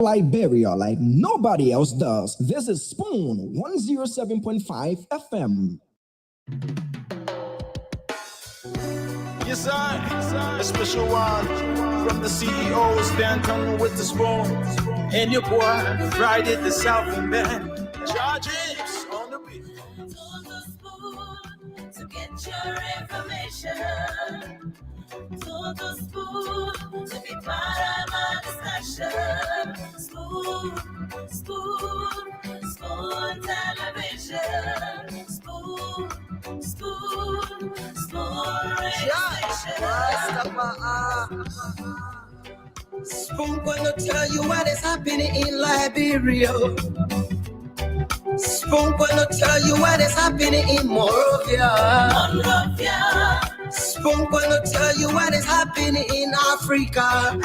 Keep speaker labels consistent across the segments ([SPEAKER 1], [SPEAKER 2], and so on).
[SPEAKER 1] Liberia like nobody else does. This is Spoon 107.5 FM.
[SPEAKER 2] Yes, I, a special one from the CEOs, downtown with the spoon. And your boy, Friday the Southern Band. Charges on the beat.
[SPEAKER 3] To the spoon to get your information. To the spoon to be part of my discussion. Spoon, spoon, spoon television. Spoon, spoon, spoon radio station.
[SPEAKER 4] Spoon gonna tell you what is happening in Liberia. Spoon gonna tell you what is happening in Monrovia. Spoon gonna tell you what is happening in Africa.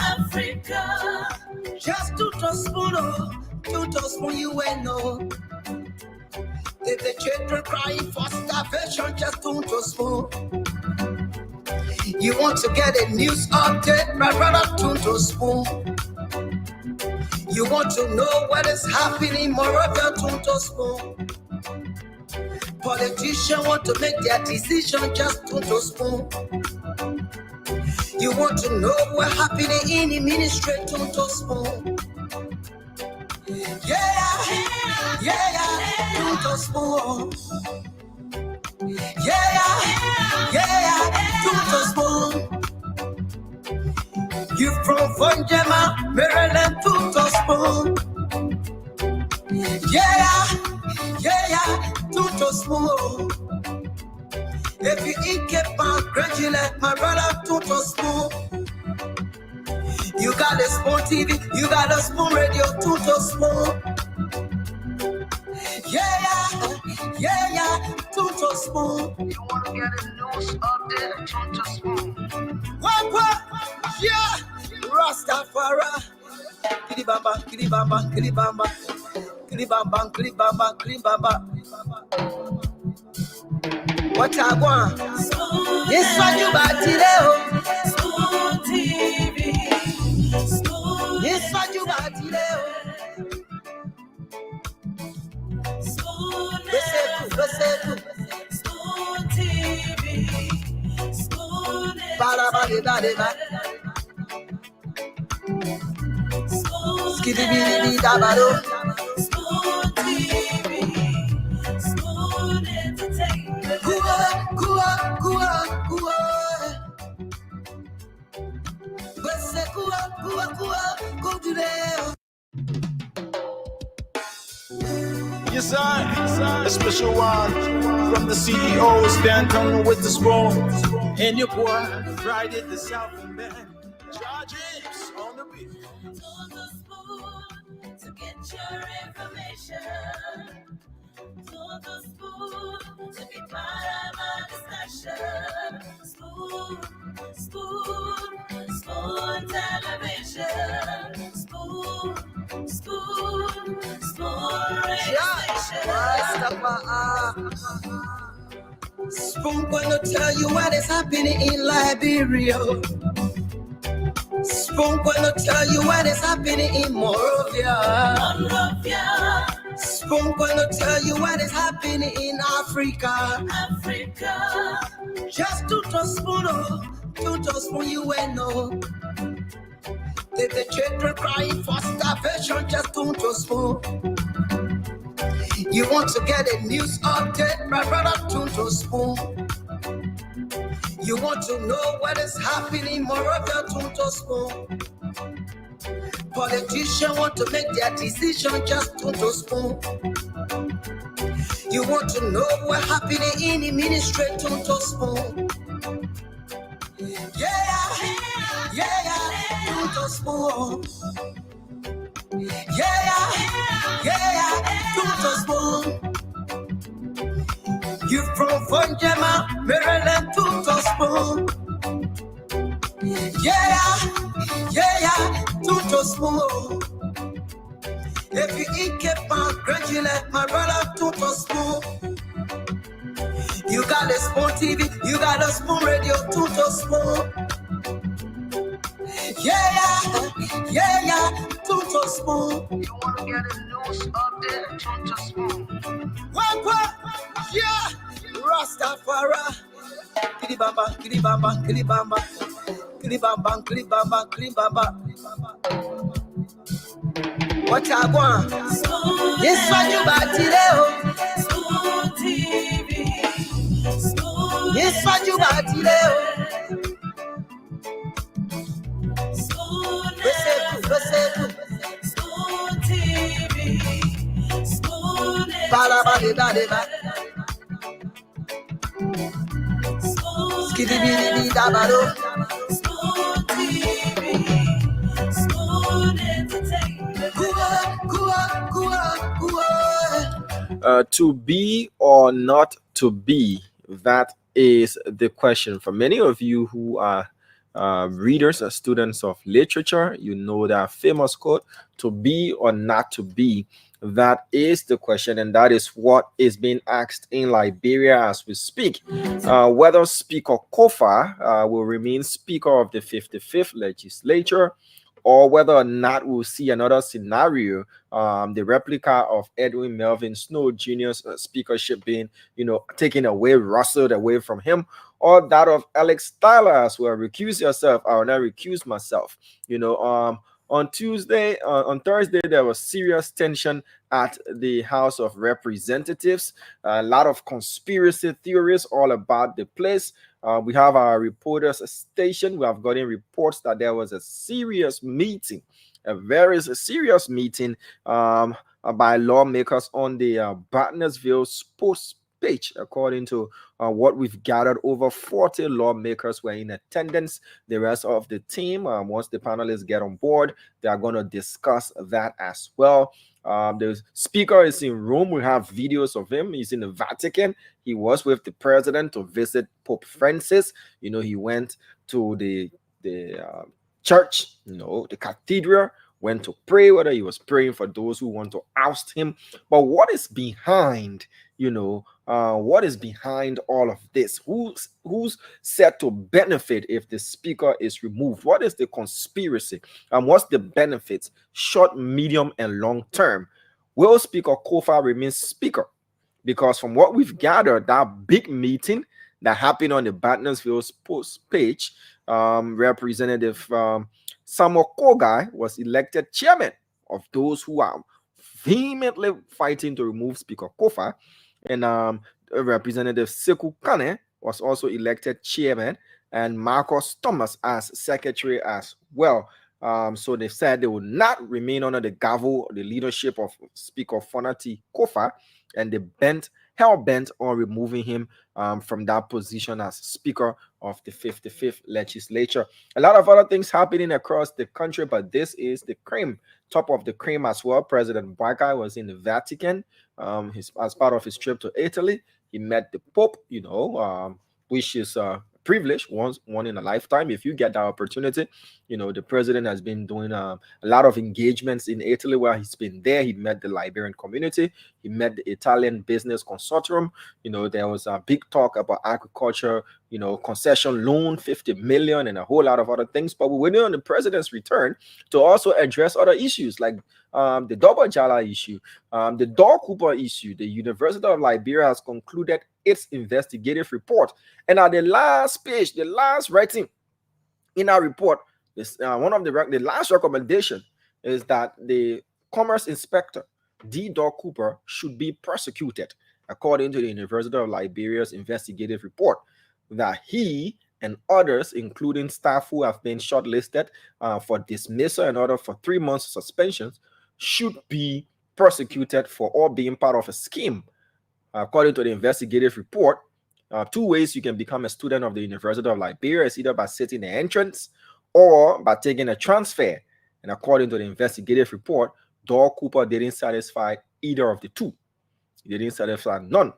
[SPEAKER 4] Just to spoon you will know. If the children crying for starvation, just to spoon. You want to get a news update, my brother, to spoon. You want to know what is happening in Monrovia, to spoon. Politicians want to make their decision, just to spoon. You want to know what's happening in the ministry, to spoon. Yeah, to spoon. Yeah, to spoon. You from Vonjema, Maryland, to spoon. Yeah, to spoon. If you eat kepa, graduate, my brother, to spoon. You got a spoon TV, you got a spoon radio, to spoon. Yeah, to spoon. You want to get a news update, to spoon. What? Yeah, Rastafari. Kilibamba, kilibamba, kilibamba. Kilibamba, kilibamba, kilibamba. What I want? This one you back today.
[SPEAKER 3] Spoon TV. Spoon.
[SPEAKER 4] This one you back today.
[SPEAKER 3] Spoon.
[SPEAKER 4] Listen.
[SPEAKER 3] Spoon TV. Spoon.
[SPEAKER 4] Ba.
[SPEAKER 3] Spoon.
[SPEAKER 4] Skiddy dabado.
[SPEAKER 3] Spoon TV. Spoon Entertainment.
[SPEAKER 4] Kua. Bese kua, go to there.
[SPEAKER 2] Yes, I, a special one from the CEOs, downtown with the spoon. And your boy, Friday the Southern Band. Charges on the beat.
[SPEAKER 3] To the spoon to get your information. To the spoon to be part of my discussion. Spoon, television. Spoon radio station.
[SPEAKER 4] Spoon gonna tell you what is happening in Liberia. Spoon gonna tell you what is happening in Monrovia. Spoon gonna tell you what is happening in Africa. Just to spoon you will know. If the children crying for starvation, just to spoon. You want to get a news update, my brother, to spoon. You want to know what is happening in Monrovia, to spoon. Politicians want to make their decision, just to spoon. You want to know what's happening in the ministry, to spoon. Yeah, to spoon. Yeah, to spoon. You from Vonjema, Maryland, to spoon. Yeah, to spoon. If you eat kepa, graduate, my brother, to spoon. You got a spoon TV, you got a spoon radio, to spoon. Yeah, to Tuto Spoon.
[SPEAKER 5] You want to get a news update? Tune to Spoon.
[SPEAKER 4] What? Yeah. Rastafari. Kilibamba, kilibamba, kilibamba. Kilibamba, kilibamba, kilibamba. What I want? This one you back today.
[SPEAKER 3] Spoon TV. Spoon.
[SPEAKER 4] This one you back today.
[SPEAKER 3] Spoon.
[SPEAKER 4] Resetu.
[SPEAKER 3] Spoon TV. Spoon.
[SPEAKER 4] Balabadeba.
[SPEAKER 3] Spoon.
[SPEAKER 4] Skidibidi dabado.
[SPEAKER 3] Spoon TV. Spoon Entertainment.
[SPEAKER 6] To be or not to be, that is the question. For many of you who are readers or students of literature, you know that famous quote, to be or not to be. That is the question, and that is what is being asked in Liberia as we speak. Whether Speaker Kofa will remain Speaker of the 55th legislature, or whether or not we'll see another scenario, the replica of Edwin Melvin Snow Jr.'s speakership being, taken away, rustled away from him, or that of Alex Tyler as well. Recuse yourself. I will not recuse myself. On Thursday, there was serious tension at the House of Representatives. A lot of conspiracy theories all about the place. We have our reporters station. We have gotten reports that there was a serious meeting, a very serious meeting by lawmakers on the Bartnesville sports page. According to what we've gathered, over 40 lawmakers were in attendance. The rest of the team, once the panelists get on board, they are going to discuss that as well. The speaker is in Rome. We have videos of him. He's in the Vatican. He was with the president to visit Pope Francis. He went to the church, the cathedral, went to pray, whether he was praying for those who want to oust him. But what is behind, what is behind all of this? Who's set to benefit if the speaker is removed? What is the conspiracy? And what's the benefits, short, medium, and long term? Will Speaker Kofa remain speaker? Because from what we've gathered, that big meeting that happened on the Bartnesville Sports page, Representative Samuel Kogai was elected chairman of those who are vehemently fighting to remove Speaker Kofa, and Representative Sekou Kane was also elected chairman, and Marcus Thomas as secretary as well. So they said they would not remain under the gavel, the leadership of Speaker Fonati Kofa, and they hell bent on removing him from that position as Speaker of the 55th legislature. A lot of other things happening across the country, but this is the cream, top of the cream as well. President Baka was in the Vatican as part of his trip to Italy. He met the Pope, which is privilege, one in a lifetime. If you get that opportunity, the president has been doing a lot of engagements in Italy where he's been there. He met the Liberian community. He met the Italian business consortium. There was a big talk about agriculture, concession loan, 50 million, and a whole lot of other things. But we're waiting on the president's return to also address other issues like the Double Jala issue, the Door Cooper issue. The University of Liberia has concluded its investigative report. And at the last page, the last writing in our report, one of the last recommendation is that the commerce inspector, D. Door Cooper, should be prosecuted, according to the University of Liberia's investigative report, that he and others, including staff who have been shortlisted for dismissal and order for 3 months suspensions, should be prosecuted for all being part of a scheme. According to the investigative report, 2 ways you can become a student of the University of Liberia is either by sitting the entrance or by taking a transfer. And according to the investigative report, Door Cooper didn't satisfy either of the two. He didn't satisfy none.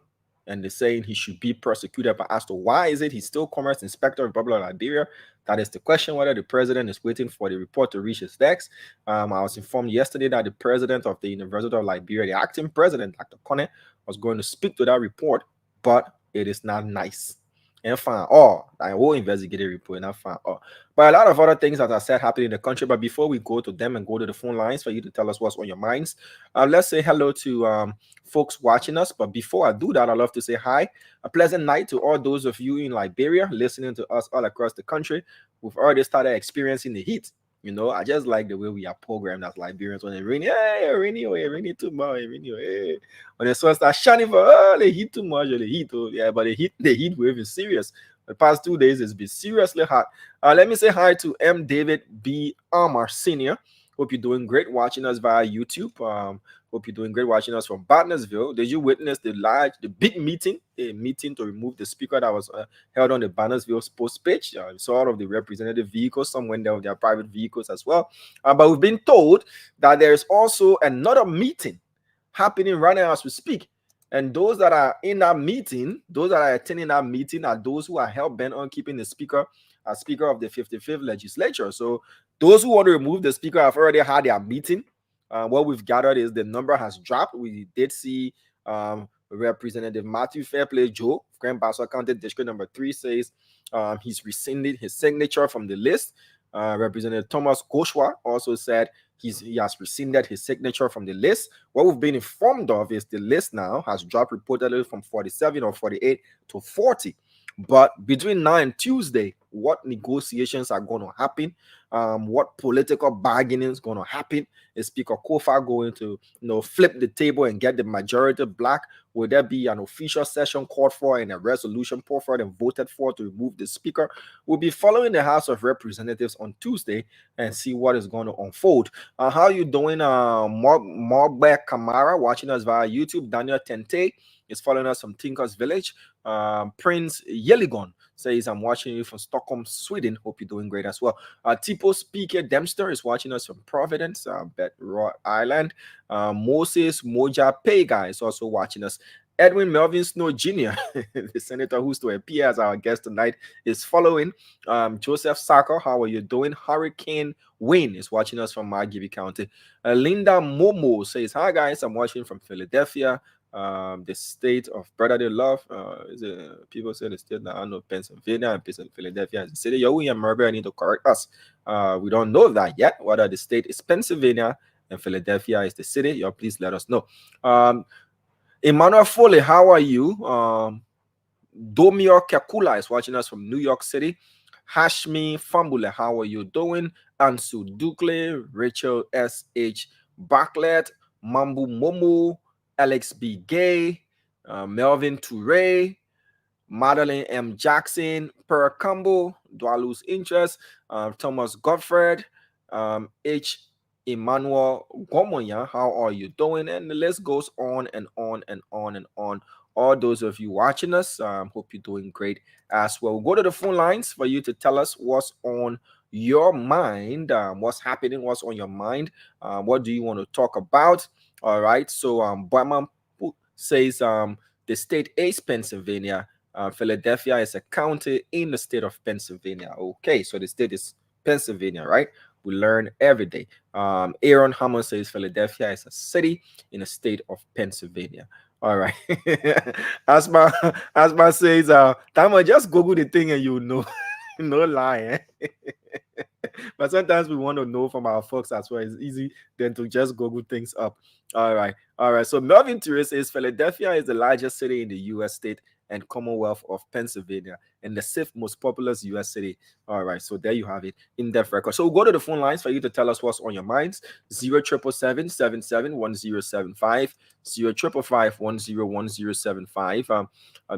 [SPEAKER 6] And they're saying he should be prosecuted. But as to why is it he's still Commerce Inspector of the Republic of Liberia, that is the question, whether the president is waiting for the report to reach his desk. I was informed yesterday that the president of the University of Liberia, the acting president, Dr. Kone, was going to speak to that report, but it is not nice. and find all. I will investigate a report and I find all. But a lot of other things that are said happening in the country. But before we go to them and go to the phone lines for you to tell us what's on your minds, let's say hello to folks watching us. But before I do that, I'd love to say hi. A pleasant night to all those of you in Liberia listening to us all across the country. We've already started experiencing the heat. You know, I just like the way we are programmed as Liberians. When it rainy, hey, rainy, oh, it rainy too much, it rainy, oh, hey. When the sun starts shining for, oh, the heat too much, or the heat, oh, yeah, but the heat wave is serious. The past 2 days has been seriously hot. Let me say hi to M. David B. Armour Sr. Hope you're doing great watching us via YouTube. Hope you're doing great watching us from Barnesville. Did you witness the big meeting, a meeting to remove the speaker that was held on the Barnesville Post page? You saw all of the representative vehicles. Some went there with their private vehicles as well. But we've been told that there's also another meeting happening right now as we speak. And those that are in that meeting, those that are attending that meeting, are those who are hell bent on keeping the speaker as speaker of the 55th legislature. So those who want to remove the speaker have already had their meeting. What we've gathered is the number has dropped. We did see Representative Matthew Fairplay Joe, Grand Bassa County District number 3, says he's rescinded his signature from the list. Representative Thomas Goshwa also said he has rescinded his signature from the list. What we've been informed of is the list now has dropped reportedly from 47 or 48 to 40. But between now and Tuesday, what negotiations are going to happen? What political bargaining is going to happen? Is Speaker Kofa going to, flip the table and get the majority black? Will there be an official session called for and a resolution put forward and voted for to remove the speaker? We'll be following the House of Representatives on Tuesday and see what is going to unfold. How are you doing, Morbe Kamara, watching us via YouTube? Daniel Tente is following us from Tinkers Village. Prince Yeligon says, I'm watching you from Stockholm, Sweden. Hope you're doing great as well. Tipo Speaker Dempster is watching us from Providence, Rhode Island. Moses Moja Pega is also watching us. Edwin Melvin Snow Jr., the senator who's to appear as our guest tonight, is following. Joseph Saka, how are you doing? Hurricane Wayne is watching us from Margibi County. Linda Momo says, hi guys, I'm watching from Philadelphia. The state of brotherly love. People say the state that I know Pennsylvania and Philadelphia is the city. Yo, we and Murray need to correct us. We don't know that yet. Whether the state is Pennsylvania and Philadelphia is the city. Yo, please let us know. Emmanuel Foley, how are you? Domio Kakula is watching us from New York City. Hashmi Fambule, how are you doing? Ansu Dukle, Rachel S.H. Bartlett, Mambu Momo, Alex B. Gay, Melvin Toure, Madeline M. Jackson, Per Campbell, Dwalu's Interest, Thomas Godfred, H. Emmanuel Gomoya, how are you doing? And the list goes on and on and on and on. All those of you watching us, hope you're doing great as well. We'll go to the phone lines for you to tell us what's on your mind, what's happening, what's on your mind, what do you want to talk about? All right, so Boyman says the state is Pennsylvania. Philadelphia is a county in the state of Pennsylvania. Okay, so the state is Pennsylvania, right? We learn every day. Aaron Hammond says Philadelphia is a city in the state of Pennsylvania. All right. Asma says, Tama, just Google the thing and you know. No lie, eh? But sometimes we want to know from our folks as well. It's easy than to just Google things up. All right. So Melvin Toure says Philadelphia is the largest city in the U.S. state and Commonwealth of Pennsylvania and the 6th most populous U.S. city. All right. So there you have it, in-depth record. So we'll go to the phone lines for you to tell us what's on your minds. 077771075, 0555101075.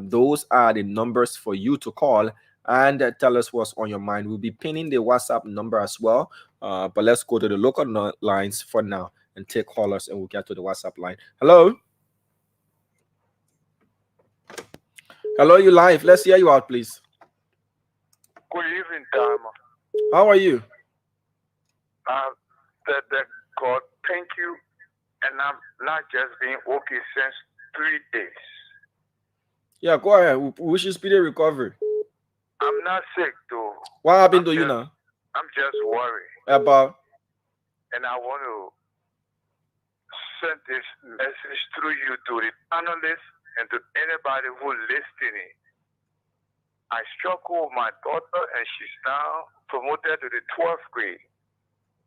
[SPEAKER 6] Those are the numbers for you to call and tell us what's on your mind. We'll be pinning the WhatsApp number as well. But let's go to the local lines for now and take callers, and we'll get to the WhatsApp line. Hello? Hello, you live. Let's hear you out, please.
[SPEAKER 7] Good evening, Dharma.
[SPEAKER 6] How are you?
[SPEAKER 7] God, thank you. And I'm not just being okay since 3 days.
[SPEAKER 6] Yeah, go ahead. We wish you speedy recovery.
[SPEAKER 7] I'm not sick, though.
[SPEAKER 6] What happened to you now?
[SPEAKER 7] I'm just worried.
[SPEAKER 6] About?
[SPEAKER 7] And I want to send this message through you to the panelists and to anybody who's listening. I struggle with my daughter, and she's now promoted to the 12th grade,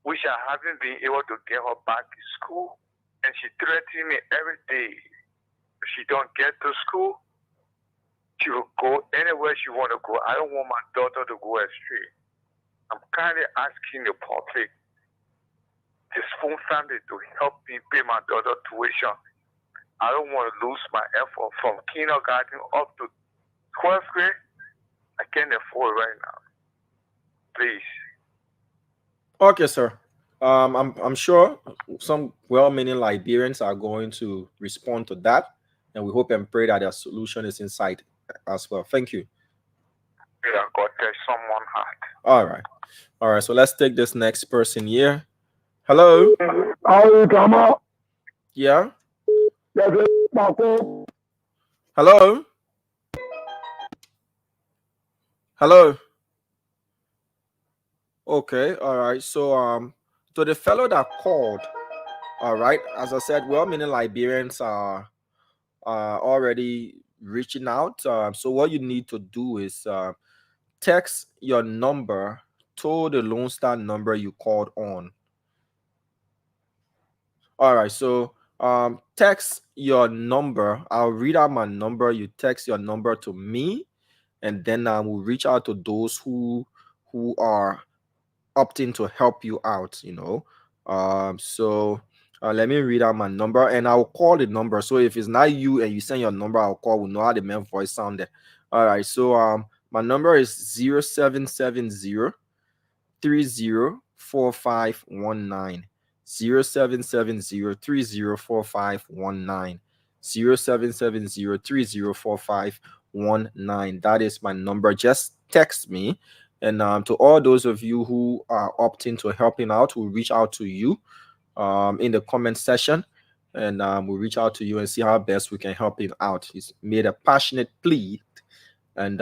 [SPEAKER 7] which I haven't been able to get her back to school. And she threatens me every day. If she don't get to school, she will go anywhere she want to go. I don't want my daughter to go astray. I'm kindly asking the public, the Spoon family, to help me pay my daughter tuition. I don't want to lose my effort from kindergarten up to 12th grade. I can't afford right now. Please.
[SPEAKER 6] Okay, sir. I'm sure some well-meaning Liberians are going to respond to that, and we hope and pray that a solution is in sight as well. Thank you.
[SPEAKER 7] Yeah, God touch someone's heart.
[SPEAKER 6] All right. All right. So let's take this next person here. Hello. Yeah. Hello. Hello. Okay. All right. So to the fellow that called, all right, as I said, well-meaning Liberians are already reaching out. So what you need to do is text your number to the Lone Star number you called on. All right, so text your number. I'll read out my number. You text your number to me, and then I will reach out to those who are opting to help you out. So let me read out my number, and I'll call the number. So if it's not you and you send your number, I'll call. We'll know how the man voice sounded. All right, so my number is 0770 304519. 0770 304519. 0770 304519. That is my number. Just text me. And to all those of you who are opting to helping out, we'll reach out to you in the comment section, and we'll reach out to you and see how best we can help him out. He's made a passionate plea, and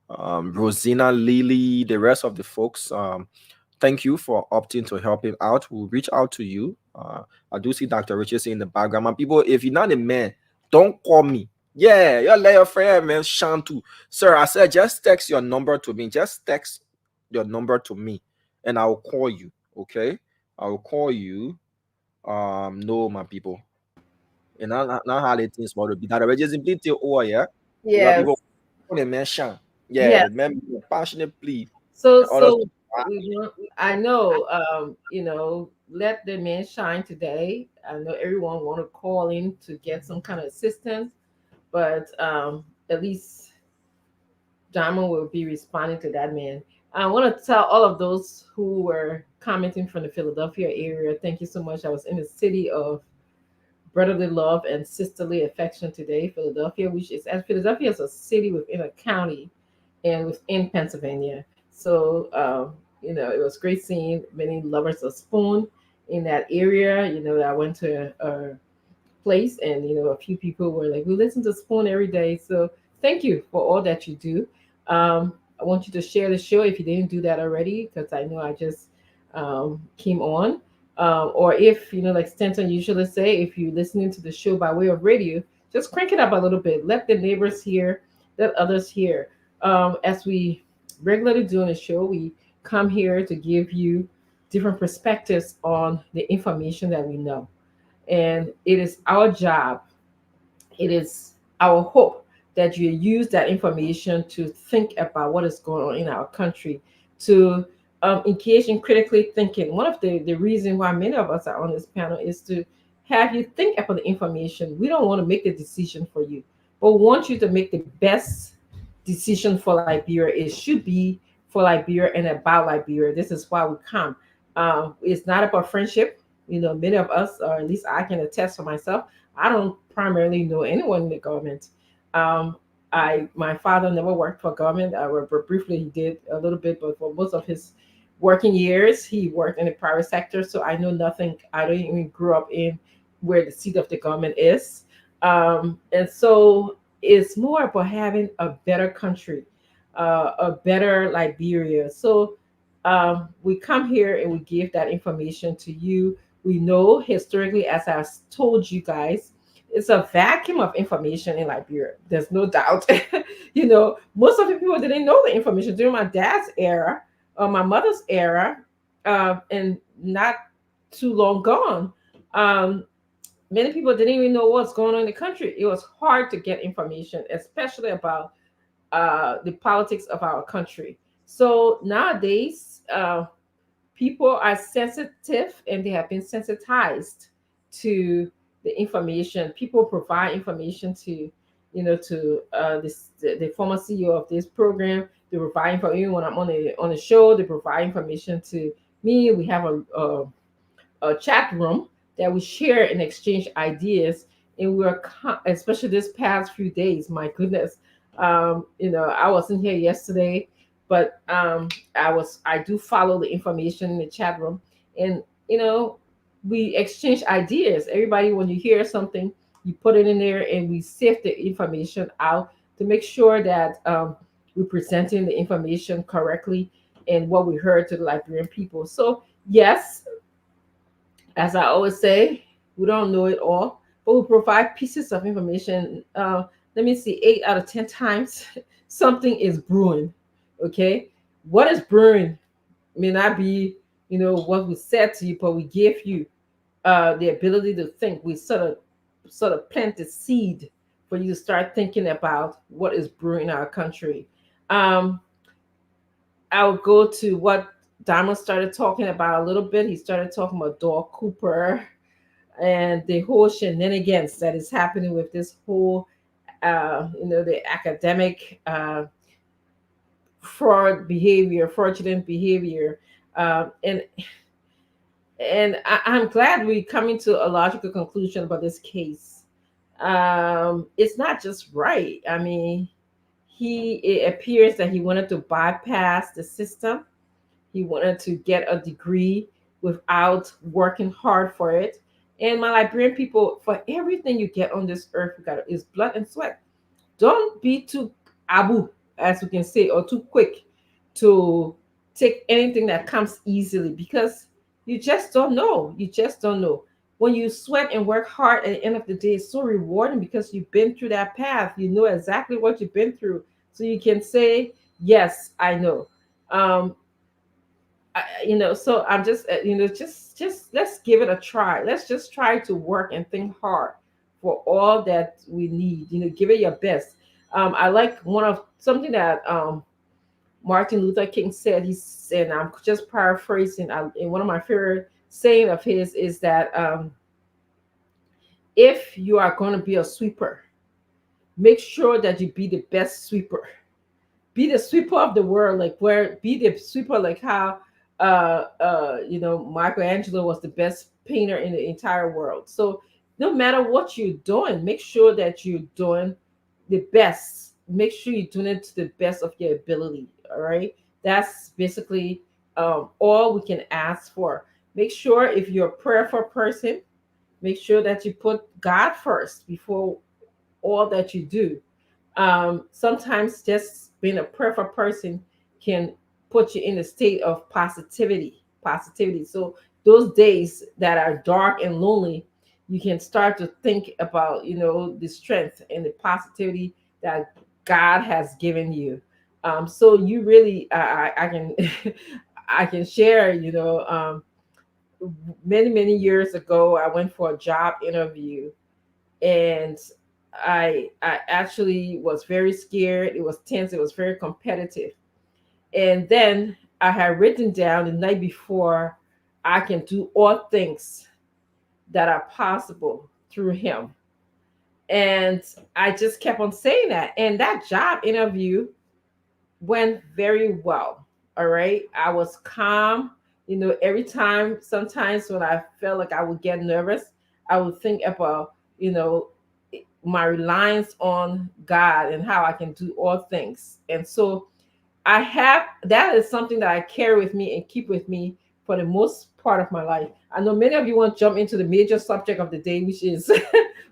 [SPEAKER 6] Rosina, Lily, the rest of the folks, thank you for opting to help him out. We'll reach out to you. I do see Dr. Richardson in the background. And people, if you're not a man, don't call me. Yeah, you let your friend man Shantu. Sir, I said just text your number to me. Just text your number to me, and I'll call you. Okay? I'll call you. No, my people. And now how the things want to be that already simply tell yeah.
[SPEAKER 8] Yes.
[SPEAKER 6] People want to mention. Yeah,
[SPEAKER 8] Yes.
[SPEAKER 6] the men passionate plea.
[SPEAKER 8] So
[SPEAKER 6] Others-
[SPEAKER 8] I know, let the man shine today. I know everyone want to call in to get some kind of assistance, but at least Diamond will be responding to that man. I want to tell all of those who were commenting from the Philadelphia area, thank you so much. I was in the city of brotherly love and sisterly affection today, Philadelphia, Philadelphia is a city within a county and within Pennsylvania. So, it was great seeing many lovers of Spoon in that area. I went to a place, and a few people were like, we listen to Spoon every day. So thank you for all that you do. I want you to share the show if you didn't do that already, because I know I just came on. Or if, like Stanton usually say, if you're listening to the show by way of radio, just crank it up a little bit. Let the neighbors hear, let others hear. As we regularly do on the show, we come here to give you different perspectives on the information that we know. And it is our job, it is our hope that you use that information to think about what is going on in our country, to engage in critically thinking. One of the reasons why many of us are on this panel is to have you think about the information. We don't want to make the decision for you, but want you to make the best decision for Liberia. It should be for Liberia and about Liberia. This is why we come. It's not about friendship. Many of us, or at least I can attest for myself, I don't primarily know anyone in the government. My father never worked for government. Briefly, he did a little bit, but for most of his working years, he worked in the private sector. So I know nothing. I don't even grew up in where the seat of the government is. And so it's more about having a better country, a better Liberia. So we come here and we give that information to you. We know historically, as I told you guys, it's a vacuum of information in Liberia. There's no doubt. Most of the people didn't know the information during my dad's era or my mother's era, and not too long gone. Um, Many people didn't even know what's going on in the country. It was hard to get information, especially about the politics of our country. So nowadays, people are sensitive and they have been sensitized to the information. People provide information to, the former CEO of this program. They provide information when I'm on the show. They provide information to me. We have a chat room that we share and exchange ideas. And especially this past few days, my goodness, I wasn't here yesterday, but I do follow the information in the chat room, and we exchange ideas. Everybody, when you hear something, you put it in there, and we sift the information out to make sure that we're presenting the information correctly and what we heard to the Liberian people. So yes, as I always say, we don't know it all, but we provide pieces of information. Let me see, 8 out of 10 times, something is brewing. Okay, what is brewing may not be, what we said to you, but we gave you the ability to think. We sort of plant the seed for you to start thinking about what is brewing in our country. Um, I'll go to what Diamond started talking about a little bit. He started talking about Dor Cooper and the whole shenanigans that is happening with this whole, the academic fraudulent behavior, and I'm glad we're coming to a logical conclusion about this case. It's not just right. I mean, it appears that he wanted to bypass the system. He wanted to get a degree without working hard for it. And my Liberian people, for everything you get on this earth, you got is blood and sweat. Don't be too abu, as we can say, or too quick to take anything that comes easily, because you just don't know. You just don't know. When you sweat and work hard, at the end of the day, it's so rewarding because you've been through that path. You know exactly what you've been through. So you can say, yes, I know. So I'm just, just let's give it a try. Let's just try to work and think hard for all that we need. Give it your best. I like something that Martin Luther King said. He said, I'm just paraphrasing. And one of my favorite saying of his is that if you are going to be a sweeper, make sure that you be the best sweeper. Be the sweeper of the world, be the sweeper, like how Michelangelo was the best painter in the entire world. So no matter what you're doing, make sure that you're doing the best. Make sure you're doing it to the best of your ability. All right. That's basically all we can ask for. Make sure if you're a prayerful person, make sure that you put God first before all that you do. Sometimes just being a prayerful person can put you in a state of positivity. So those days that are dark and lonely, you can start to think about, the strength and the positivity that God has given you. So you really, I can, I can share, many years ago, I went for a job interview, and I actually was very scared. It was tense. It was very competitive. And then I had written down the night before, I can do all things that are possible through him. And I just kept on saying that. And that job interview went very well. All right. I was calm. Every time, sometimes when I felt like I would get nervous, I would think about, my reliance on God and how I can do all things. And so that is something that I carry with me and keep with me for the most part of my life. I know many of you want to jump into the major subject of the day, which is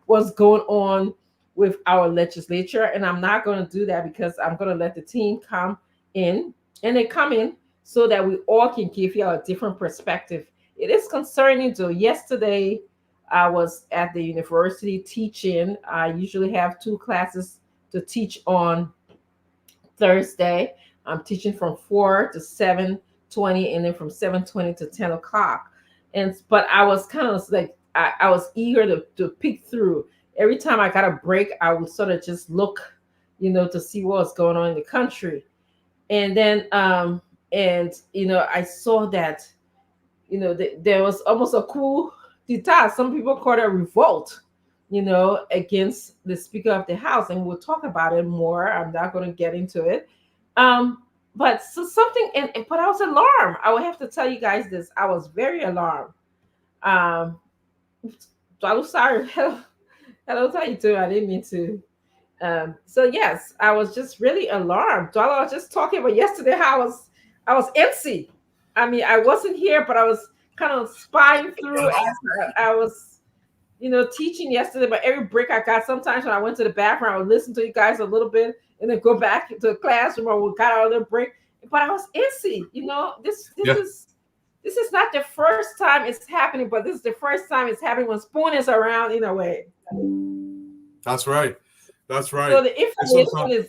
[SPEAKER 8] what's going on with our legislature. And I'm not going to do that because I'm going to let the team come in, and they come in so that we all can give you a different perspective. It is concerning. So yesterday, I was at the university teaching. I usually have 2 classes to teach on Thursday. I'm teaching from 4 to 7:20, and then from 7:20 to 10 o'clock. And but I was kind of like I was eager to peek through. Every time I got a break, I would sort of just look, to see what's going on in the country. And then I saw that, there was almost a coup d'etat. Some people call it a revolt, against the Speaker of the House, and we'll talk about it more. I'm not going to get into it. Um, but so something, but I was alarmed. I would have to tell you guys this. I was very alarmed. Um, so I'm sorry. Hello, how you doing? I didn't mean to. So yes, I was just really alarmed. Dwala was just talking about yesterday how I was antsy. I mean, I wasn't here, but I was kind of spying through as I was, teaching yesterday. But every break I got, sometimes when I went to the bathroom, I would listen to you guys a little bit and then go back to the classroom or we got out of the break. But I was antsy. This is not the first time it's happening, but this is the first time it's happening when Spoon is around in a way.
[SPEAKER 9] That's right. That's right.
[SPEAKER 8] So the information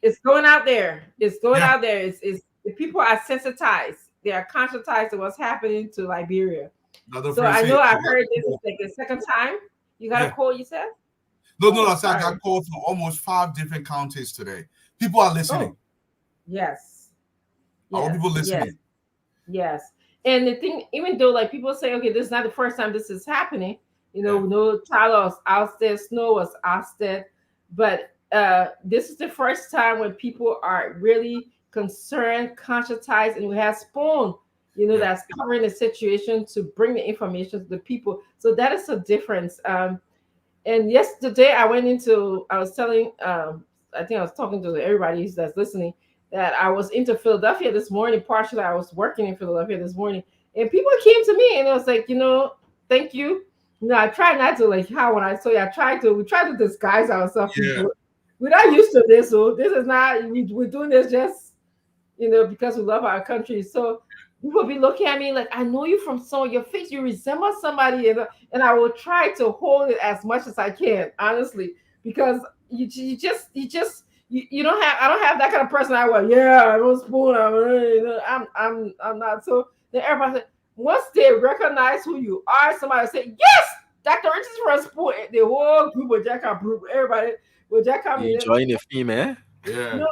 [SPEAKER 8] is going out there. It's going out there. It's the people are sensitized. They are conscientized to what's happening to Liberia. So I know I heard this is like the second time you got a call. You said
[SPEAKER 9] no. I said I got called from almost 5 different counties today. People are listening.
[SPEAKER 8] Oh, yes.
[SPEAKER 9] All people listening.
[SPEAKER 8] Yes. And the thing, even though like people say, okay, this is not the first time this is happening. No Tyler was ousted, Snow was ousted, but this is the first time when people are really concerned, conscientized, and we have Spoon, that's covering the situation to bring the information to the people. So that is a difference. And yesterday I was telling, I think I was talking to everybody that's listening, that I was into Philadelphia this morning. Partially, I was working in Philadelphia this morning, and people came to me and it was like, thank you. I try not to when I saw you, we try to disguise ourselves.
[SPEAKER 9] Yeah.
[SPEAKER 8] We're not used to this, so this is not. We're doing this just, because we love our country. So people be looking at me like, I know you from your face. You resemble somebody, and I will try to hold it as much as I can, honestly, because you don't have. I don't have that kind of person. I go, yeah, I'm Spoon. I'm not. So then everybody said, once they recognize who you are, somebody say, yes, Dr. Richards from Spoon. The whole group with Jack group, everybody with Jack.
[SPEAKER 6] You enjoying the film, eh?
[SPEAKER 9] Yeah.
[SPEAKER 8] No,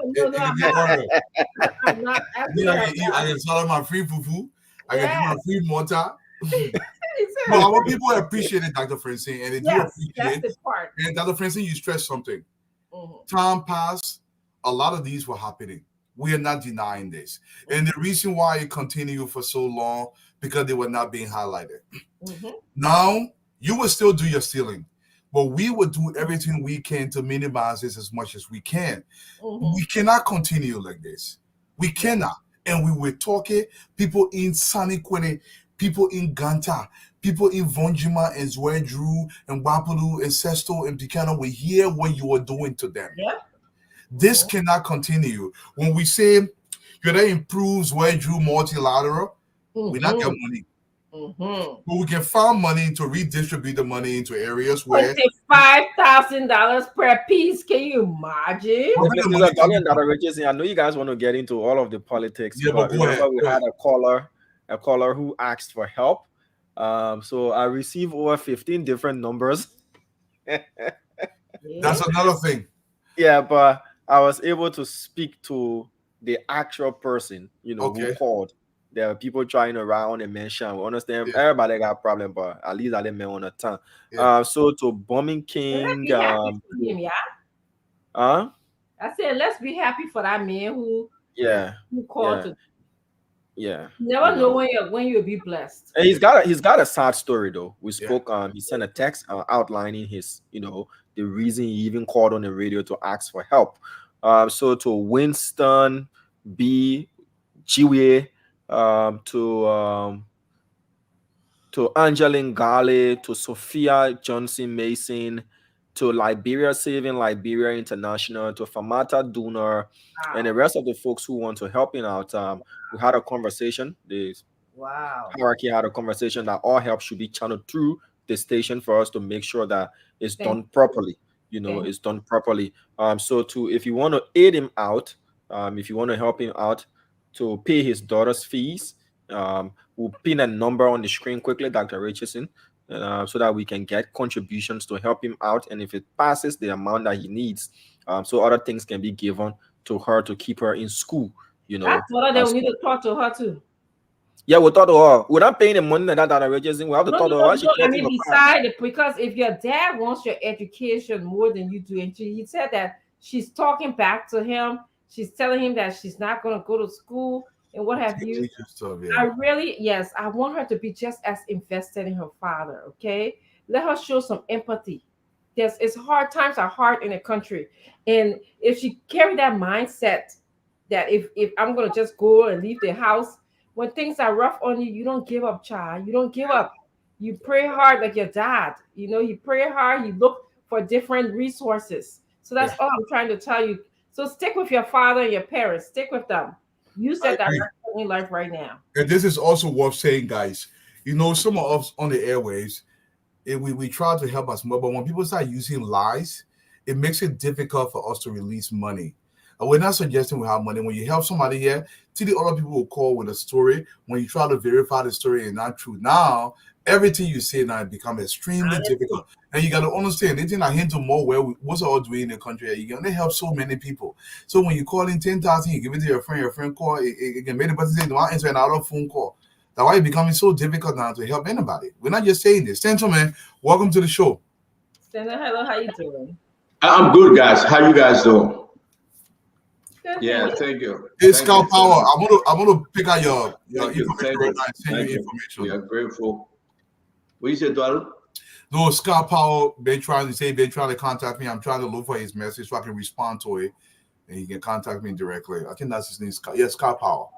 [SPEAKER 8] I'm not.
[SPEAKER 9] I can tell them my free fufu. I can do my free mortar. But I want people to appreciate it, Dr. Francine, and they do appreciate
[SPEAKER 8] that's
[SPEAKER 9] it.
[SPEAKER 8] the part.
[SPEAKER 9] And Dr. Francine, you stressed something.
[SPEAKER 8] Mm-hmm.
[SPEAKER 9] Time passed, a lot of these were happening. We are not denying this. And the reason why it continued for so long, because they were not being highlighted.
[SPEAKER 8] Mm-hmm.
[SPEAKER 9] Now, you will still do your stealing, but we will do everything we can to minimize this as much as we can.
[SPEAKER 8] Mm-hmm.
[SPEAKER 9] We cannot continue like this. We cannot. And we were talking, people in Saniquene, people in Ganta, people in Vonjima and Zwedru and Wapulu and Sesto and Picano will hear what you are doing to them.
[SPEAKER 8] Yeah.
[SPEAKER 9] This cannot continue. When we say you're going to improve Zwedru multilateral, we not get money.
[SPEAKER 8] Mm-hmm.
[SPEAKER 9] But we can find money to redistribute the money into areas where
[SPEAKER 8] $5,000 per piece. Can you imagine?
[SPEAKER 6] I know you guys want to get into all of the politics.
[SPEAKER 9] Yeah, but go ahead.
[SPEAKER 6] We had a caller who asked for help. So I received over 15 different numbers.
[SPEAKER 9] That's another thing.
[SPEAKER 6] Yeah, but I was able to speak to the actual person, who called. There are people trying around and mention. We understand everybody got a problem, but at least I didn't on the tongue.
[SPEAKER 9] Yeah.
[SPEAKER 6] So to Bombing King,
[SPEAKER 8] I said, let's be happy for that man who called. Never know when you'll be blessed.
[SPEAKER 6] And he's got a sad story though. We spoke. He sent a text outlining his, the reason he even called on the radio to ask for help. So to Winston B. Jiwe. To Angeline Gale, to Sophia Johnson Mason, to Liberia Saving Liberia International, to Famata Duner, and the rest of the folks who want to help out. We had a conversation. The hierarchy had a conversation that all help should be channeled through the station for us to make sure that it's
[SPEAKER 8] Thank
[SPEAKER 6] done properly.
[SPEAKER 8] Okay.
[SPEAKER 6] It's done properly. So to if you want to aid him out, if you want to help him out to pay his daughter's fees, we'll pin a number on the screen quickly, Dr. Richardson, so that we can get contributions to help him out. And if it passes the amount that he needs, so other things can be given to her to keep her in school.
[SPEAKER 8] That's what they
[SPEAKER 6] as
[SPEAKER 8] need to talk to her too.
[SPEAKER 6] yeah, we thought to her. We're not paying the money that Dr. Richardson. We have to
[SPEAKER 8] No,
[SPEAKER 6] talk
[SPEAKER 8] no,
[SPEAKER 6] to her.
[SPEAKER 8] no,
[SPEAKER 6] Why she
[SPEAKER 8] no. I
[SPEAKER 6] collecting
[SPEAKER 8] mean,
[SPEAKER 6] the class?
[SPEAKER 8] beside it, because if your dad wants your education more than you do, and he said that she's talking back to him, she's telling him that she's not going to go to school and what have you.
[SPEAKER 9] Teacher stuff,
[SPEAKER 8] I
[SPEAKER 9] yeah.
[SPEAKER 8] really, yes, I want her to be just as invested in her father. Okay, let her show some empathy. Yes, it's hard. Times are hard in the country, and if she carry that mindset that if I'm gonna just go and leave the house when things are rough on you, you don't give up, child. You don't give up. You pray hard like your dad. You pray hard. You look for different resources. So that's all I'm trying to tell you. So stick with your father and your parents. Stick with them. You
[SPEAKER 9] I
[SPEAKER 8] said that
[SPEAKER 9] agree.
[SPEAKER 8] in life right now.
[SPEAKER 9] And this is also worth saying, guys. Some of us on the airwaves, we try to help us more, but when people start using lies, it makes it difficult for us to release money. And we're not suggesting we have money. When you help somebody here, see the other people will call with a story. When you try to verify the story and not true, now everything you say now becomes extremely difficult. And you got to understand, they think I hint to more where what's all doing in the country. You can only help so many people. So when you call in 10,000, you give it to your friend call, it can make the person say, "Do I answer another phone call?" That's why it's becoming so difficult now to help anybody. We're not just saying this. Gentlemen, welcome to the show.
[SPEAKER 8] Sandra, hello, how you doing?
[SPEAKER 10] I'm good, guys. How you guys doing?
[SPEAKER 8] Good.
[SPEAKER 10] Yeah, thank you.
[SPEAKER 9] It's
[SPEAKER 10] Thank
[SPEAKER 9] Scout
[SPEAKER 10] you.
[SPEAKER 9] Power. I'm gonna pick out your
[SPEAKER 10] Thank you.
[SPEAKER 9] information
[SPEAKER 10] Thank
[SPEAKER 9] right
[SPEAKER 10] you.
[SPEAKER 9] now and send
[SPEAKER 10] Thank
[SPEAKER 9] you
[SPEAKER 10] you.
[SPEAKER 9] information.
[SPEAKER 10] We are grateful. What you said, Dwalo?
[SPEAKER 9] No, Scout Power been trying to contact me. I'm trying to look for his message so I can respond to it, and he can contact me directly. I think that's his name. Scout Power.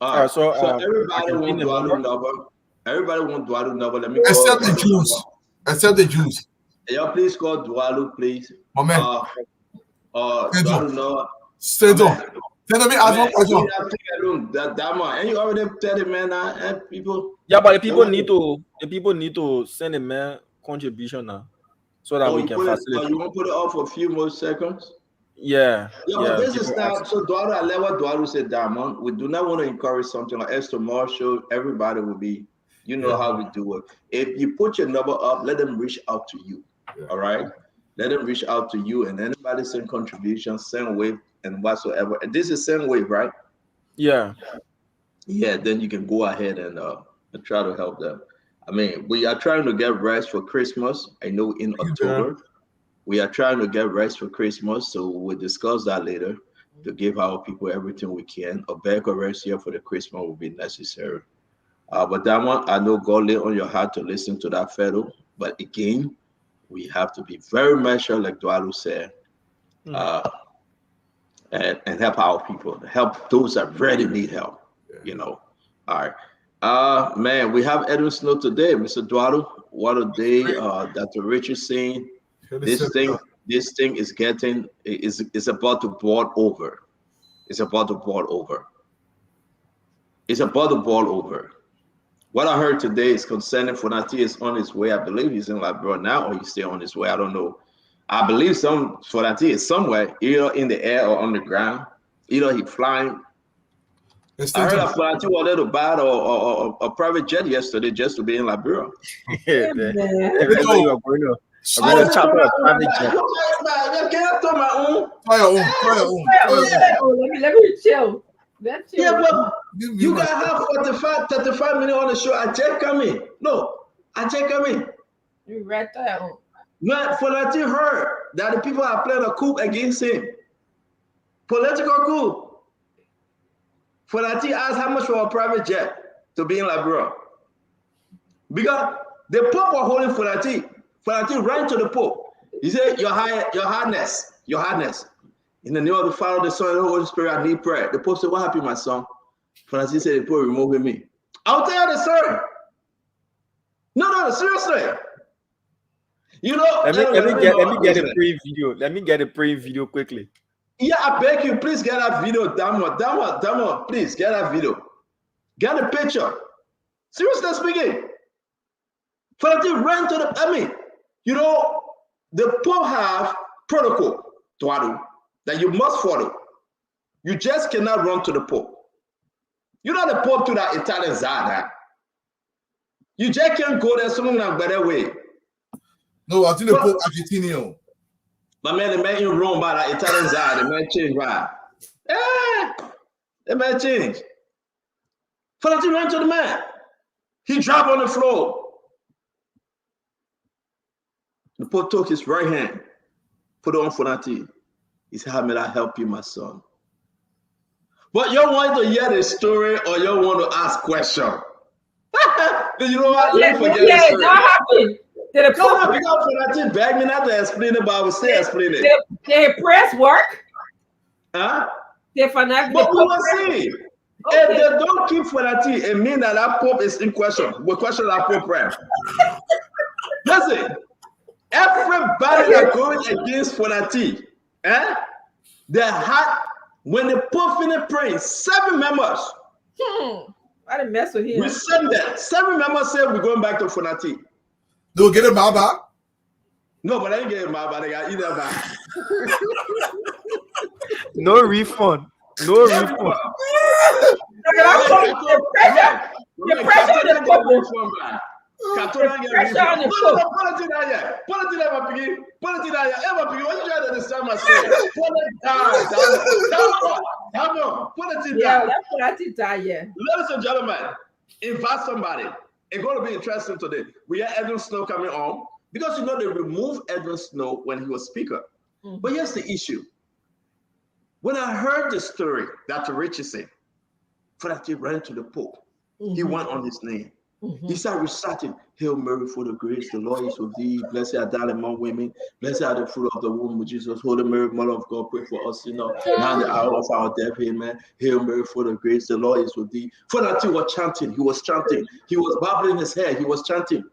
[SPEAKER 10] All right.
[SPEAKER 6] So,
[SPEAKER 10] So
[SPEAKER 6] I
[SPEAKER 10] everybody
[SPEAKER 6] can pin
[SPEAKER 10] want
[SPEAKER 6] the
[SPEAKER 10] Dwalo
[SPEAKER 6] number.
[SPEAKER 10] number. Everybody want Dwalo number. Let me call
[SPEAKER 9] Except the
[SPEAKER 10] Dwalo
[SPEAKER 9] Jews.
[SPEAKER 10] number.
[SPEAKER 9] Except the Jews.
[SPEAKER 10] Y'all please call Dwalo, please.
[SPEAKER 9] My man.
[SPEAKER 10] Dwalo number.
[SPEAKER 9] Send him. Let me ask one question.
[SPEAKER 10] That man, and you already tell the man and people.
[SPEAKER 6] Yeah, but the people need to send a man contribution now, so that we
[SPEAKER 10] you
[SPEAKER 6] can
[SPEAKER 10] put it.
[SPEAKER 6] facilitate.
[SPEAKER 10] You want to put it off for a few more seconds?
[SPEAKER 6] Yeah.
[SPEAKER 10] But this is
[SPEAKER 6] people
[SPEAKER 10] now.
[SPEAKER 6] ask-
[SPEAKER 10] So Dwalo, I let what Dwalo said, Diamond. We do not want to encourage something like extra Marshall. Everybody will be, how we do it. If you put your number up, let them reach out to you.
[SPEAKER 9] Yeah.
[SPEAKER 10] All right. Let them reach out to you, and anybody send contributions, send wave, and whatsoever. And this is send wave, right?
[SPEAKER 6] Yeah.
[SPEAKER 10] Yeah. Then you can go ahead and try to help them. I mean, we are trying to get rest for Christmas. I know in October. We are trying to get rest for Christmas, so we'll discuss that later to give our people everything we can. A bag of rest here for the Christmas will be necessary. But that one, I know God laid on your heart to listen to that fellow. But again, we have to be very measured, like Dwalo said, and help our people, help those that really need help. All right. Man, we have Edwin Snow today, Mr. Dwalo. What a day. Dr. Richard saying. This thing is getting is about to boil over. It's about to boil over. It's about to boil over. What I heard today is concerning Fonati is on his way. I believe he's in Labrador now, or he's still on his way. I don't know. I believe some Fonati is somewhere, either in the air or on the ground. Either he's flying. I heard that Fonati wanted to buy a private jet yesterday just to be in Labrador.
[SPEAKER 6] Yeah, evidently you are going to. I'm going to chop up a private jet.
[SPEAKER 8] Let me chill.
[SPEAKER 10] Yeah, but you guys have 35 minutes on the show. I check coming. No, I check coming.
[SPEAKER 8] You right there.
[SPEAKER 10] Not for that you heard that the people are playing a coup against him. Political coup. For that he asked how much for a private jet to be in Labrador. Because the Pope was holding Fonati. Fonati ran to the Pope. He said, Your Highness. In the name of the Father, the Son, and the Holy Spirit, I need prayer. The Pope said, What happened, my son? Fonati said, The Pope removing me. I'll tell you the story. No, seriously.
[SPEAKER 6] Let me get a pre-video. Let me get a pre-video quickly.
[SPEAKER 10] Yeah, I beg you, please get that video. Damo, please get that video. Get a picture. Seriously speaking. Fanati ran to the, I mean, you know, the Pope have protocol, Tuadu, that you must follow. You just cannot run to the Pope. You know the Pope to that Italian Zada. You just can't go there something like better way.
[SPEAKER 9] No, I think the Pope Argentinian.
[SPEAKER 10] My man, the man in Rome by that Italian Zada, the man changed right. The man changed. Fanati ran to the man. He dropped on the floor. The Pope took his right hand, put it on Fanati. He said, how may I help you, my son? But you want to hear the story or you want to ask question? You know what?
[SPEAKER 8] Yeah, that happened. Did the Pope
[SPEAKER 10] because Fanati begged me not to explain it, but I will still explain it.
[SPEAKER 8] Did press work?
[SPEAKER 10] Huh?
[SPEAKER 8] Did Fanati?
[SPEAKER 10] But we will see. If they don't keep Fanati, it means that Pope is in question. We question that Pope right? Listen. Everybody that going against Fanati, they had, when the Pope finished praying, 7 members.
[SPEAKER 8] I didn't mess with him.
[SPEAKER 10] We sent them. 7 members said we're going back to Fanati.
[SPEAKER 9] They'll get him back?
[SPEAKER 10] No, but I didn't get him back. They got either back.
[SPEAKER 6] No refund. No refund.
[SPEAKER 8] The pressure on the Pope.
[SPEAKER 10] Politics Ladies and gentlemen, invite somebody. It's going to be interesting today. We have Edwin Snow coming on because you know they removed Edwin Snow when he was speaker. But here's the issue. When I heard the story that Richie said, Fanati ran to the Pope. He went on his name. He started reciting, Hail Mary, full of grace, the Lord is with thee. Blessed are thou among women. Blessed are the fruit of the womb of Jesus. Holy Mary, Mother of God, pray for us, now in the hour of our death. Amen. Hail Mary, full of grace, the Lord is with thee. Fanati was chanting. He was chanting. He was bobbling his hair. He was chanting.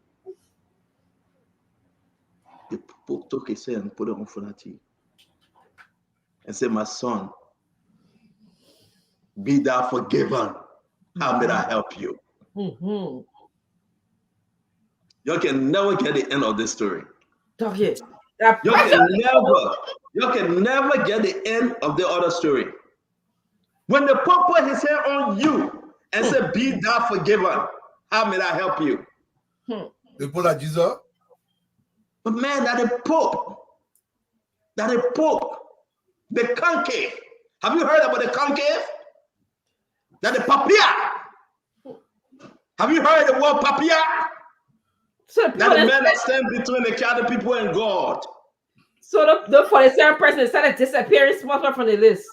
[SPEAKER 10] The Pope took his hand and put it on Fanati and said, my son, be thou forgiven. How may I help you? You can never get the end of this story. You can never get the end of the other story. When the Pope put his hand on you and said, be thou forgiven, how may I help you?
[SPEAKER 9] They put that Jesus.
[SPEAKER 10] But man, that the Pope, the conclave. Have you heard about the conclave? That the papia. Have you heard the word papia? That the man that stands between the Catholic people and God.
[SPEAKER 8] So the 47 person decided to disappear responsible from the list.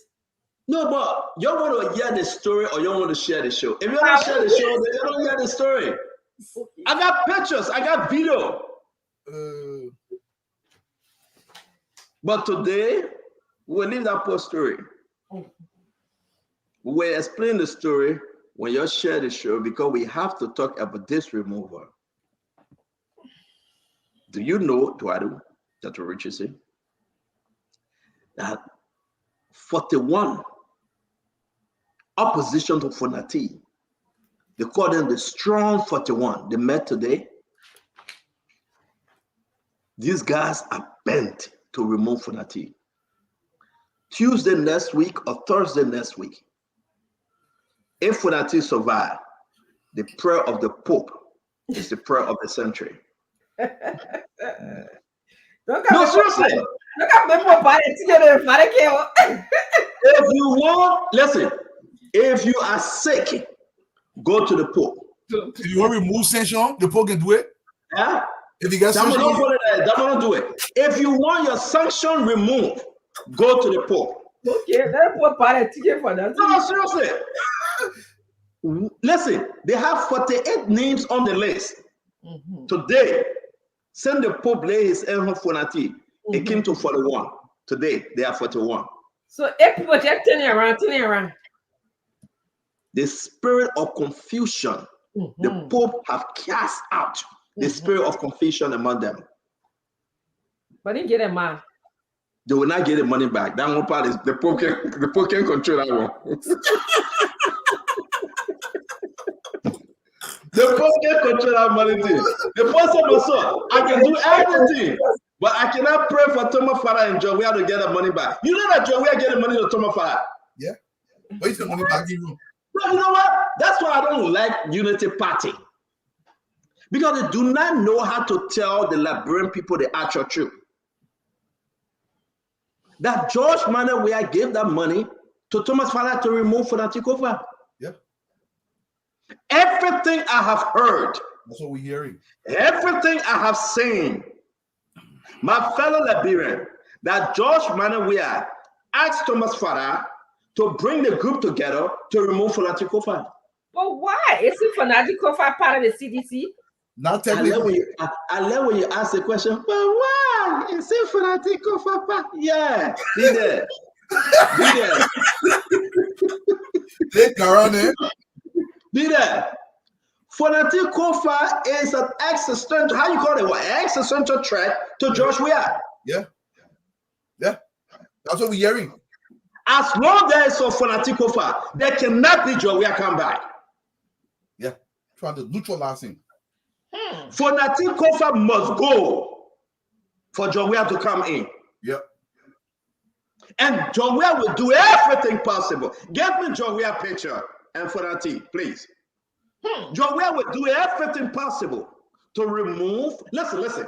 [SPEAKER 10] No, but you want to hear the story or you want to share the show. If you don't share the show, then you don't hear the story. I got pictures, I got video. But today, we'll leave that post story. We'll explain the story when you share the show because we have to talk about this removal. Do you know, Eduardo, that Richie said, that 41 opposition to Fanati, they call them the strong 41. They met today. These guys are bent to remove Fanati. Tuesday next week or Thursday next week, if Fanati survive, the prayer of the Pope is the prayer of the century. No, seriously. If you want, listen, if you are sick, go to the Pope.
[SPEAKER 9] If you want to remove sanction, the Pope can do it.
[SPEAKER 10] Yeah?
[SPEAKER 9] If you get sanction,
[SPEAKER 10] don't do it. If you want your sanction removed, go to the Pope.
[SPEAKER 8] Okay, that's what ticket for that.
[SPEAKER 10] No, seriously. Listen, they have 48 names on the list. Today, send the Pope lay his hand on Fanati. It came to 41. Today, they are 41.
[SPEAKER 8] So if people just turn around.
[SPEAKER 10] The spirit of confusion, the Pope have cast out the spirit of confusion among them.
[SPEAKER 8] But they get a man.
[SPEAKER 10] They will not get the money back. That one part is the Pope can control that one. The post can control that money thing. The post said, "Also, I can do everything, but I cannot pray for Thomas Father and John. We have to get the money back. You know that John, we are getting money to Thomas Father.
[SPEAKER 9] Yeah. But the money back in room.
[SPEAKER 10] But you know what? That's why I don't like Unity Party. Because they do not know how to tell the Liberian people the actual truth. That George Manawea gave that money to Thomas Father to remove Fonatikofa.
[SPEAKER 9] Yeah.
[SPEAKER 10] Everything I have heard.
[SPEAKER 9] That's what we're hearing.
[SPEAKER 10] Everything I have seen. My fellow Liberian, that George Manawea asked Thomas Father to bring the group together to remove Fonatikofa.
[SPEAKER 8] But why? Isn't Fonatikofa part of the CDC?
[SPEAKER 9] Not
[SPEAKER 10] I
[SPEAKER 9] technically.
[SPEAKER 10] love when you ask the question, but why? Is it Fonatikofa? Yeah, be there. Be there.
[SPEAKER 9] They Karane.
[SPEAKER 10] Be there. Fonatikofa is an existential, how you call it? What? Existential threat to George Weah.
[SPEAKER 9] Yeah. Yeah. That's what we're hearing.
[SPEAKER 10] As long as there is a Fonatikofa, there cannot be George Weah come back.
[SPEAKER 9] Yeah. Trying to neutralize him.
[SPEAKER 10] Fonatikofa must go for George Weah to come in.
[SPEAKER 9] Yep.
[SPEAKER 10] And George Weah will do everything possible. Get me George Weah picture and Fonati, please. George Weah will do everything possible to remove. Listen.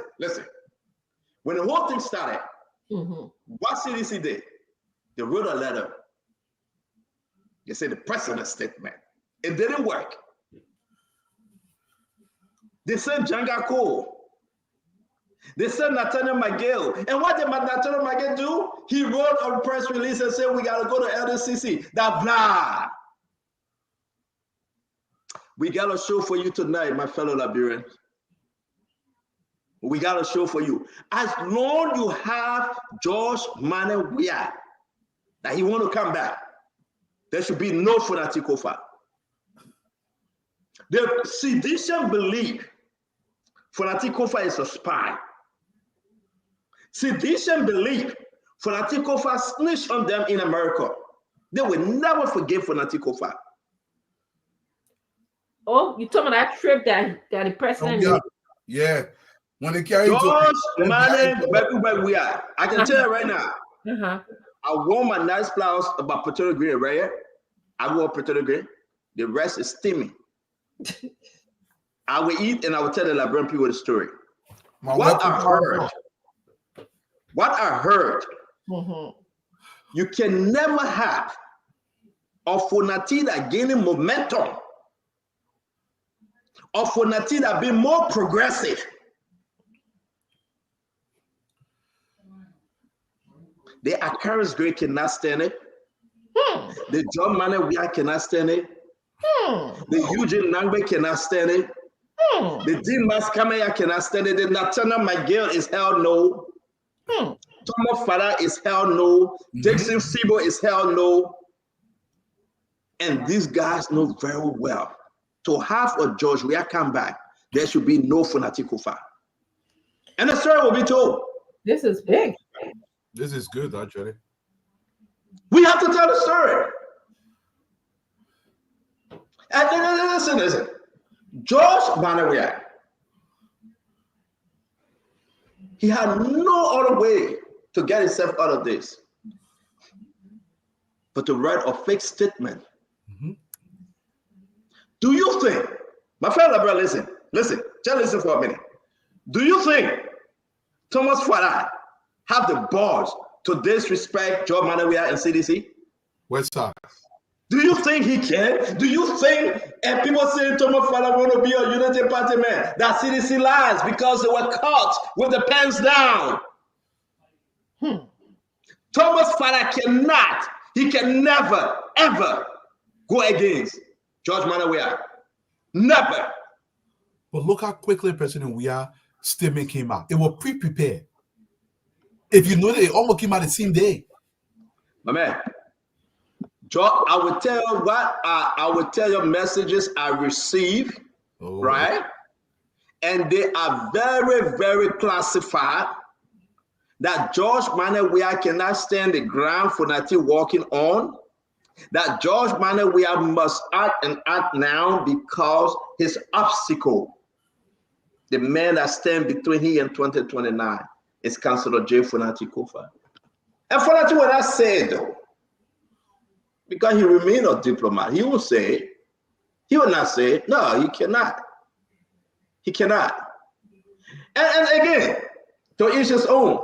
[SPEAKER 10] When the whole thing started, what CDC did? They wrote a letter. They said the president's statement. It didn't work. They said Janga Cole. They said Nathaniel McGill. And what did Nathaniel McGill do? He wrote a press release and said, we got to go to LDCC. That blah. We got a show for you tonight, my fellow Liberians. We got a show for you. As long you have George Manawea, that he want to come back, there should be no Fonatikofa. The sedition belief Fonatikofa is a spy. Sedition belief Fonatikofa snitched on them in America. They will never forgive Fonatikofa.
[SPEAKER 8] Oh, you told me that trip that the president
[SPEAKER 9] Oh, yeah. When they carry
[SPEAKER 10] George Manawea, I can tell you right now. I wore my nice blouse about potato green, right here. I wore potato green. The rest is steaming. I will eat and I will tell the Liberian people the story. What I heard, you can never have a Fonatida gaining momentum, or Fonatida being more progressive. The Akaris Great cannot stand it. The John Manawea cannot stand it. The Eugene Nangbe cannot stand it. The Dean Maskamaya cannot stand it. The Nathaniel McGill is hell no. Thomas Fada is hell no. Dixon Sibo is hell no. And these guys know very well, to have a George Weah come back, there should be no Fonatikofa. And the story will be told.
[SPEAKER 8] This is big.
[SPEAKER 9] This is good, actually.
[SPEAKER 10] We have to tell the story. And listen. George Manawea, he had no other way to get himself out of this but to write a fake statement. Do you think, my fellow brother, listen, just listen for a minute. Do you think Thomas Fada have the balls to disrespect George Manawea and CDC?
[SPEAKER 9] West Side.
[SPEAKER 10] Do you think he can? Do you think, and people say Thomas Fada want to be a Unity Party man, that CDC lies because they were caught with the pens down? Thomas Fada cannot, he can never, ever go against George Manawea. Never.
[SPEAKER 9] But look how quickly President Weah statement came out. It was pre-prepared. If you know that it almost came out the same day.
[SPEAKER 10] My man, George, I will tell you messages I receive, right? And they are very, very classified. That George Manawea cannot stand the ground for Nati walking on. That George Manuel Weah must act and act now because his obstacle, the man that stands between he and 2029, is Councillor J. Funati Kofa. And Funati will not say it though, because he remains a diplomat. He will say it. He will not say it. No, he cannot. He cannot. And again, to each his own.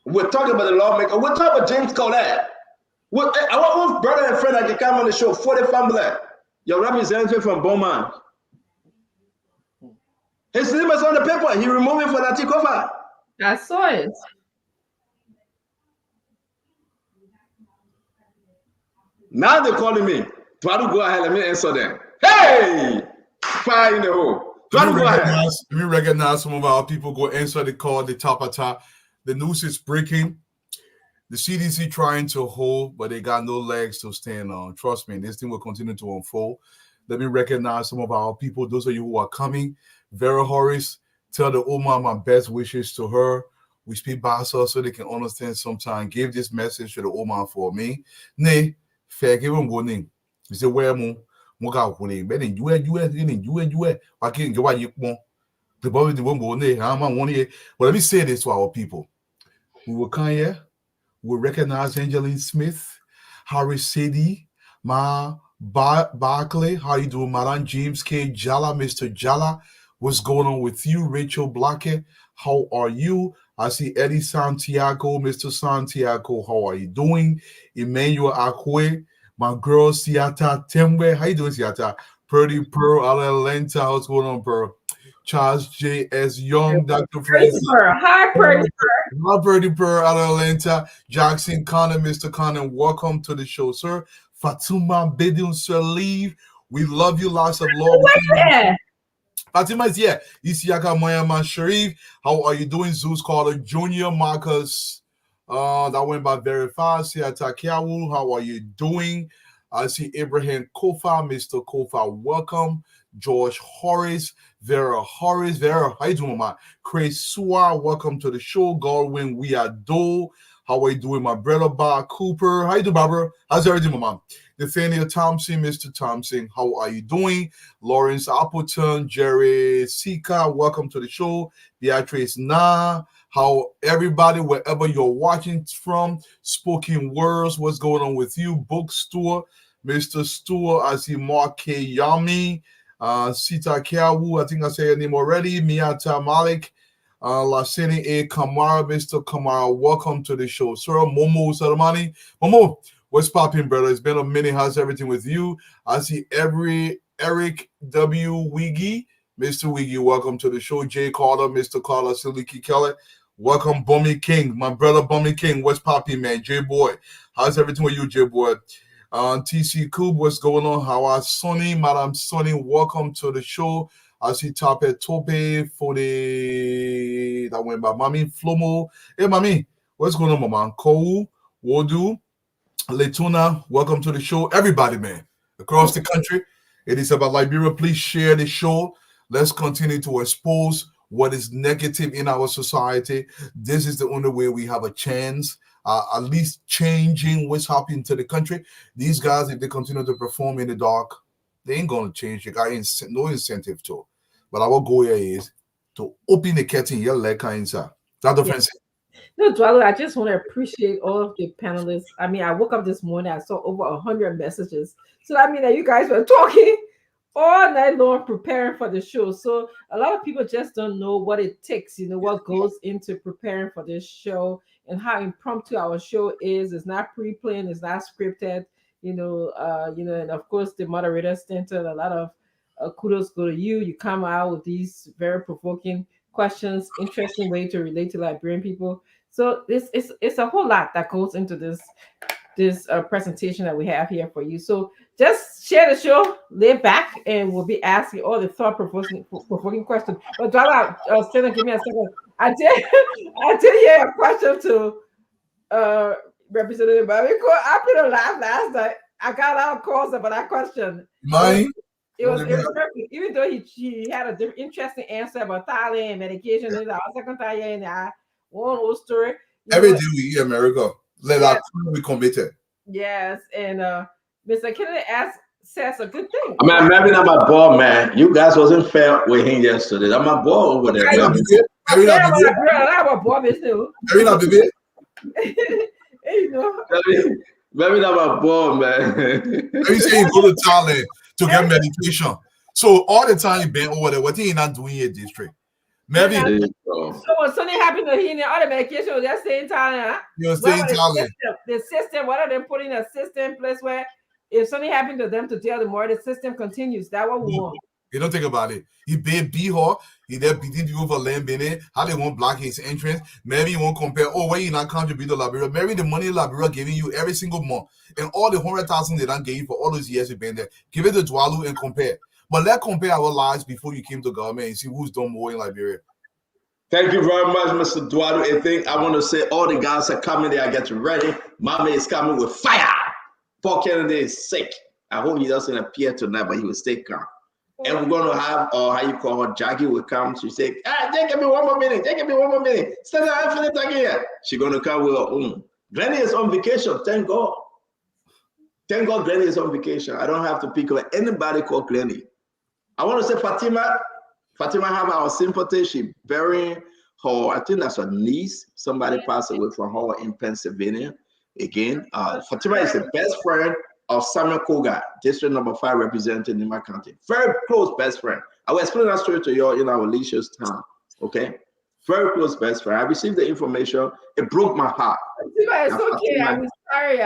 [SPEAKER 10] We're talking about the lawmaker. We're talking about James Collette. I want one brother and friend that can come on the show, 40 family. Your representative from Beaumont. His name is on the paper. He removed it for that takeover.
[SPEAKER 8] I saw it.
[SPEAKER 10] Now they're calling me. Try to go ahead. Let me answer them. Hey! Fire in the hole. Try to go ahead.
[SPEAKER 9] Let me recognize some of our people. Go answer the call, the top of top. The news is breaking. The CDC trying to hold, but they got no legs to stand on. Trust me, this thing will continue to unfold. Let me recognize some of our people. Those of you who are coming. Vera Horace, tell the Oma my best wishes to her. We speak Basa so they can understand sometimes. Give this message to the Oma for me. Ne, fair give them warning. You say, where mo? Moga warning. But in you, I can't go out you more. The body the one warning. I'm on 1 year. But let me say this to our people. We will come here. We recognize Angeline Smith, Harry Sadie, Ma Barkley. How you doing, Madam James K. Jala, Mr. Jala? What's going on with you, Rachel Blackett? How are you? I see Eddie Santiago, Mr. Santiago. How are you doing? Emmanuel Akwe, my girl Siata Temwe. How you doing, Siata? Purdy Pearl out of Atlanta. What's going on, Pearl? Charles J.S. Young, Dr. Francis.
[SPEAKER 8] Hi, Purdy Pearl.
[SPEAKER 9] Hi, Purdy Pearl out of Atlanta. Jackson Connor, Mr. Connor, welcome to the show, sir. Fatuma Bedun Saliv, we love you. Lots of love. Fatima is here. Isiaka Moyaman Sharif, how are you doing? Zeus Carter Jr., Marcus, that went by very fast. Siata Kiawu, how are you doing? I see Abraham Kofa, Mr. Kofa, welcome. George Horace, Vera Horace, Vera, how you doing, man? Chris Sua, welcome to the show. Godwin, we are Dole. How are you doing, my brother? Bob Cooper, how you doing, Barbara? How's everything, my mom? Nathaniel Thompson, Mr. Thompson, how are you doing? Lawrence Appleton, Jerry Sika, welcome to the show. Beatrice Na, how everybody, wherever you're watching from, Spoken Words, what's going on with you? Bookstore, Mr. Stewart, I see Mark K. Yami, Sita Kiawu, I think I said your name already. Miata Malik, Lasini A. Kamara, Mr. Kamara, welcome to the show. Sir Momo Salamani. Momo, what's popping, brother? It's been a minute. How's everything with you? I see Eric W. Wiggy. Mr. Wiggy, welcome to the show. Jay Carter, Mr. Carter, Siliki Keller. Welcome, Bummy King. My brother, Bummy King. What's popping, man? J Boy. How's everything with you, J Boy? TC Coob, what's going on? How are Sonny? Madam Sonny, welcome to the show. I see Tape Tope for the that went by Mami Flomo. Hey, Mami, what's going on, Mama? Kou, Wodu, Letuna, welcome to the show. Everybody, man, across the country. It is about Liberia. Please share the show. Let's continue to expose what is negative in our society. This is the only way we have a chance, at least changing what's happening to the country. These guys, if they continue to perform in the dark, they ain't going to change. They got no incentive to. But our goal here is to open the curtain. Your leg inside. That's the fancy.
[SPEAKER 8] No, Dwalo, I just want to appreciate all of the panelists. I mean, I woke up this morning, I saw over 100 messages. So I mean that you guys were talking all night long preparing for the show. So a lot of people just don't know what it takes, what goes into preparing for this show and how impromptu our show is. It's not pre-planned, it's not scripted, and of course the moderator Stanton, a lot of kudos go to you. You come out with these very provoking questions, interesting way to relate to Liberian people. So it's a whole lot that goes into this presentation that we have here for you. So just share the show, lay back, and we'll be asking all the thought-provoking questions. But Dwala, Stella, give me a second. I did hear a question to Representative Babiko. I put a laugh last night. I got a lot of calls about that question.
[SPEAKER 9] Mine?
[SPEAKER 8] It was perfect. Even though he had a interesting answer about Thailand and medication. And I was second Thailand and I one old story.
[SPEAKER 9] Every day we hear America. Let our we committed.
[SPEAKER 8] Yes, and Mr. Kennedy says a good thing.
[SPEAKER 10] I mean, maybe not my boy, man. You guys wasn't fair with him yesterday. That's my boy over there.
[SPEAKER 8] Okay.
[SPEAKER 9] Maybe not, baby.
[SPEAKER 8] Maybe
[SPEAKER 9] not, baby.
[SPEAKER 8] You know.
[SPEAKER 10] Maybe not my boy, man.
[SPEAKER 9] Maybe say you go to Thailand to get medication. So all the time you been over there, what are you not doing in your district? Maybe.
[SPEAKER 8] So when something happened to him, all the medication was just staying in Thailand, huh?
[SPEAKER 9] You're staying in Thailand.
[SPEAKER 8] The system, what are they putting a system place where if something happened to them to tell them more, the system continues. That's what we want.
[SPEAKER 9] You don't think about it. He beat her. He there beating people for land in how they won't block his entrance. Maybe you won't compare. Oh, why you not contribute to Liberia? Maybe the money Liberia giving you every single month and all the 100,000 they don't give you for all those years you've been there. Give it to Dwalu and compare. But let's compare our lives before you came to government and see who's done more in Liberia.
[SPEAKER 10] Thank you very much, Mr. Duado. I want to say all the guys are coming there. I get you ready. Mama is coming with fire. Paul Kennedy is sick. I hope he doesn't appear tonight, but he will stay calm. And we're going to have, how you call her, Jackie will come. She say, just give me one more minute. Just give me one more minute. Stand up, I finish again. She's going to come with her own. Granny is on vacation. Thank God. Thank God Granny is on vacation. I don't have to pick up anybody called Granny. I want to say Fatima. Fatima have our sympathy. She burying her, I think that's her niece. Somebody passed away from her in Pennsylvania. Again, Fatima is the best friend of Samuel Koga, District Number 5 representing in my county. Very close best friend. I will explain that story to you in our leisure's time. Okay? Very close best friend. I received the information. It broke my heart.
[SPEAKER 8] It's okay. I'm sorry.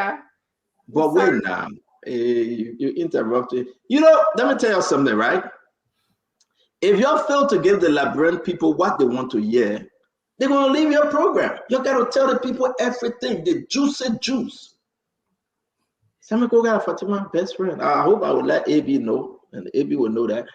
[SPEAKER 10] But wait now. You interrupted. You know, let me tell you something, right? If you fail to give the Liberian people what they want to hear, they're going to leave your program. You got to tell the people everything. The juicy juice. Samuel Koga, Fatima, best friend. I hope I will let AB know, and AB will know that.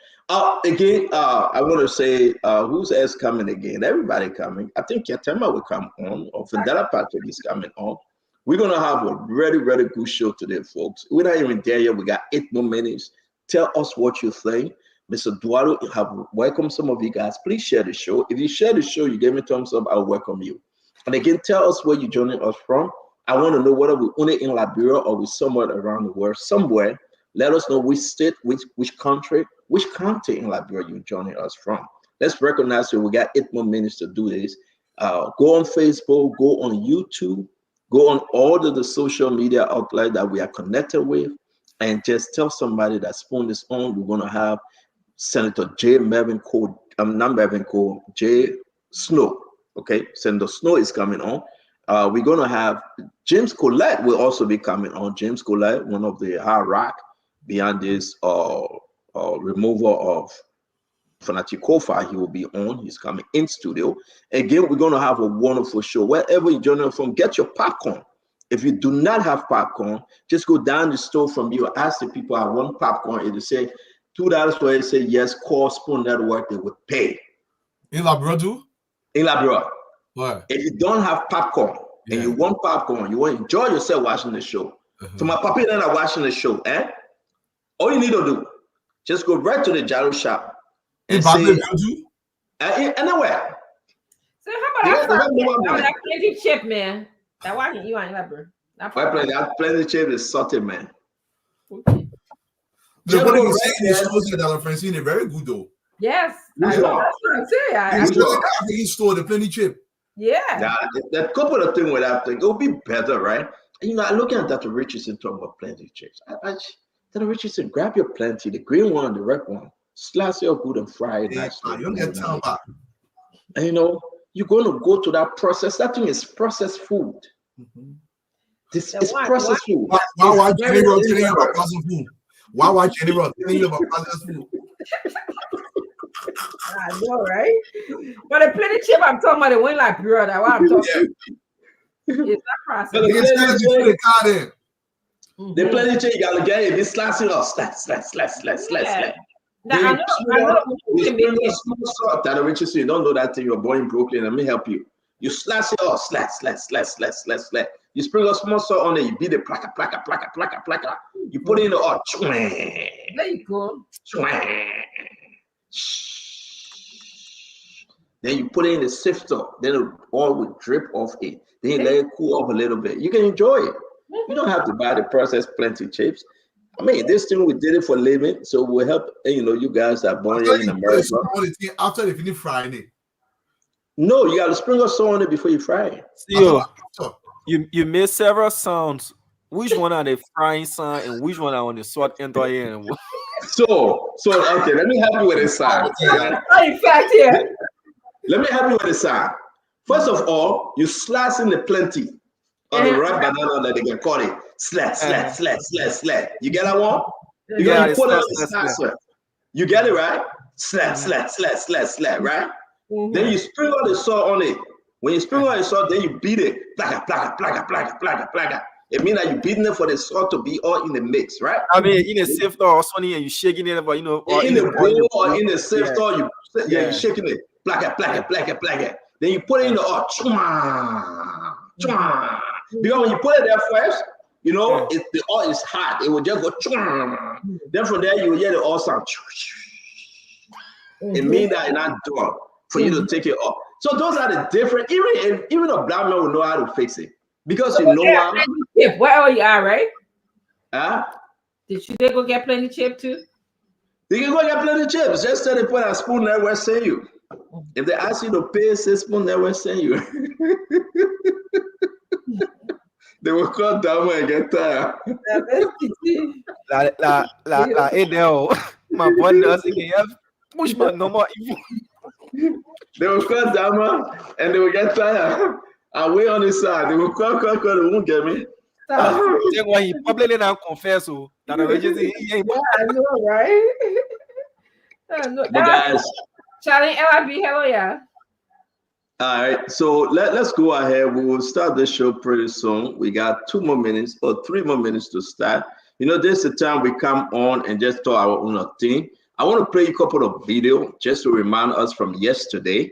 [SPEAKER 10] Again, I want to say, who's else coming again? Everybody coming. I think Yatema will come on, or Fidela Patrick is coming on. We're going to have a really, really good show today, folks. We're not even there yet. We got 8 more minutes. Tell us what you think. Mr. Duaro, have welcomed some of you guys. Please share the show. If you share the show, you give me a thumbs up, I'll welcome you. And again, tell us where you're joining us from. I want to know whether we're only in Liberia or we're somewhere around the world. Somewhere, let us know which state, which country, which county in Liberia you're joining us from. Let's recognize that we got 8 more minutes to do this. Go on Facebook, go on YouTube, go on all the social media outlets that we are connected with, and just tell somebody that Spoon is on. We're going to have Senator J. Mervyn Cole, not Mervyn Cole, J. Snow. Okay, Senator Snow is coming on. We're going to have James Collette will also be coming on. James Collette, one of the hard rock behind this removal of Fanatic Kofa, he will be on. He's coming in studio. Again, we're going to have a wonderful show. Wherever you join us from, get your popcorn. If you do not have popcorn, just go down the store from you. Ask the people, I want popcorn. If they say $2 for it, say yes, call Spoon Network, they would pay.
[SPEAKER 9] In Labrador too?
[SPEAKER 10] In Labrador.
[SPEAKER 9] What?
[SPEAKER 10] If you don't have popcorn and you want popcorn, you want to enjoy yourself watching the show. So my puppy and I are watching the show, all you need to do, just go right to the gyro shop. And say, anywhere.
[SPEAKER 8] So how about that plenty chip, man? That why you ain't Labrador.
[SPEAKER 10] That plenty chip is salty, man.
[SPEAKER 9] Okay. The what you say in the stores that Francine is very good though.
[SPEAKER 8] Yes. I know, that's what I'm saying.
[SPEAKER 9] I think store the plenty chip.
[SPEAKER 8] Yeah.
[SPEAKER 10] That couple of things with that thing, it'll be better, right? And, you know, I'm looking at Dr. Richardson talking about plenty chips. Dr. Richardson, grab your plenty, the green one, the red one, slice it up good and fry it nicely.
[SPEAKER 9] You don't get time back.
[SPEAKER 10] And, you know, you're going to go to that process. That thing is processed food. This is processed food.
[SPEAKER 9] Why Jenny Rock telling you about processed food? Why Jenny Rock telling you about processed food?
[SPEAKER 8] I know, right? But the plenty chip I'm talking about, the one like pure, that's what I'm talking about. It's that process.
[SPEAKER 10] The plenty chip, you got to get it. This slice it up. Slice.
[SPEAKER 8] Now, I know
[SPEAKER 10] you spring a small salt that Richardson, you don't know that thing, you're born in Brooklyn. Let me help you. You slice it up, slice. You sprinkle a small salt on it, you beat it, plaka. You put it in the oil.
[SPEAKER 8] There you go.
[SPEAKER 10] Then you put it in the sifter, then the oil will drip off it. Then you let it cool off a little bit. You can enjoy it. You don't have to buy the processed plenty chips. I mean, this thing we did it for living, so we'll help. You guys that are born here in America.
[SPEAKER 9] After they finish frying it.
[SPEAKER 10] No, you got to sprinkle salt on it before you fry it.
[SPEAKER 6] You made several sounds. Which one are the frying sound and which one are on the salt entire?
[SPEAKER 10] So okay, let me help you with the sound.
[SPEAKER 8] In fact, here.
[SPEAKER 10] Let me help you with the sound. First of all, you slice in the plenty of the red banana that they can call it. Slat. You get that one? You put it on the slicer. You get it right? Slat, right? Then you sprinkle the salt on it. When you sprinkle the salt, then you beat it. Plaga. It means that you're beating it for the salt to be all in the mix, right?
[SPEAKER 6] I mean, in a sifter or something, and you shaking it, but
[SPEAKER 10] or in the bowl or in the sifter, you're shaking it. Plaga. Then you put it in the oil. Because when you put it there first, if the oil is hot, it will just go. Then from there, you will hear the oil sound. It means that it's not done for you to take it off. So those are the different. Even a black man will know how to fix it because you know why.
[SPEAKER 8] Where are you at, right?
[SPEAKER 10] Huh?
[SPEAKER 8] Did they go get plenty chip too?
[SPEAKER 10] They can go get plenty chips. Just say they put a spoon there, we'll send you. If they ask you to pay 6 spoon, they will send you. They will call down and get tired.
[SPEAKER 6] My boy doesn't have push my no more evil.
[SPEAKER 10] They will call down and they will get tired. And wait on the side. They will call, they won't get me.
[SPEAKER 6] He probably now confess that
[SPEAKER 8] I know, right? I know.
[SPEAKER 10] But guys,
[SPEAKER 8] Charlie, LRB, hello, yeah.
[SPEAKER 10] All right, so let's go ahead. We will start the show pretty soon. We got 2 more minutes or 3 more minutes to start. This is the time we come on and just talk our own thing. I want to play a couple of videos just to remind us from yesterday.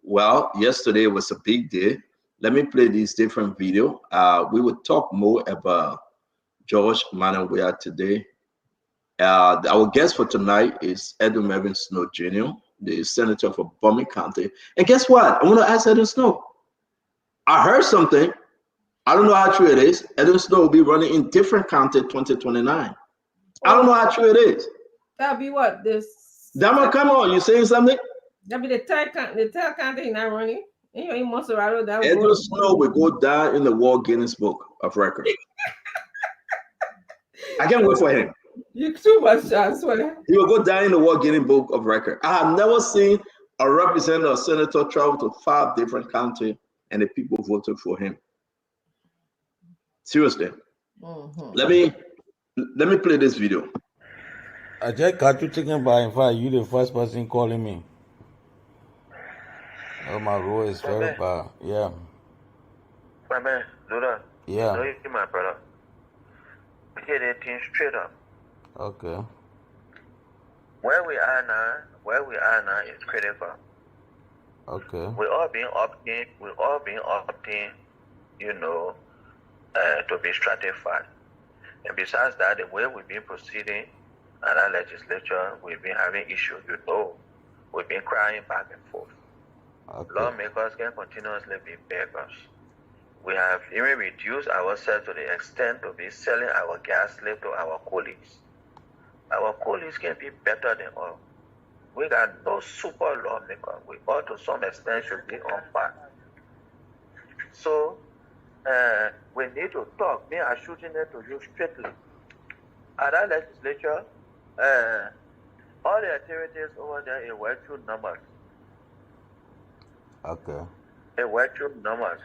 [SPEAKER 10] Well, yesterday was a big day. Let me play these different videos. We will talk more about George Maneuverings today. Our guest for tonight is Edwin Mervyn Snow Jr., the senator for Bowman County. And guess what? I want to ask Edwin Snow. I heard something. I don't know how true it is. Edwin Snow will be running in different county 2029. I don't know how true it is.
[SPEAKER 8] That'll be what?
[SPEAKER 10] Dama, come on. You saying something?
[SPEAKER 8] That'll be the third county not running. In Monserrato, that
[SPEAKER 10] Edwin Snow will go down in the World Guinness Book of Record. I can't wait for him.
[SPEAKER 8] You too much, I swear.
[SPEAKER 10] He will go down in the World Guinness Book of Record. I have never seen a representative or senator travel to 5 different counties and the people voted for him. Seriously. Let me play this video.
[SPEAKER 11] I just got you thinking about, in fact, you the first person calling me. Oh, my road is very bad. Yeah.
[SPEAKER 7] My man, Luda.
[SPEAKER 11] Yeah.
[SPEAKER 7] You my brother. We get that thing straight up.
[SPEAKER 11] Okay.
[SPEAKER 7] Where we are now is critical.
[SPEAKER 11] Okay.
[SPEAKER 7] We all being opting, to be stratified. And besides that, the way we've been proceeding at our legislature, we've been having issues, we've been crying back and forth.
[SPEAKER 11] Okay.
[SPEAKER 7] Lawmakers can continuously be beggars. We have even reduced ourselves to the extent to be selling our gas slave to our colleagues. Our colleagues can be better than us. We got no super lawmaker. We all to some extent should be on par. So we need to talk. Me, I'm shooting it to you strictly. At our legislature, all the activities over there were through numbers.
[SPEAKER 11] Okay.
[SPEAKER 7] They were through numbers.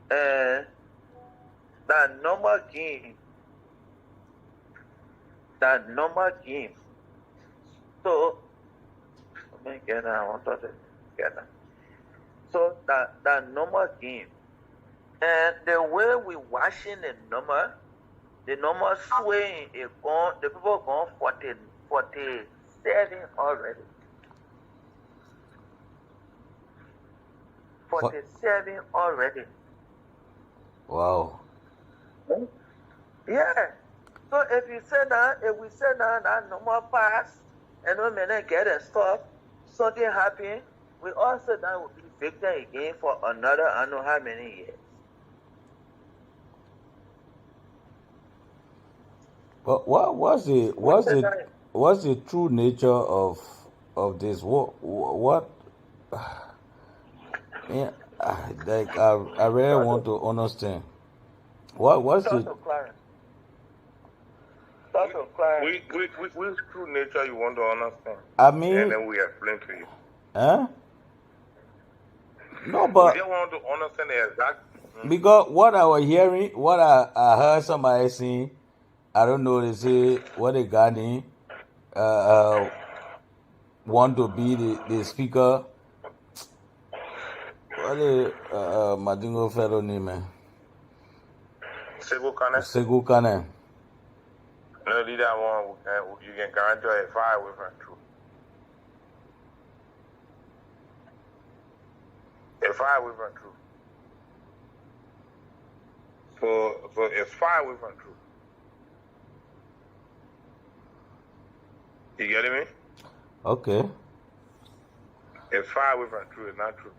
[SPEAKER 7] That number game. So, let me get that. I want to get that. So that number game. And the way we watching the number swaying, the people gone 47 already. 47 already.
[SPEAKER 11] Wow.
[SPEAKER 7] Yeah. So if we say that number pass and we may not get a stop, something happen, we also that will be victim again for another I don't know how many years.
[SPEAKER 11] But what's the true nature of this? What yeah, like I really want to understand. What's
[SPEAKER 7] Start
[SPEAKER 11] the
[SPEAKER 7] to Clarence. Start to Clarence. Which true nature you want to understand?
[SPEAKER 11] I
[SPEAKER 7] And
[SPEAKER 11] mean,
[SPEAKER 7] then we explain to you.
[SPEAKER 11] huh? No,
[SPEAKER 7] We
[SPEAKER 11] but
[SPEAKER 7] just want to understand the exact.
[SPEAKER 11] because what I was hearing, what I heard somebody saying, I don't know, they say what they got in, want to be the speaker. What the Madingo fellow name, man?
[SPEAKER 7] Sego Kane.
[SPEAKER 11] Segu Kane.
[SPEAKER 7] No, leader one, you can guarantee a fire with her true. A fire with her true. So it's fire with her true. You getting me?
[SPEAKER 11] Okay.
[SPEAKER 7] It's fire with her true. It's not true.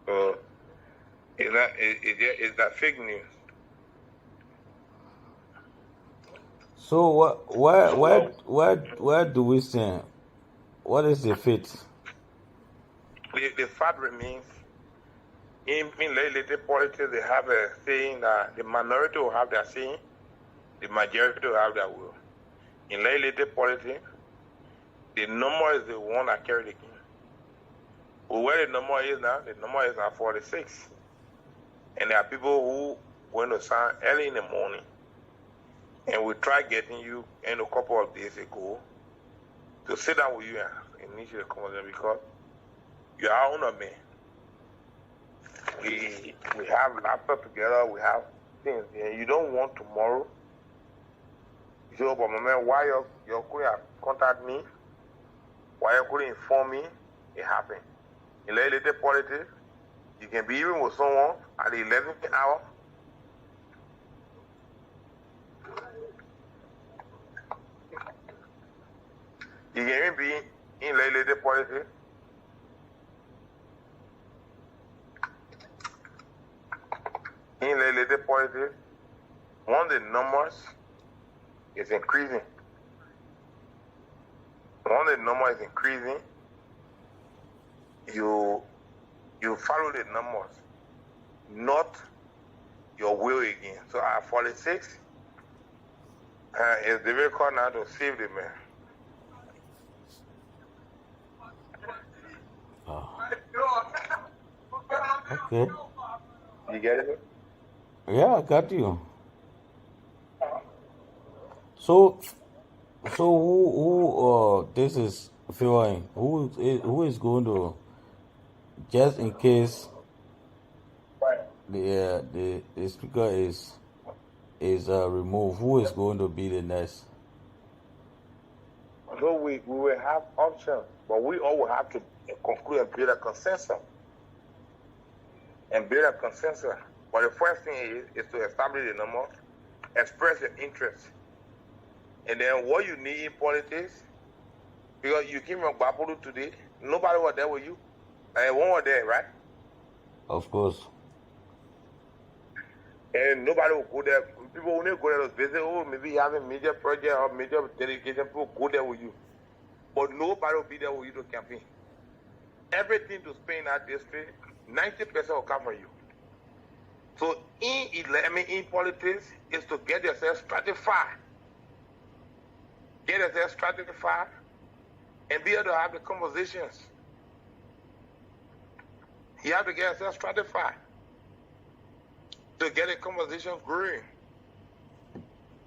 [SPEAKER 7] So it's that fake news.
[SPEAKER 11] So where do we stand? What is the fate?
[SPEAKER 7] The fact remains, in legislative politics, they have a saying that the minority will have their saying, the majority will have their will. In legislative politics, the number is the one that carry the king. Well, where the number is now, the number is now 46. And there are people who going to sign early in the morning, and we try getting you in a couple of days ago to sit down with you and initiate a conversation because you are our owner, man. We have laptop together, we have things, and you don't want tomorrow. You say, oh, but my man, why you couldn't contact me? Why you couldn't inform me? It happened. In legislative politics, you can be even with someone at the 11th hour. You can even be in legislative politics. In legislative politics, one of the numbers is increasing. One of the numbers is increasing. You follow the numbers, not your will again. So at 46, it's difficult now to save the man.
[SPEAKER 11] Okay.
[SPEAKER 7] You get it?
[SPEAKER 11] Yeah, I got you. So who this is favoring? Who is going to, just in case the speaker is removed, who is going to be the next?
[SPEAKER 7] So we will have options, but we all will have to conclude and build a consensus. But the first thing is to establish the number, express your interest. And then what you need in politics, because you came from Bapuru today, nobody was there with you. And one was there, right?
[SPEAKER 11] Of course.
[SPEAKER 7] And nobody will go there. People only go there to visit, oh, maybe you have a major project or major delegation, people go there with you. But nobody will be there with you to campaign. Everything to spend in that district, 90% will come from you. So in politics is to get yourself stratified. Get yourself stratified and be able to have the conversations. You have to get yourself stratified to get a conversation growing.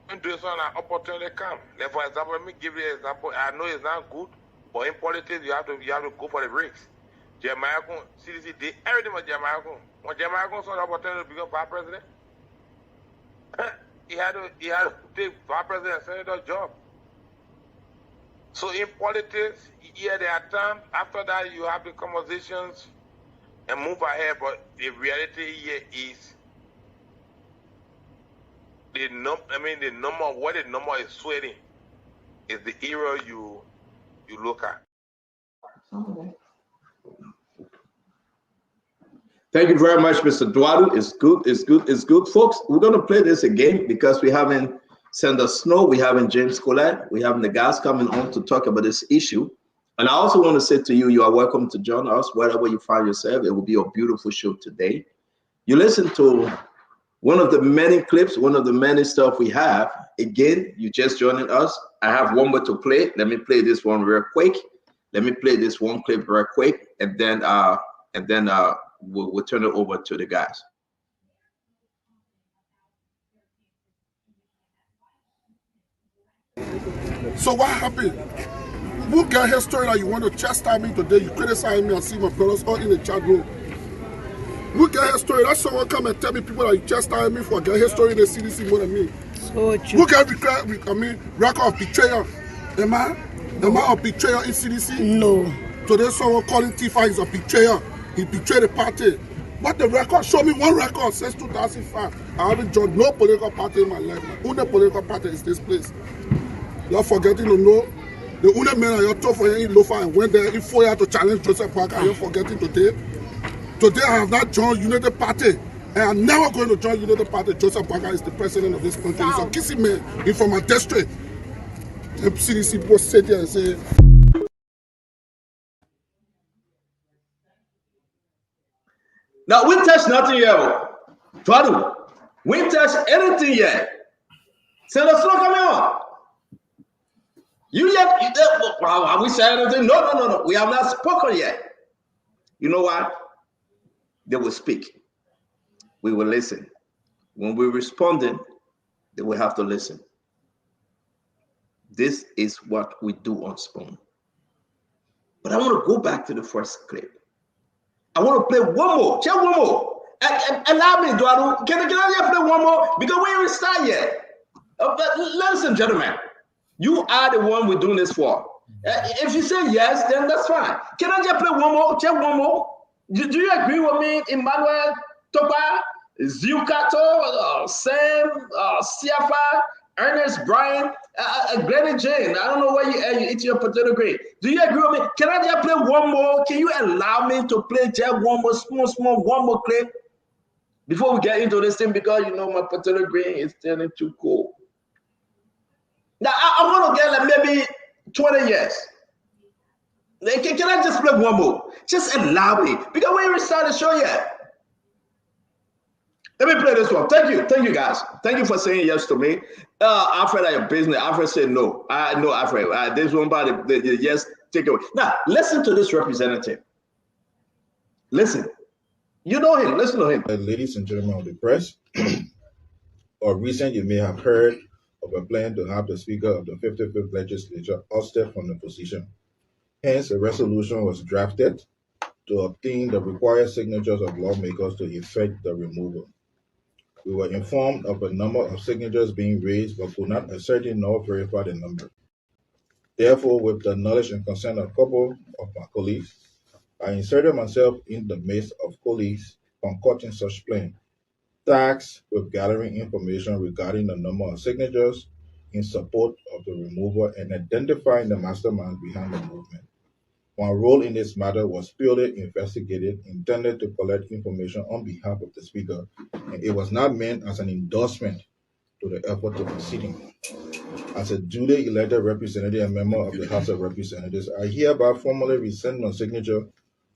[SPEAKER 7] And do so an opportunity come. Like for example, let me give you an example. I know it's not good, but in politics you have to go for the risks. Jeremiah CDC did everything with Jeremiah. When Jeremiah saw the opportunity to become vice president, he had to take vice president and senator job. So in politics, yeah, there are times after that you have the conversations and move ahead, but the reality here is the number, what the number is sweating is the era you look at.
[SPEAKER 10] Thank you very much, Mr. Duadu. It's good, folks. We're going to play this again because we haven't Senator Snow, we have James Collette, we have the guys coming on to talk about this issue. And I also want to say to you, you are welcome to join us wherever you find yourself. It will be a beautiful show today. You listen to one of the many clips, one of the many stuff we have. Again, you just joining us. I have one more to play. Let me play this one real quick. Let me play this one clip real quick, and then we'll turn it over to the guys.
[SPEAKER 12] So what happened? Who get history that you want to chastise me today? You criticize me and see my brothers all in the chat room. Who get history? That someone come and tell me people that you chastise me for get history in the CDC more than me. So true. Who get record of betrayal? Am I a betrayer in CDC? No. Today someone calling Tifa is a betrayer. He betrayed the party. But the record, show me one record since 2005. I haven't joined no political party in my life. My only political party is this place. You're forgetting to know the only man I told for you in Lofa and went there in 4 years to challenge Joseph Parker. You're forgetting today. Today I have not joined United Party. And I'm never going to join United Party. Joseph Parker is the president of this country. He's a kissing man. He's from my district. The CDC people sit there and say,
[SPEAKER 10] now we touch nothing yet. Twadu, we touch anything yet. Senator Snow coming on. Have we said anything? No. We have not spoken yet. You know what? They will speak. We will listen. When we're responding, they will have to listen. This is what we do on Spoon. But I want to go back to the first clip. I want to play one more. Just one more. Allow me, Eduardo. Can I just play one more? Because we haven't started yet. Ladies and gentlemen, you are the one we're doing this for. If you say yes, then that's fine. Can I just play one more? Just one more. Do you agree with me, Emmanuel Topa, Ziukato, Sam, Siafa, Ernest, Brian, Glenn Jane? I don't know where you eat your potato green. Do you agree with me? Can I just play one more? Can you allow me to play just one more, small, one more clip before we get into this thing? Because you know my potato green is turning too cold. Now I want to get like maybe 20 years. Can I just play one more? Just allow me, because we haven't started the show yet. Let me play this one. Thank you guys. Thank you for saying yes to me. Alfred, your business. Alfred said no. No, Alfred. This one body, yes, take it away. Now listen to this representative. Listen. You know him. Listen to him.
[SPEAKER 13] Ladies and gentlemen of the press, or recent you may have heard of a plan to have the Speaker of the 55th Legislature ousted from the position. Hence, a resolution was drafted to obtain the required signatures of lawmakers to effect the removal. We were informed of a number of signatures being raised, but could not ascertain nor verify the number. Therefore, with the knowledge and consent of a couple of my colleagues, I inserted myself in the midst of colleagues concocting such plan, tasked with gathering information regarding the number of signatures in support of the removal and identifying the masterminds behind the movement. My role in this matter was purely investigative, intended to collect information on behalf of the Speaker, and it was not meant as an endorsement to the effort of proceeding. As a duly elected representative and member of the House of Representatives, I hereby formally rescind my signature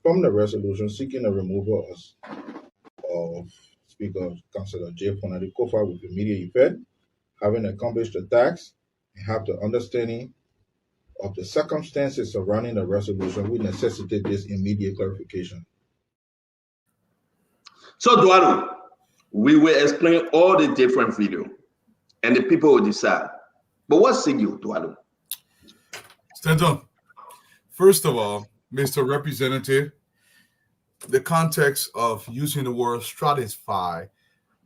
[SPEAKER 13] from the resolution seeking the removal of Speaker Councillor J. Fonadi Kofa with immediate effect, having accomplished the task and have the understanding of the circumstances surrounding the resolution, we necessitate this immediate clarification.
[SPEAKER 10] So, Duaru, we will explain all the different videos, and the people will decide. But what's you, Duaru?
[SPEAKER 9] Stand up. First of all, Mr. Representative, the context of using the word stratify,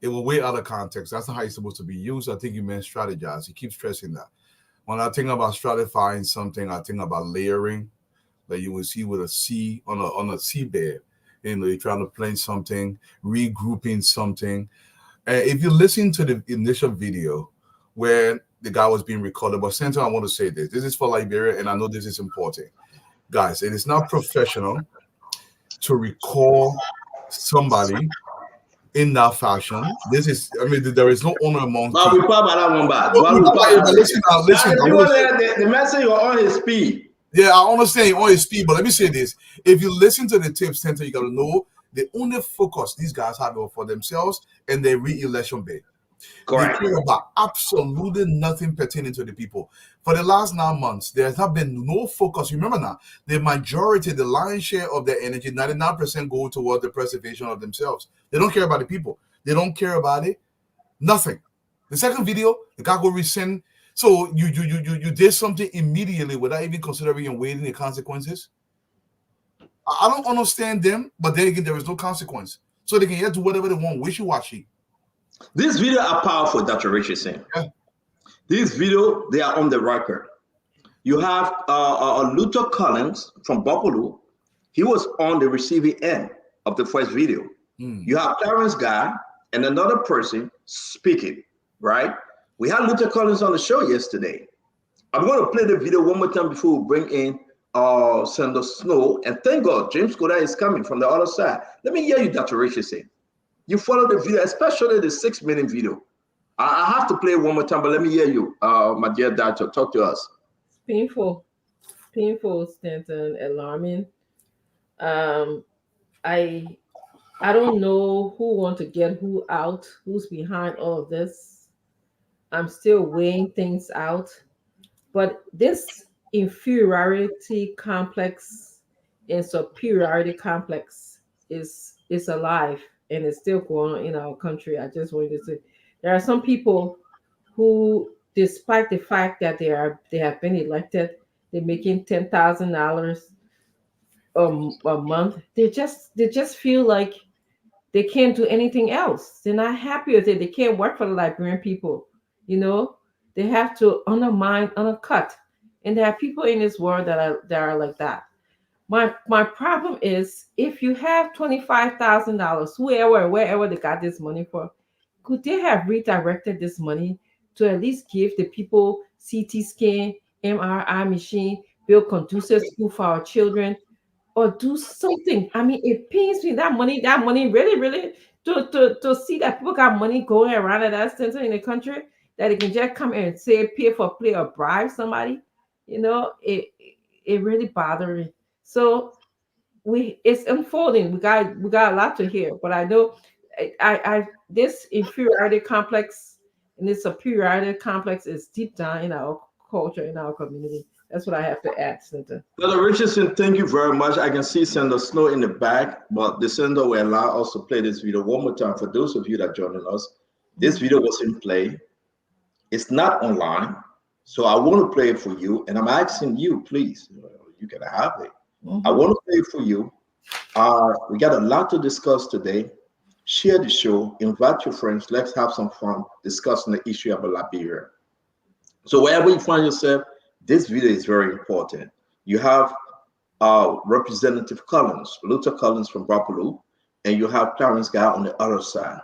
[SPEAKER 9] it will way out of context. That's not how it's supposed to be used. I think you meant strategize. You keep stressing that. When I think about stratifying something, I think about layering, that you will see with a sea on a seabed. You know, you're trying to plan something, regrouping something. And if you listen to the initial video where the guy was being recorded, but center, I want to say this. This is for Liberia, and I know this is important. Guys, it is not professional to recall somebody in that fashion. This is, I mean, there is no honor among
[SPEAKER 10] But we pop that one bad.
[SPEAKER 9] No, but listen,
[SPEAKER 10] The people there, the message you're on his speed.
[SPEAKER 9] Yeah, I understand on his speed, but let me say this. If you listen to the tape center, you got to know the only focus these guys have for themselves and their re-election bid.
[SPEAKER 10] Correct.
[SPEAKER 9] They care about absolutely nothing pertaining to the people. For the last 9 months, there has not been no focus. Remember now, the majority, the lion's share of their energy, 99% go towards the preservation of themselves. They don't care about the people. They don't care about it. Nothing. The second video, the guy go resend. So you did something immediately without even considering and weighing the consequences. I don't understand them, but then again, there is no consequence. So they can just do whatever they want, wishy-washy.
[SPEAKER 10] This video are powerful, Dr. Richardson.
[SPEAKER 9] Yeah.
[SPEAKER 10] This video, they are on the record. You have Luther Collins from Buffalo. He was on the receiving end of the first video. You have Clarence Guy and another person speaking, right? We had Luther Collins on the show yesterday. I'm going to play the video one more time before we bring in Senator Snow. And thank God, James Koda is coming from the other side. Let me hear you, Dr. Richardson. You follow the video, especially the 6-minute video. I have to play it one more time, but let me hear you, my dear doctor. Talk to us.
[SPEAKER 8] It's painful, Stanton, alarming. I don't know who want to get who out, who's behind all of this. I'm still weighing things out. But this inferiority complex and superiority complex is alive and it's still going on in our country. I just wanted to say there are some people who, despite the fact that they have been elected, they're making $10,000 a month. They just feel like they can't do anything else. They're not happy with it. They can't work for the Liberian people. You know, they have to undercut. And there are people in this world that are like that. My problem is, if you have $25,000, wherever they got this money for, could they have redirected this money to at least give the people CT scan, MRI machine, build conducive school for our children, or do something? I mean, it pains me that money really to see that people got money going around at that center in the country, that they can just come and say pay for play or bribe somebody. You know, it really bothers me. So it's unfolding. We got a lot to hear, but I know I this inferiority complex and this superiority complex is deep down in our culture, in our community. That's what I have to add, Senator.
[SPEAKER 10] Brother Richardson, thank you very much. I can see Senator Snow in the back, but the senator will allow us to play this video one more time for those of you that joining us. This video was in play. It's not online, so I want to play it for you, and I'm asking you, please, you can have it. I want to play it for you. We got a lot to discuss today. Share the show, invite your friends. Let's have some fun discussing the issue of Liberia. So wherever you find yourself, this video is very important. You have Representative Collins, Luther Collins from Buffalo, and you have Clarence Guy on the other side,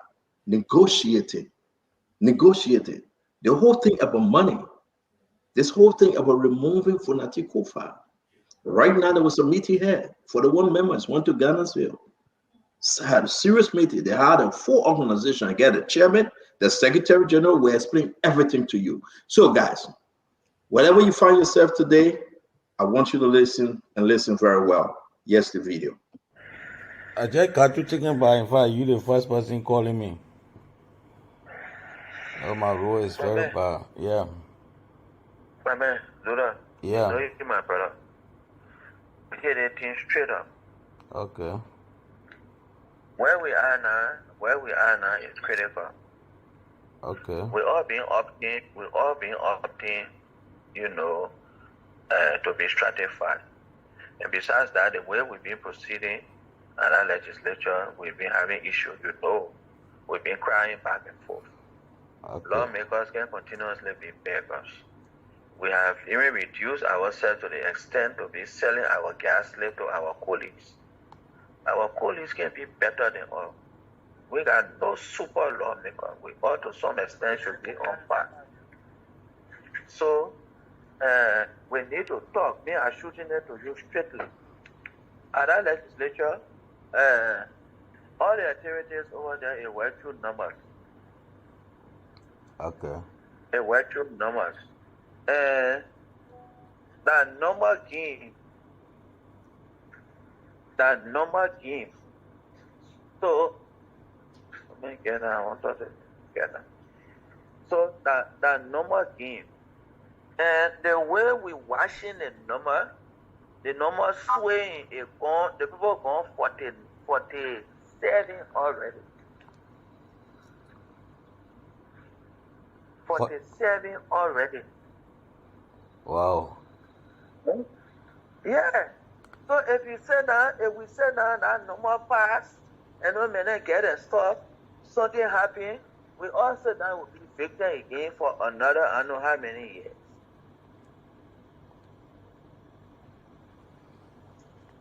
[SPEAKER 10] negotiating. The whole thing about money, this whole thing about removing Funati Kofa. Right now, there was a meeting here for the one members went to Ghanansville. Had a serious meeting. They had a full organization. I get the chairman, the secretary general will explain everything to you. So, guys, wherever you find yourself today, I want you to listen and listen very well. Yes, the video.
[SPEAKER 11] I just got to chicken by. In fact, you the first person calling me. Oh, my role is very bad. Yeah.
[SPEAKER 7] My man, Luna.
[SPEAKER 11] Yeah.
[SPEAKER 7] No, you're my brother. We get that thing straight up.
[SPEAKER 11] Okay.
[SPEAKER 7] Where we are now is critical.
[SPEAKER 11] Okay.
[SPEAKER 7] We all been opting, you know, to be stratified. And besides that, the way we've been proceeding at our legislature, we've been having issues, you know. We've been crying back and forth.
[SPEAKER 11] Okay.
[SPEAKER 7] Lawmakers can continuously be beggars. We have even reduced ourselves to the extent to be selling our gas slave to our colleagues. Our colleagues can be better than us. We got no super lawmaker. We all to some extent should be on par. So we need to talk. Me, I'm shooting it to you straightly. At our legislature,
[SPEAKER 14] All the activities over there is work through numbers.
[SPEAKER 11] Okay.
[SPEAKER 14] It work through numbers. And that number game. So, let me get that. I want to get that. So that number game. And the way we watching the number swaying is gone. The people gone 47 already. 47 already.
[SPEAKER 11] Wow.
[SPEAKER 14] Yeah. So if we say that number pass and no man get and stuff, something happen, we also that will be victim again for another I don't know how many years.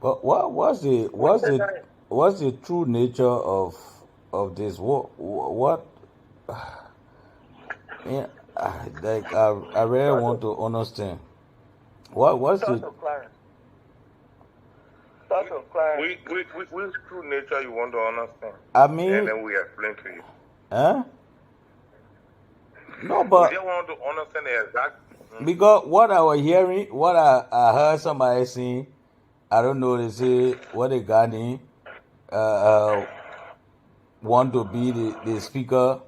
[SPEAKER 11] But what's the true nature of this? What yeah, like I really want to understand. What's
[SPEAKER 14] Talk
[SPEAKER 11] the
[SPEAKER 14] to Clarence. Talk to Clarence.
[SPEAKER 7] Which true nature you want to understand?
[SPEAKER 11] I mean,
[SPEAKER 7] And then we explain to you.
[SPEAKER 11] huh? No,
[SPEAKER 7] We
[SPEAKER 11] but
[SPEAKER 7] just want to understand the exact.
[SPEAKER 11] because what I was hearing, what I heard somebody saying, I don't know, they say what they got in, want to be the speaker.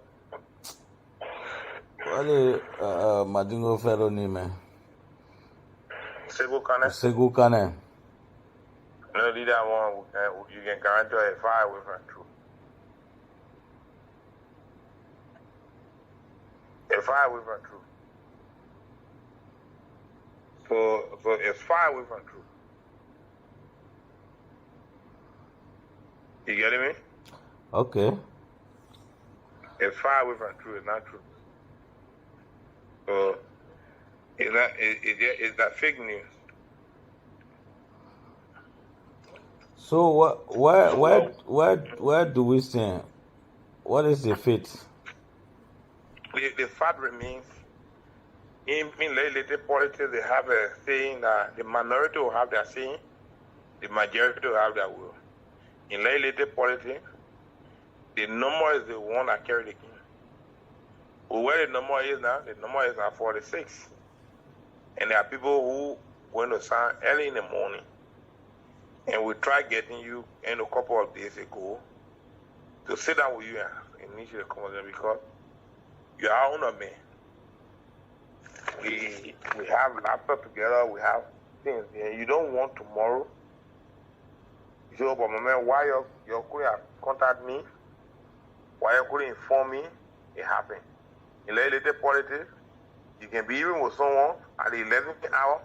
[SPEAKER 11] What the Madingo fellow name, man?
[SPEAKER 7] Segu Kane.
[SPEAKER 11] Kane.
[SPEAKER 7] No, leave that one. You can guarantee a fire with her true. A fire with her true. So it's fire with her true. You getting me?
[SPEAKER 11] Okay.
[SPEAKER 7] It's fire with her true. It's not true. So it's that fake news.
[SPEAKER 11] So where do we stand? What is the faith?
[SPEAKER 7] The fact remains, in legislative politics, they have a saying that the minority will have their saying, the majority will have their will. In legislative politics, the number is the one that carry the king. But where the number is now 46. And there are people who going to sign early in the morning. And we tried getting you in a couple of days ago to sit down with you and initiate a conversation because you are on a man. We have laptop together, we have things, and you don't want tomorrow. You say, oh, but my man, why you couldn't contact me? Why you couldn't inform me? It happened. In legislative politics, you can be even with someone at the 11th hour.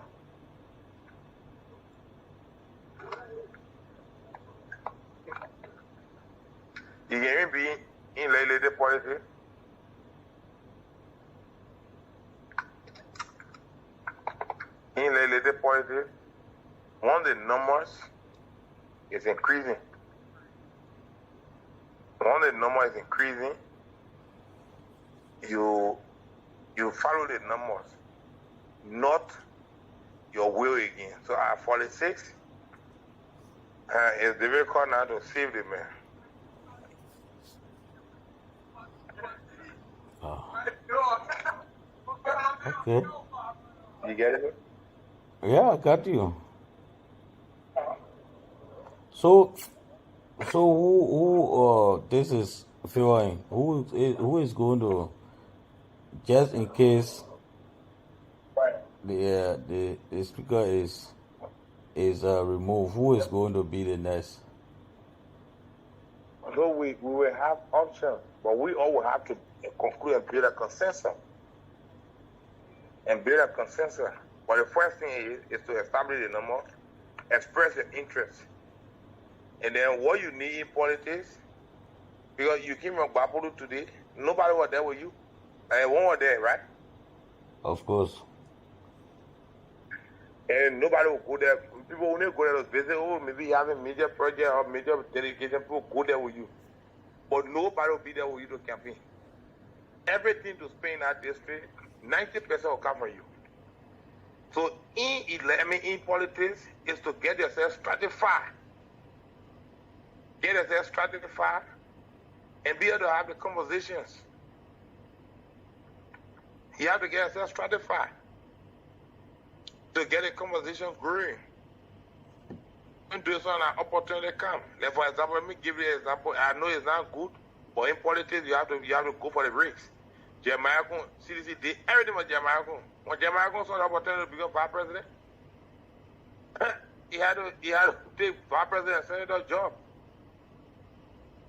[SPEAKER 7] You can even be in legislative politics. In legislative politics, one of the numbers is increasing. When the number is increasing, you follow the numbers, not your will again. So at 46, it's difficult now to save the man.
[SPEAKER 11] Okay.
[SPEAKER 7] You get it?
[SPEAKER 11] Yeah, I got you. So who this is favoring? Who is going to, just in case the speaker is removed, who is going to be the next?
[SPEAKER 7] So we will have options, but we all will have to conclude and build a consensus. But the first thing is to establish the number, express your interest. And then what you need in politics, because you came from Bapuru today, nobody was there with you. One was there, right?
[SPEAKER 11] Of course.
[SPEAKER 7] And nobody will go there. People only go there to visit, oh, maybe you have a major project or major dedication, people go there with you. But nobody will be there with you to campaign. Everything to spend in that district, 90% will come from you. So in politics is to get yourself stratified. get yourself stratified, and be able to have the conversations. You have to get yourself stratified to get the conversation growing. And do it when an opportunity come. Like for example, let me give you an example. I know it's not good, but in politics you have to go for the risks. Jeremiah CDC did everything with Jeremiah. When Jeremiah saw the opportunity to become vice president, he had to take vice president and senator job.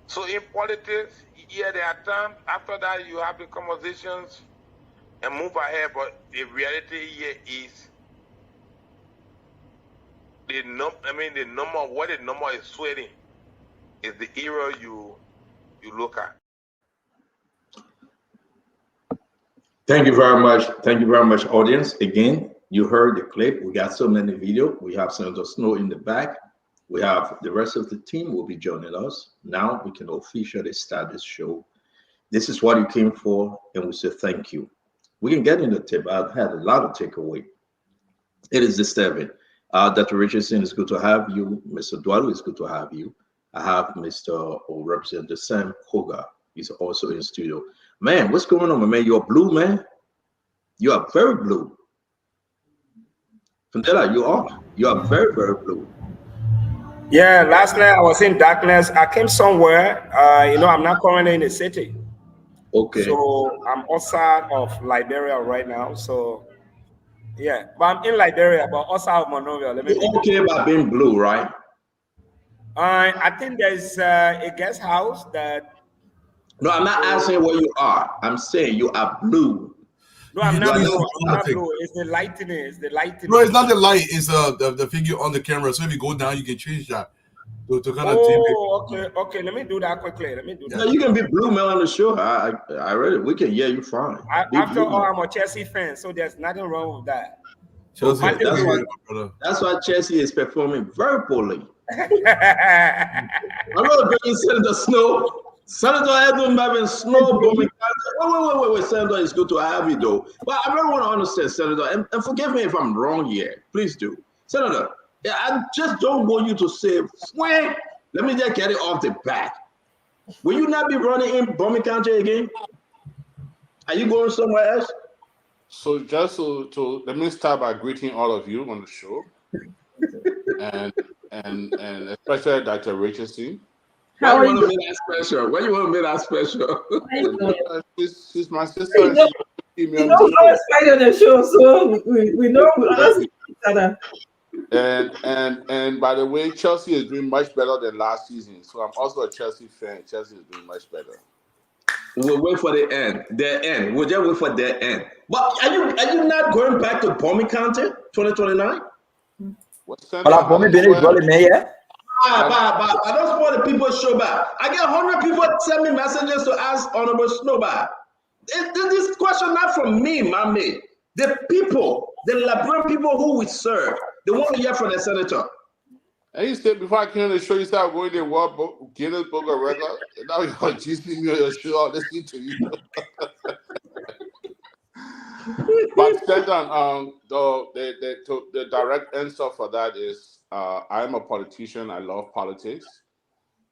[SPEAKER 7] So in politics, yeah, there are times after that you have the conversations and move ahead, but the reality here is the number is sweating is the era you look at.
[SPEAKER 10] Thank you very much. Thank you very much, audience. Again, you heard the clip. We got so many videos. We have Senator Snow in the back. We have the rest of the team will be joining us. Now we can officially start this show. This is what you came for, and we say thank you. We can get in the tip. I've had a lot of takeaway. It is disturbing. Dr. Richardson, it's good to have you. Mr. Dwello, it's good to have you. I have Mr. Representative Sam Hoga. He's also in studio. Man, what's going on, man? You're blue, man. You are very blue. Fundela, you are. You are very, very blue.
[SPEAKER 15] Yeah, last night I was in darkness. I came somewhere. I'm not currently in the city.
[SPEAKER 10] Okay.
[SPEAKER 15] So I'm outside of Liberia right now. So yeah, but I'm in Liberia, but outside of Monrovia.
[SPEAKER 10] You're okay about being blue, right?
[SPEAKER 15] I think there's a guest house that.
[SPEAKER 10] No, I'm not asking where you are. I'm saying you are blue.
[SPEAKER 15] No, I'm not blue. I'm not blue. It's the lighting. It's the lighting.
[SPEAKER 9] No, it's not the light. It's the figure on the camera. So if you go down, you can change that to kind of.
[SPEAKER 15] Okay. Let me do that quickly.
[SPEAKER 10] No, you can be blue, man, on the show. I read it. We can hear you fine.
[SPEAKER 15] After all, I'm a Chelsea fan, so there's nothing wrong with that.
[SPEAKER 10] Chelsea, that's why Chelsea is performing very poorly. I'm going to bring in Senator Snow. Senator Edwin Bevin Snow. Wait, Senator, it's good to have you, though. But I really want to understand, Senator, and forgive me if I'm wrong here. Please do. Senator, I just don't want you to say, let me just get it off the bat. Will you not be running in Bowman County again? Are you going somewhere else?
[SPEAKER 16] So just to let me start by greeting all of you on the show, and especially Dr. Richardson.
[SPEAKER 10] Why you want to make that special? Why you want to make that special?
[SPEAKER 16] She's my sister.
[SPEAKER 8] You know, we're excited on the show, so we know we understand each other.
[SPEAKER 16] And by the way, Chelsea is doing much better than last season. So I'm also a Chelsea fan. Chelsea is doing much better.
[SPEAKER 10] We'll wait for the end. Their end. We'll just wait for their end. But are you not going back to Bowman County 2029?
[SPEAKER 17] Hola, Bowman is rolling there.
[SPEAKER 10] I don't support the people show back. I get 100 people send me messages to ask Honorable Snowback. This question not from me, my mate. The people, the Liberian people who we serve, they want to hear from the senator.
[SPEAKER 16] And you said before I came on the show, you started going to World Guinness Book of Records. And now you're GC me on your show, listening to you. But Stanton, the direct answer for that is I'm a politician. I love politics.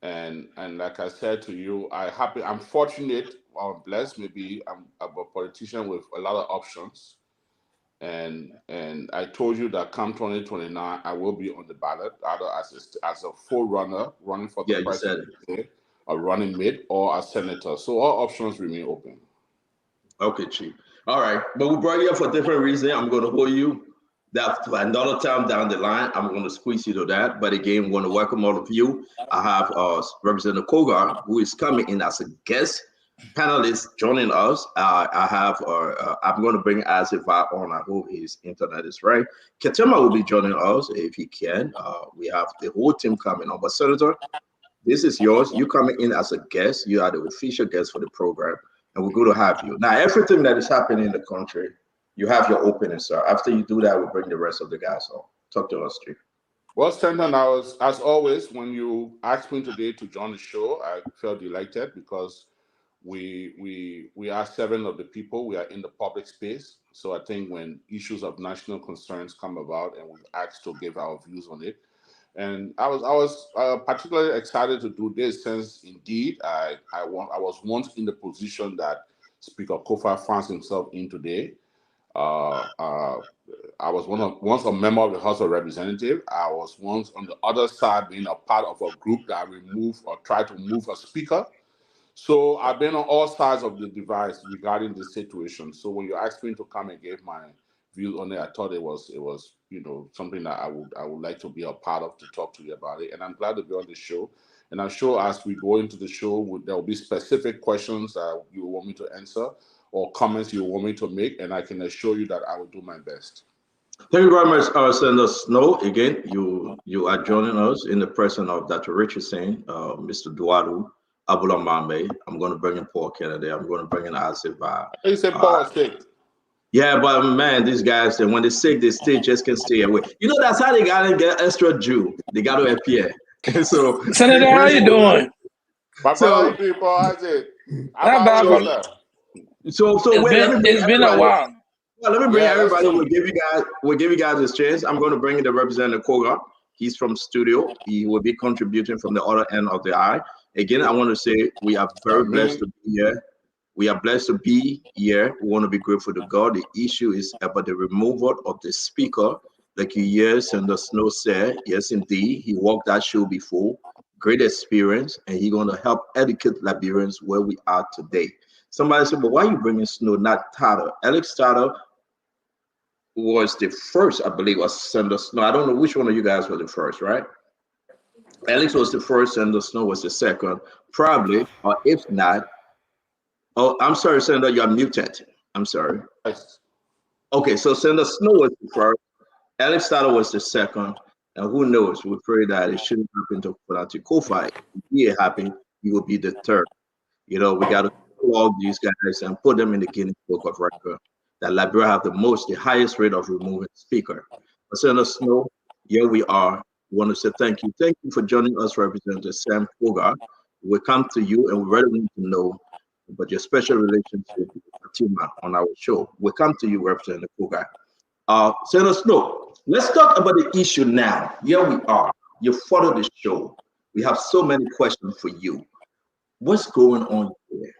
[SPEAKER 16] And like I said to you, I'm fortunate or blessed, maybe I'm a politician with a lot of options. And I told you that come 2029, I will be on the ballot, either as a full runner, running for the presidency, a running mate, or a senator. So all options remain open.
[SPEAKER 10] Okay, Chief. All right, but we brought you up for different reasons. I'm going to hold you that another time down the line. I'm going to squeeze you to that. But again, I want to welcome all of you. I have Representative Kogar, who is coming in as a guest panelist joining us. I have I'm going to bring Asifa on. I hope his internet is right. Ketema will be joining us if he can. We have the whole team coming on. But Senator, this is yours. You coming in as a guest. You are the official guest for the program, and we're going to have you. Now, everything that is happening in the country, you have your opening, sir. After you do that, we'll bring the rest of the guys on. Talk to us, Chief.
[SPEAKER 16] Well, Stanton, as always, when you asked me today to join the show, I felt delighted because we are servant of the people. We are in the public space. So I think when issues of national concerns come about and we're asked to give our views on it, And I was particularly excited to do this since indeed I was once in the position that Speaker Kofa finds himself in today. I was once a member of the House of Representatives. I was once on the other side being a part of a group that removed or tried to move a speaker. So I've been on all sides of the device regarding this situation. So when you asked me to come and give my views on it, I thought it was something that I would like to be a part of, to talk to you about it. And I'm glad to be on the show. And I'm sure as we go into the show, there will be specific questions that you want me to answer or comments you want me to make, and I can assure you that I will do my best.
[SPEAKER 10] Thank you very much, Senator Snow. Again, you are joining us in the person of Dr. Richardson, Mr. Duadu Abulamame. I'm going to bring in Paul Kennedy. I'm going to bring in Asif.
[SPEAKER 16] He said Paul is sick.
[SPEAKER 10] Yeah, but man, these guys, when they're sick, they still just can't stay away. You know, that's how they got to get extra Jew. They got to appear. So,
[SPEAKER 18] Senator, how you doing?
[SPEAKER 10] So,
[SPEAKER 18] It's been a while.
[SPEAKER 10] Well, let me bring everybody. We'll give you guys this chance. I'm going to bring in the representative Koga. He's from studio. He will be contributing from the other end of the eye. Again, I want to say we are very blessed to be here. We are blessed to be here. We want to be grateful to God. The issue is about the removal of the speaker. Like you hear Senator Snow said, yes, indeed, he walked that show before. Great experience, and he's going to help educate Liberians where we are today. Somebody said, but why are you bringing Snow, not Tata? Alex Tata was the first, I believe, was Senator Snow. I don't know which one of you guys were the first, right? Alex was the first, Senator Snow was the second, probably, or if not, oh, I'm sorry, Senator, you're muted. I'm sorry. Okay, so Senator Snow was the first, Alex Tata was the second, and who knows, we pray that it shouldn't happen to Fulati Kofi. If it happened, he will be the third. You know, we got to all these guys and put them in the Guinness Book of Record. That Liberia have the highest rate of removing speaker. But Senator Snow, here we are. We want to say thank you. Thank you for joining us, Representative Sam Kogar. We come to you and we really want to know about your special relationship with Fatima on our show. We come to you, Representative Kogar. Senator Snow, let's talk about the issue now. Here we are. You follow the show. We have so many questions for you. What's going on here?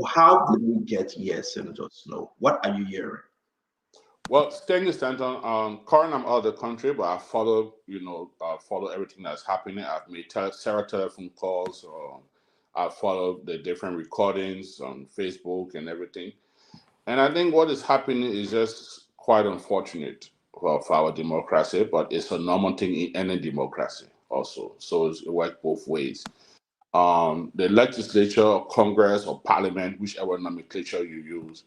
[SPEAKER 10] How did we get here, Senator Snow? What are you hearing?
[SPEAKER 16] Well, staying in Stanton, currently I'm out of the country, but I follow, follow everything that's happening. I've made several telephone calls. I follow the different recordings on Facebook and everything. And I think what is happening is just quite unfortunate for our democracy, but it's a normal thing in any democracy also. So it works both ways. The legislature, or Congress, or Parliament, whichever nomenclature you use,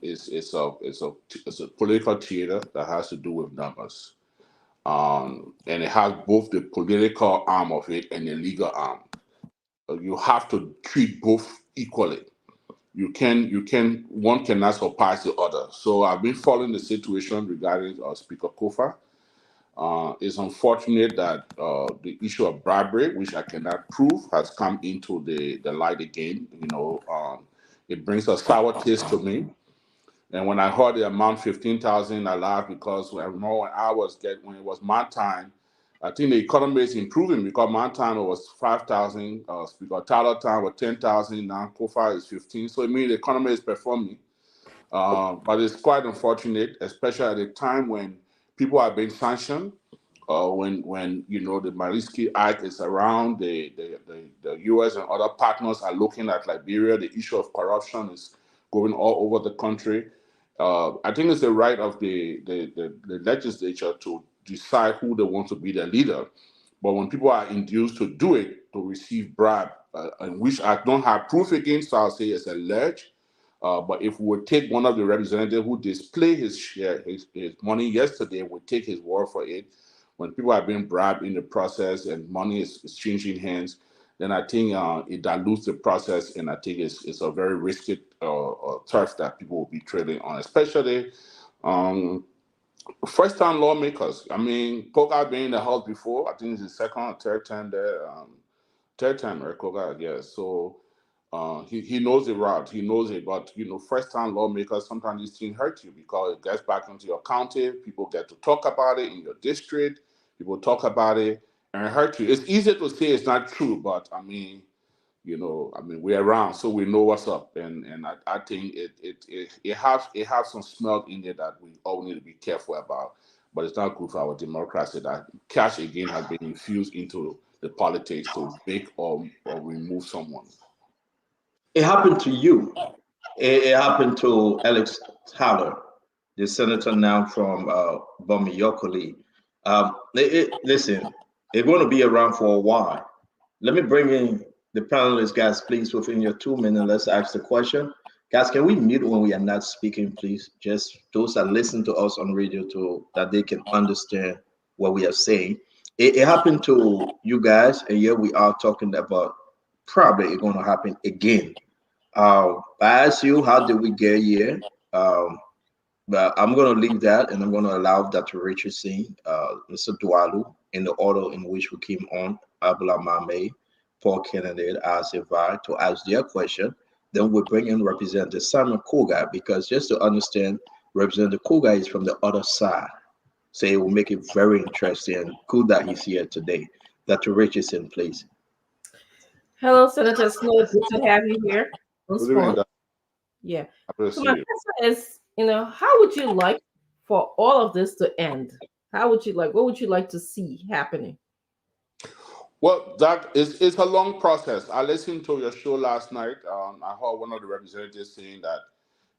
[SPEAKER 16] it's a political theater that has to do with numbers, and it has both the political arm of it and the legal arm. You have to treat both equally. One cannot surpass the other. So I've been following the situation regarding Speaker Kofa. It's unfortunate that the issue of bribery, which I cannot prove, has come into the light again. It brings a sour taste to me. And when I heard the amount 15,000, I laughed because when it was my time, I think the economy is improving because my time was 5,000, Speaker Tyler time was 10,000, now Kofa is 15. So it means the economy is performing. But it's quite unfortunate, especially at a time when people are being sanctioned, when the Magnitsky Act is around, the U.S. and other partners are looking at Liberia. The issue of corruption is going all over the country. I think it's the right of the legislature to decide who they want to be the leader. But when people are induced to do it, to receive bribe, and which I don't have proof against, so I'll say it's alleged. But if we would take one of the representatives who displayed his money yesterday, would take his word for it, when people are being bribed in the process and money is changing hands, then I think it dilutes the process, and I think it's a very risky turf that people will be trading on, especially first-time lawmakers. I mean, Koga been in the House before. I think it's his second or third time there. Third time, right, Koga? Yeah. So he knows the route. He knows it. But, first-time lawmakers, sometimes these things hurt you because it gets back into your county. People get to talk about it in your district. People talk about it and hurt you. It's easy to say it's not true, but I mean, we're around, so we know what's up, and I think it has some smell in it that we all need to be careful about. But it's not good for our democracy that cash again has been infused into the politics to make or remove someone.
[SPEAKER 10] It happened to you. It happened to Alex Tyler, the senator now from Bumiyokoli. Listen, it's going to be around for a while. Let me bring in the panelists, guys, please, within your 2 minutes. Let's ask the question. Guys, can we mute when we are not speaking, please? Just those that listen to us on radio that they can understand what we are saying. It happened to you guys, and here we are talking about probably it's going to happen again. I asked you, how did we get here? But I'm going to leave that, and I'm going to allow Dr. Richardson, Mr. Dualu, in the order in which we came on, Abla Mame, Paul Kennedy, Asiva, to ask their question. Then we bring in Representative Simon Koga, because just to understand, Representative Koga is from the other side. So it will make it very interesting, and good that he's here today. Dr. Richardson, please.
[SPEAKER 8] Hello, Senator Snow. Good to have you here.
[SPEAKER 16] Good evening,
[SPEAKER 8] yeah.
[SPEAKER 16] So
[SPEAKER 8] my question is, how would you like for all of this to end? What would you like to see happening?
[SPEAKER 16] Well, that is a long process. I listened to your show last night. I heard one of the representatives saying that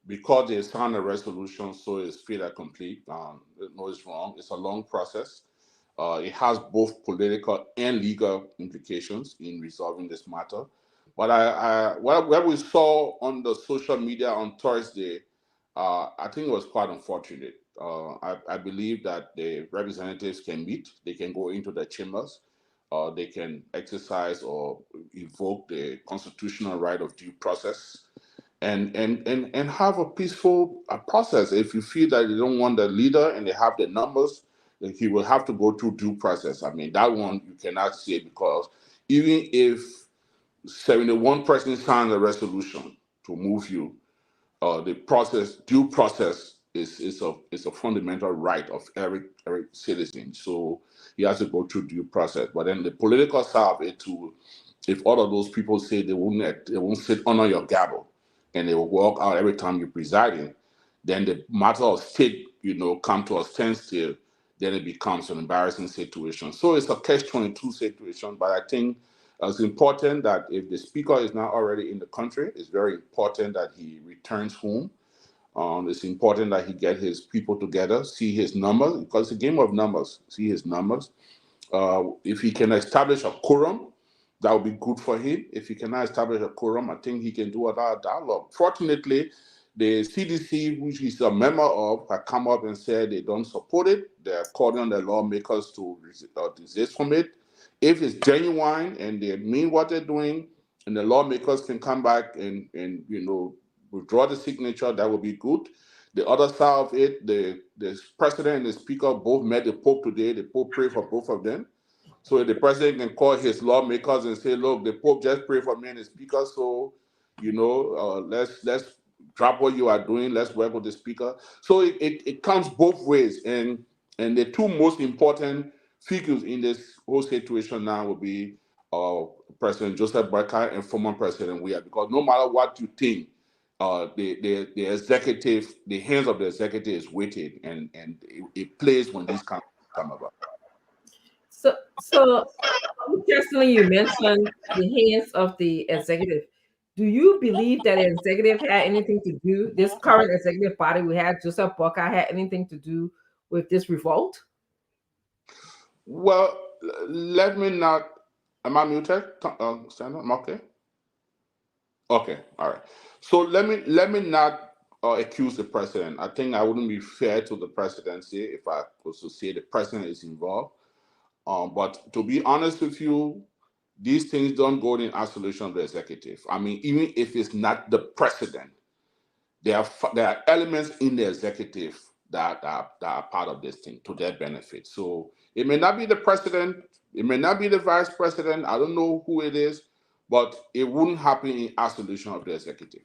[SPEAKER 16] because they signed a resolution, so it's fait accompli. No, it's wrong. It's a long process. It has both political and legal implications in resolving this matter. But what we saw on the social media on Thursday, I think it was quite unfortunate. I believe that the representatives can meet. They can go into the chambers. They can exercise or evoke the constitutional right of due process and have a peaceful process. If you feel that you don't want the leader and they have the numbers, then he will have to go through due process. I mean, that one you cannot say, because even if 71% sign the resolution to move you, the due process is a fundamental right of every citizen. So he has to go through due process. But then the political side of it too, if all of those people say they won't sit under your gavel and they will walk out every time you're presiding, then the matter of state, come to a standstill, then it becomes an embarrassing situation. So it's a catch-22 situation, but I think it's important that if the speaker is not already in the country, it's very important that he returns home. It's important that he get his people together, see his numbers, because it's a game of numbers, see his numbers. If he can establish a quorum, that would be good for him. If he cannot establish a quorum, I think he can do a dialogue. Fortunately, the CDC, which he's a member of, have come up and said they don't support it. They're calling on the lawmakers to desist from it. If it's genuine and they mean what they're doing, and the lawmakers can come back and withdraw the signature, that would be good. The other side of it, the president and the speaker both met the Pope today. The Pope prayed for both of them. So the president can call his lawmakers and say, look, the Pope just prayed for me and the speaker, so let's drop what you are doing, let's work with the speaker. So it comes both ways, and the two most important figures in this whole situation now will be President Joseph Boakai and former President Weah, because no matter what you think, the executive, the hands of the executive is weighted, and it plays when these come about.
[SPEAKER 8] So interestingly, you mentioned the hands of the executive. Do you believe that the executive had anything to do, this current executive body we had, Joseph Boakai, had anything to do with this revolt?
[SPEAKER 16] Well, let me not. Am I muted? Stand up. I'm okay. Okay, all right. So let me not accuse the president. I think I wouldn't be fair to the presidency if I was to say the president is involved. But to be honest with you, these things don't go in isolation of the executive. I mean, even if it's not the president, there are elements in the executive that are part of this thing to their benefit. So it may not be the president, it may not be the vice president, I don't know who it is, but it wouldn't happen in isolation of the executive.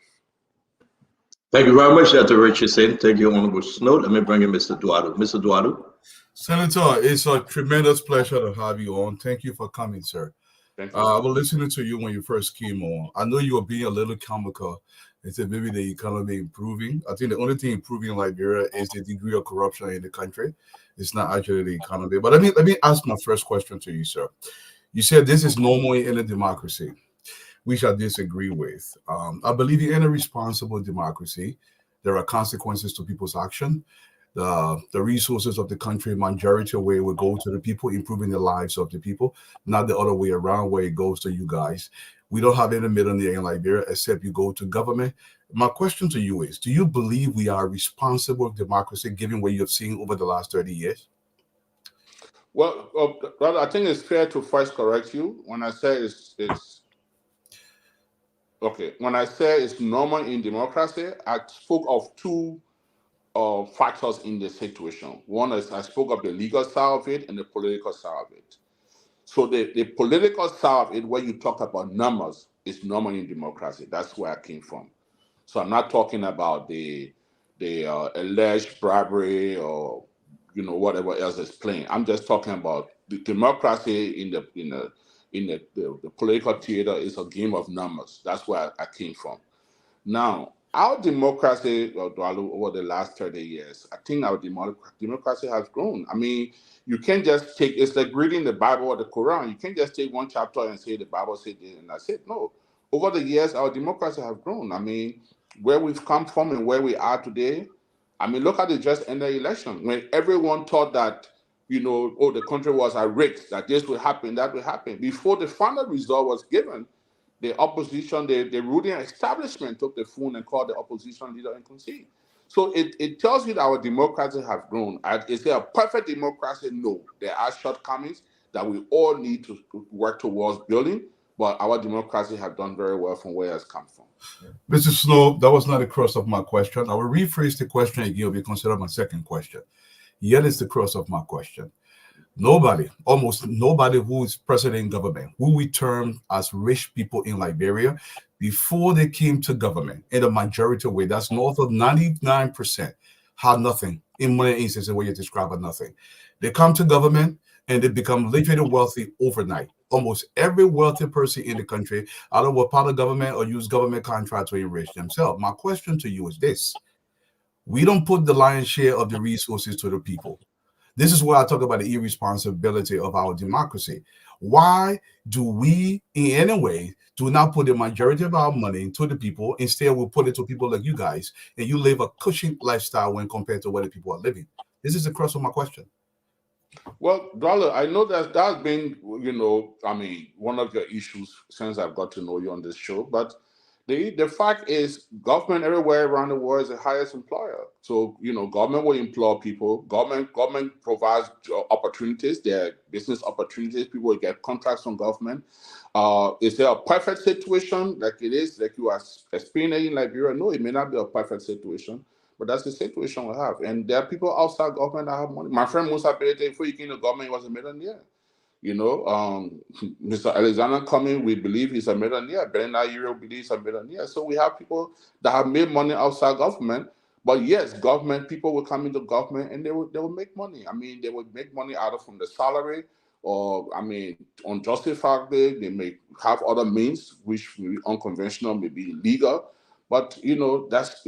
[SPEAKER 10] Thank you very much, Dr. Richardson. Thank you, Honorable Snow. Let me bring in Mr. Duato. Mr. Duato.
[SPEAKER 9] Senator, it's a tremendous pleasure to have you on. Thank you for coming, sir.
[SPEAKER 16] Thank you.
[SPEAKER 9] I was listening to you when you first came on. I know you were being a little comical and said maybe the economy improving. I think the only thing improving in Liberia is the degree of corruption in the country. It's not actually the economy. But let me ask my first question to you, sir. You said this is normal in a democracy, which I disagree with. I believe in a responsible democracy, there are consequences to people's action. The resources of the country, majority of where will go to the people, improving the lives of the people, not the other way around where it goes to you guys. We don't have any millionaire in Liberia except you go to government. My question to you is, do you believe we are a responsible democracy given what you have seen over the last 30 years?
[SPEAKER 16] Well, brother, I think it's fair to first correct you. When I say it's okay, when I say it's normal in democracy, I spoke of two factors in the situation. One is I spoke of the legal side of it and the political side of it. So the political side of it, where you talk about numbers, is normal in democracy. That's where I came from. So I'm not talking about the alleged bribery or whatever else is playing. I'm just talking about the democracy in the political theater is a game of numbers. That's where I came from. Now, our democracy over the last 30 years, I think our democracy has grown. I mean, you can't just take, it's like reading the Bible or the Quran. You can't just take one chapter and say the Bible said this and that's it. No. Over the years, our democracy has grown. I mean, where we've come from and where we are today, I mean, look at the just ended election when everyone thought that, the country was at risk, that this would happen, that would happen. Before the final result was given, the opposition, the ruling establishment took the phone and called the opposition leader and conceded. So it tells you that our democracy have grown. Is there a perfect democracy? No. There are shortcomings that we all need to work towards building, but our democracy have done very well from where it's come from.
[SPEAKER 9] Mr. Snow, that was not the crux of my question. I will rephrase the question again. It will be considered my second question. Yet it's the crux of my question. Nobody, almost nobody who is present in government, who we term as rich people in Liberia, before they came to government, in the majority way, that's north of 99%, had nothing. In many instances where you describe nothing. They come to government and they become literally wealthy overnight. Almost every wealthy person in the country either were part of government or use government contracts to enrich themselves. My question to you is this. We don't put the lion's share of the resources to the people. This is where I talk about the irresponsibility of our democracy. Why do we, in any way, do not put the majority of our money to the people? Instead, we put it to people like you guys, and you live a cushy lifestyle when compared to what the people are living. This is the crux of my question.
[SPEAKER 16] Well, Dollar, I know that's been, one of your issues since I've got to know you on this show. But the fact is, government everywhere around the world is the highest employer. So, government will employ people. Government provides opportunities. There are business opportunities. People will get contracts from government. Is there a perfect situation like it is, like you are experiencing in Liberia? No, it may not be a perfect situation. But that's the situation we have. And there are people outside government that have money. My friend Musa Berete, before he came to government, he was a millionaire. Mr. Alexander Cumming, we believe he's a millionaire. Bernard Euro believes he's a millionaire. So we have people that have made money outside government. But yes, government people will come into government and they will make money. I mean, they will make money either from the salary or, unjustifiably, they may have other means, which may be unconventional, may be illegal. But, that's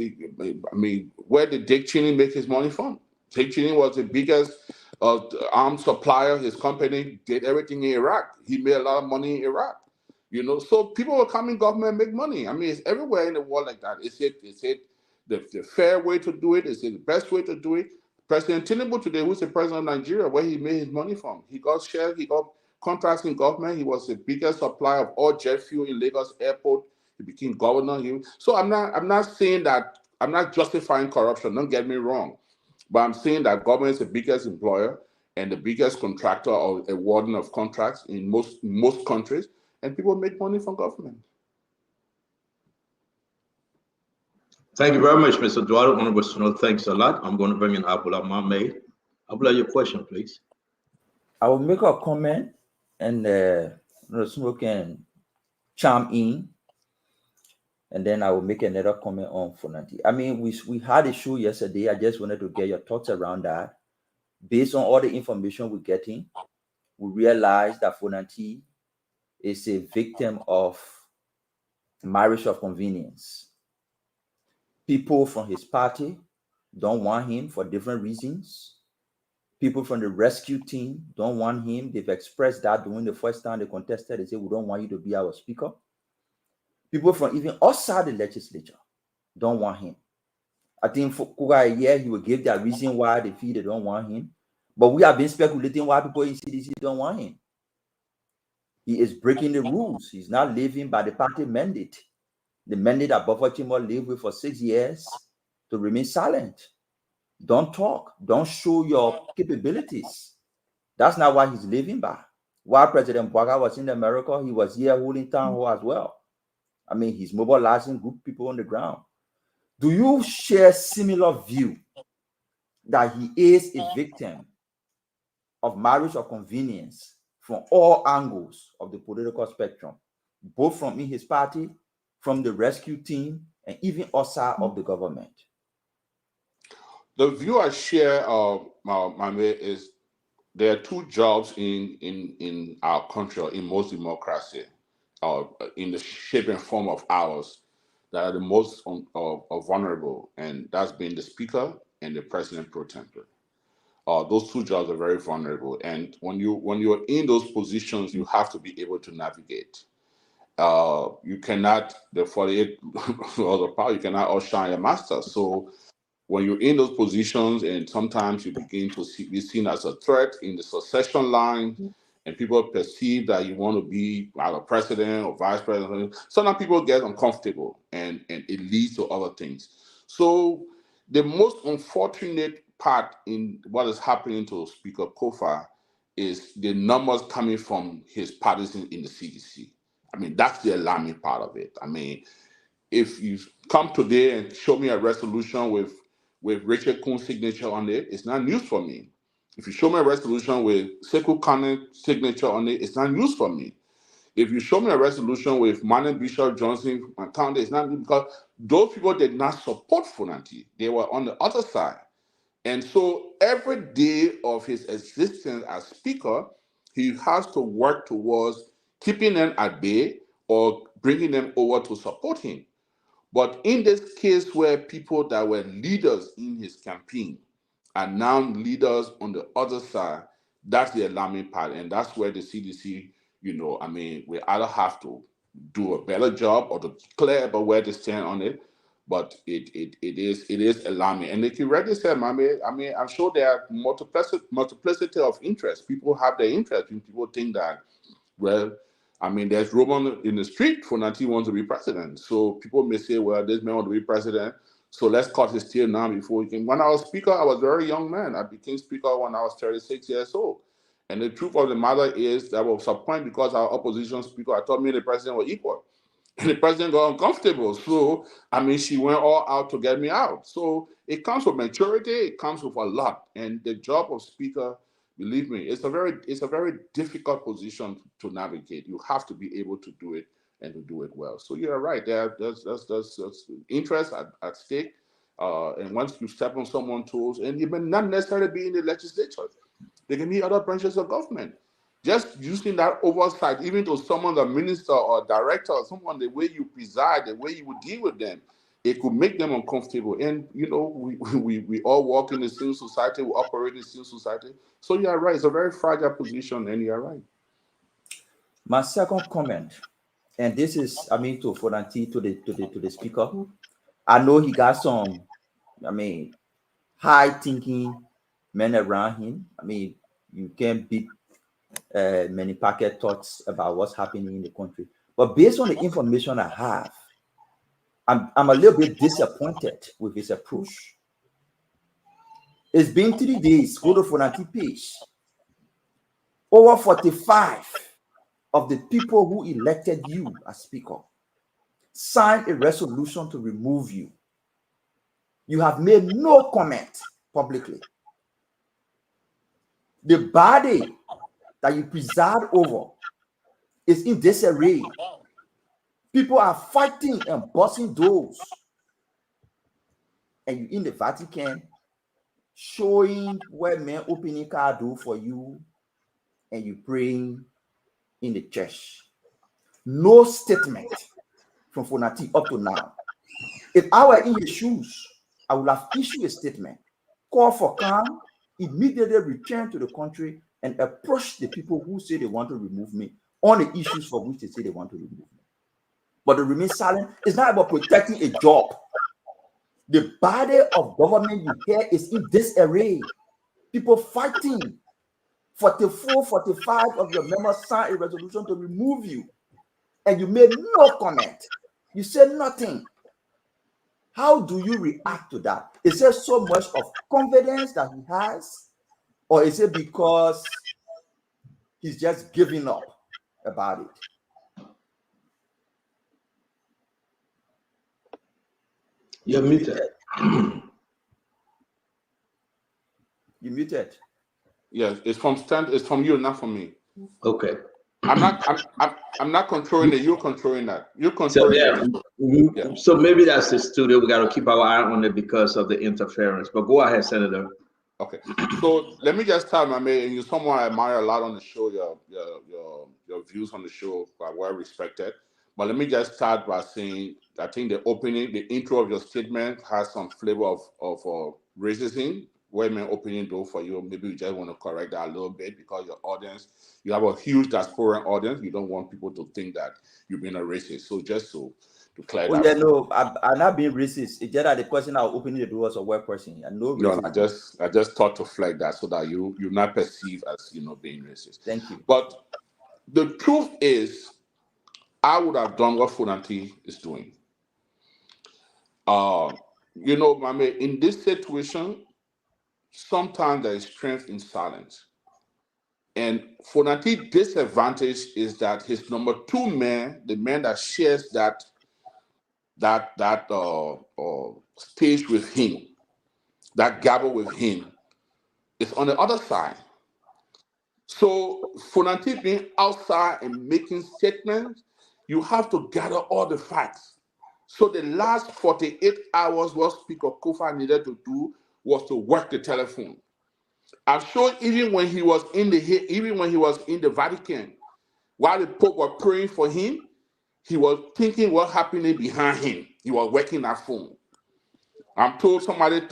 [SPEAKER 16] where did Dick Cheney make his money from? Dick Cheney was the biggest arms supplier. His company did everything in Iraq. He made a lot of money in Iraq. So people will come in government and make money. I mean, it's everywhere in the world like that. Is it the fair way to do it? Is it the best way to do it? President Tinubu today, who's the president of Nigeria, where he made his money from? He got shares, he got contracts in government. He was the biggest supplier of all jet fuel in Lagos Airport. He became governor. So I'm not saying that, I'm not justifying corruption. Don't get me wrong, but I'm saying that government is the biggest employer and the biggest contractor or awarding of contracts in most countries, and people make money from government.
[SPEAKER 10] Thank you very much, Mr. Eduardo. Honorable Snow, thanks a lot. I'm going to bring in Abula Mame. Abula, your question, please.
[SPEAKER 17] I will make a comment, and Snow can chime in, and then I will make another comment on Fonanti. I mean, we had a show yesterday. I just wanted to get your thoughts around that. Based on all the information we're getting, we realize that Fonanti is a victim of marriage of convenience. People from his party don't want him for different reasons. People from the rescue team don't want him. They've expressed that during the first time they contested. They say, we don't want you to be our speaker. People from even outside the legislature don't want him. I think for Kuga a year, he will give their reason why they feel they don't want him. But we have been speculating why people in CDC don't want him. He is breaking the rules. He's not living by the party mandate. The mandate that Buffer Chimo lived with for 6 years to remain silent. Don't talk. Don't show your capabilities. That's not what he's living by. While President Bwaga was in America, he was here holding town hall as well. I mean, he's mobilizing group people on the ground. Do you share similar view that he is a victim of marriage of convenience from all angles of the political spectrum, both from in his party, from the rescue team, and even outside of the government?
[SPEAKER 16] The view I share, Mame, is there are two jobs in our country, or in most democracy, in the shape and form of ours, that are the most vulnerable, and that's been the speaker and the president pro tempore. Those two jobs are very vulnerable, and when you're in those positions, you have to be able to navigate. You cannot, the 48 laws of power, you cannot outshine your master. So when you're in those positions, and sometimes you begin to be seen as a threat in the succession line, and people perceive that you want to be either president or vice president, sometimes people get uncomfortable, and it leads to other things. So the most unfortunate part in what is happening to Speaker Kofa is the numbers coming from his partisan in the CDC. I mean, that's the alarming part of it. I mean, if you come today and show me a resolution with Richard Kuhn's signature on it, it's not news for me. If you show me a resolution with Sekou Kane's signature on it, it's not news for me. If you show me a resolution with Manuel Bishop Johnson and County, it's not news, because those people did not support Fonanti. They were on the other side. And so every day of his existence as speaker, he has to work towards keeping them at bay or bringing them over to support him. But in this case where people that were leaders in his campaign are now leaders on the other side, that's the alarming part. And that's where the CDC, I mean, we either have to do a better job or to clear about where they stand on it. But it is alarming. And like you already said, I mean, I'm sure there are multiplicity of interests. People have their interest, and people think that, well, I mean, there's rumor in the street Fonanti wants to be president. So people may say, well, this man wants to be president, so let's cut his tail now before he can. When I was speaker, I was a very young man. I became speaker when I was 36 years old. And the truth of the matter is that I was disappointed because our opposition speaker, I thought me and the president were equal. And the president got uncomfortable. So, I mean, she went all out to get me out. So it comes with maturity. It comes with a lot. And the job of speaker, believe me, it's a very difficult position to navigate. You have to be able to do it and to do it well. So you're right. There's interest at stake. And once you step on someone's toes, and you may not necessarily be in the legislature, they can be other branches of government. Just using that oversight, even to someone, a minister or a director, or someone, the way you preside, the way you would deal with them, it could make them uncomfortable. And we all work in the civil society, we operate in civil society. So you're right, it's a very fragile position, and you're right.
[SPEAKER 17] My second comment, and this is, I mean, to Fonanti, to the speaker. I know he got some, I mean, high thinking men around him. I mean, you can't beat many packet thoughts about what's happening in the country. But based on the information I have, I'm a little bit disappointed with his approach. It's been 3 days. Go to Fonanti page. Over 45 of the people who elected you as speaker signed a resolution to remove you. You have made no comment publicly. The body that you preside over is in disarray. People are fighting and busting doors. And you in the Vatican showing where men opening car door for you and you praying in the church. No statement from Fonati up to now. If I were in your shoes, I would have issued a statement, call for calm, immediately return to the country and approach the people who say they want to remove me on the issues for which they say they want to remove me. But to remain silent is not about protecting a job. The body of government you hear is in disarray. People fighting. 44, 45 of your members signed a resolution to remove you. And you made no comment. You said nothing. How do you react to that? Is there so much of confidence that he has? Or is it because he's just giving up about it?
[SPEAKER 10] You're muted.
[SPEAKER 17] You muted.
[SPEAKER 16] Yes, it's from you, not from me.
[SPEAKER 10] Okay.
[SPEAKER 16] I'm not controlling it. You're controlling that. You're
[SPEAKER 10] So
[SPEAKER 16] controlling
[SPEAKER 10] yeah,
[SPEAKER 16] it. Yeah.
[SPEAKER 10] so maybe that's the studio. We got to keep our eye on it because of the interference. But go ahead, Senator.
[SPEAKER 16] Okay. So let me just tell my man, and you're someone I admire a lot on the show. Your views on the show are well respected. But let me just start by saying I think the intro of your statement has some flavor of racism. Women opening door for you. Maybe you just want to correct that a little bit because your audience, you have a huge diaspora audience. You don't want people to think that you've been a racist. So just to clear that.
[SPEAKER 17] Yeah, no, I'm not being racist. It's just that the person I'm opening the door was a white person. And no
[SPEAKER 16] No,
[SPEAKER 17] racism.
[SPEAKER 16] I just thought to flag that so that you're not perceived as being racist.
[SPEAKER 17] Thank you.
[SPEAKER 16] But the truth is, I would have done what Funanti is doing. Mame, in this situation, sometimes there is strength in silence. And Funanti's disadvantage is that his number two man, the man that shares that stage with him, that gabble with him, is on the other side. So Funanti being outside and making statements, you have to gather all the facts. So the last 48 hours, what Speaker Kofa needed to do was to work the telephone. I'm sure even when he was in the Vatican, while the Pope was praying for him, he was thinking what happening behind him. He was working that phone. I'm told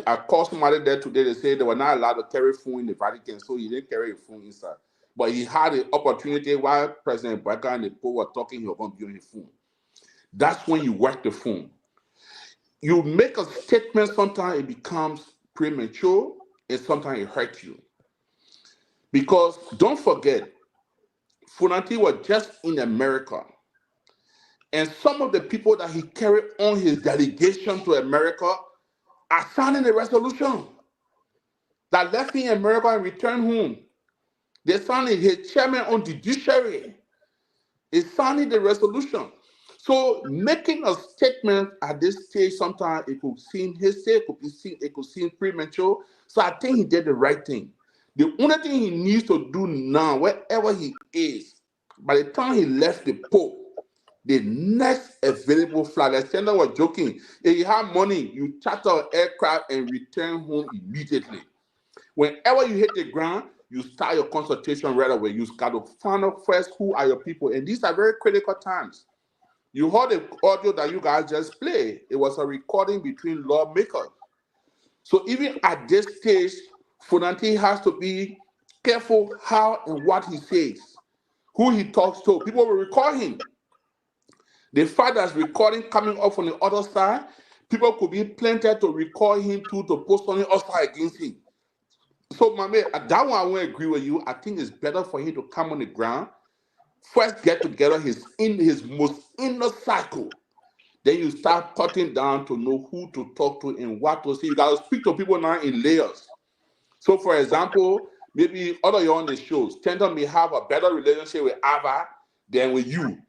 [SPEAKER 16] I called somebody there today, they said they were not allowed to carry phone in the Vatican, so he didn't carry a phone inside. But he had the opportunity while President Barker and the Pope were talking, he was going to be on his phone. That's when you work the phone. You make a statement, sometimes it becomes premature, and sometimes it hurts you. Because don't forget, Funanti was just in America. And some of the people that he carried on his delegation to America are signing a resolution that left him in America and returned home. They signed it. His chairman on judiciary is signing the resolution. So making a statement at this stage, sometimes it could seem hasty, it could seem premature. So I think he did the right thing. The only thing he needs to do now, wherever he is, by the time he left the Pope, the next available flight, the sender was joking, if you have money, you charter an aircraft and return home immediately. Whenever you hit the ground, you start your consultation right away. You got to find out first who are your people. And these are very critical times. You heard the audio that you guys just played. It was a recording between lawmakers. So even at this stage, Funanti has to be careful how and what he says, who he talks to. People will record him. The fact that recording coming up from the other side, people could be planted to record him too, to post something outside against him. So, Mame, that one I won't agree with you. I think it's better for him to come on the ground, first get together in his most inner cycle. Then you start cutting down to know who to talk to and what to say. You got to speak to people now in layers. So, for example, maybe other you on the shows, Stenton may have a better relationship with Ava than with you.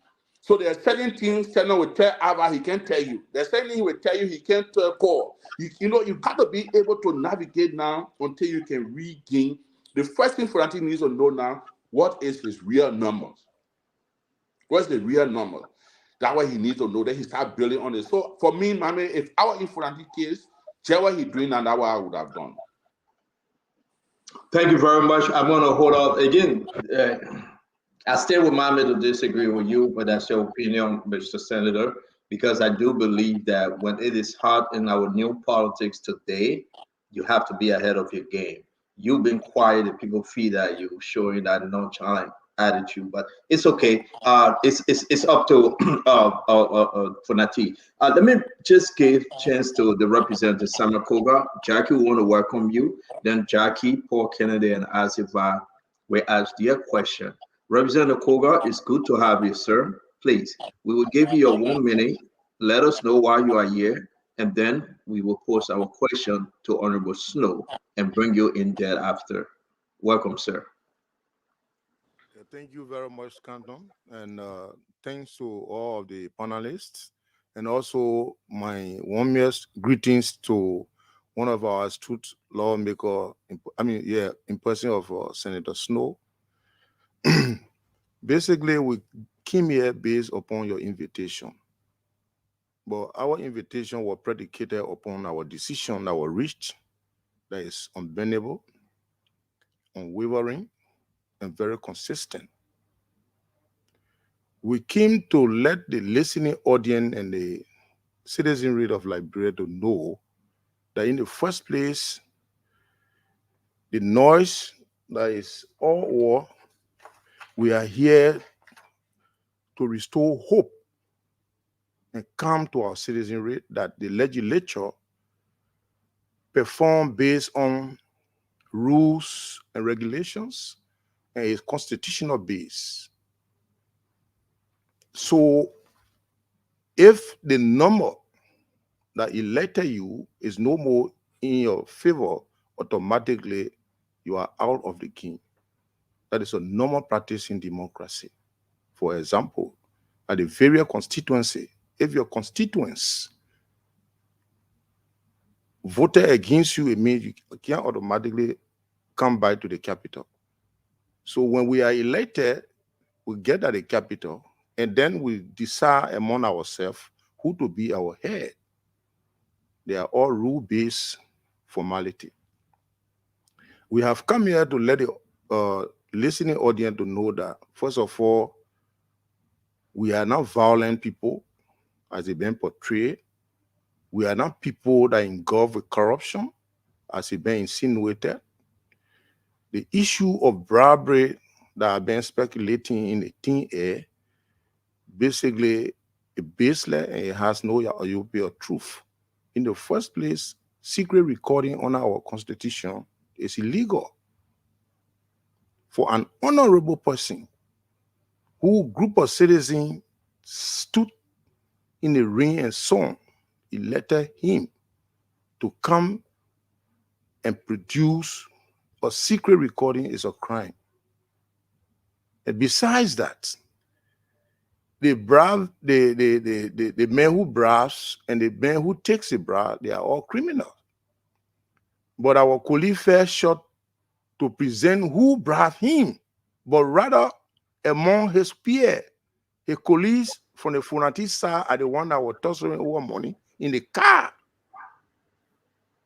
[SPEAKER 16] So there are certain things Stenton will tell Ava he can't tell you. There's certain things he will tell you he can't tell Paul. You got to be able to navigate now until you can regain. The first thing Funanti needs to know now, what is his real numbers? What's the real number? That's what he needs to know. Then he start building on it. So for me, Mame, if I were in Funanti's case, just what he's doing and that's what I would have done.
[SPEAKER 10] Thank you very much. I'm going to hold up again. I still remind me to disagree with you, but that's your opinion, Mr. Senator, because I do believe that when it is hot in our new politics today, you have to be ahead of your game. You've been quiet and people feed at you, showing that nonchalant attitude, but it's okay. It's up to Fonati. Let me just give chance to the representative Sama Koga. Jackie, we want to welcome you. Then Jackie, Paul Kennedy, and Asifa will ask their question. Representative Koga, it's good to have you, sir. Please, we will give you your 1 minute. Let us know why you are here, and then we will pose our question to Honorable Snow and bring you in thereafter. Welcome, sir.
[SPEAKER 12] Thank you very much, Canton, and thanks to all of the panelists, and also my warmest greetings to one of our astute lawmaker. In person of Senator Snow. Basically, we came here based upon your invitation, but our invitation was predicated upon our decision that was reached, that is unbendable, unwavering, and very consistent. We came to let the listening audience and the citizenry of Liberia to know that in the first place, the noise that is all war, we are here to restore hope and calm to our citizenry that the legislature perform based on rules and regulations and a constitutional base. So if the number that elected you is no more in your favor, automatically you are out of the game. That is a normal practice in democracy. For example, at the various constituency, if your constituents voted against you, it means you can't automatically come back to the capital. So when we are elected, we get at the capital, and then we decide among ourselves who to be our head. They are all rule-based formality. We have come here to let the listening audience to know that, first of all, we are not violent people, as it's been portrayed. We are not people that engulf with corruption, as it's been insinuated. The issue of bribery that have been speculating in the thin air, basically a baseless, and it has no European truth. In the first place, secret recording on our constitution is illegal. For an honorable person who group of citizens stood in the ring and song, elected him to come and produce a secret recording is a crime. And besides that, the man who bribes and the man who takes a bribe, they are all criminals. But our colleague fell short to present who bribed him, but rather among his peers, his colleagues from the Fonati side are the one that were tossing over money in the car.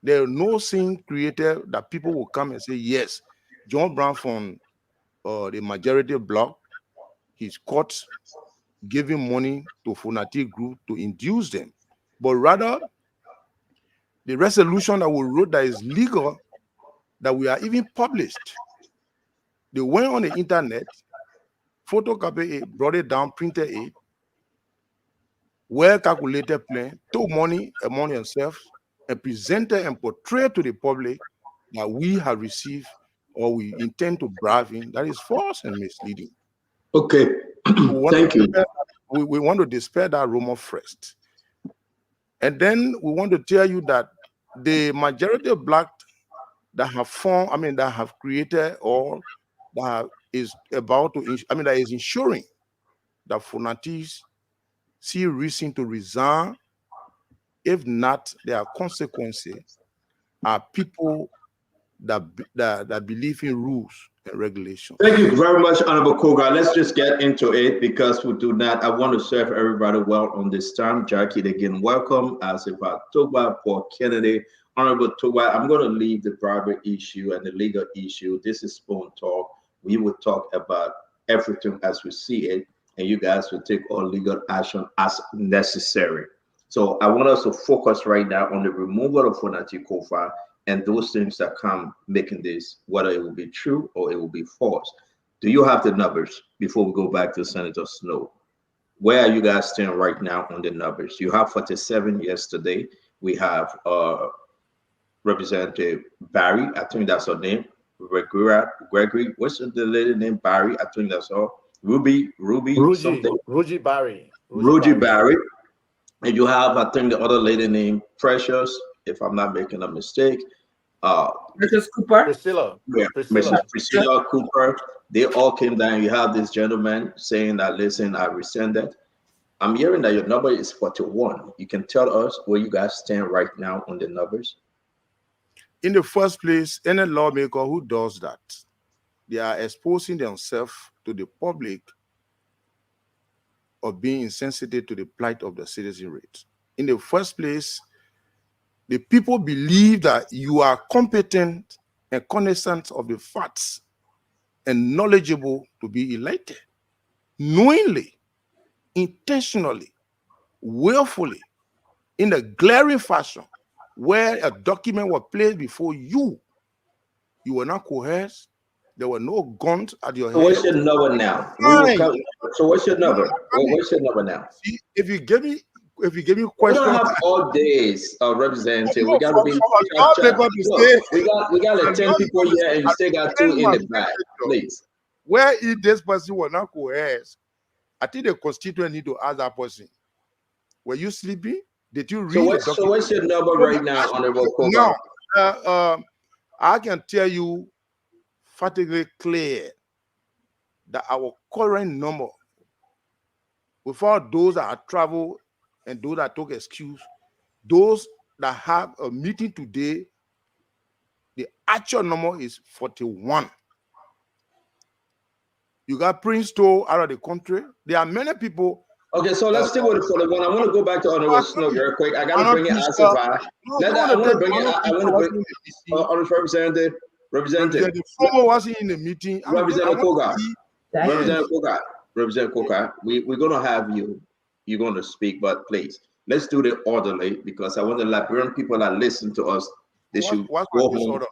[SPEAKER 12] There is no scene created that people will come and say, yes, John Brown from the majority bloc, he's caught giving money to Fonati group to induce them. But rather, the resolution that we wrote that is legal, that we are even published. They went on the internet, photocopied it, brought it down, printed it, well-calculated plan, took money among themselves, and presented and portrayed to the public that we have received or we intend to bribe in. That is false and misleading.
[SPEAKER 10] Okay, thank you.
[SPEAKER 12] We want to dispel that rumor first. And then we want to tell you that the majority of black that have formed, that have created or that is about to, that is ensuring that Fonatis see reason to resign. If not, there are consequences. Are people that believe in rules and regulations.
[SPEAKER 10] Thank you very much, Honorable Koga. Let's just get into it because we do not. I want to serve everybody well on this time. Jackie, again, welcome. As if I talk about Paul Kennedy, Honorable Towa, I'm going to leave the bribery issue and the legal issue. This is Spoon Talk. We will talk about everything as we see it, and you guys will take all legal action as necessary. So I want us to focus right now on the removal of Fonati Kofa and those things that come making this, whether it will be true or it will be false. Do you have the numbers before we go back to Senator Snow? Where are you guys standing right now on the numbers? You have 47 yesterday. We have Representative Barry, I think that's her name. Gregory, what's the lady name? Barry, I think that's her. Ruby something.
[SPEAKER 19] Ruji Barry.
[SPEAKER 10] Ruji Barry. And you have, I think, the other lady named Precious, if I'm not making a mistake.
[SPEAKER 8] Precious Cooper.
[SPEAKER 19] Priscilla.
[SPEAKER 10] Yeah, Mrs. Priscilla Cooper. They all came down. You have this gentleman saying that, listen, I rescind that. I'm hearing that your number is 41. You can tell us where you guys stand right now on the numbers.
[SPEAKER 12] In the first place, any lawmaker who does that, they are exposing themselves to the public of being insensitive to the plight of the citizenry. In the first place, the people believe that you are competent and cognizant of the facts and knowledgeable to be elected. Knowingly, intentionally, willfully, in a glaring fashion, where a document was placed before you, you were not coerced, there were no guns at your
[SPEAKER 10] So
[SPEAKER 12] head.
[SPEAKER 10] what's your number now? So what's your number? What's your number now?
[SPEAKER 12] See, if you give me
[SPEAKER 10] We
[SPEAKER 12] questions,
[SPEAKER 10] don't have all days representative. We got to be we got like 10 people here and you still got 2 in the back. Please.
[SPEAKER 12] Where if this person was not coerced, I think the constituent need to ask that person, were you sleeping? Did you read the document?
[SPEAKER 10] So what's your number right now, Honorable Koga?
[SPEAKER 12] Now, I can tell you fatigably clear that our current number, without those that have traveled and those that took excuse, those that have a meeting today, the actual number is 41. You got Prince Toe out of the country. There are many people.
[SPEAKER 10] Okay, so let's stick with the 41. I want to go back to Honorable Snow very quick. I got to bring it Asifa. I want to bring Representative.
[SPEAKER 12] Someone was in the meeting.
[SPEAKER 10] Representative Koga. Representative Koga. We're going to have you. You're going to speak, but please, let's do the orderly because I want the Liberian people that listen to us. They should go home.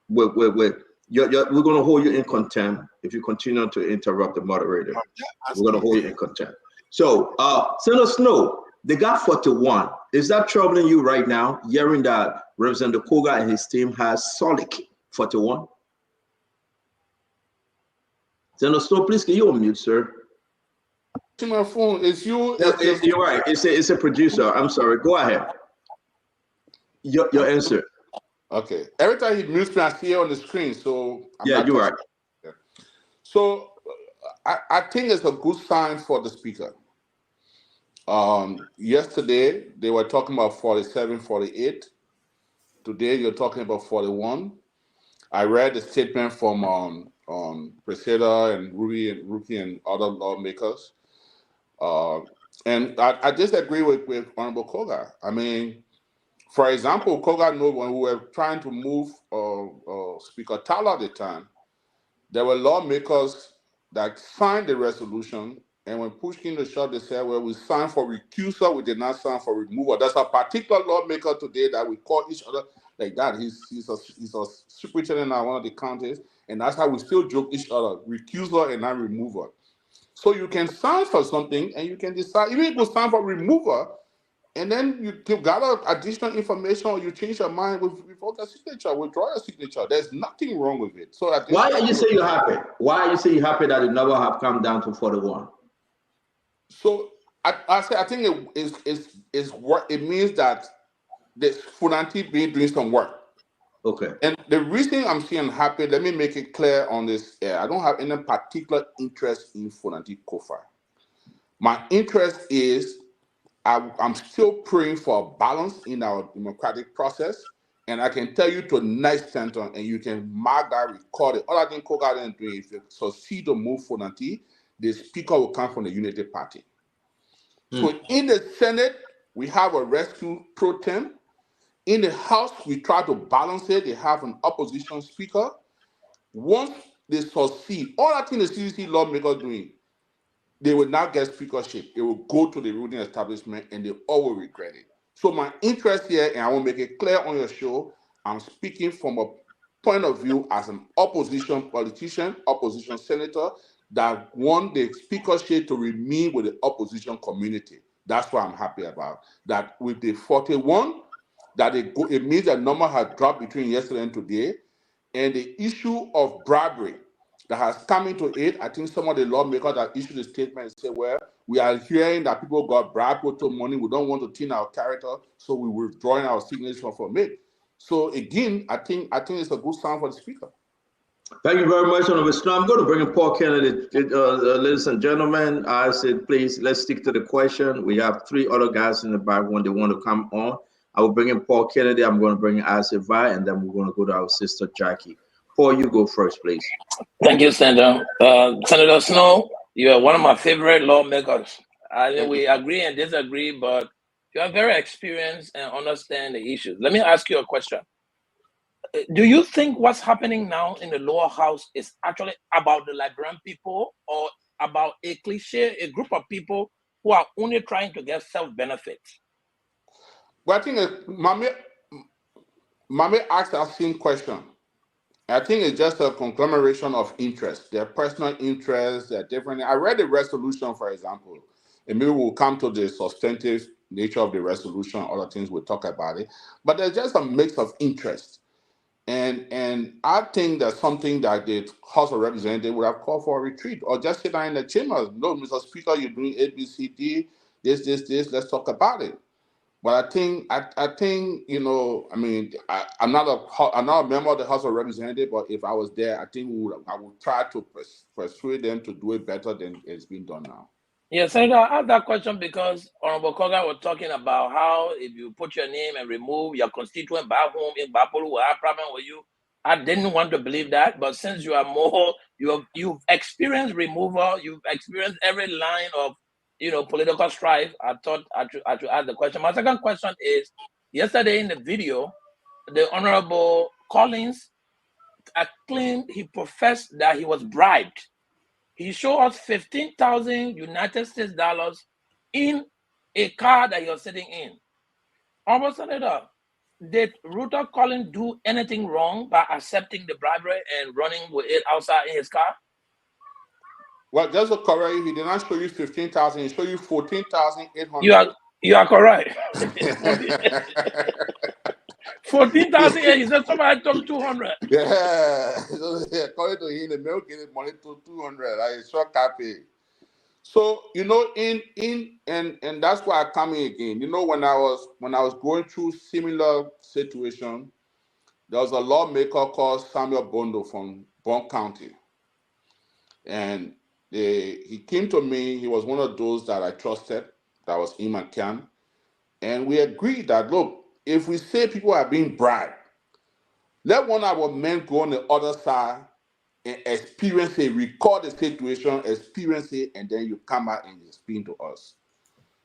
[SPEAKER 10] We're going to hold you in contempt if you continue to interrupt the moderator. We're going to hold you in contempt. So, Senator Snow, they got 41. Is that troubling you right now, hearing that Representative Koga and his team has solid 41? Senator Snow, please, can you unmute, sir?
[SPEAKER 16] My phone. It's you.
[SPEAKER 10] You're right. It's a producer. I'm sorry. Go ahead. Your answer.
[SPEAKER 16] Okay. Every time he mutes me, I see it on the screen. So
[SPEAKER 10] you're right.
[SPEAKER 16] So I think it's a good sign for the speaker. Yesterday they were talking about 47, 48. Today you're talking about 41. I read the statement from Priscilla and Ruki and other lawmakers. And I disagree with Honorable Koga. I mean, for example, Koga knows when we were trying to move Speaker Tala at the time, there were lawmakers that signed the resolution, and when push came to shove, they said, well, we signed for recusal, we did not sign for removal. There's a particular lawmaker today that we call each other like that. He's a superintendent in one of the counties, and that's how we still joke each other, recusal and not removal. So you can sign for something and you can decide, even if you sign for removal, and then you gather additional information or you change your mind without a signature, withdraw your signature. There's nothing wrong with it. So
[SPEAKER 10] why are you saying you're happy? Why are you saying you're happy that the number have come down to 41?
[SPEAKER 16] So I think it's what it means that the Funanti doing some work.
[SPEAKER 10] Okay.
[SPEAKER 16] And the reason I'm saying happy, let me make it clear on this air. I don't have any particular interest in Funanti Kofa. My interest is I'm still praying for a balance in our democratic process. And I can tell you to a nice center, and you can mark that, record it. All I think Koga didn't do, if you succeed to move Funanti, the speaker will come from the Unity Party. So in the Senate, we have a rescue pro tem. In the House, we try to balance it. They have an opposition speaker. Once they succeed, all that thing the CDC lawmakers doing, they will not get speakership. It will go to the ruling establishment and they all will regret it. So my interest here, and I will make it clear on your show, I'm speaking from a point of view as an opposition politician, opposition senator, that want the speakership to remain with the opposition community. That's what I'm happy about. That with the 41, that it means that number has dropped between yesterday and today. And the issue of bribery that has come into it, I think some of the lawmakers that issued the statement say, well, we are hearing that people got bribed with money. We don't want to thin our character, so we were withdrawing our signature from it. So again, I think it's a good sign for the speaker.
[SPEAKER 10] Thank you very much, Honorable Snow. I'm going to bring in Paul Kennedy. Ladies and gentlemen, I said, please, let's stick to the question. We have 3 other guys in the back when they want to come on. I will bring in Paul Kennedy. I'm going to bring in Isaac Vi, and then we're going to go to our sister Jackie. Paul, you go first, please.
[SPEAKER 18] Thank you, Senator. Senator Snow, you are one of my favorite lawmakers. I mean, we agree and disagree, but you are very experienced and understand the issues. Let me ask you a question. Do you think what's happening now in the lower house is actually about the Liberian people or about a cliche, a group of people who are only trying to get self-benefit?
[SPEAKER 16] Well, I think Mame asked that same question. I think it's just a conglomeration of interests. Their personal interests, they're different. I read the resolution, for example, and maybe we'll come to the substantive nature of the resolution, other things we'll talk about it. But there's just a mix of interests. And I think that's something that the House of Representatives would have called for a retreat or just sit down in the chambers. No, Mr. Speaker, you're doing A, B, C, D, this, let's talk about it. But I think you know, I mean, I'm not a member of the House of Representatives, but if I was there, I think I would try to persuade them to do it better than it's been done now.
[SPEAKER 18] Yeah, Senator, I have that question because Honorable Koga was talking about how if you put your name and remove your constituent back home in Bapolu will have problem with you. I didn't want to believe that, but since you are more, you've experienced removal, you've experienced every line of political strife. I thought I should ask the question. My second question is: yesterday in the video, the Honorable Collins claimed he professed that he was bribed. He showed us 15,000 United States dollars in a car that he was sitting in. Honorable Senator, did Ruther Collins do anything wrong by accepting the bribery and running with it outside in his car?
[SPEAKER 16] Well, just to correct you, he did not show you 15,000. He showed you 14,800.
[SPEAKER 18] You are correct. 14,000. He said somebody took 200.
[SPEAKER 16] Yeah, according to him, the mail gave money to 200. I short copy. So and that's why I come in again. You know, when I was going through similar situation, there was a lawmaker called Samuel Bondo from Bon County, and he came to me. He was one of those that I trusted. That was him and Ken, and we agreed that look, if we say people are being bribed, let one of our men go on the other side and experience it, record the situation, experience it, and then you come out and explain to us.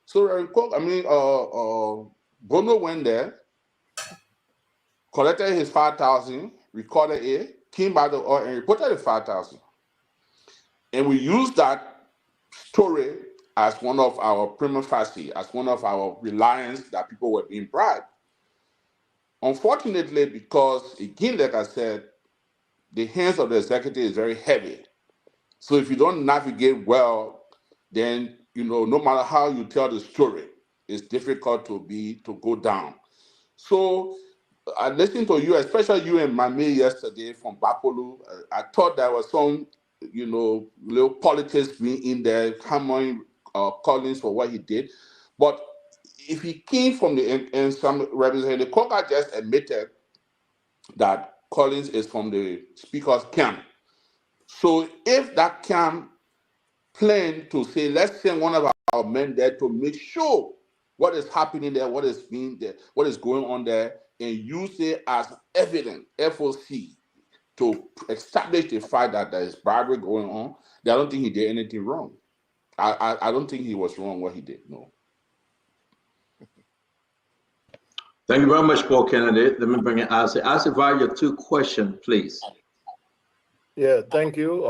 [SPEAKER 16] So Bono went there, collected his 5,000, recorded it, came back and reported the 5,000. And we used that story as one of our prima facie, as one of our reliance that people were being bribed. Unfortunately, because again, like I said, the hands of the executive is very heavy. So if you don't navigate well, then no matter how you tell the story, it's difficult to go down. So I listened to you, especially you and Mame yesterday from Bapolu. I thought there was some, little politics being in there, hammering Collins for what he did. But if he came from and some representative, Koga just admitted that Collins is from the speaker's camp. So if that camp plan to say, let's send one of our men there to make sure what is happening there, what is being there, what is going on there, and use it as evidence, FOC, to establish the fact that there is bribery going on, I don't think he did anything wrong. I don't think he was wrong what he did, no.
[SPEAKER 10] Thank you very much, Paul Kennedy. Let me bring in Isaac. Isaac, via your two questions, please.
[SPEAKER 19] Yeah, thank you.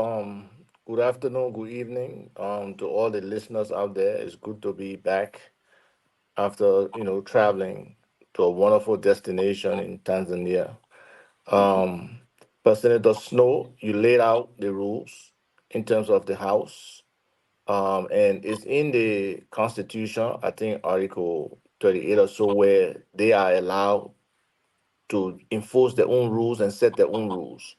[SPEAKER 19] Good afternoon, good evening, to all the listeners out there. It's good to be back after traveling to a wonderful destination in Tanzania. Um, but Senator Snow, you laid out the rules in terms of the House, and it's in the Constitution. I think Article 38 or so, where they are allowed to enforce their own rules and set their own rules.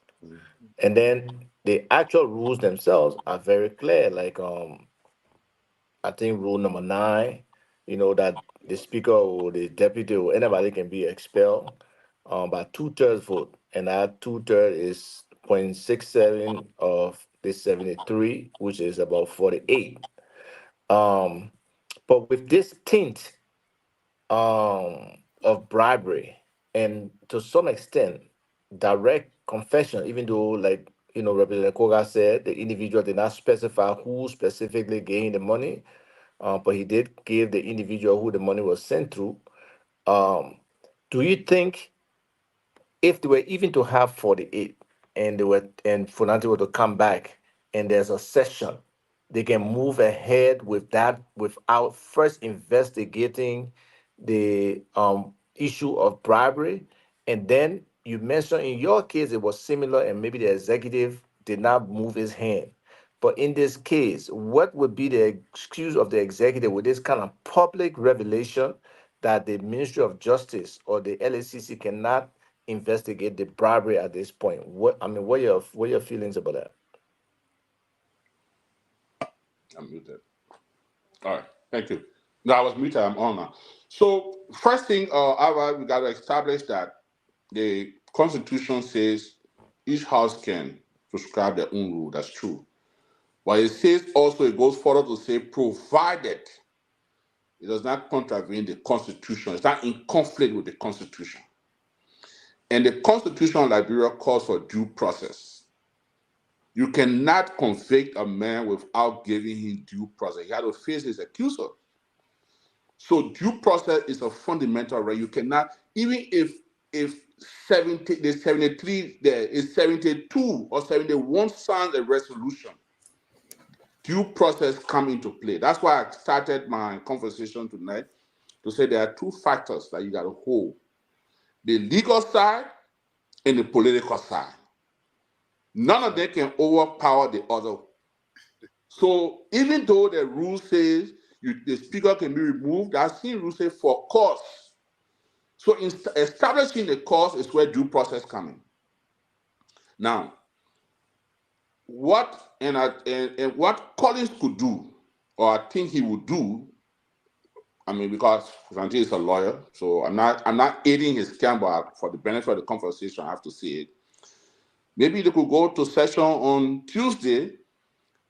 [SPEAKER 19] And then the actual rules themselves are very clear. Like I think rule number 9, that the speaker or the deputy or anybody can be expelled by 2/3 vote, and that 2/3 is 0.67 of the 73, which is about 48. Um, but with this tint of bribery and to some extent direct confession, even though, like Representative Koga said, the individual did not specify who specifically gained the money, but he did give the individual who the money was sent through. Um, do you think if they were even to have 48 and Funanti were to come back and there's a session, they can move ahead with that without first investigating the issue of bribery? And then you mentioned in your case it was similar and maybe the executive did not move his hand. But in this case, what would be the excuse of the executive with this kind of public revelation that the Ministry of Justice or the LACC cannot investigate the bribery at this point? What are your feelings about that?
[SPEAKER 16] I'm muted. All right, thank you. No, I was muted. I'm on now. So first thing, we got to establish that the Constitution says each house can prescribe their own rule. That's true. But it says also, it goes further to say, provided it does not contravene the Constitution, it's not in conflict with the Constitution. And the Constitution of Liberia calls for due process. You cannot convict a man without giving him due process. He had to face his accuser. So due process is a fundamental right. You cannot, even if 70, there's 73, there is 72 or 71 signs a resolution, due process come into play. That's why I started my conversation tonight to say there are two factors that you got to hold: the legal side and the political side. None of them can overpower the other. So even though the rule says the speaker can be removed, I've seen rules say for cause. So in establishing the cause is where due process comes in. Now, what what Collins could do, or I think he would do, because Franti is a lawyer, so I'm not aiding his camp, but for the benefit of the conversation, I have to say it. Maybe they could go to session on Tuesday,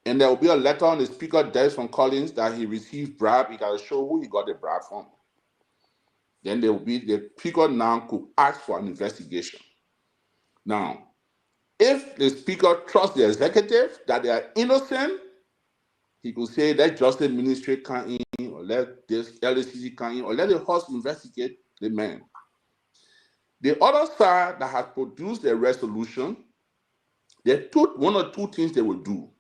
[SPEAKER 16] and there will be a letter on the speaker desk from Collins that he received bribe. He got to show who he got the bribe from. Then there will be the speaker now could ask for an investigation. Now, if the speaker trusts the executive that they are innocent, he could say let Justice Ministry come in, or let this LACC come in, or let the House investigate the man. The other side that has produced a resolution, there are one or two things they will do.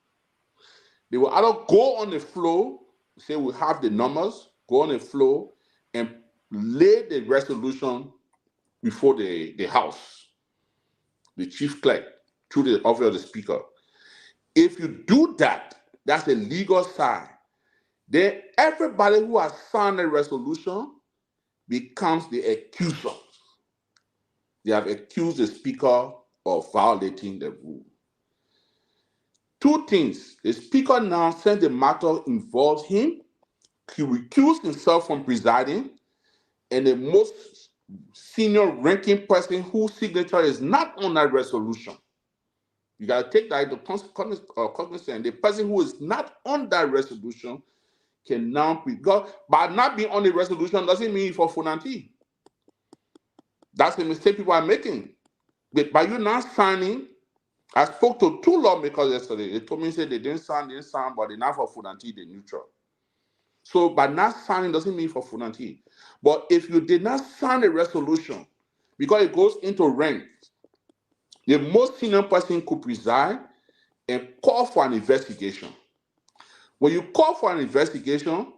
[SPEAKER 16] They will either go on the floor, say we have the numbers, go on the floor and lay the resolution before the House, the chief clerk, through the office of the speaker. If you do that, that's the legal side. Then everybody who has signed a resolution becomes the accuser. They have accused the speaker of violating the rule. Two things. The speaker now, since the matter involves him, he recused himself from presiding, and the most senior ranking person whose signature is not on that resolution. You got to take that into cognizance. The person who is not on that resolution can now be, by not being on the resolution doesn't mean for Funanti. That's the mistake people are making. But by you not signing, I spoke to two lawmakers yesterday. They told me, say they didn't sign, but they're not for Funanti, they're neutral. So by not signing doesn't mean for Funanti. But if you did not sign a resolution, because it goes into rank, the most senior person could preside and call for an investigation. When you call for an investigation,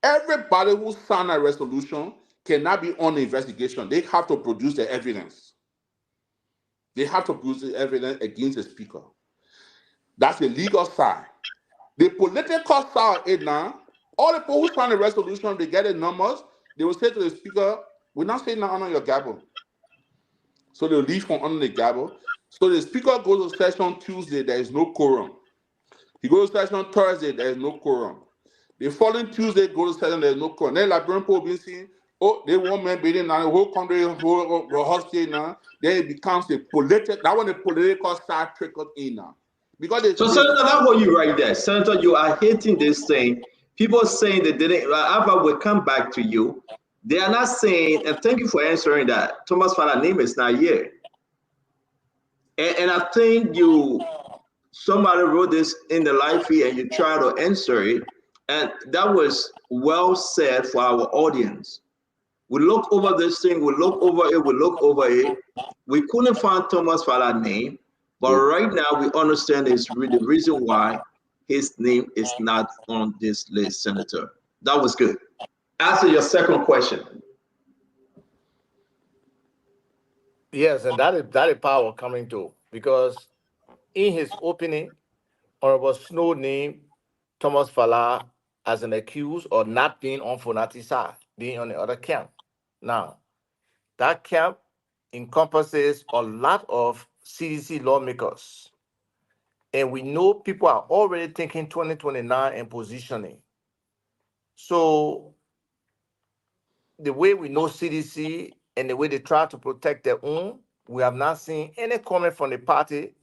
[SPEAKER 16] everybody who signed a resolution cannot be on the investigation. They have to produce the evidence. They have to produce the evidence against the speaker. That's the legal side. The political side of it now, all the people who sign the resolution, they get the numbers, they will say to the speaker, we're not saying now under your gavel. So they'll leave from under the gavel. So the speaker goes to session Tuesday, there is no quorum. He goes to session Thursday, there is no quorum. The following Tuesday, goes to session, there is no quorum. Then Liberian people will be saying, oh, they want men bidding now, the whole country, whole hostage now. Then it becomes a political, that when the political side trickles in now. Because
[SPEAKER 10] So, Senator, that's what you right there. Senator, you are hating this thing. People saying they didn't, Alva will come back to you. They are not saying, and thank you for answering that, Thomas Fala's name is not here. And I think somebody wrote this in the live feed and you try to answer it. And that was well said for our audience. We look over this thing, we look over it. We couldn't find Thomas Fala's name. But right now, we understand the reason why his name is not on this list, Senator. That was good. Answer your second question.
[SPEAKER 19] Yes, and that is power coming to, because in his opening, Honorable Snow named Thomas Fala as an accused or not being on Funati's side, being on the other camp. Now, that camp encompasses a lot of CDC lawmakers. And we know people are already thinking 2029 and positioning. So the way we know CDC and the way they try to protect their own, we have not seen any comment from the party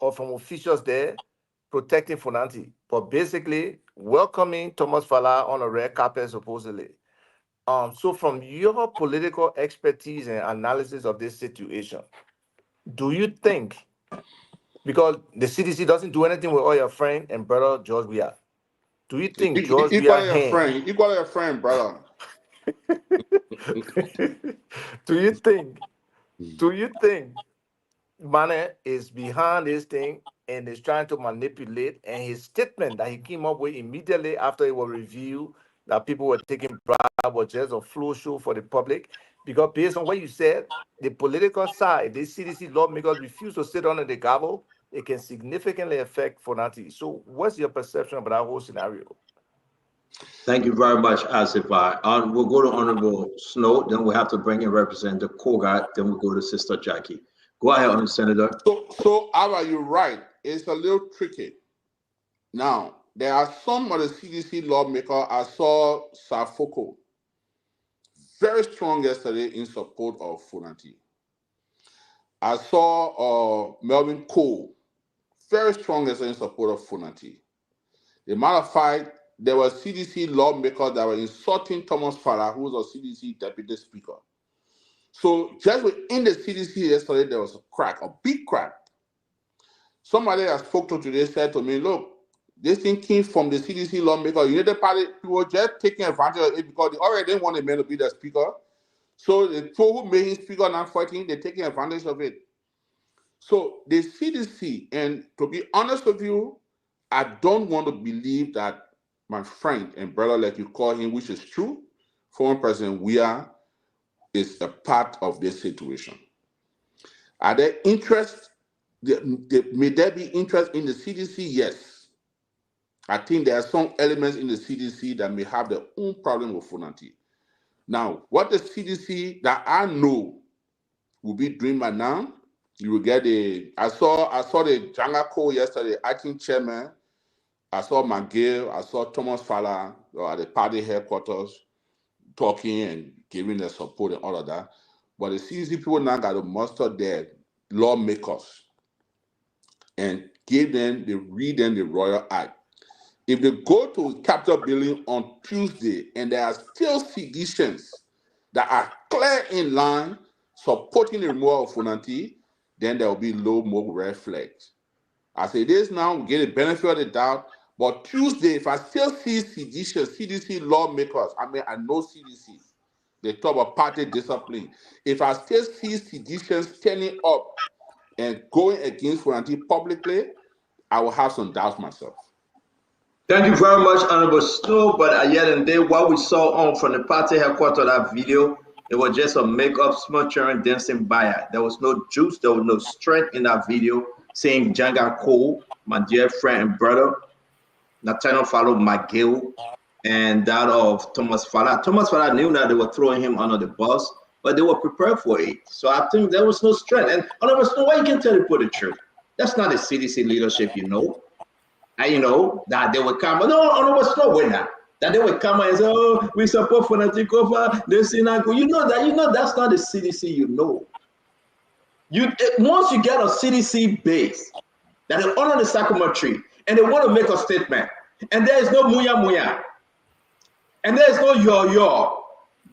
[SPEAKER 19] or from officials there protecting Funanti, but basically welcoming Thomas Fala on a red carpet, supposedly. So from your political expertise and analysis of this situation, do you think, because the CDC doesn't do anything with all your friend and brother George Weah, do you think George Weah
[SPEAKER 16] equal your friend, brother?
[SPEAKER 19] do you think Mane is behind this thing and is trying to manipulate, and his statement that he came up with immediately after it was revealed that people were taking bribe was just a flow show for the public? Because based on what you said, the political side, the CDC lawmakers refuse to sit under the gavel, it can significantly affect Funati. So what's your perception about that whole scenario?
[SPEAKER 10] Thank you very much, Asifai. We'll go to Honorable Snow, then we'll have to bring in Representative Koga, then we'll go to Sister Jackie. Go ahead, Senator.
[SPEAKER 16] So Ava, you're right. It's a little tricky. Now, there are some of the CDC lawmakers. I saw Safoko very strong yesterday in support of Funanti. I saw Melvin Cole very strong yesterday in support of Funanti. As a matter of fact, there were CDC lawmakers that were insulting Thomas Fala, who was a CDC deputy speaker. So just within the CDC yesterday, there was a crack, a big crack. Somebody I spoke to today said to me, look, this thing came from the CDC lawmaker. You know, the party people just taking advantage of it because they already didn't want the man to be the speaker. So the people who made him speaker now fighting, they're taking advantage of it. So the CDC, and to be honest with you, I don't want to believe that my friend and brother, like you call him, which is true, former President Weah, is a part of this situation. Are there interest? May there be interest in the CDC? Yes. I think there are some elements in the CDC that may have their own problem with Funanti. Now, what the CDC that I know will be doing by now, you will get I saw the Jangako yesterday, acting chairman. I saw McGill, I saw Thomas Fala at the party headquarters talking and giving their support and all of that. But the CDC people now got to muster their lawmakers and read them the Royal Act. If they go to Capitol building on Tuesday and there are still seditions that are clear in line supporting the removal of Funanti, then there will be low more red flags. As it is now, we get the benefit of the doubt, But Tuesday, if I still see sedition, CDC lawmakers, I mean, I know CDC, they talk about party discipline. If I still see sedition standing up and going against Fonanti publicly, I will have some doubts myself.
[SPEAKER 10] Thank you very much, Honorable Snow. But at the end of the day, what we saw on from the party headquarters, that video, it was just a makeup, smothering, dancing by. There was no juice, there was no strength in that video. Saying Janga Cole, my dear friend and brother, Nathaniel Fallow McGill, and that of Thomas Fala. Thomas Fala knew that they were throwing him under the bus, but they were prepared for it. So I think there was no strength. And Honorable Snow, why you can tell people the truth? That's not the CDC leadership, you know. And you know that they would come. No, Honorable Snow win that. That they would come and say, "Oh, we support Fonantikova." This, you know that's not the CDC. You know, once you get a CDC base that they honor the Sycamore tree and they want to make a statement, and there is no muya muya, and there is no yo,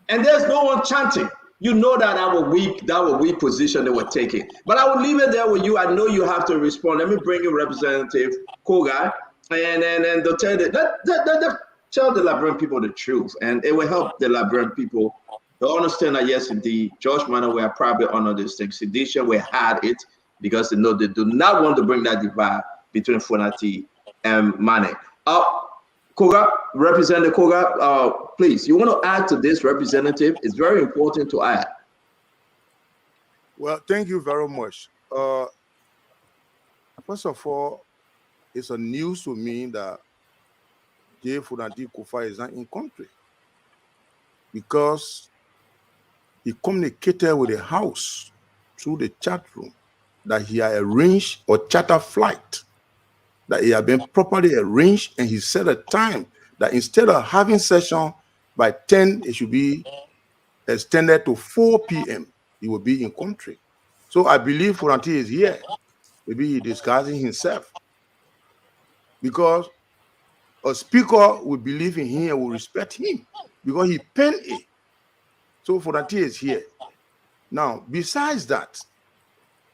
[SPEAKER 10] and there's no one chanting. You know that our weak position they were taking. But I will leave it there with you. I know you have to respond. Let me bring you Representative Koga, and they'll tell tell the Liberian people the truth, and it will help the Liberian people to understand that yes, indeed, George Manor will probably honor this thing. Sedition will had it because they know they do not want to bring that divide between Fonati and Mane. Koga, Representative Koga, please, you want to add to this, Representative? It's very important to add.
[SPEAKER 12] Well, thank you very much. First of all, it's a news to me that J. Fonanti Kofa is not in country because he communicated with the House through the chat room that he had arranged a charter flight, that he had been properly arranged, and he set a time that instead of having session by 10, it should be extended to 4 p.m. He will be in country. So I believe Fonanti is here. Maybe he's disguising himself because a speaker will believe in him and will respect him because he penned it. So Fonanti is here. Now, besides that,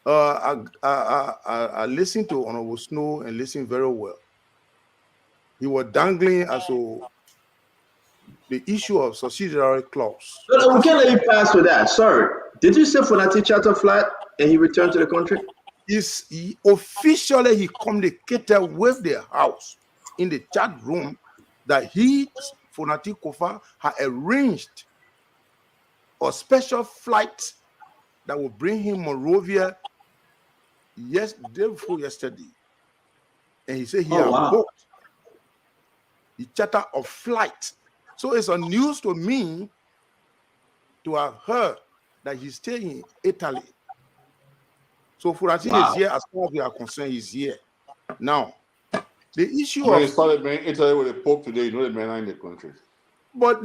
[SPEAKER 12] I listened to Honorable Snow and listened very well. He was dangling as to the issue of subsidiary clause.
[SPEAKER 10] No, we can't let you pass with that. Sorry. Did you say Fonanti charter flight and he returned to the country?
[SPEAKER 12] Officially, he communicated with the House in the chat room that he, Fonanti Kofa, had arranged a special flight that will bring him Monrovia day before yesterday. And he said he had booked the charter of flight. So it's a news to me to have heard that he's staying in Italy. So Fonanti is here as far as we are concerned, he's here. Now, the issue
[SPEAKER 16] of... started being Italy with the Pope today, you know the men are in the country.
[SPEAKER 12] But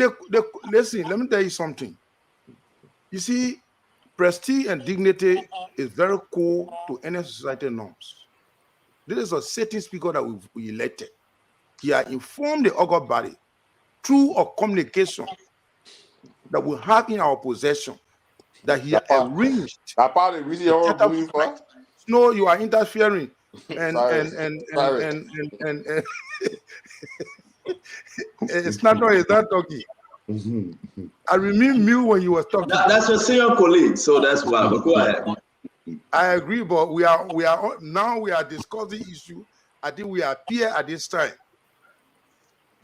[SPEAKER 12] listen, let me tell you something. You see, prestige and dignity is very core to any society norms. This is a sitting speaker that we elected. He has informed the other body through a communication that we have in our possession that he arranged. No, you are interfering, and it's not talking. I remain mute when you were talking.
[SPEAKER 10] That's your senior colleague, so that's why. But go ahead.
[SPEAKER 12] I agree, but we are discussing issue. I think we are here at this time.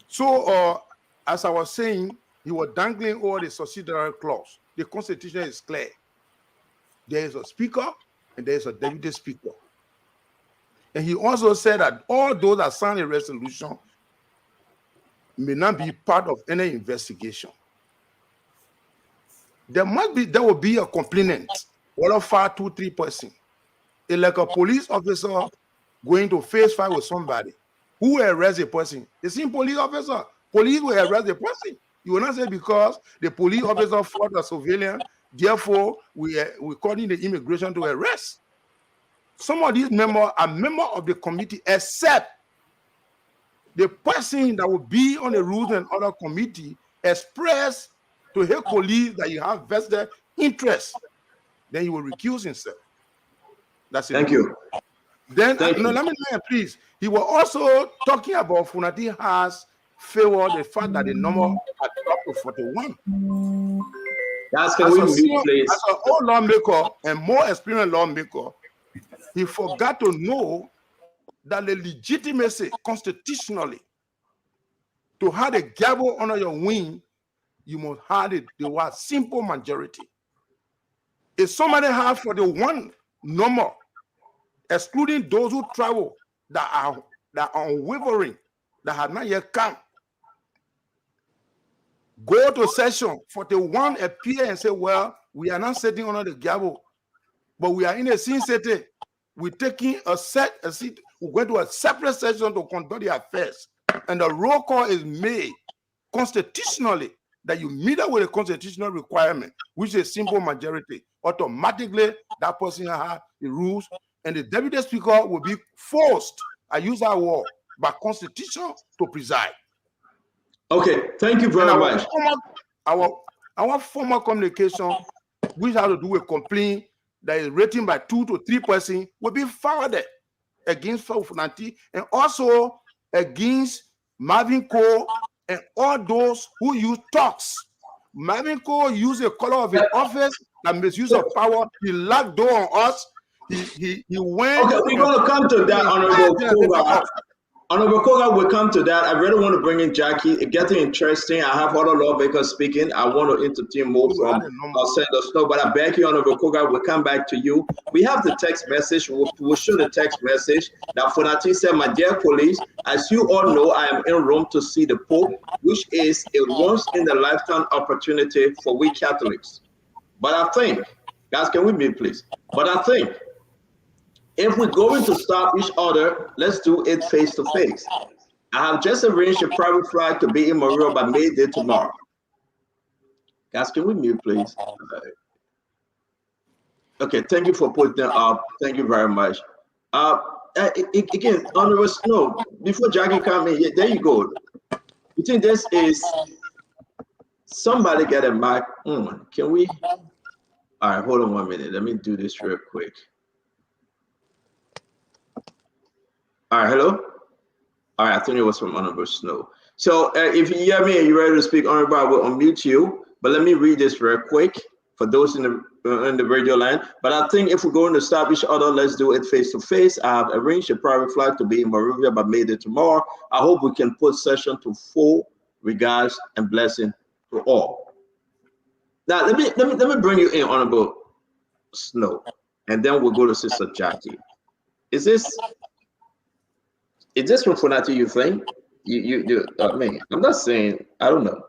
[SPEAKER 12] So, as I was saying, he was dangling all the subsidiary clause. The Constitution is clear. There is a speaker and there is a deputy speaker. And he also said that all those that signed a resolution may not be part of any investigation. There will be a complainant, one of 5, 2, 3 persons. It's like a police officer going to face fight with somebody. Who will arrest a person? The same police officer. Police will arrest the person. You will not say because the police officer fought a civilian, therefore we're calling the immigration to arrest. Some of these members are members of the committee, except the person that will be on the rules and order committee express to his colleagues that you have vested interest, then he will recuse himself. That's it.
[SPEAKER 10] Thank you.
[SPEAKER 12] Then,
[SPEAKER 10] Thank
[SPEAKER 12] no,
[SPEAKER 10] you.
[SPEAKER 12] let me know, please. He was also talking about Funati has favored the fact that the number had dropped to 41.
[SPEAKER 10] Guys, can
[SPEAKER 12] As
[SPEAKER 10] we
[SPEAKER 12] a
[SPEAKER 10] mute,
[SPEAKER 12] senior,
[SPEAKER 10] please?
[SPEAKER 12] as an old lawmaker and more experienced lawmaker, he forgot to know that the legitimacy constitutionally to have a gavel under your wing, you must have the word simple majority. If somebody has for the one number, excluding those who travel that are unwavering, that have not yet come, go to session, 41 appear and say, well, we are not sitting under the gavel, but we are in a sin city. We're taking a seat, we're going to a separate session to conduct the affairs. And the roll call is made constitutionally that you meet up with a constitutional requirement, which is a simple majority. Automatically, that person has the rules, and the deputy speaker will be forced, I use that word, by constitution to preside.
[SPEAKER 10] Okay, thank you very much.
[SPEAKER 12] Our formal communication, which has to do with complaint that is written by 2 to 3 persons, will be forwarded against Funati and also against Marvin Cole and all those who use talks. Marvin Cole used the color of his office and misuse of power. He locked door on us. He went.
[SPEAKER 10] Okay, we're going to come to that, Honorable Koga. Honorable Koga, we'll come to that. I really want to bring in Jackie. It's getting interesting. I have other lawmakers speaking. I want to entertain more from Senator Snow, but I beg you, Honorable Koga, we'll come back to you. We have the text message. We'll show the text message. Now, Funati said, my dear colleagues, as you all know, I am in Rome to see the Pope, which is a once-in-a-lifetime opportunity for we Catholics. But I think, guys, can we meet, please? But I think, if we're going to stop each other, let's do it face to face. I have just arranged a private flight to be in Maria by Mayday tomorrow. Guys, can we mute, please? Okay, thank you for putting that up. Thank you very much. Again, Honorable Snow, before Jackie come in, there you go. You think this is somebody get a mic on? Can we? All right, hold on 1 minute. Let me do this real quick. All right, hello. All right, I think it was from Honorable Snow. So if you hear me and you're ready to speak, Honorable, I will unmute you. But let me read this very quick for those in the radio line. But I think if we're going to stop each other, let's do it face to face. I have arranged a private flight to be in Monrovia by Mayday tomorrow. I hope we can put session to full. Regards and blessing to all. Now let me bring you in, Honorable Snow, and then we'll go to Sister Jackie. Is this from Funati, you think? You do. I mean, I'm not saying, I don't know.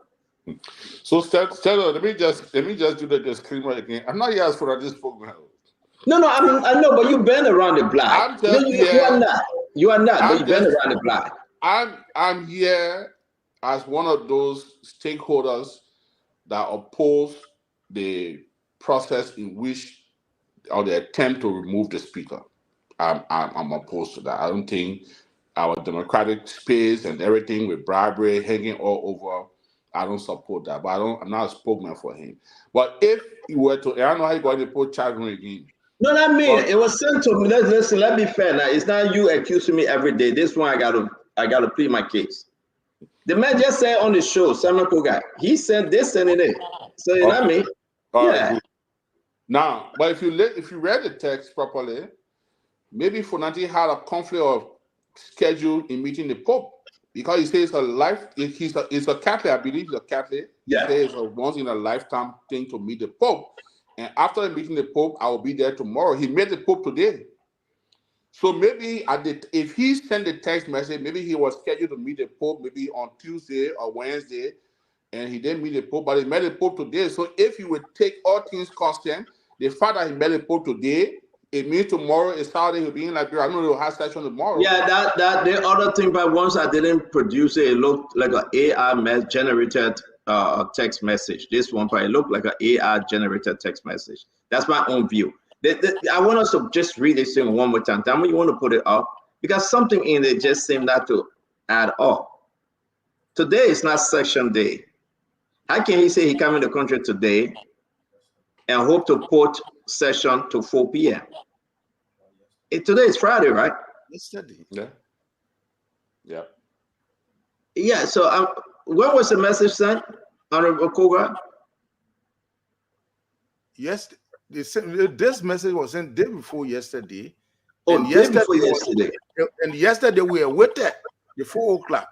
[SPEAKER 16] So, Stella, let me just do the disclaimer again. I'm not here as for this program.
[SPEAKER 10] No, I know, but you've been around the block.
[SPEAKER 16] I'm just
[SPEAKER 10] you are not. You are not, but you've been around the block.
[SPEAKER 16] I'm here as one of those stakeholders that oppose the process in which, or the attempt to remove the speaker. I'm opposed to that. I don't think our democratic space and everything with bribery hanging all over, I don't support that. But I'm not a spokesman for him. But if you were to, I don't know how you got to put charging again.
[SPEAKER 10] No, not me. It was sent to me. Listen, let me be fair now. It's not you accusing me every day. This one I gotta plead my case. The man just said on the show, Samuel Koga, he said this and it. So it's not me.
[SPEAKER 16] Yeah. Right. Now, but if you read the text properly, maybe Funati had a conflict of schedule in meeting the Pope, because he says he's a Catholic, I believe he's a Catholic.
[SPEAKER 10] Yeah.
[SPEAKER 16] He says it's a once in a lifetime thing to meet the Pope. And after meeting the Pope, I will be there tomorrow. He met the Pope today. So maybe if he sent the text message, maybe he was scheduled to meet the Pope maybe on Tuesday or Wednesday, and he didn't meet the Pope, but he met the Pope today. So if you would take all things constant, the fact that he met the Pope today, it means tomorrow is Saturday, he'll be in Liberia. I don't know, he'll have session tomorrow.
[SPEAKER 10] Yeah, that the other thing, but once I didn't produce it, it looked like an AI generated text message. This one, but it looked like an AI generated text message. That's my own view. I want us to just read this thing one more time. Tell me you want to put it up, because something in it just seemed not to add up. Today is not session day. How can he say he come in the country today and hope to put session to 4 p.m.? Today is Friday, right?
[SPEAKER 16] Yesterday. Yeah. Yeah.
[SPEAKER 10] Yeah. So when was the message sent, Honorable Koga?
[SPEAKER 16] Yes, this message was sent day before yesterday.
[SPEAKER 10] Oh,
[SPEAKER 16] and
[SPEAKER 10] day before yesterday.
[SPEAKER 16] And yesterday we were waited at 4 o'clock.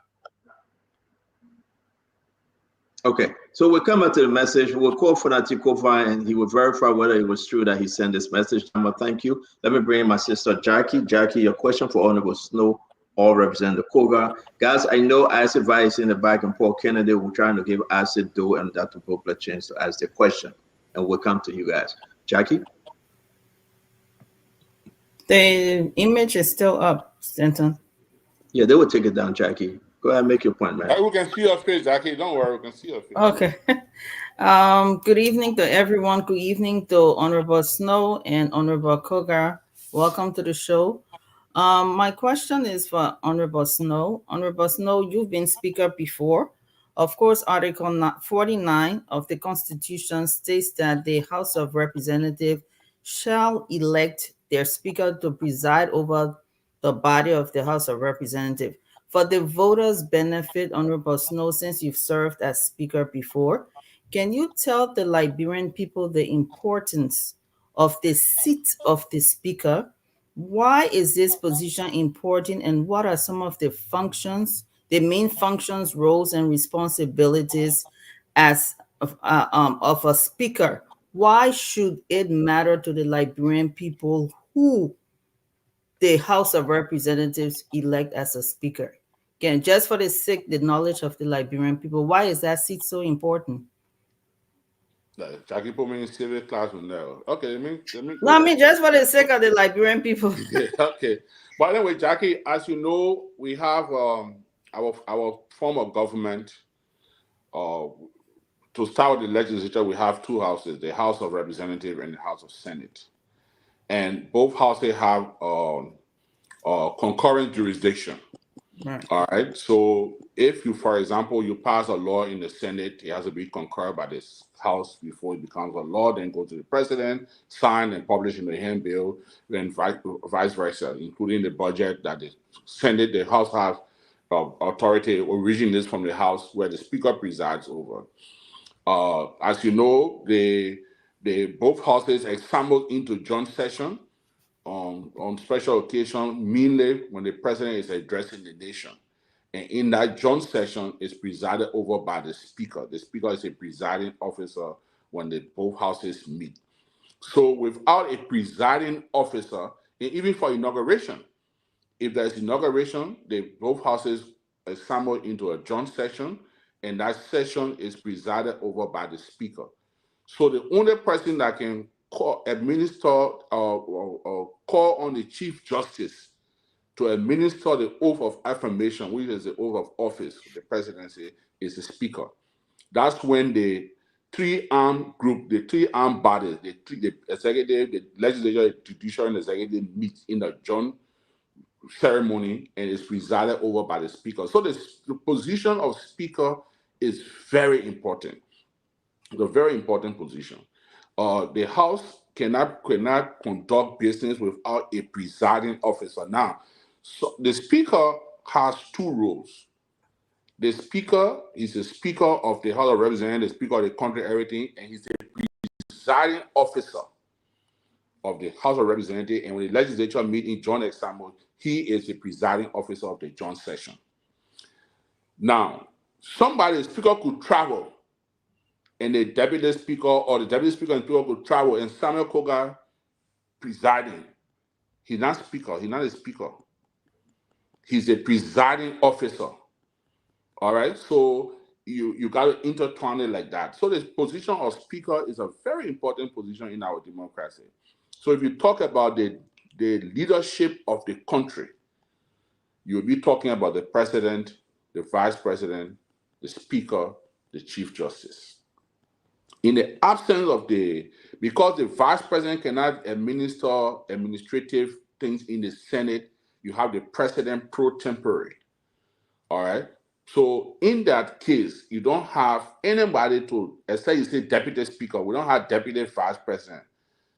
[SPEAKER 10] Okay, so we'll come to the message. We'll call Fonati Kofa and he will verify whether it was true that he sent this message. Thank you. Let me bring in my sister Jackie. Jackie, your question for Honorable Snow or Representative Koga. Guys, I know Acid Vice in the back and Paul Kennedy were trying to give Acid Do and Dr. Poplar a chance to ask their question. And we'll come to you guys. Jackie?
[SPEAKER 20] The image is still up, Stanton.
[SPEAKER 10] Yeah, they will take it down, Jackie. Go ahead and make your point, man.
[SPEAKER 16] We can see your face, Jackie. Don't worry, we can see your face.
[SPEAKER 20] Okay. Good evening to everyone. Good evening to Honorable Snow and Honorable Koga. Welcome to the show. My question is for Honorable Snow. Honorable Snow, you've been speaker before. Of course, Article 49 of the Constitution states that the House of Representatives shall elect their speaker to preside over the body of the House of Representatives. For the voters' benefit, Honorable Snow, since you've served as speaker before, can you tell the Liberian people the importance of the seat of the speaker? Why is this position important, and what are some of the functions, the main functions, roles, and responsibilities as of a speaker? Why should it matter to the Liberian people who the House of Representatives elect as a speaker? Again, just for the sake, the knowledge of the Liberian people, why is that seat so important?
[SPEAKER 16] Jackie put me in civil class with now. Okay, let me
[SPEAKER 20] No, I mean just for the sake of the Liberian people.
[SPEAKER 16] Yeah, okay. But anyway, Jackie, as you know, we have our form of government. To start with the legislature, we have two houses: the House of Representatives and the House of Senate, and both houses have concurrent jurisdiction.
[SPEAKER 20] Right.
[SPEAKER 16] All right. So if you, for example, you pass a law in the Senate, it has to be concurred by this House before it becomes a law, then go to the president, sign and publish in the handbill, then vice versa, including the budget that the Senate, the House has authority originates from the House where the Speaker presides over. As you know, the both houses assemble into joint session on special occasion, mainly when the president is addressing the nation. And in that joint session is presided over by the speaker. The speaker is a presiding officer when the both houses meet. So without a presiding officer, and even for inauguration, if there's inauguration, both houses assemble into a joint session, and that session is presided over by the speaker. So the only person that can administer or call on the Chief Justice to administer the oath of affirmation, which is the oath of office of the presidency, is the Speaker. That's when the three-arm group, the three-arm bodies, the executive, the legislature, the judicial, and the executive meet in a joint ceremony and is presided over by the Speaker. So the position of Speaker is very important. It's a very important position. The House cannot conduct business without a presiding officer. Now, so the Speaker has two roles. The Speaker is the Speaker of the House of Representatives, the Speaker of the country, everything, and he's the presiding officer of the House of Representatives. And when the legislature meet in joint assembly, he is the presiding officer of the joint session. Now, the Speaker could travel, and the Deputy Speaker or the Deputy Speaker and Speaker could travel, and Samuel Koga presiding. He's not Speaker. He's not a Speaker. He's a presiding officer. All right? So you got to intertwine it like that. So the position of Speaker is a very important position in our democracy. So if you talk about the leadership of the country, you'll be talking about the President, the Vice President, the Speaker, the Chief Justice. In the absence of because the Vice President cannot administer administrative things in the Senate, you have the President pro tempore. All right? So in that case, you don't have anybody to, except you say Deputy Speaker. We don't have Deputy Vice President.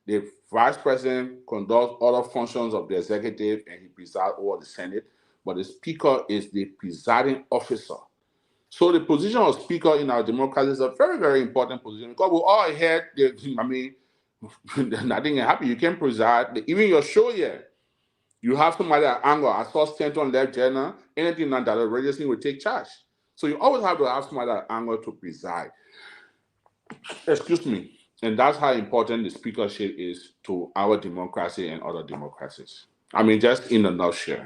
[SPEAKER 16] The vice president conducts other functions of the executive and he presides over the Senate, but the speaker is the presiding officer. So the position of speaker in our democracy is a very, very important position because we all heard, nothing can happen. You can preside. Even your show here, you have somebody at angle, I saw Stanton left journal, anything that the registry will take charge. So you always have to have somebody at angle to preside. Excuse me. And that's how important the speakership is to our democracy and other democracies. Just in a nutshell.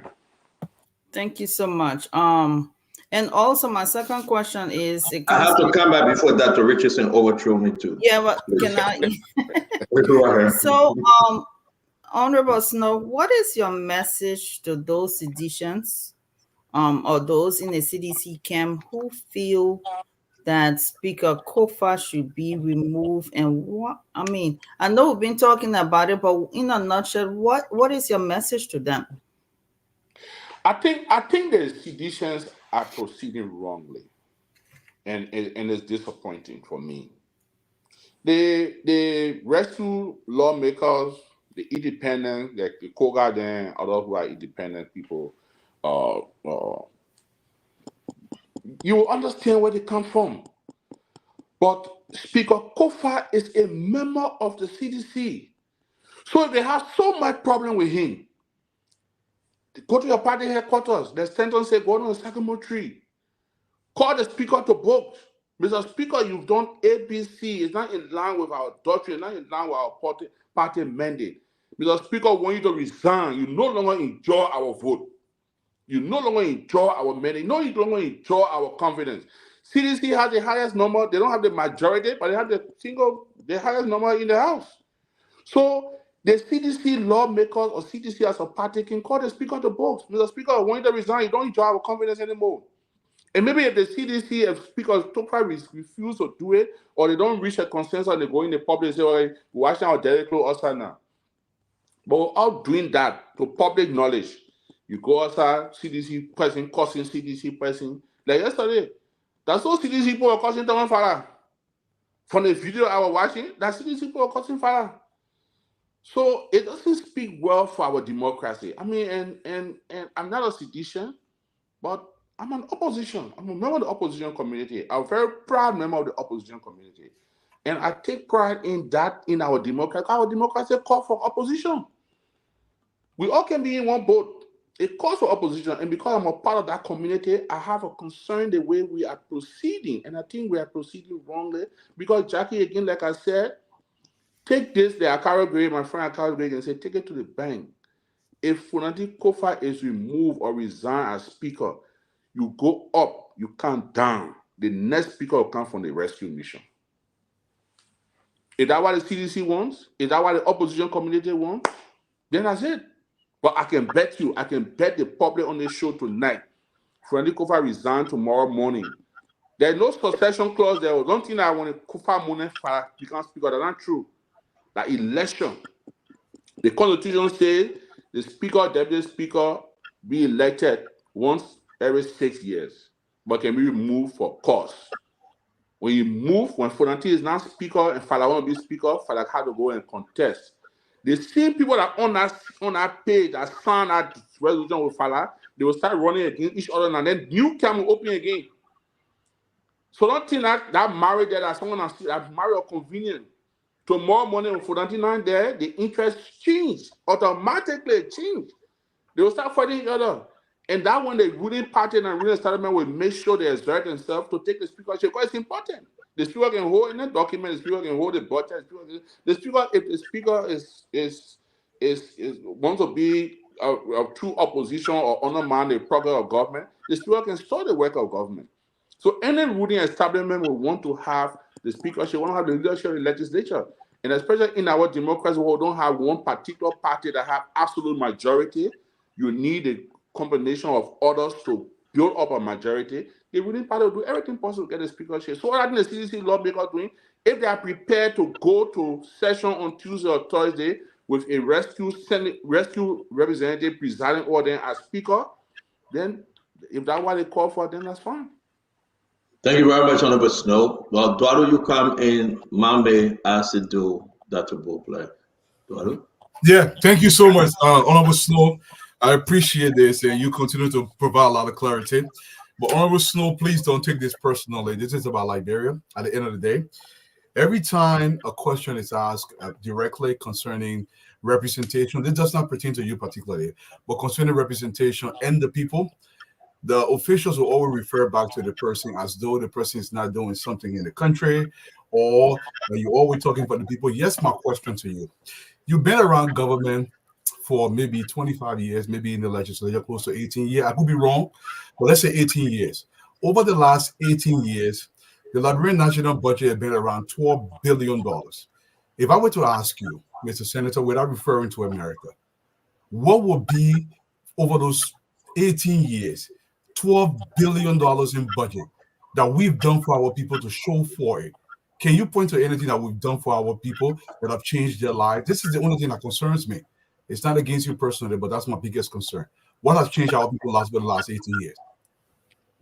[SPEAKER 20] Thank you so much. And also my second question is,
[SPEAKER 10] I have to come back before Dr. Richardson overthrew me too.
[SPEAKER 20] Yeah, but can I?
[SPEAKER 10] Go ahead.
[SPEAKER 20] So, Honorable Snow, what is your message to those seditionists, or those in the CDC camp who feel that Speaker Kofa should be removed? And I know we've been talking about it, but in a nutshell, what is your message to them?
[SPEAKER 16] I think the seditions are proceeding wrongly, and it's disappointing for me. The rescue lawmakers, the independent, like the Koga and others who are independent people, you will understand where they come from. But Speaker Kofa is a member of the CDC. So if they have so much problem with him, go to your party headquarters. The sentence say go on a sycamore tree. Call the speaker to book. Mr. Speaker, you've done ABC. It's not in line with our doctrine, not in line with our party mandate. Mr. Speaker, we want you to resign. You no longer enjoy our vote. You no longer enjoy our mandate. You no longer enjoy our confidence. CDC has the highest number. They don't have the majority, but they have the highest number in the House. So the CDC lawmakers or CDC as a party can call the speaker to box. Mr. Speaker, I want you to resign. You don't enjoy our confidence anymore. And maybe if the CDC, if speakers refuse to do it, or they don't reach a consensus and they go in the public and say, well, we're watching our direct outside now. But without doing that to public knowledge, you go outside, CDC person, cursing CDC person. Like yesterday, that's all CDC people were cursing Thomas Farah. From the video I was watching, that CDC people were cursing Farah. So it doesn't speak well for our democracy. And I'm not a sedition, but I'm an opposition. I'm a member of the opposition community. I'm a very proud member of the opposition community. And I take pride in that in our democracy. Our democracy calls for opposition. We all can be in one boat. It calls for opposition. And because I'm a part of that community, I have a concern the way we are proceeding. And I think we are proceeding wrongly. Because Jackie, again, like I said, take this, the Akara grade, my friend Akara grade, and say, take it to the bank. If Funadi Kofa is removed or resign as speaker, you go up, you come down. The next speaker will come from the rescue mission. Is that what the CDC wants? Is that what the opposition community wants? Then that's it. But I can bet the public on this show tonight, Funadi Kofa resign tomorrow morning. There's no succession clause there. One thing I want to Kofa money for become speaker. That's not true. Like election. The Constitution says the speaker, deputy speaker, be elected once every 6 years, but can be removed for cause. When you move, when Fonanti is not speaker and Fala want to be speaker, Fala had to go and contest. The same people that on that page that signed that resolution with Fala, they will start running against each other, and then new camp will open again. So don't think that marriage there, that someone that married or convenient. Tomorrow morning, when Fonanti not there, the interest change, automatically change. They will start fighting each other. And that when the ruling party and ruling establishment will make sure they exert themselves to take the speakership, because it's important. The speaker can hold in the document, the speaker can hold the budget, the speaker, if the speaker wants to be a true opposition or undermine the progress of government, the speaker can start the work of government. So any ruling establishment will want to have the speakership, want to have the leadership in the legislature. And especially in our democracy, where we don't have one particular party that have absolute majority, you need a combination of others to build up a majority. The ruling party will do everything possible to get a speakership. So what I think the CDC lawmakers doing, if they are prepared to go to session on Tuesday or Thursday with a rescue representative presiding over them as speaker, then if that's what they call for, then that's fine.
[SPEAKER 10] Thank you very much, Honorable Snow. Well, Duado, you come in Mambe as to do Dr. Boplay.
[SPEAKER 9] Yeah, thank you so much, Honorable Snow. I appreciate this, and you continue to provide a lot of clarity. But Honorable Snow, please don't take this personally. This is about Liberia. At the end of the day, every time a question is asked directly concerning representation, this does not pertain to you particularly, but concerning representation and the people, the officials will always refer back to the person as though the person is not doing something in the country, or you're always talking for the people. Yes, my question to you: you've been around government for maybe 25 years, maybe in the legislature close to 18 years. I could be wrong, but let's say 18 years. Over the last 18 years, the Liberian national budget has been around $12 billion. If I were to ask you, Mr. Senator, without referring to America, what would be over those 18 years, $12 billion in budget that we've done for our people to show for it? Can you point to anything that we've done for our people that have changed their lives? This is the only thing that concerns me. It's not against you personally, but that's my biggest concern. What has changed our people for the last 18 years?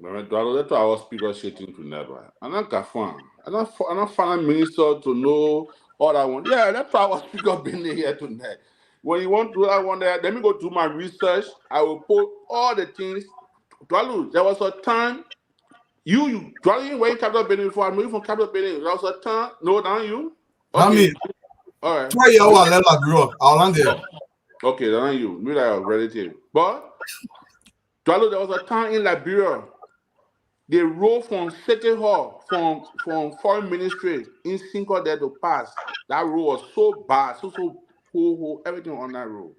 [SPEAKER 16] That's why I was speaker shitting to never. And I'm not find minister to know all I want. Yeah, that's why I was speaker being here tonight. When you want to do that one there, let me go do my research. I will put all the things. There was a time you were in capital building before I moved from capital building. There was a time. No, not you. Okay.
[SPEAKER 9] I mean,
[SPEAKER 16] all right.
[SPEAKER 9] 20 years I left Liberia. I'll land there.
[SPEAKER 16] Okay, not you. Maybe like a relative. But there was a time in Liberia. They rode from City Hall, from Foreign Ministry in Cinco there to pass. That road was so bad, so everything on that road.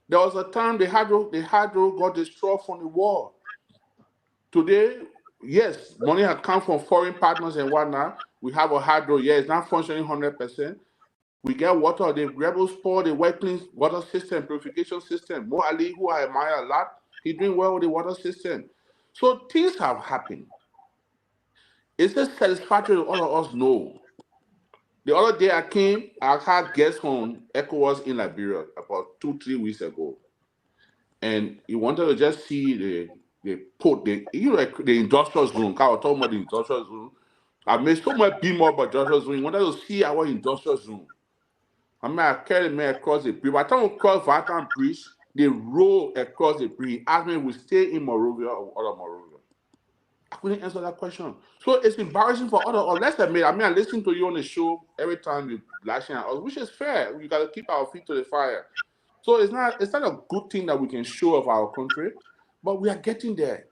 [SPEAKER 16] There was a time the hydro got destroyed from the war. Today, yes, money has come from foreign partners and whatnot. We have a hydro, yeah, it's not functioning 100%. We get water, the rebels pour the wet clean water system, purification system. Mo Ali, who I admire a lot, he's doing well with the water system. So things have happened. Is it satisfactory to all of us? No. The other day I had guests from ECOWAS in Liberia about 2-3 weeks ago. And he wanted to just see the industrial zone. I was talking about the industrial zone. I made so much beam up about industrial zone. He wanted to see our industrial zone. I carried me across the bridge. By the time we crossed Vatican Bridge, they rolled across the bridge. Asked me if we stay in Monrovia or other Monrovia. I couldn't answer that question. So it's embarrassing for other, or let's admit, I listen to you on the show every time you lashing at us, which is fair. We got to keep our feet to the fire. So it's not a good thing that we can show of our country, but we are getting there.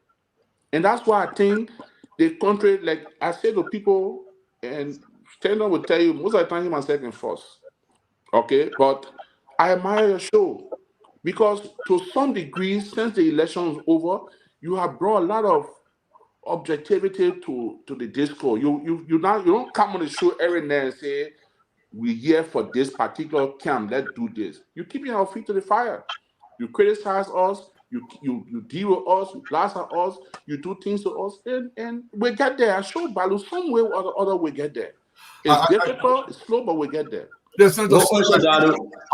[SPEAKER 16] And that's why I think the country, like I say to people, and Stendhal will tell you, most of the time, I'm second first. Okay, but I admire your show because to some degree, since the election is over, you have brought a lot of objectivity to the discourse. You don't come on the show every night and say, we're here for this particular camp, let's do this. You keep your feet to the fire. You criticize us, you deal with us, you blast at us, you do things to us, and we get there. I showed Balu some way or other we get there. It's difficult, it's slow, but we get there.
[SPEAKER 9] Yes, Senator.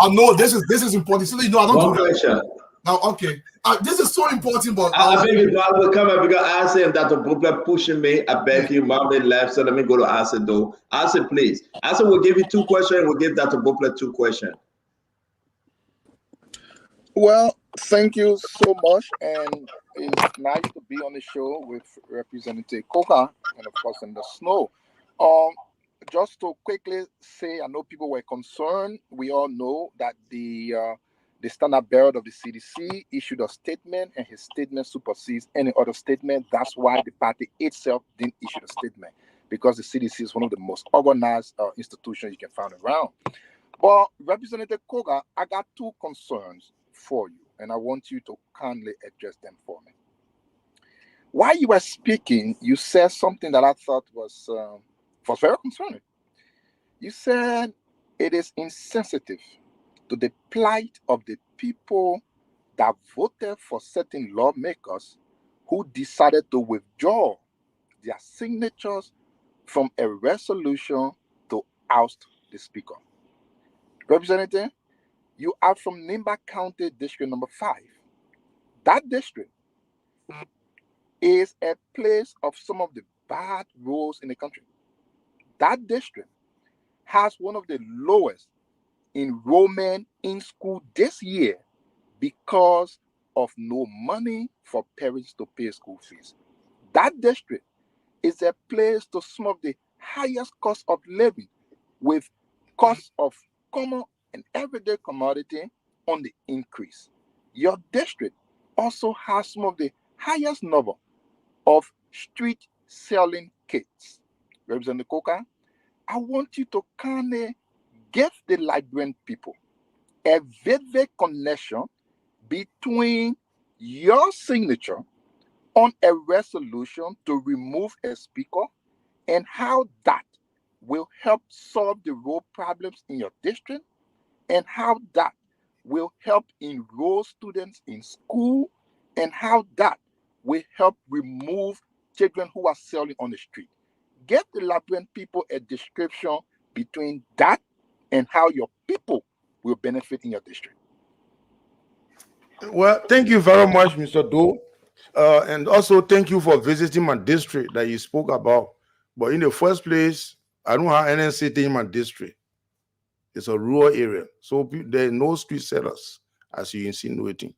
[SPEAKER 9] I know this is important. So, I don't
[SPEAKER 10] One
[SPEAKER 9] do
[SPEAKER 10] question.
[SPEAKER 9] that. Now, okay. This is so important, but
[SPEAKER 10] I beg you, Dad, will come up because I said that the booklet pushing me. I beg you, Mom, left. So let me go to Asa though. Asa, please. Asa will give you 2 questions. We'll give that to booklet 2 questions.
[SPEAKER 12] Well, thank you so much, and it's nice to be on the show with Representative Coker and of course in the Snow. Just to quickly say, I know people were concerned. We all know that the standard bearer of the CDC issued a statement, and his statement supersedes any other statement. That's why the party itself didn't issue a statement, because the CDC is one of the most organized institutions you can find around. But Representative Koga, I got 2 concerns for you, and I want you to kindly address them for me. While you were speaking, you said something that I thought was very concerning. You said it is insensitive to the plight of the people that voted for certain lawmakers who decided to withdraw their signatures from a resolution to oust the speaker. Representative, you are from Nimba County District number 5. That district is a place of some of the bad roads in the country. That district has one of the lowest
[SPEAKER 21] enrollment in school this year because of no money for parents to pay school fees. That district is a place to some of the highest cost of living, with cost of common and everyday commodity on the increase. Your district also has some of the highest number of street selling kids. Representative Coker, I want you to kind of give the Liberian people a vivid connection between your signature on a resolution to remove a speaker and how that will help solve the road problems in your district, and how that will help enroll students in school, and how that will help remove children who are selling on the street. Get the Liberian people a description between that and how your people will benefit in your district.
[SPEAKER 12] Well, thank you very much, Mr. Doe. And also thank you for visiting my district that you spoke about. But in the first place, I don't have any city in my district. It's a rural area. So there are no street sellers, as you insinuating.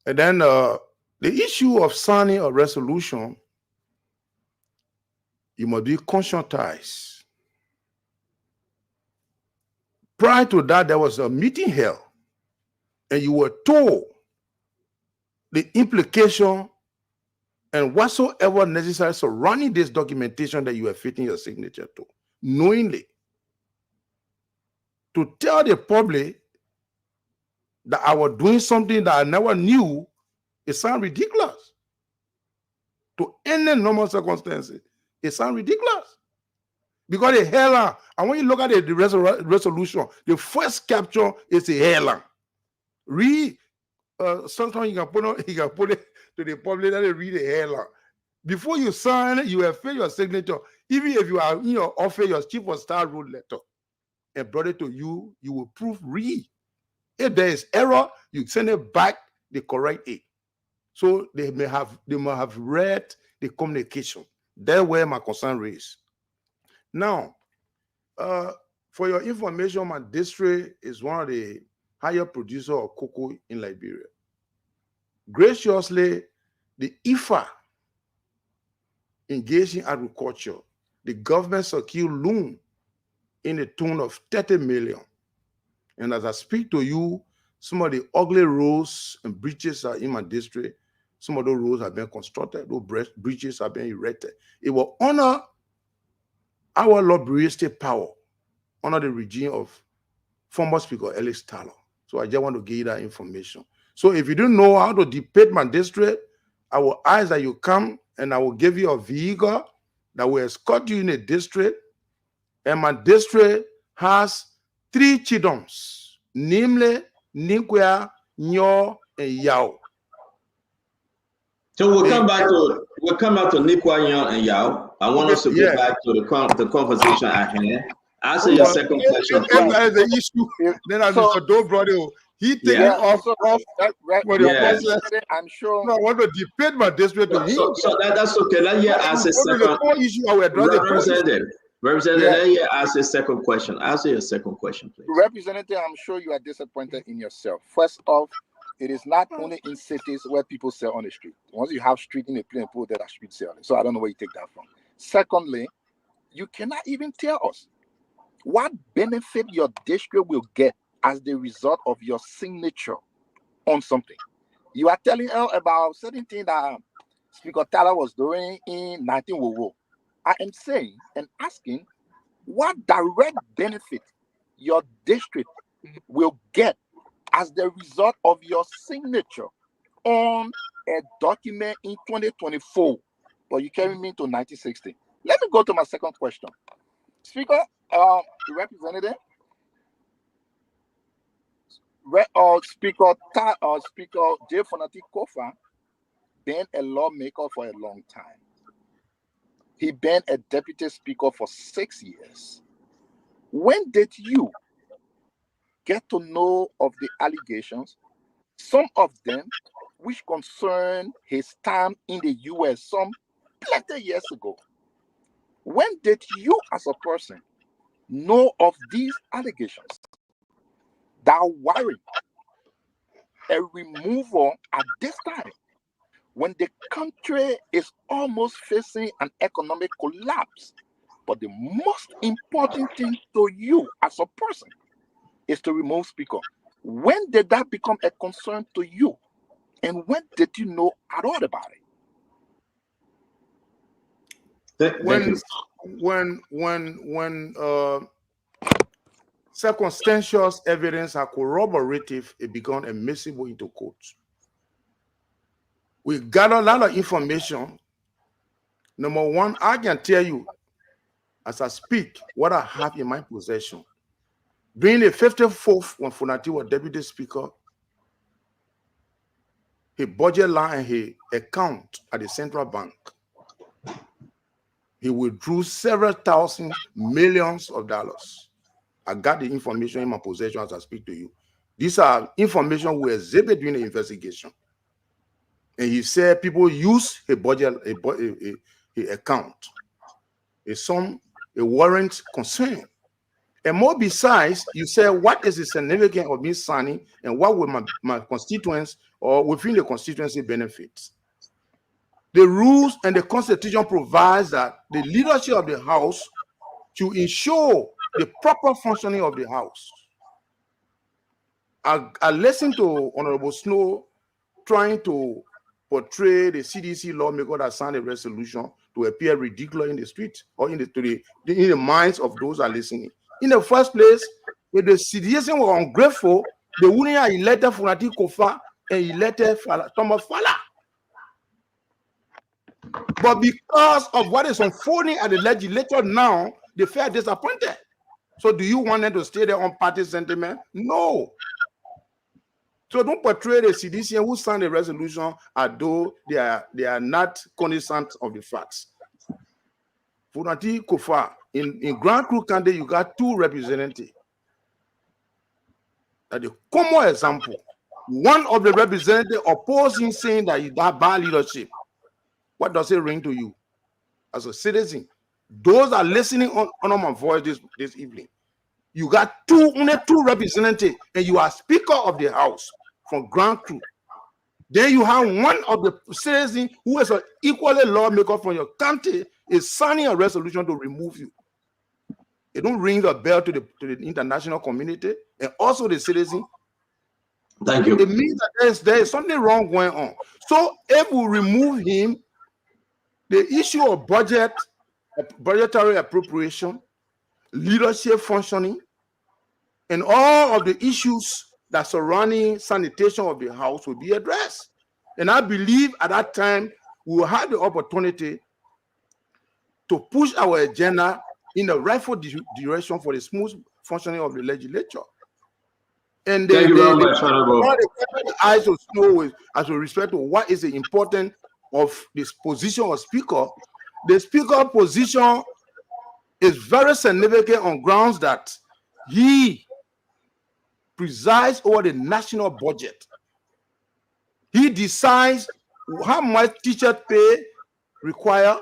[SPEAKER 12] And then the issue of signing a resolution, you must be conscientized. Prior to that, there was a meeting held, and you were told the implication and whatsoever necessary surrounding this documentation that you are fitting your signature to, knowingly. To tell the public that I was doing something that I never knew, it sounds ridiculous. To any normal circumstances, it sounds ridiculous. Because the headline, and when you look at the resolution, the first caption is a headline. Read, sometimes you can put it to the public that they read the headline. Before you sign it, you have filled your signature. Even if you are in your office, your chief of staff wrote letter and brought it to you, you will proofread. If there is error, you send it back the correct it. So they may have read the communication. That's where my concern is. Now, for your information, my district is one of the higher producers of cocoa in Liberia. Graciously, the IFA engaged in agriculture, the government secured loan in the tune of 30 million. And as I speak to you, some of the ugly roads and bridges are in my district. Some of those roads have been constructed, those bridges have been erected. It will honor our lobbyists' power under the regime of former Speaker Ellis Taylor. So I just want to give you that information. So if you don't know how to debate my district, I will ask that you come and I will give you a vehicle that will escort you in a district. And my district has 3 chiefdoms, namely Ninkwea, Nyo, and Yao.
[SPEAKER 10] So we'll come back to Nikwa, Nyo, and Yao. I want us to go back to the conversation at hand. Answer your second question.
[SPEAKER 12] If that is the issue, then I'm Mr. Doe brother. He taking off.
[SPEAKER 21] I'm sure.
[SPEAKER 12] No, I want to debate my district to him.
[SPEAKER 10] So that's okay. Let me ask a second. Representative, let me ask a second question. Answer your second question, please.
[SPEAKER 21] Representative, I'm sure you are disappointed in yourself. First off, it is not only in cities where people sell on the street. Once you have street in a plain pool, there are street selling. So I don't know where you take that from. Secondly, you cannot even tell us what benefit your district will get as the result of your signature on something. You are telling us about certain things that Speaker Taylor was doing in 1900. I am saying and asking what direct benefit your district will get as the result of your signature on a document in 2024, but you carry me to 1960. Let me go to my second question. Speaker, Representative, Speaker J. Fonati Kofa been a lawmaker for a long time. He been a deputy speaker for 6 years. When did you get to know of the allegations, some of them which concern his time in the US some plenty years ago? When did you as a person know of these allegations? that warrant a removal at this time when the country is almost facing an economic collapse. But the most important thing to you as a person is to remove Speaker. When did that become a concern to you? And when did you know at all about it?
[SPEAKER 12] When circumstantial evidence are corroborative, it becomes admissible into court. We gather a lot of information. Number one, I can tell you as I speak what I have in my possession. During the 54th, when Funati was deputy speaker, his budget line and his account at the central bank, he withdrew several thousand millions of dollars. I got the information in my possession as I speak to you. These are information we exhibit during the investigation. And he said people use a budget, a account, a warrant concern. And more besides, you say, what is the significance of me signing and what will my constituents or within the constituency benefits? The rules and the Constitution provides that the leadership of the House to ensure the proper functioning of the House. I listened to Honorable Snow trying to portray the CDC lawmaker that signed a resolution to appear ridiculous in the street or in the minds of those who are listening. In the first place, if the citizens were ungrateful, they wouldn't have elected Funati Kofa and elected Thomas Fala. But because of what is unfolding at the legislature now, they felt disappointed. So do you want them to stay there on party sentiment? No. So don't portray the CDC who signed the resolution as though they are not cognizant of the facts. Funati Kofa, in Grand Cru County, you got two representatives. That's the common example. One of the representatives opposing saying that you got bad leadership. What does it ring to you as a citizen? Those are listening on my voice this evening. You got only two representatives, and you are Speaker of the House from Grand Cru. Then you have one of the citizens who is an equally lawmaker from your county is signing a resolution to remove you. It don't ring a bell to the international community and also the citizen.
[SPEAKER 10] Thank you.
[SPEAKER 12] It means that there is something wrong going on. So if we remove him, the issue of budgetary appropriation, leadership functioning, and all of the issues that surrounding sanitation of the House will be addressed. And I believe at that time, we will have the opportunity to push our agenda in the rightful direction for the smooth functioning of the legislature. And
[SPEAKER 10] thank you very much, Honorable.
[SPEAKER 12] The eyes of Snow as with respect to what is the importance of this position of Speaker. The Speaker position is very significant on grounds that he presides over the national budget. He decides how much teacher pay require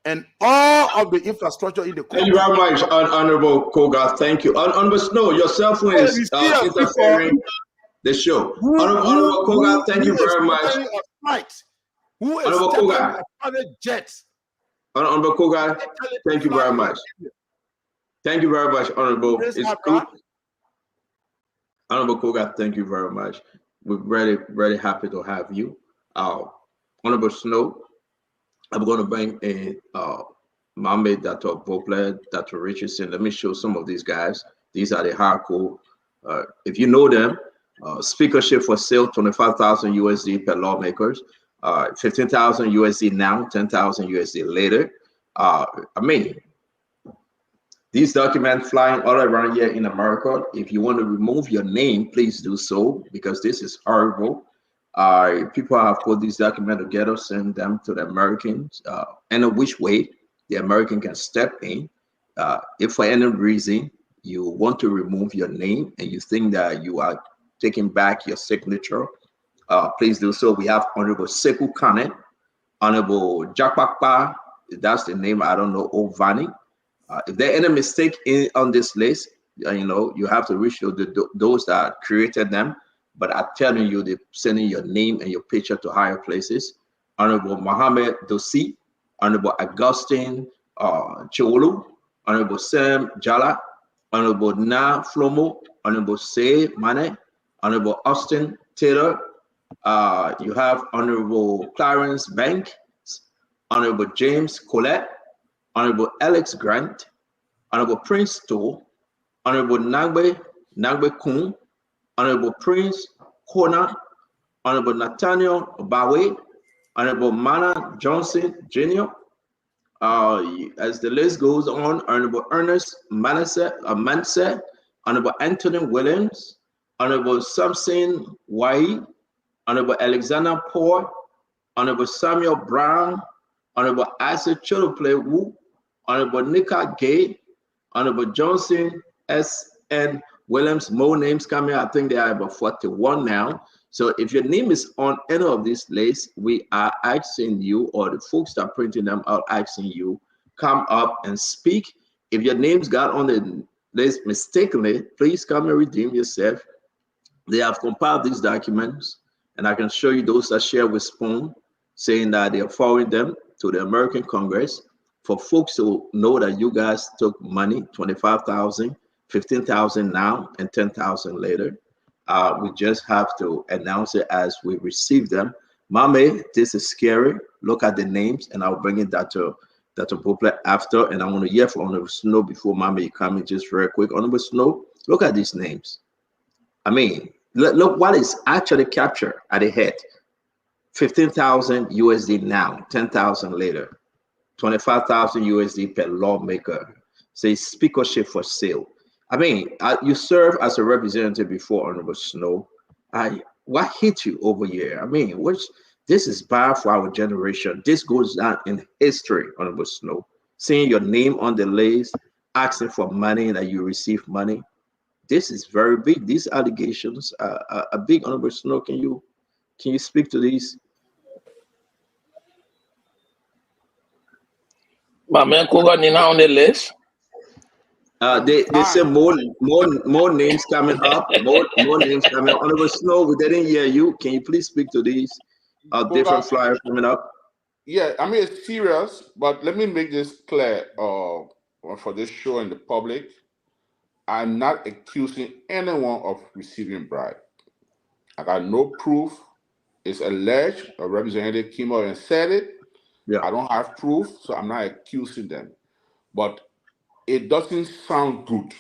[SPEAKER 12] and all of the infrastructure in the country.
[SPEAKER 10] Thank you very much, Honorable Koga. Thank you. Honorable Snow, your cell phone is interfering the show. Honorable Koga, thank you very much.
[SPEAKER 12] Who is
[SPEAKER 10] Honorable Koga.
[SPEAKER 12] Private jets?
[SPEAKER 10] Honorable Koga, thank you very much. Thank you very much, Honorable. It's good. Honorable Koga, thank you very much. We're very happy to have you. Honorable Snow, I'm going to bring in Mohammed, Dr. Vopler, Dr. Richardson. Let me show some of these guys. These are the hardcore. If you know them, speakership for sale, 25,000 USD per lawmakers, 15,000 USD now, 10,000 USD later. I mean, these documents flying all around here in America. If you want to remove your name, please do so, because this is horrible. People have put these documents together, send them to the Americans, and in which way the American can step in. If for any reason you want to remove your name and you think that you are taking back your signature, please do so. We have Honorable Sekou Kane, Honorable Jakpakpa, that's the name, I don't know, Ovani. If there any mistake on this list, You know, you have to reach those that created them. But I'm telling you, they're sending your name and your picture to higher places. Honorable Mohammed Dosi, Honorable Augustine Cholu, Honorable Sam Jala, Honorable Na Flomo, Honorable Say Mane, Honorable Austin Taylor. You have Honorable Clarence Bank, Honorable James Collette, Honorable Alex Grant, Honorable Prince Toh, Honorable Nagbe Kun, Honorable Prince Kona, Honorable Nathaniel Bawe, Honorable Mana Johnson Jr. As the list goes on, Honorable Ernest Manse, Honorable Anthony Williams, Honorable Samson Wai, Honorable Alexander Poor, Honorable Samuel Brown, Honorable Isaac Chodople Wu, Honorable Nika Gay, Honorable Johnson S.N. Williams. More names coming. I think there are about 41 now. So if your name is on any of these lists, we are asking you, or the folks that are printing them out asking you, come up and speak. If your names got on the list mistakenly, please come and redeem yourself. They have compiled these documents, and I can show you those that share with Spoon, saying that they are forwarding them to the American Congress for folks to know that you guys took money, 25,000, 15,000 now, and 10,000 later. We just have to announce it as we receive them. Mame, this is scary. Look at the names, and I'll bring it to Pople after, and I want to hear from Honorable Snow before Mame, you come in just very quick. Honorable Snow, look at these names. I mean, look what is actually captured at the head. 15,000 USD now, 10,000 later, 25,000 USD per lawmaker. Say speakership for sale. I mean, you serve as a representative before, Honorable Snow. What hit you over here? I mean, this is bad for our generation. This goes down in history, Honorable Snow. Seeing your name on the list, asking for money, that you receive money. This is very big. These allegations are big. Honorable Snow, can you speak to these?
[SPEAKER 18] My man Koga Nina on the list.
[SPEAKER 10] They say more names coming up. More names coming up. Honorable Snow, we didn't hear you. Can you please speak to these different flyers coming up?
[SPEAKER 16] Yeah, I mean, it's serious, but let me make this clear for this show and the public. I'm not accusing anyone of receiving bribe. I got no proof. It's alleged. A representative came out and said it.
[SPEAKER 10] Yeah.
[SPEAKER 16] I don't have proof, so I'm not accusing them. But it doesn't sound good,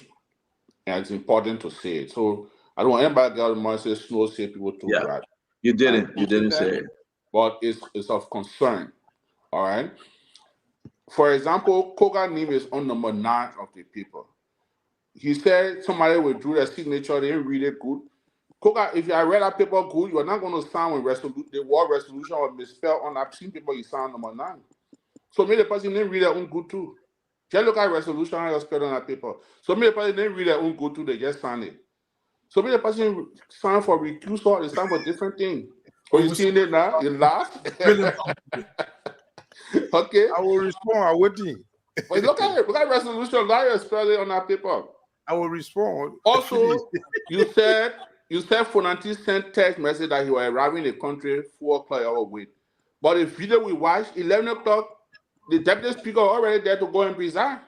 [SPEAKER 16] and it's important to say it. So I don't want anybody to get out of the mind and say Snow say people to bribe.
[SPEAKER 10] You didn't say it.
[SPEAKER 16] But it's of concern. All right. For example, Koga name is on number 9 of the paper. He said somebody withdrew their signature, they didn't read it good. Koga, if I read that paper good, you're not going to sign when the war resolution was misspelled on that same paper you signed number 9. So maybe the person didn't read their own good too. Just look at resolution how you're spelled on that paper. So maybe the person didn't read their own good too, they just signed it. So maybe the person signed for recusal, they signed for different thing. Oh, you seeing it now? You laugh? Okay.
[SPEAKER 1] I will respond. I'm waiting.
[SPEAKER 16] But look at it. Look at resolution. Now you spell it on that paper.
[SPEAKER 1] I will respond.
[SPEAKER 16] Also, you said Fonanti sent text message that he was arriving in the country 4 o'clock hour wait. But the video we watched, 11 o'clock, the deputy speaker already there to go and preside.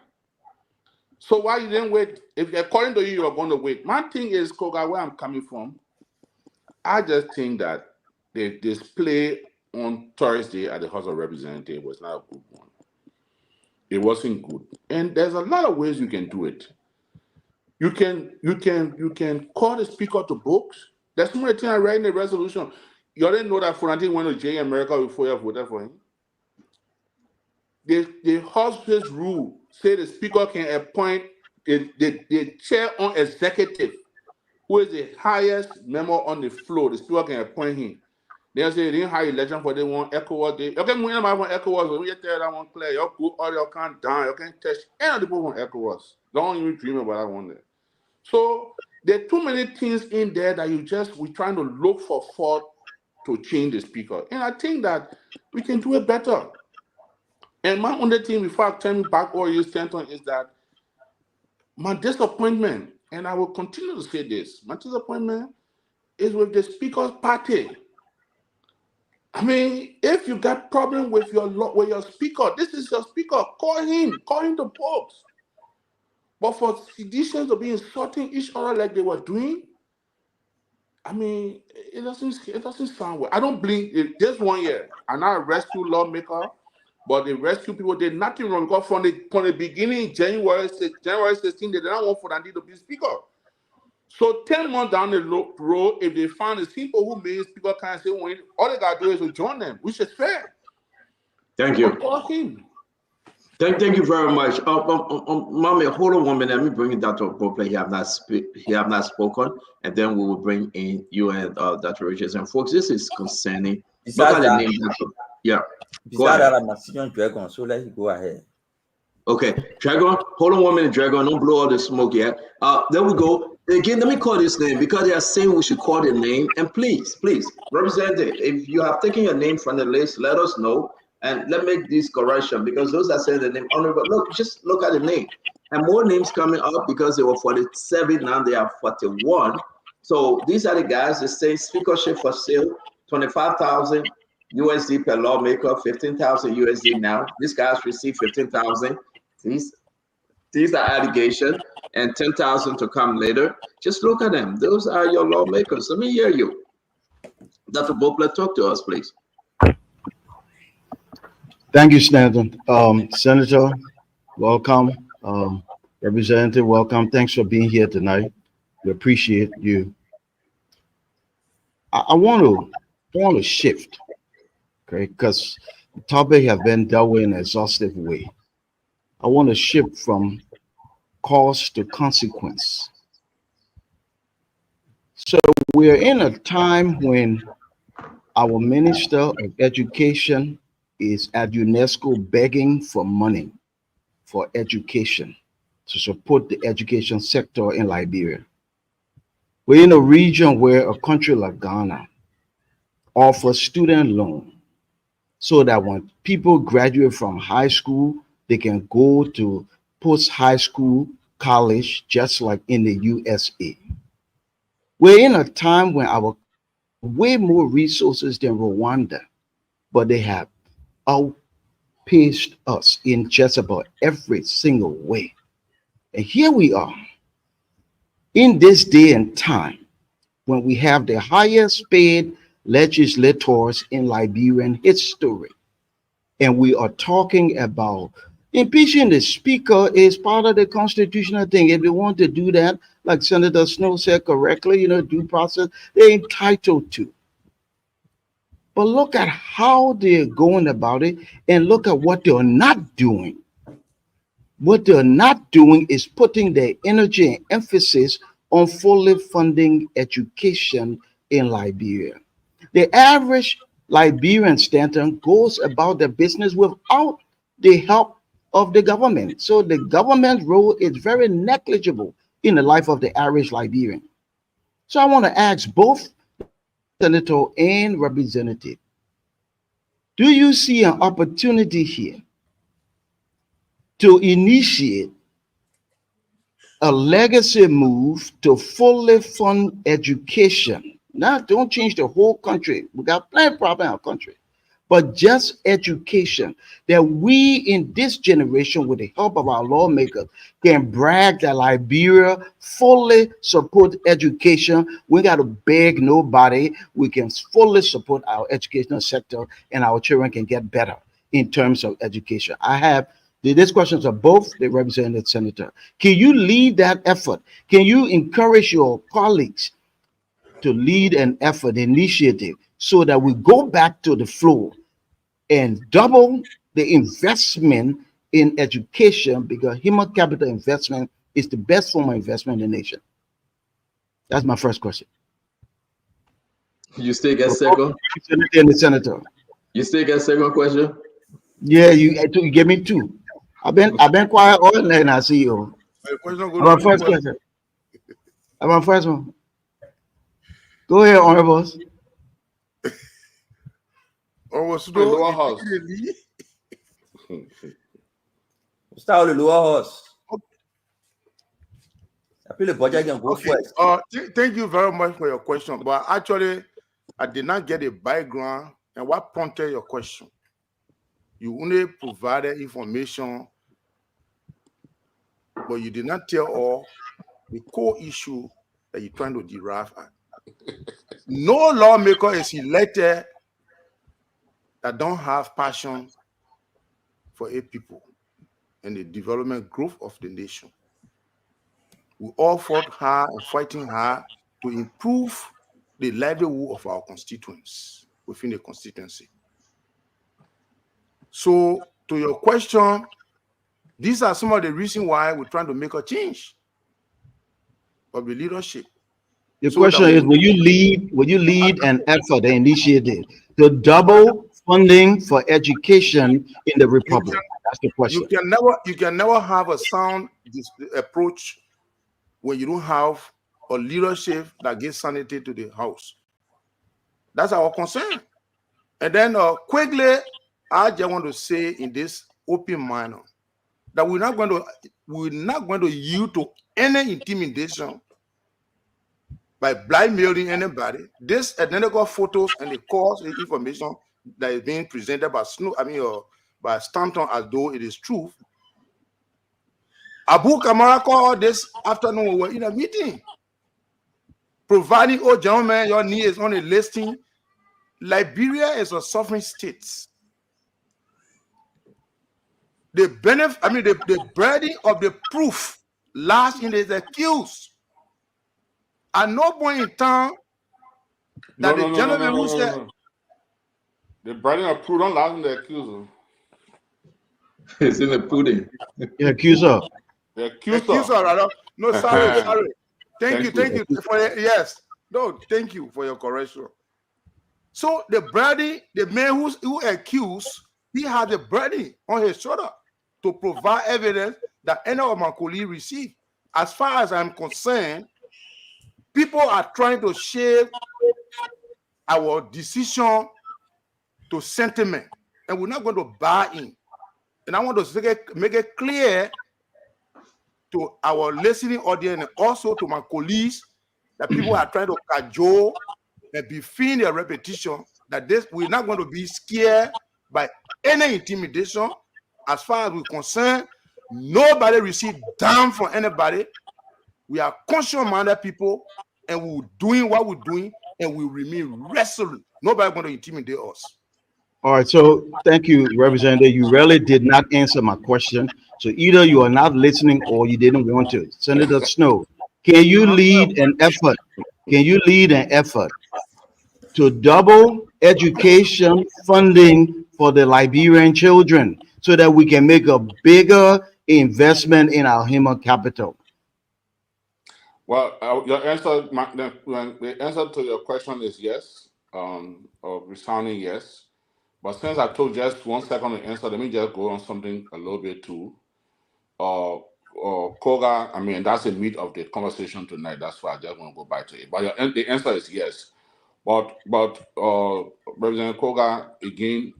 [SPEAKER 16] So why you didn't wait? If according to you, you're going to wait. My thing is, Koga, where I'm coming from, I just think that the display on Thursday at the House of Representatives was not a good one. It wasn't good. And there's a lot of ways you can do it. You can call the speaker to books. There's so many things I read in the resolution. You didn't know that Fonanti went to jail in America before you voted for him. The House's rule say the speaker can appoint the chair on executive, who is the highest member on the floor. The speaker can appoint him. They say they didn't hire election for they want ECOWAS. They okay, when I want ECOWAS, when you tell that one clear, you go all you can't down, you can't touch any of the people want ECOWAS. Don't even dream about that one there. So there are too many things in there that we're trying to look for fault to change the speaker. And I think that we can do it better. And my only thing before I turn back all you Stanton is that my disappointment and I will continue to say this, my disappointment is with the Speaker's party. I mean, if you got problem with your speaker, this is your speaker. Call him to post. But for seditions to be insulting each other like they were doing, I mean, it doesn't sound well. I don't blame it. Just 1 year, and I rescue lawmaker, but the rescue people did nothing wrong because from the beginning, January 16, they didn't want for Dandy to be speaker. So 10 months down the road, if they find the people who made speaker can't say when all they gotta do is to join them, which is fair.
[SPEAKER 10] Thank you.
[SPEAKER 16] Call him.
[SPEAKER 10] Thank you very much. Mommy, hold on 1 minute. Let me bring in Dr. Popley. He have not spoken, and then we will bring in you and Dr. Richards. And folks, this is concerning. Look at the name. Yeah. Go ahead.
[SPEAKER 17] I'm a senior dragon, so let it go ahead.
[SPEAKER 10] Okay, Dragon, hold on 1 minute, Dragon. Don't blow all the smoke yet. There we go. Again, let me call this name because they are saying we should call the name. And please, Representative, if you have taken your name from the list, let us know. And let's make this correction because those that say the name honorable. Look, just look at the name. And more names coming up because they were 47, now they are 41. So these are the guys that say speakership for sale, 25,000 USD per lawmaker, 15,000 USD now. These guys receive 15,000. These are allegations, and 10,000 to come later. Just look at them. Those are your lawmakers. Let me hear you. Dr. Bopler, talk to us, please.
[SPEAKER 2] Thank you, Stanton. Senator, welcome. Representative, welcome. Thanks for being here tonight. We appreciate you. I want to shift, okay, because the topic has been dealt with in an exhaustive way. I want to shift from cause to consequence. So we're in a time when our Minister of Education is at UNESCO begging for money for education to support the education sector in Liberia. We're in a region where a country like Ghana offers student loan so that when people graduate from high school, they can go to post-high school college, just like in the USA. We're in a time when our way more resources than Rwanda, but they have outpaced us in just about every single way. And here we are in this day and time when we have the highest paid legislators in Liberian history. And we are talking about impeaching the speaker is part of the constitutional thing. If they want to do that, like Senator Snow said correctly, due process, they're entitled to. But look at how they're going about it and look at what they're not doing. What they're not doing is putting their energy and emphasis on fully funding education in Liberia. The average Liberian Stanton goes about the business without the help of the government. So the government's role is very negligible in the life of the average Liberian. So I want to ask both Senator and Representative, do you see an opportunity here to initiate a legacy move to fully fund education? Now, don't change the whole country. We got plenty of problems in our country. But just education, that we in this generation, with the help of our lawmakers, can brag that Liberia fully support education. We got to beg nobody. We can fully support our educational sector, and our children can get better in terms of education. I have these questions are both the representative senator. Can you lead that effort? Can you encourage your colleagues to lead an effort, initiative, so that we go back to the floor and double the investment in education, because human capital investment is the best form of investment in the nation? That's my first question.
[SPEAKER 10] You still get second?
[SPEAKER 2] And the senator.
[SPEAKER 10] You still get second question?
[SPEAKER 2] Yeah, you gave me two. I've been quiet all night, and I see you. Our first question. Our first one. Go ahead, honorables.
[SPEAKER 1] The
[SPEAKER 10] lower house.
[SPEAKER 17] Start with the lower house. Après, le budget can go
[SPEAKER 1] Okay.
[SPEAKER 17] first.
[SPEAKER 1] Thank you very much for your question. But actually, I did not get a background and what prompted your question. You only provided information, but you did not tell all the core issue that you're trying to derive at. No lawmaker is elected that don't have passion for a people and the development growth of the nation. We all fought hard and fighting hard to improve the livelihood of our constituents within the constituency. So, to your question, these are some of the reasons why we're trying to make a change of the leadership.
[SPEAKER 2] The
[SPEAKER 1] So
[SPEAKER 2] question
[SPEAKER 1] that
[SPEAKER 2] is,
[SPEAKER 1] we-
[SPEAKER 2] will you lead an effort, an initiative to double funding for education in the Republic? That's the question.
[SPEAKER 1] you can never have a sound approach when you don't have a leadership that gives sanity to the house. That's our concern. And then quickly, I just want to say in this open manner that we're not going to yield to any intimidation by blackmailing anybody. This identical photos and the cause information that is being presented by by Stanton as though it is truth. Abu Kamara called this afternoon, we were in a meeting, providing, oh gentlemen, your need is on a listing. Liberia is a sovereign state. The benefit, the burden of the proof lies in the accused. At no point in time that the gentleman who said,
[SPEAKER 16] no. The burden of proof don't lie in the accuser.
[SPEAKER 10] It's in the pudding.
[SPEAKER 2] The accuser.
[SPEAKER 16] The accuser.
[SPEAKER 1] Rather. No, sorry. Thank you for yes. No, thank you for your correction. So the burden, the man who accused, he had the burden on his shoulder to provide evidence that any of my colleagues received. As far as I'm concerned, people are trying to shape our decision to sentiment, and we're not going to buy in. And I want to make it clear to our listening audience and also to my colleagues that people are trying to cajole and befriend their repetition that we're not going to be scared by any intimidation. As far as we're concerned, nobody received damn from anybody. We are conscious-minded people, and we're doing what we're doing, and we remain resolute. Nobody going to intimidate us.
[SPEAKER 2] All right, so thank you, Representative. You really did not answer my question. So either you are not listening or you didn't want to. Senator Snow, can you lead an effort? Can you lead an effort to double education funding for the Liberian children so that we can make a bigger investment in our human capital?
[SPEAKER 16] Well, your answer, the answer to your question is yes, or resounding yes. But since I took just 1 second to answer, let me just go on something a little bit too. Koga, that's the meat of the conversation tonight. That's why I just want to go back to it. But the answer is yes. But President Koga, again,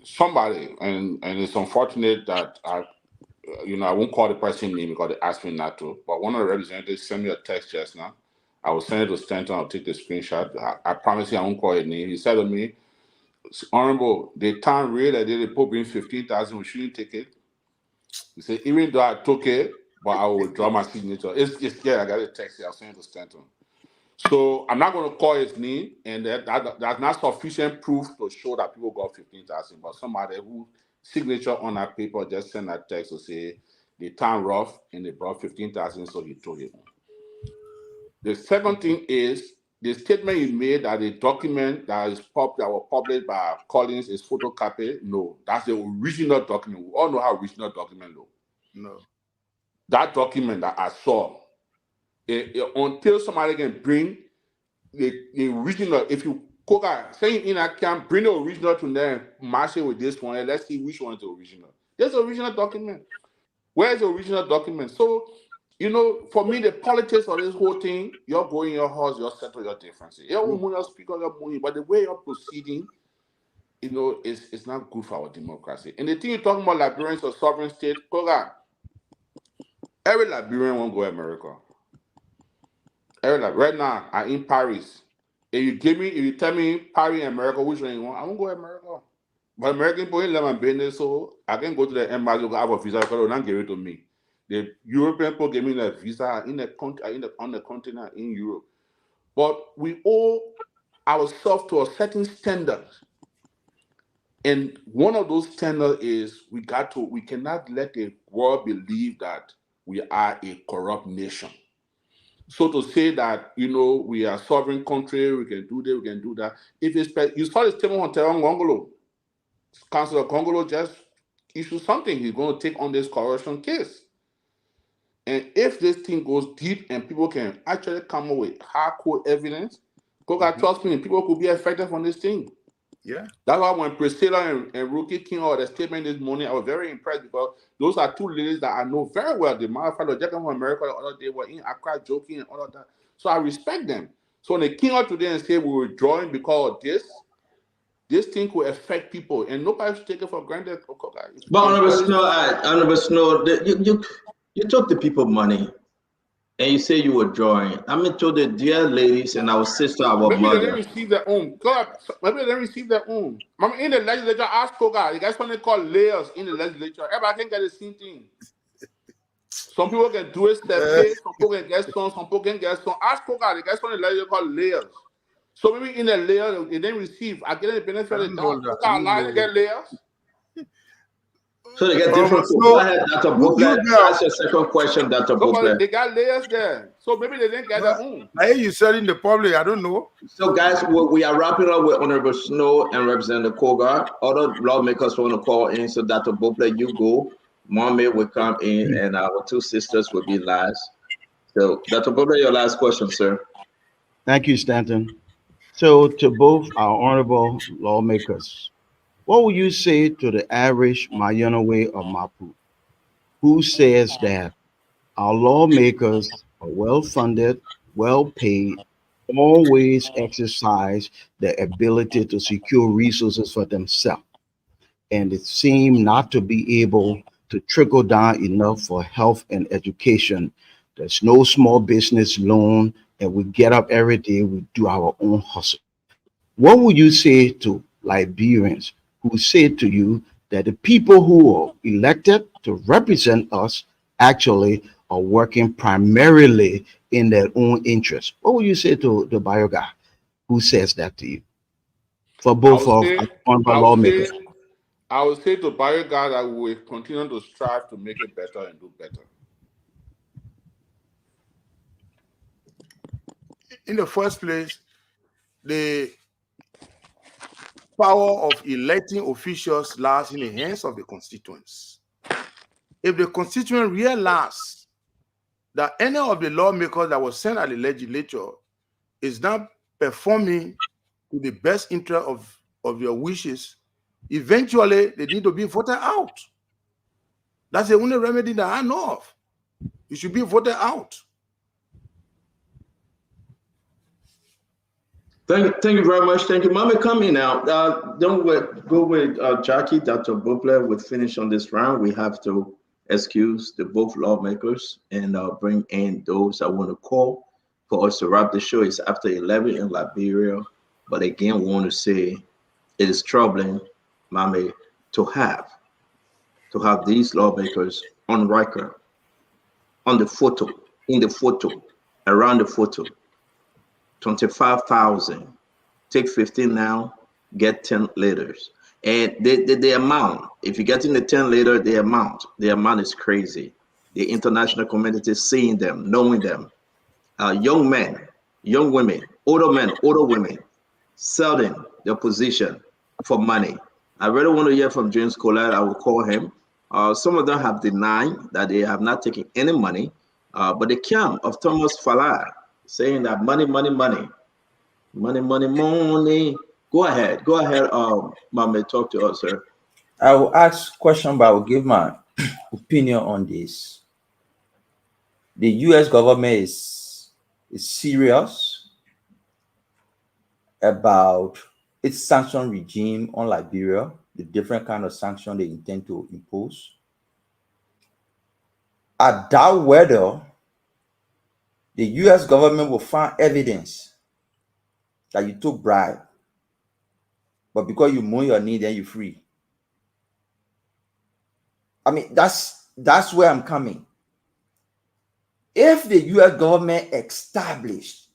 [SPEAKER 16] somebody, and it's unfortunate that I won't call the person name because they asked me not to. But one of the representatives sent me a text just now. I will send it to Stanton. I'll take the screenshot. I promise you I won't call his name. He said to me, Honorable, the town rate that they put in 15,000, we shouldn't take it. He said, even though I took it, but I will withdraw my signature. It's I got a text here. I'll send it to Stanton. So I'm not going to call his name, and that's not sufficient proof to show that people got 15,000. But somebody who signature on that paper just send that text to say the town rough and they brought 15,000, so he took it. The second thing is the statement you made that the document that was published by Collins is photocopied. No, that's the original document. We all know how original document looks.
[SPEAKER 1] No.
[SPEAKER 16] That document that I saw, until somebody can bring the original, if you saying in a can bring the original to them, match it with this one, and let's see which one is the original. There's the original document. Where's the original document? So, for me, the politics of this whole thing, you're going your horse, you're settle your differences. You're speak on your money, but the way you're proceeding, it's not good for our democracy. And the thing you're talking about Liberians or sovereign state, every Liberian won't go to America. Right now, I'm in Paris. If you tell me Paris, America, which one you want, I won't go to America. But American people ain't let my business, so I can go to the embassy, go have a visa, because they will not give it to me. The European people give me a visa in the country, on the continent in Europe. But we owe ourselves to a certain standard. And one of those standards is we cannot let the world believe that we are a corrupt nation. So to say that, we are a sovereign country, we can do this, we can do that. If you saw the statement on Terang Gongolo, Councillor Gongolo just issued something. He's going to take on this corruption case. And if this thing goes deep and people can actually come up with hardcore evidence, because trust me, people could be affected from this thing.
[SPEAKER 1] Yeah.
[SPEAKER 16] That's why when Priscilla and Rookie came out the statement this morning, I was very impressed, because those are two ladies that I know very well. The matter of fact, they came from America the other day, were in Accra joking and all of that. So I respect them. So when they came out today and said we were drawing because of this thing could affect people, and nobody should take it for granted.
[SPEAKER 10] But Honorable Snow, you took the people money, and you say you were drawing. I mean, to the dear ladies and our sister, our
[SPEAKER 16] Maybe
[SPEAKER 10] mother.
[SPEAKER 16] they didn't receive their own. Maybe they didn't receive their own. Mama, in the legislature, ask Koga. You guys want to call layers in the legislature. Everybody can get the same thing. Some people can do it step pay, some people can get some people can get some. Ask Koga. You guys want the legislature call layers. So maybe in the layer they didn't receive. I get the benefit of the doubt. Koga allowed to get layers.
[SPEAKER 10] So they get different. Go ahead, Dr. Bopler. Ask your second question, Dr. Bopler.
[SPEAKER 16] They got layers there. So maybe they didn't get their own.
[SPEAKER 1] I hear you said in the public, I don't know.
[SPEAKER 10] So guys, we are wrapping up with Honorable Snow and Representative Kogar. Other lawmakers want to call in, so Dr. Bopler, you go. Mommy will come in, and our two sisters will be last. So Dr. Bopler, your last question, sir.
[SPEAKER 2] Thank you, Stanton. So to both our honorable lawmakers, what would you say to the average Mayanowe of Mapu who says that our lawmakers are well funded, well paid, always exercise the ability to secure resources for themselves, and it seems not to be able to trickle down enough for health and education? There's no small business loan, and we get up every day, we do our own hustle. What would you say to Liberians who say to you that the people who are elected to represent us actually are working primarily in their own interest? What would you say to the bio guy who says that to you? For both of our lawmakers.
[SPEAKER 16] I would say to bio guy that we will continue to strive to make it better and do better.
[SPEAKER 1] In the first place, the power of electing officials lies in the hands of the constituents. If the constituent realize that any of the lawmakers that was sent at the legislature is not performing to the best interest of your wishes, eventually they need to be voted out. That's the only remedy that I know of. You should be voted out.
[SPEAKER 10] Thank you very much. Thank you. Mama, come in now. Don't go with Jackie. Dr. Bopler will finish on this round. We have to excuse the both lawmakers and bring in those I want to call for us to wrap the show. It's after 11 in Liberia. But again, we want to say it is troubling, Mama, to have these lawmakers on record, on the photo, in the photo, around the photo. 25,000. Take 15 now, get 10 later. And the amount, if you're getting the 10 later, the amount is crazy. The international community is seeing them, knowing them. Young men, young women, older men, older women, selling their position for money. I really want to hear from James Collette. I will call him. Some of them have denied that they have not taken any money, but the camp of Thomas Falah saying that money. Go ahead, Mama, talk to us, sir.
[SPEAKER 17] I will ask question, but I will give my opinion on this. The U.S. government is serious about its sanction regime on Liberia, the different kind of sanction they intend to impose. I doubt whether The US government will find evidence that you took bribe, but because you mow your knee, then you're free. I mean, that's where I'm coming. If the US government established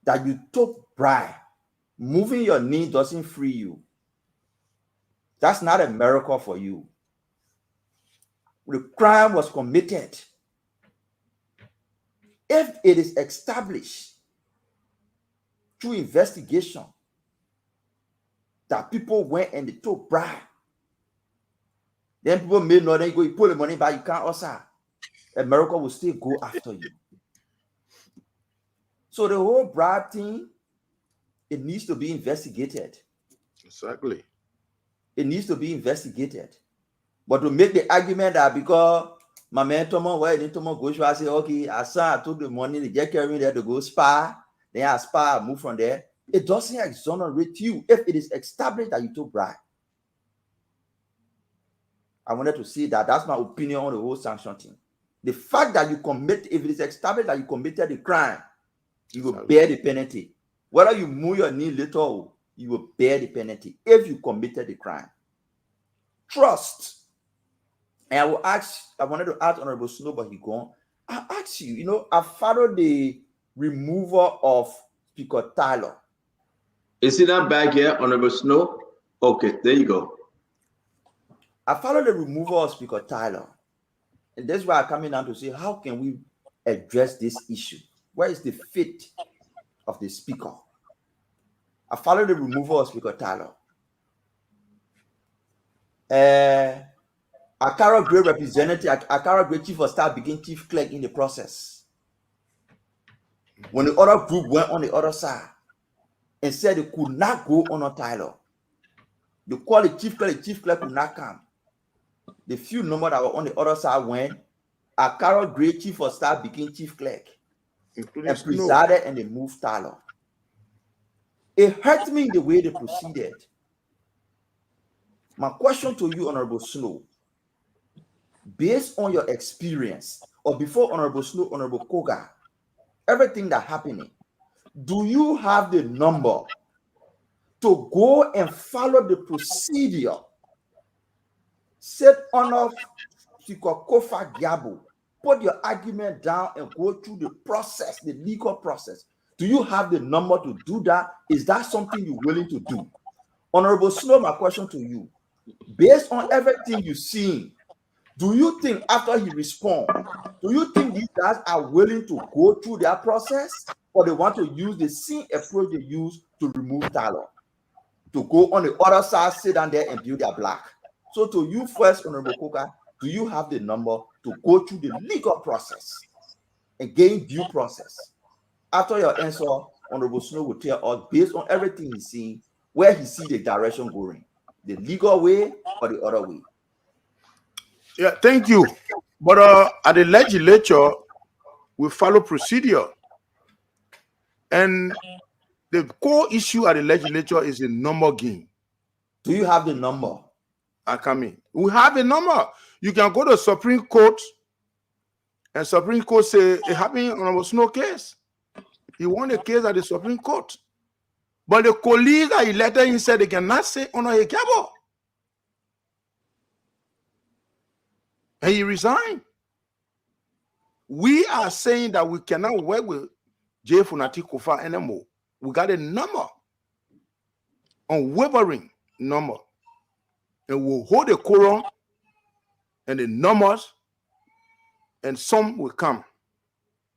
[SPEAKER 17] that you took bribe, moving your knee doesn't free you. That's not a miracle for you. The crime was committed. If it is established through investigation that people went and they took bribe, then people may know, then you pull the money back, you can't also. A miracle will still go after you. So the whole bribe thing, it needs to be investigated.
[SPEAKER 1] Exactly.
[SPEAKER 17] It needs to be investigated. But to make the argument that because my man Tomo, where did Tomo go, I say, okay, I took the money, they get carrying there to go spa, then I spa, move from there. It doesn't exonerate you if it is established that you took bribe. I wanted to see that. That's my opinion on the whole sanction thing. The fact that you commit, if it is established that you committed the crime, you will bear the penalty. Whether you move your knee little, you will bear the penalty if you committed the crime. Trust. And I wanted to ask Honorable Snow, but he gone. I ask you, I followed the removal of Speaker Tyler.
[SPEAKER 10] Is he not back here, Honorable Snow? Okay, there you go.
[SPEAKER 17] I followed the removal of Speaker Tyler. And that's why I'm coming down to say, how can we address this issue? Where is the fate of the speaker? I followed the removal of Speaker Tyler. Akara Gray representative, Akara Gray chief of staff became chief clerk in the process. When the other group went on the other side and said they could not go on Tyler, they called the chief clerk could not come. The few number that were on the other side went, Akara Gray chief of staff became chief clerk and presided and they moved Tyler. It hurt me in the way they proceeded. My question to you, Honorable Snow, based on your experience, or before Honorable Snow, Honorable Koga, everything that happening, do you have the number to go and follow the procedure set on Speaker Kofa Giabo, put your argument down and go through the process, the legal process? Do you have the number to do that? Is that something you're willing to do? Honorable Snow, my question to you, based on everything you've seen, do you think after he responds, do you think these guys are willing to go through their process, or they want to use the same approach they use to remove Tyler, to go on the other side, sit down there and build their block? So to you first, Honorable Koka, do you have the number to go through the legal process and gain due process? After your answer, Honorable Snow will tell us, based on everything he's seen, where he sees the direction going, the legal way or the other way.
[SPEAKER 1] Yeah, thank you. But at the legislature, we follow procedure. And the core issue at the legislature is a number game.
[SPEAKER 17] Do you have the number?
[SPEAKER 1] I come in. We have a number. You can go to Supreme Court, and Supreme Court say it happened on a Snow case. He won a case at the Supreme Court. But the colleagues that elected him said they cannot say Honor Ekebo. And he resigned. We are saying that we cannot work with J. Funati Kofa anymore. We got a number, unwavering number. And we'll hold the quorum and the numbers, and some will come.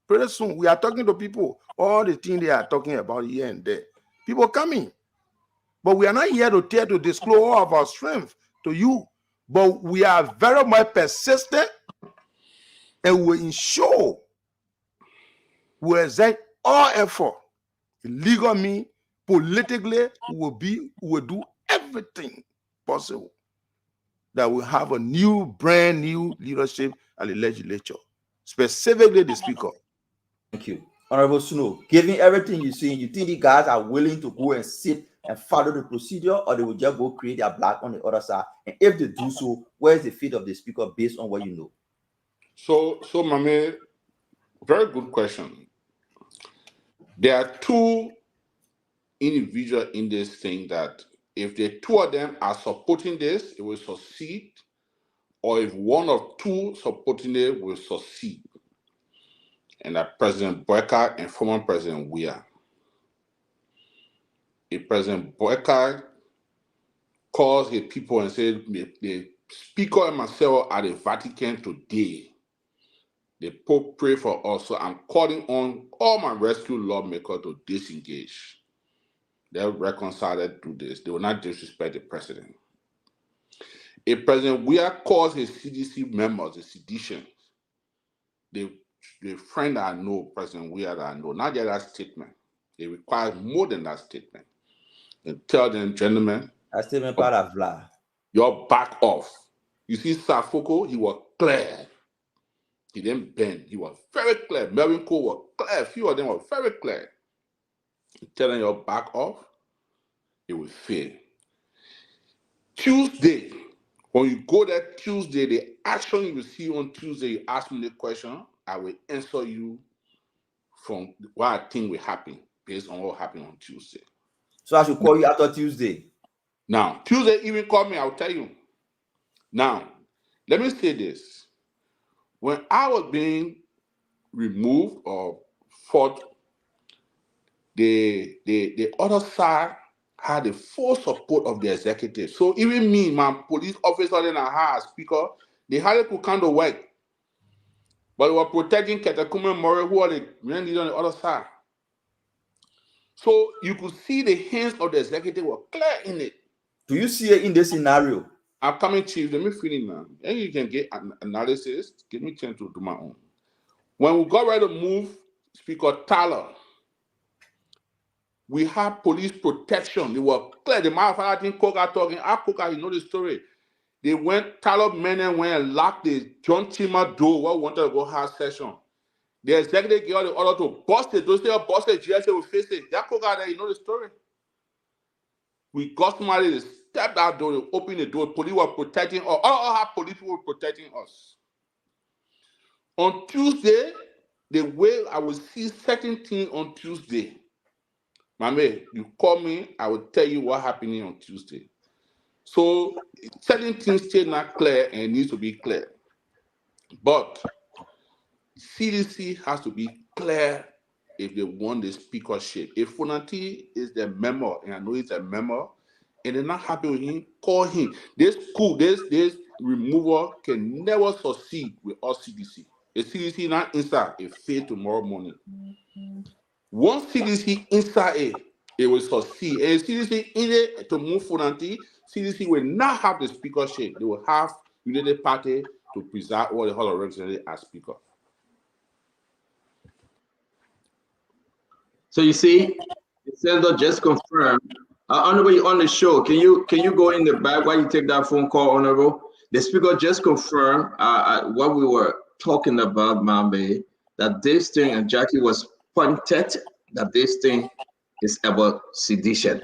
[SPEAKER 1] Pretty soon, we are talking to people, all the things they are talking about here and there. People coming. But we are not here to disclose all of our strength to you. But we are very much persistent, and we ensure we exert all effort. Legal means, politically, we will do everything possible that we have a brand new leadership at the legislature, specifically the speaker.
[SPEAKER 17] Thank you. Honorable Snow, given everything you're saying, you think the guys are willing to go and sit and follow the procedure, or they will just go create their block on the other side? And if they do so, where is the fate of the speaker based on what you know?
[SPEAKER 16] So Mame, Very good question. There are two individuals in this thing that if the two of them are supporting this, it will succeed, or if one or two supporting it will succeed. And that President Boyka and former President Weah. If President Boyka calls his people and said, the speaker and myself are the Vatican today. The Pope pray for us. So I'm calling on all my rescue lawmakers to disengage. They'll reconcile it to this. They will not disrespect the president. If President Weah calls his CDC members the sedition, the friend that I know, President Weah that I know, not just that statement. It requires more than that statement. And tell them, gentlemen,
[SPEAKER 17] that statement part of Vla.
[SPEAKER 16] You're back off. You see, Safoko, he was clear. He didn't bend. He was very clear. Melvin Cole was clear. A few of them were very clear. Tell them you're back off, it will fail. Tuesday, when you go there Tuesday, the action you will see on Tuesday, you ask me the question, I will answer you from what I think will happen based on what happened on Tuesday.
[SPEAKER 17] So I should call you after Tuesday.
[SPEAKER 16] Now, Tuesday, even call me, I'll tell you. Now, let me say this. When I was being removed or fought, the other side had the full support of the executive. So even me, my police officer and I had a speaker, they hardly could kind of work. But they were protecting Ketakume Murray, who are the men leaders on the other side. So you could see the hands of the executive were clear in it.
[SPEAKER 17] Do you see it in this scenario?
[SPEAKER 16] I'm coming, Chief. Let me finish now. And you can get an analysis. Give me a chance to do my own. When we got ready to move, Speaker Tyler, we had police protection. They were clear. The matter of fact, I think Koga talking. Koga, you know the story. They went, Tyler Menon went and locked the John Chima door where we wanted to go have session. The executive gave the order to bust it. Those say bust it, GSA will face it. That Koga there, you know the story. We got somebody to step that door, to open the door. Police were protecting us. All our police were protecting us. On Tuesday, the way I will see certain things on Tuesday, Mame, you call me, I will tell you what happened on Tuesday. So certain things still not clear and needs to be clear. But CDC has to be clear if they want the speakership. If Funanti is the member, and I know he's a member, and they're not happy with him, call him. This removal can never succeed with us CDC. The CDC not inside, it fail tomorrow morning. Once CDC inside it will succeed. And CDC in it to move Funanti, CDC will not have the speakership. They will have United Party to preside all the House of Representatives as speaker.
[SPEAKER 10] So you see, the senator just confirmed. Honorable, you're on the show. Can you go in the back while you take that phone call, Honorable? The speaker just confirmed what we were talking about, Mambe, that this thing, and Jackie was pointed that this thing is about sedition.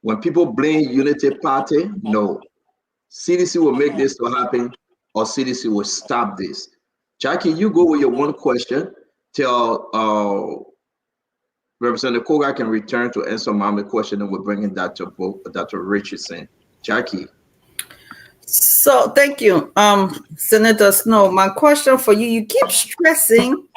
[SPEAKER 10] When people blame Unity Party, no. CDC will make this to happen, or CDC will stop this. Jackie, you go with your one question till Representative Koga can return to answer Mama's question, and we're bringing that to Dr. Richardson. Jackie.
[SPEAKER 20] So thank you, Senator Snow. My question for you: you keep stressing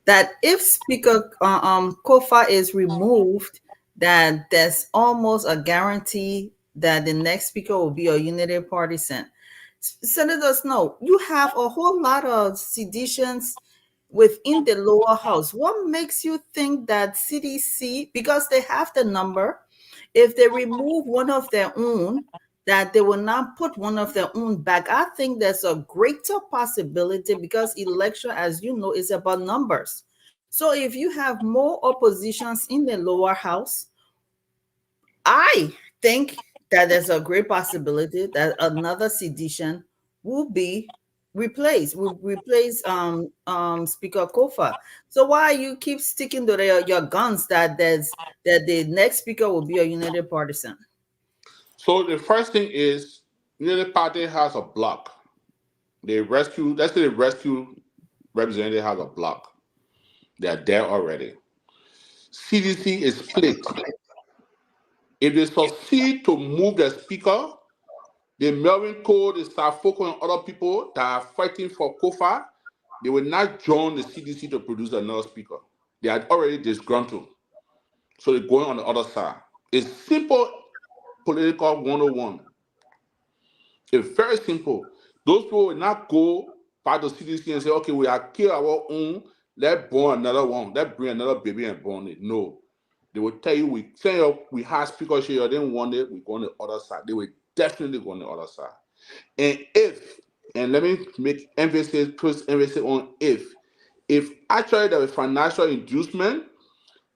[SPEAKER 20] that if Speaker Kofa is removed, that there's almost a guarantee that the next speaker will be a Unity partisan. Senator Snow, you have a whole lot of seditions within the lower house. What makes you think that CDC, because they have the number, if they remove one of their own, that they will not put one of their own back? I think there's a greater possibility because election, as you know, is about numbers. So if you have more oppositions in the lower house, I think that there's a great possibility that another sedition will be replaced. Will replace Speaker Kofa. So why you keep sticking to your guns that the next speaker will be a United Partisan?
[SPEAKER 16] So the first thing is United Party has a block. They rescue, let's say they rescue representative has a block. They are there already. CDC is split. If they succeed to move the speaker, the Melvin Code is start focusing on other people that are fighting for COFA. They will not join the CDC to produce another speaker. They are already disgruntled. So they're going on the other side. It's simple political 101. It's very simple. Those people will not go by the CDC and say, okay, we are kill our own, let's born another one, let's bring another baby and born it. No. They will tell you, we have speakers here, you didn't want it, we go on the other side. They will definitely go on the other side. And let me make emphasis, put emphasis on if actually there is financial inducement,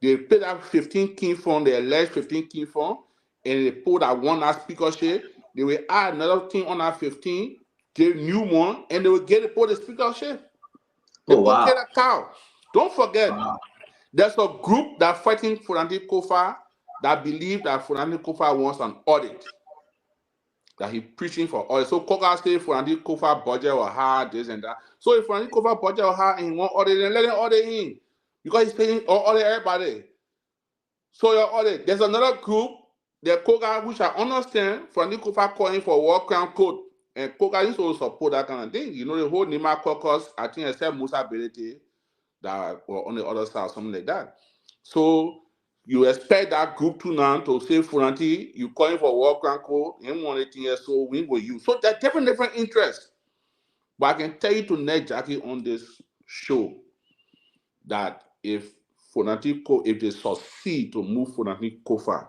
[SPEAKER 16] they pay that 15 king fund, they elect 15 king fund, and they put that one last speakership, they will add another thing on that 15, get new one, and they will get it for the speakership. They will get a cow. Don't forget, there's a group that fighting Funanti Kofa that believe that Funanti Kofa wants an audit. That he preaching for audit. So Koga say Funanti Kofa budget will hard, this and that. So if Funanti Kofa budget will hard and he want audit, then let him audit in. Because he's paying audit everybody. So your audit. There's another group, the Koga, which I understand, Funanti Kofa calling for World Crown Code. And Koga used to support that kind of thing. You know, the whole Nima caucus, I think except Musa Ability, that were on the other side, something like that. So you expect that group to now to say Funanti, you calling for World Crown Code, in 118 years, so we will use. So there are different interests. But I can tell you to Ned Jackie on this show that if they succeed to move Funanti Kofa,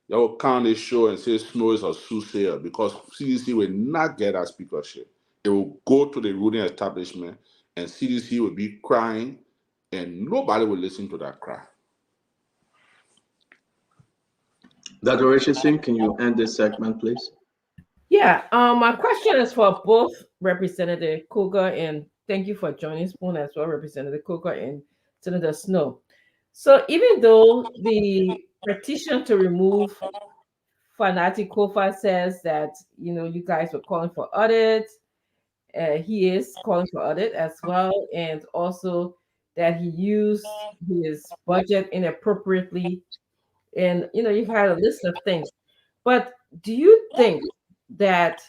[SPEAKER 16] they will count this show and say Snow is a soothsayer because CDC will not get that speakership. It will go to the ruling establishment and CDC will be crying and nobody will listen to that cry.
[SPEAKER 10] Dr. Richardson, can you end this segment, please?
[SPEAKER 8] Yeah, my question is for both Representative Koga and thank you for joining Spoon as well, Representative Koga and Senator Snow. So even though the petition to remove Fanati Kofa says that, you guys were calling for audit, he is calling for audit as well, and also that he used his budget inappropriately. And, you've had a list of things. But do you think that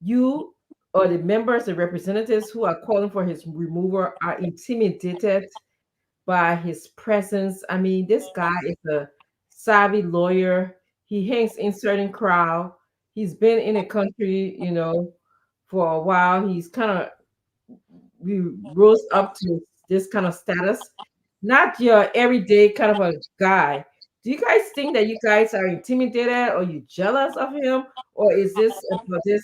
[SPEAKER 8] you or the members, the representatives who are calling for his removal are intimidated by his presence? I mean, this guy is a savvy lawyer. He hangs in certain crowd. He's been in the country, for a while. He's kind of rose up to this kind of status. Not your everyday kind of a guy. Do you guys think that you guys are intimidated or you jealous of him? Or is this for this,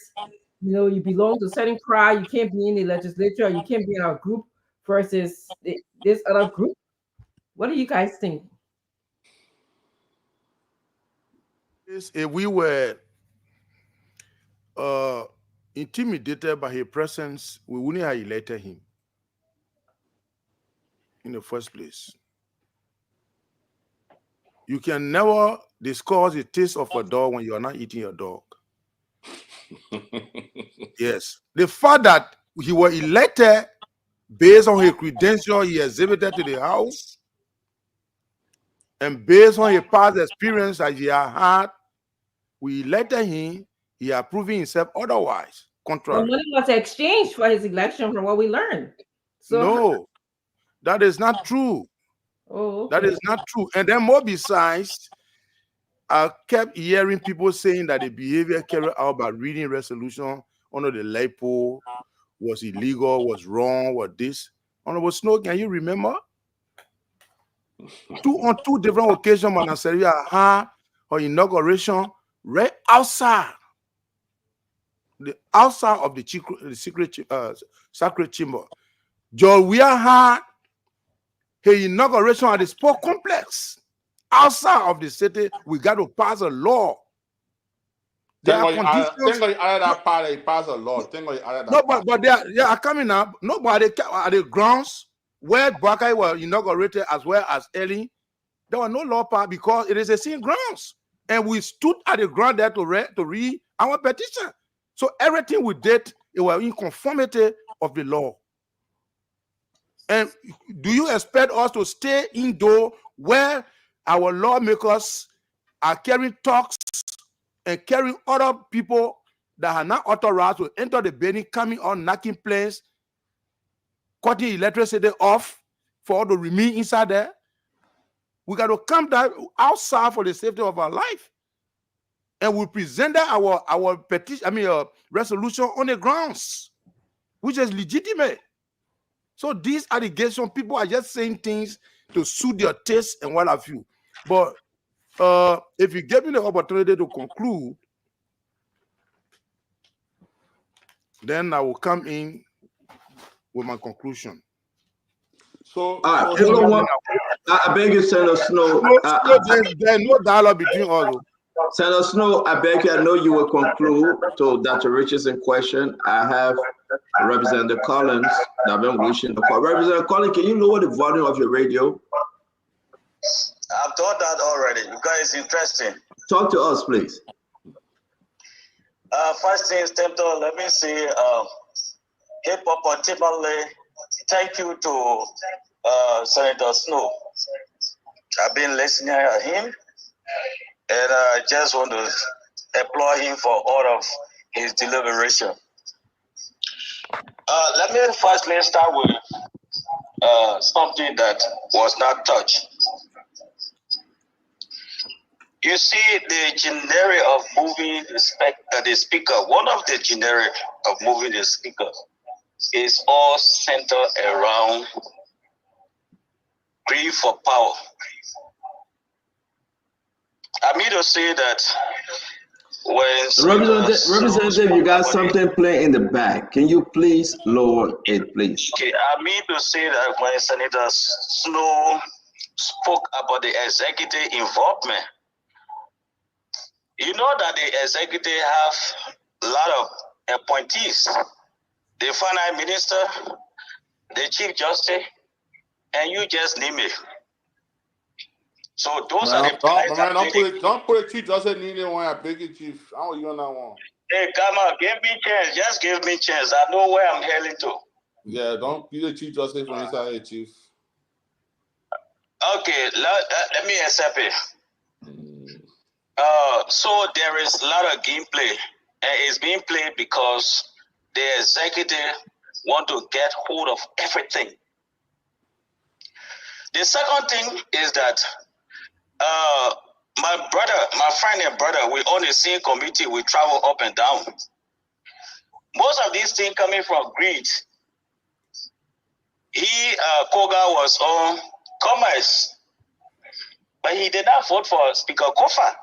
[SPEAKER 8] you belong to a certain crowd, you can't be in the legislature, you can't be in our group versus this other group? What do you guys think?
[SPEAKER 1] If we were intimidated by his presence, we wouldn't have elected him in the first place. You can never discuss the taste of a dog when you are not eating your dog. Yes. The fact that he was elected based on his credential he exhibited to the House and based on his past experience that he had, we elected him, he has proven himself otherwise. Contrary.
[SPEAKER 8] The money was exchanged for his election from what we learned. So
[SPEAKER 1] no, that is not true.
[SPEAKER 8] Oh, okay.
[SPEAKER 1] That is not true. And then more besides, I kept hearing people saying that the behavior carried out by reading resolution under the LIPO was illegal, was wrong, was this. Honorable Snow, can you remember? On two different occasions, Madam Seria had her inauguration right outside, the outside of the sacred chamber. George Weah had her inauguration at the sport complex. Outside of the city, we got to pass a law.
[SPEAKER 16] Thank God you added that part, he passed a law. Thank God you added that part.
[SPEAKER 1] But they are coming up. Nobody at the grounds where Bakai was inaugurated as well as Ellie. There was no law part because it is a sin grounds. And we stood at the ground there to read our petition. So everything we did, it was in conformity of the law. And do you expect us to stay indoor where our lawmakers are carrying talks and carrying other people that are not authorized to enter the building, coming on, knocking planes, cutting electricity off for all to remain inside there? We got to come down outside for the safety of our life. And we presented our petition, resolution on the grounds, which is legitimate. So these allegations, people are just saying things to suit their taste and what have you. But if you give me the opportunity to conclude, then I will come in with my conclusion.
[SPEAKER 10] All right, hold on one. I beg you, Senator Snow.
[SPEAKER 1] There's no dialogue between us.
[SPEAKER 10] Senator Snow, I beg you, I know you will conclude to Dr. Richardson question. I have Representative Collins that I've been wishing to call. Representative Collins, can you lower the volume of your radio?
[SPEAKER 5] I've done that already because it's interesting.
[SPEAKER 10] Talk to us, please.
[SPEAKER 5] First thing, Temptor, let me say, hypothetically, thank you to Senator Snow. I've been listening to him, and I just want to applaud him for all of his deliberation. Let me firstly start with something that was not touched. You see, the generic of moving the speaker, one of the generic of moving the speaker is all centered around greed for power. I mean to say that when
[SPEAKER 10] Representative, you got something playing in the back. Can you please lower it, please?
[SPEAKER 5] Okay, I mean to say that when Senator Snow spoke about the executive involvement, you know that the executive have a lot of appointees. The finance minister, the chief justice, and you just name it. So those are the
[SPEAKER 16] don't put a chief justice in there when I beg you, chief. I don't even know one.
[SPEAKER 5] Hey, come on, give me chance. Just give me chance. I know where I'm heading to.
[SPEAKER 16] Yeah, don't be the chief justice from inside here, chief.
[SPEAKER 5] Okay, let me accept it. So there is a lot of gameplay, and it's being played because the executive want to get hold of everything. The second thing is that my friend and brother, we own the same committee, we travel up and down. Most of these things coming from greed. Koga was on commerce, but he did not vote for Speaker Kofa.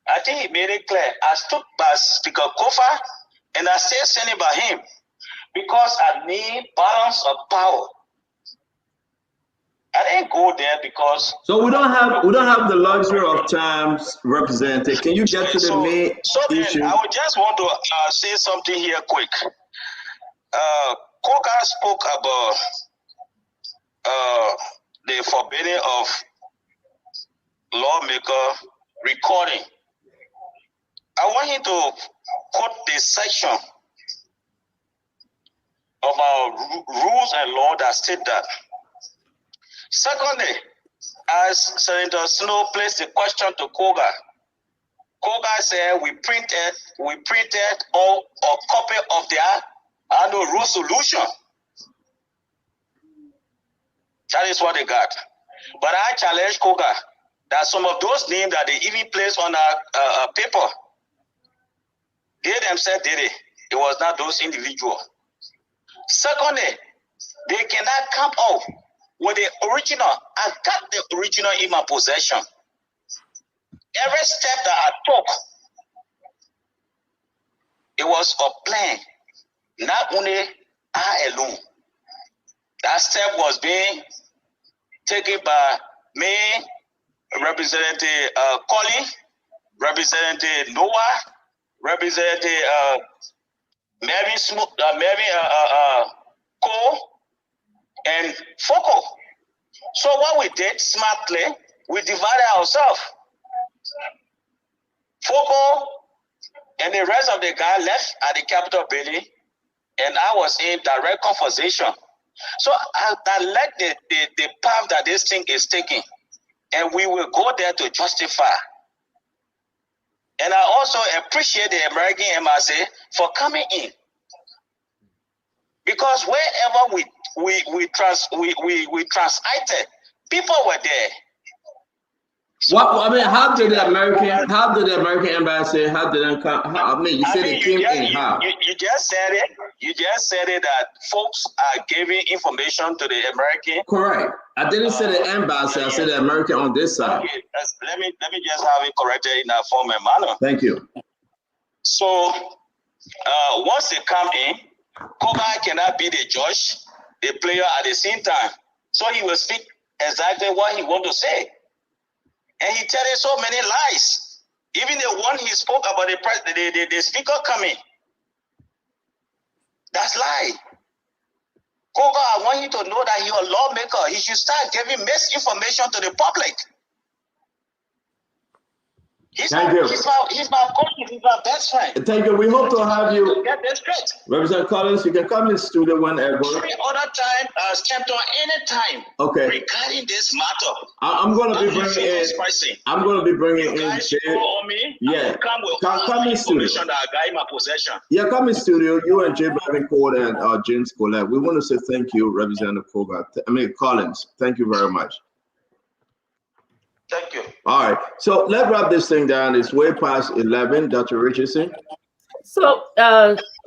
[SPEAKER 5] I think he made it clear. I stood by Speaker Kofa and I still standing by him because I need balance of power. I didn't go there because.
[SPEAKER 10] So we don't have the luxury of time, Representative. Can you get to the main issue?
[SPEAKER 5] I would just want to say something here quick. Koga spoke about the forbidding of lawmaker recording. I want him to quote the section of our rules and law that state that. Secondly, as Senator Snow placed the question to Koga, Koga said we printed a copy of their annual rule solution. That is what they got. But I challenge Koga that some of those names that they even placed on our paper, they themselves did it. It was not those individuals. Secondly, they cannot come out with the original. I got the original in my possession. Every step that I took, it was a plan. Not only I alone. That step was being taken by me, Representative Colley, Representative Noah, Representative Mary Cole, and Foco. So what we did smartly, we divided ourselves. Foco and the rest of the guy left at the Capitol building, and I was in direct conversation So I like the path that this thing is taking, and we will go there to justify. And I also appreciate the American embassy for coming in, because wherever we transited, people were there. So
[SPEAKER 10] what I mean, how did the American embassy? How did they come? You said they came in. How?
[SPEAKER 5] You just said it. You just said it that folks are giving information to the American.
[SPEAKER 10] Correct. I didn't say the embassy. I said the American on this side.
[SPEAKER 5] Okay, let me just have it corrected in that form and manner.
[SPEAKER 10] Thank you.
[SPEAKER 5] So once they come in, Koga cannot be the judge, the player at the same time. So he will speak exactly what he want to say. And he telling so many lies. Even the one he spoke about the speaker coming. That's lie. Koga, I want you to know that you're a lawmaker. You should start giving misinformation to the public. He's my coach, he's my best friend.
[SPEAKER 10] Thank you. We hope to have you.
[SPEAKER 5] Get this straight.
[SPEAKER 10] Representative Collins, you can come in the studio whenever.
[SPEAKER 5] Every other time, stepped on any time.
[SPEAKER 10] Okay.
[SPEAKER 5] Regarding this matter.
[SPEAKER 10] I'm going to be bringing in. I'm going to be bringing in.
[SPEAKER 5] Jay. On me.
[SPEAKER 10] Yeah.
[SPEAKER 5] Come
[SPEAKER 10] in studio.
[SPEAKER 5] That I got in my possession.
[SPEAKER 10] Yeah, come in studio. You and Jay Betancourt and James Collette. We want to say thank you, Representative Collins. Thank you very much.
[SPEAKER 5] Thank you.
[SPEAKER 10] All right, so let's wrap this thing down. It's way past 11, Dr. Richardson.
[SPEAKER 8] So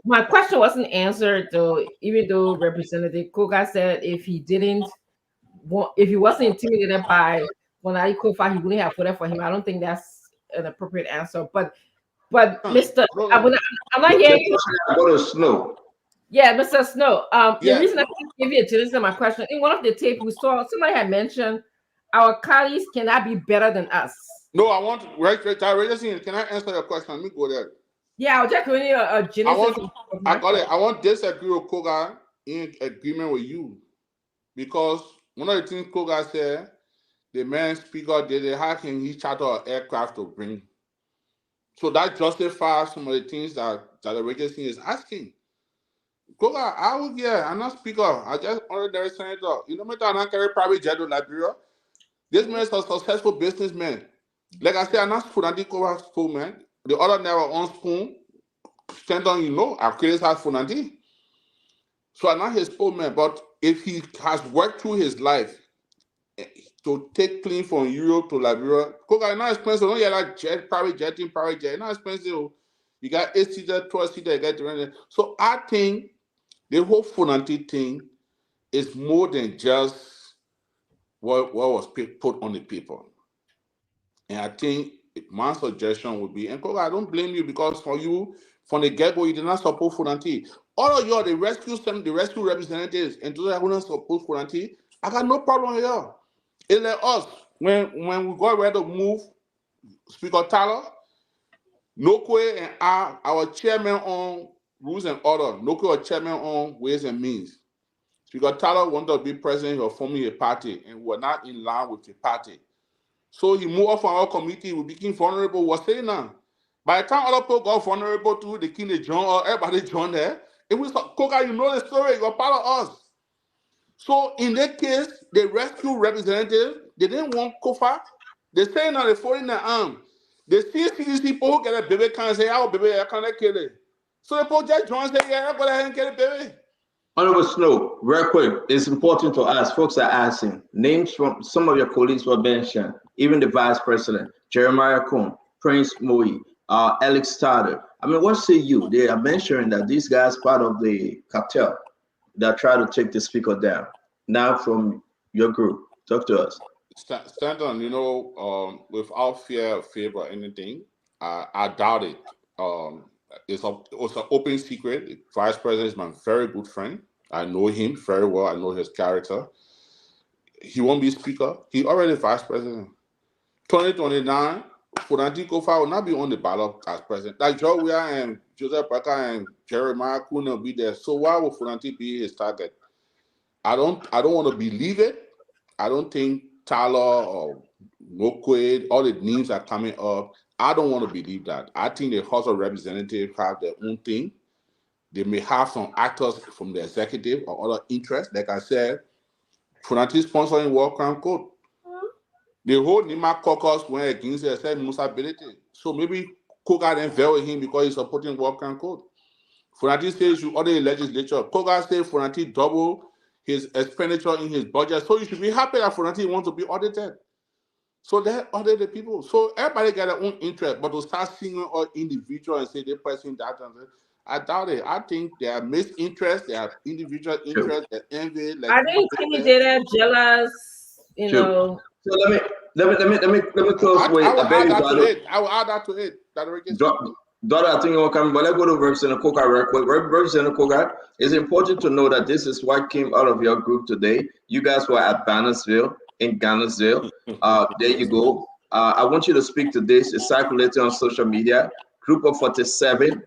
[SPEAKER 8] my question wasn't answered, though, even though Representative Koga said if he wasn't intimidated by Fonari Kofa, he wouldn't have voted for him. I don't think that's an appropriate answer. But Mr. I'm not hearing you.
[SPEAKER 10] Go to Snow.
[SPEAKER 8] Yeah, Mr. Snow.
[SPEAKER 10] Yeah.
[SPEAKER 8] The reason I can't give you attention to my question, in one of the tapes we saw, somebody had mentioned our colleagues cannot be better than us.
[SPEAKER 16] No, I want can I answer your question? Let me go there.
[SPEAKER 8] Yeah, I'll just give you a genesis.
[SPEAKER 16] I got it. I want to disagree with Koga in agreement with you, because one of the things Koga said, the man speaker did it. How can he charter an aircraft to bring? So that justifies some of the things that the Richardson is asking. Koga, I'm not speaker. I just honorary senator. You know, I don't carry private jet to Liberia. This man is a successful businessman. Like I said, I'm not Funanti Kova's spoon, man. The other never on spoon. Stand on, I criticize Funanti. So I'm not his spoon, man. But if he has worked through his life to take plane from Europe to Liberia, Koga, it's not expensive. Don't get like private jet. It's not expensive. You got 8-seater, 12-seater, you get to rent it. So I think the whole Funanti thing is more than just what was put on the people. And I think my suggestion would be, and Koga, I don't blame you, because for you, from the get-go, you did not support Funanti. All of you are the rescue representatives, and those who don't support Funanti, I got no problem here. It's like us, when we got ready to move Speaker Tyler, Nokwe and our chairman on rules and order, Nokwe was chairman on ways and means. Speaker Tyler wanted to be president, he was forming a party, and we're not in line with the party. So he moved off from our committee, we became vulnerable, was saying now. By the time other people got vulnerable to the king, they joined, or everybody joined there. It was Koga, you know the story, you're part of us. So in that case, the rescue representative, they didn't want Kofa. They say now they're folding their arm. They see these people who get a baby can say, oh baby, I can't kill it. So the people just join and say, yeah, go ahead and get a baby.
[SPEAKER 10] Honorable Snow, real quick, it's important to ask. Folks are asking names from some of your colleagues were mentioned, even the vice president, Jeremiah Kuhn, Prince Moe, Alex Tarder. I mean, what say you? They are mentioning that these guys part of the cartel that try to take the speaker down. Now, from your group, talk to us.
[SPEAKER 16] Stanton, without fear of favor or anything, I doubt it. It's an open secret. The vice president is my very good friend. I know him very well. I know his character. He won't be speaker. He already vice president. 2029, Funanti Kofa will not be on the ballot as president. Like Joe Weir and Joseph Parker and Jeremiah Kuhn will be there. So why will Funanti be his target? I don't want to believe it. I don't think Tyler or Nokwe, all the names are coming up. I don't want to believe that. I think the House of Representatives have their own thing. They may have some actors from the executive or other interests. Like I said, Funati sponsoring War Crime Code. The whole Nima caucus went against it, said Musability. So maybe Koga then fell with him because he's supporting War Crime Code. Funati says you should order the legislature. Koga says Funati double his expenditure in his budget. So you should be happy that Funati wants to be audited. So they audit the people. So everybody got their own interest, but to start singling out individual and say they person that and that, I doubt it. I think there are mixed interests, there are individual interests, there envy. Like
[SPEAKER 8] Are they intimidated, jealous? You know.
[SPEAKER 10] So let me close with
[SPEAKER 16] I will
[SPEAKER 10] a baby
[SPEAKER 16] add that to
[SPEAKER 10] daughter.
[SPEAKER 16] it. I will add that to it.
[SPEAKER 10] Daughter, I think you will come, but let's go to Representative Koga real quick. Representative Koga, it's important to know that this is what came out of your group today. You guys were at Bannersville in Ghana's. There you go. I want you to speak to this. It's circulated on social media. Group of 47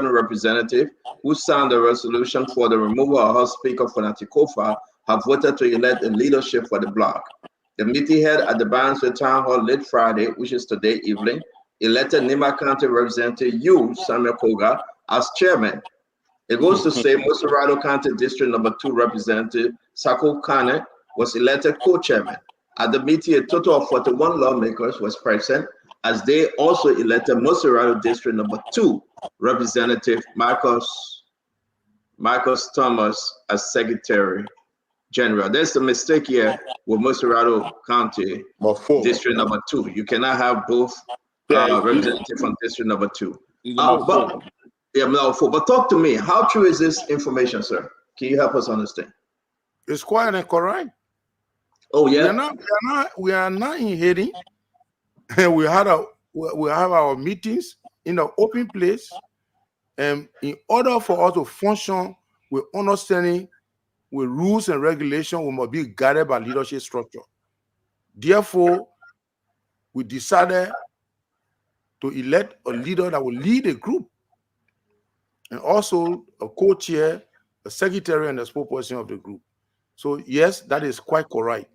[SPEAKER 10] representatives who signed the resolution for the removal of House Speaker Funati Kofa have voted to elect a leadership for the bloc. The meeting held at the Barnesville Town Hall late Friday, which is today evening, elected Nima County Representative Samuel Koga, as chairman. It goes to say Moserado County District Number 2 Representative Sako Kane was elected co-chairman. At the meeting, a total of 41 lawmakers was present, as they also elected Moserado District Number 2 Representative Marcus Thomas as Secretary General. There's a mistake here with Moserado County District Number 2. You cannot have both representatives from District Number 2. But talk to me. How true is this information, sir? Can you help us understand?
[SPEAKER 1] It's quite incorrect.
[SPEAKER 10] Oh yeah.
[SPEAKER 1] We are not in Haiti. we have our meetings in an open place, and in order for us to function with understanding, with rules and regulations, we must be guided by leadership structure. Therefore, we decided to elect a leader that will lead a group, and also a co-chair, a secretary, and a spokesperson of the group. So yes, that is quite correct.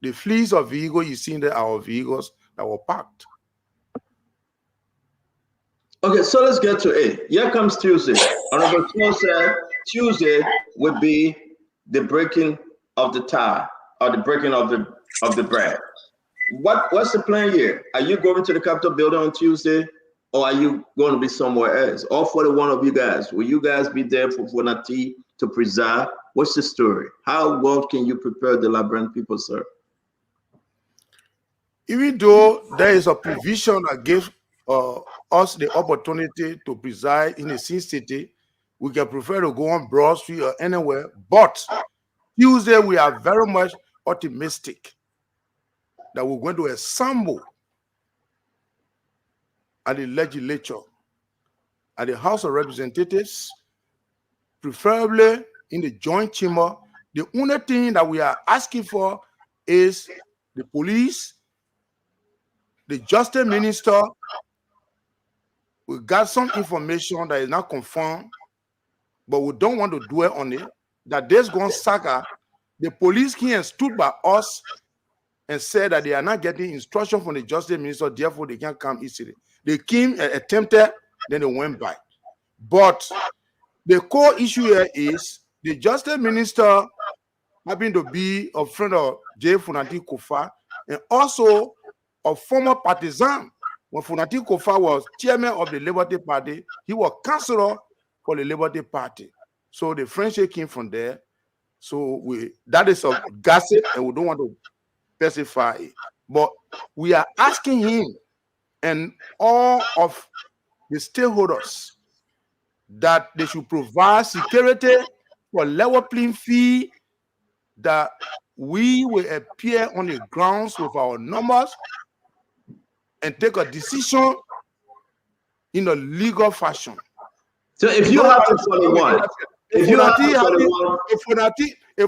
[SPEAKER 1] The fleets of vehicles you see there are vehicles that were parked.
[SPEAKER 10] Okay, so let's get to it. Here comes Tuesday. Honorable Snow said Tuesday would be the breaking of the tie, or the breaking of the bread. What's the plan here? Are you going to the Capitol building on Tuesday, or are you going to be somewhere else? All 41 of you guys, will you guys be there for Funati to preside? What's the story? How well can you prepare the Liberian people, sir?
[SPEAKER 1] Even though there is a provision that gives us the opportunity to preside in a sin city, we can prefer to go on Broad Street or anywhere. But Tuesday, we are very much optimistic that we're going to assemble at the legislature, at the House of Representatives, preferably in the joint chamber. The only thing that we are asking for is the police, the justice minister. We got some information that is not confirmed, but we don't want to dwell on it, that this Gonzaga, the police came and stood by us and said that they are not getting instruction from the justice minister, therefore they can't come easily. They came and attempted, then they went back. But the core issue here is the justice minister happened to be a friend of J. Funati Kofa, and also a former partisan. When Funati Kofa was chairman of the Liberty Party, he was councillor for the Liberty Party. So the friendship came from there. So that is a gossip, and we don't want to specify it. But we are asking him and all of the stakeholders that they should provide security for level playing field, that we will appear on the grounds with our numbers and take a decision in a legal fashion.
[SPEAKER 10] So if you have to 41, if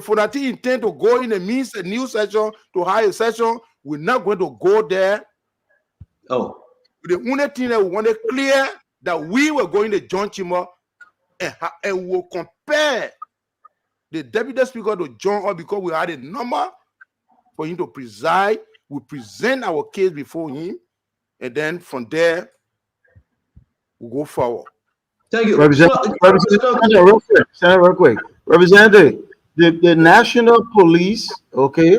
[SPEAKER 1] Funati intend to go in a new session to hire a session, we're not going to go there.
[SPEAKER 10] Oh,
[SPEAKER 1] the only thing that we want to clear that we were going to joint chamber and we'll compare the deputy speaker to join us because we had a number for him to preside. We present our case before him, and then from there we go forward.
[SPEAKER 10] Thank you.
[SPEAKER 2] Representative, real quick. Representative, the national police, okay,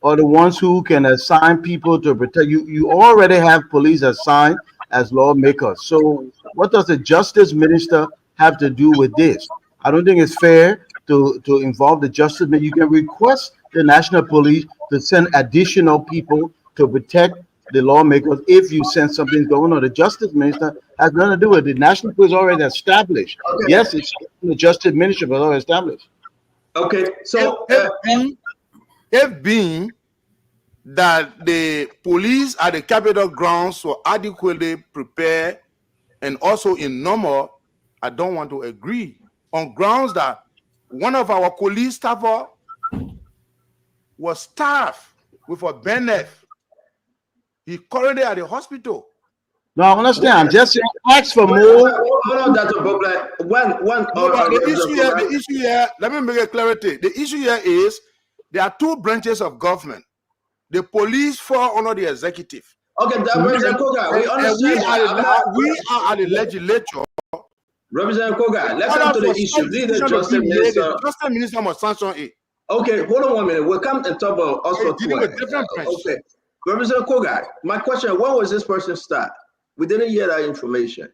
[SPEAKER 2] are the ones who can assign people to protect you. You already have police assigned as lawmakers. So what does the justice minister have to do with this? I don't think it's fair to involve the justice minister. You can request the national police to send additional people to protect the lawmakers if you sense something's going on. The justice minister has nothing to do with it. The national police already established. Yes, it's the justice minister, but already established.
[SPEAKER 10] Okay, so
[SPEAKER 1] if being that the police at the Capitol grounds were adequately prepared and also in number, I don't want to agree on grounds that one of our police staffer was staffed with a BNF. He currently at the hospital.
[SPEAKER 2] No, I understand. I'm just saying, ask for more.
[SPEAKER 10] Hold on, Dr. Bobla.
[SPEAKER 1] The issue here, let me make a clarity. The issue here is there are two branches of government. The police fall under the executive.
[SPEAKER 10] Okay, Representative Koga, we understand
[SPEAKER 1] we are at the legislature.
[SPEAKER 10] Representative Koga, let's come to the issue. The
[SPEAKER 1] justice minister must sanction it.
[SPEAKER 10] Okay, hold on 1 minute. We'll come and talk about also okay. Representative Koga, my question, when was this person start? We didn't hear that information.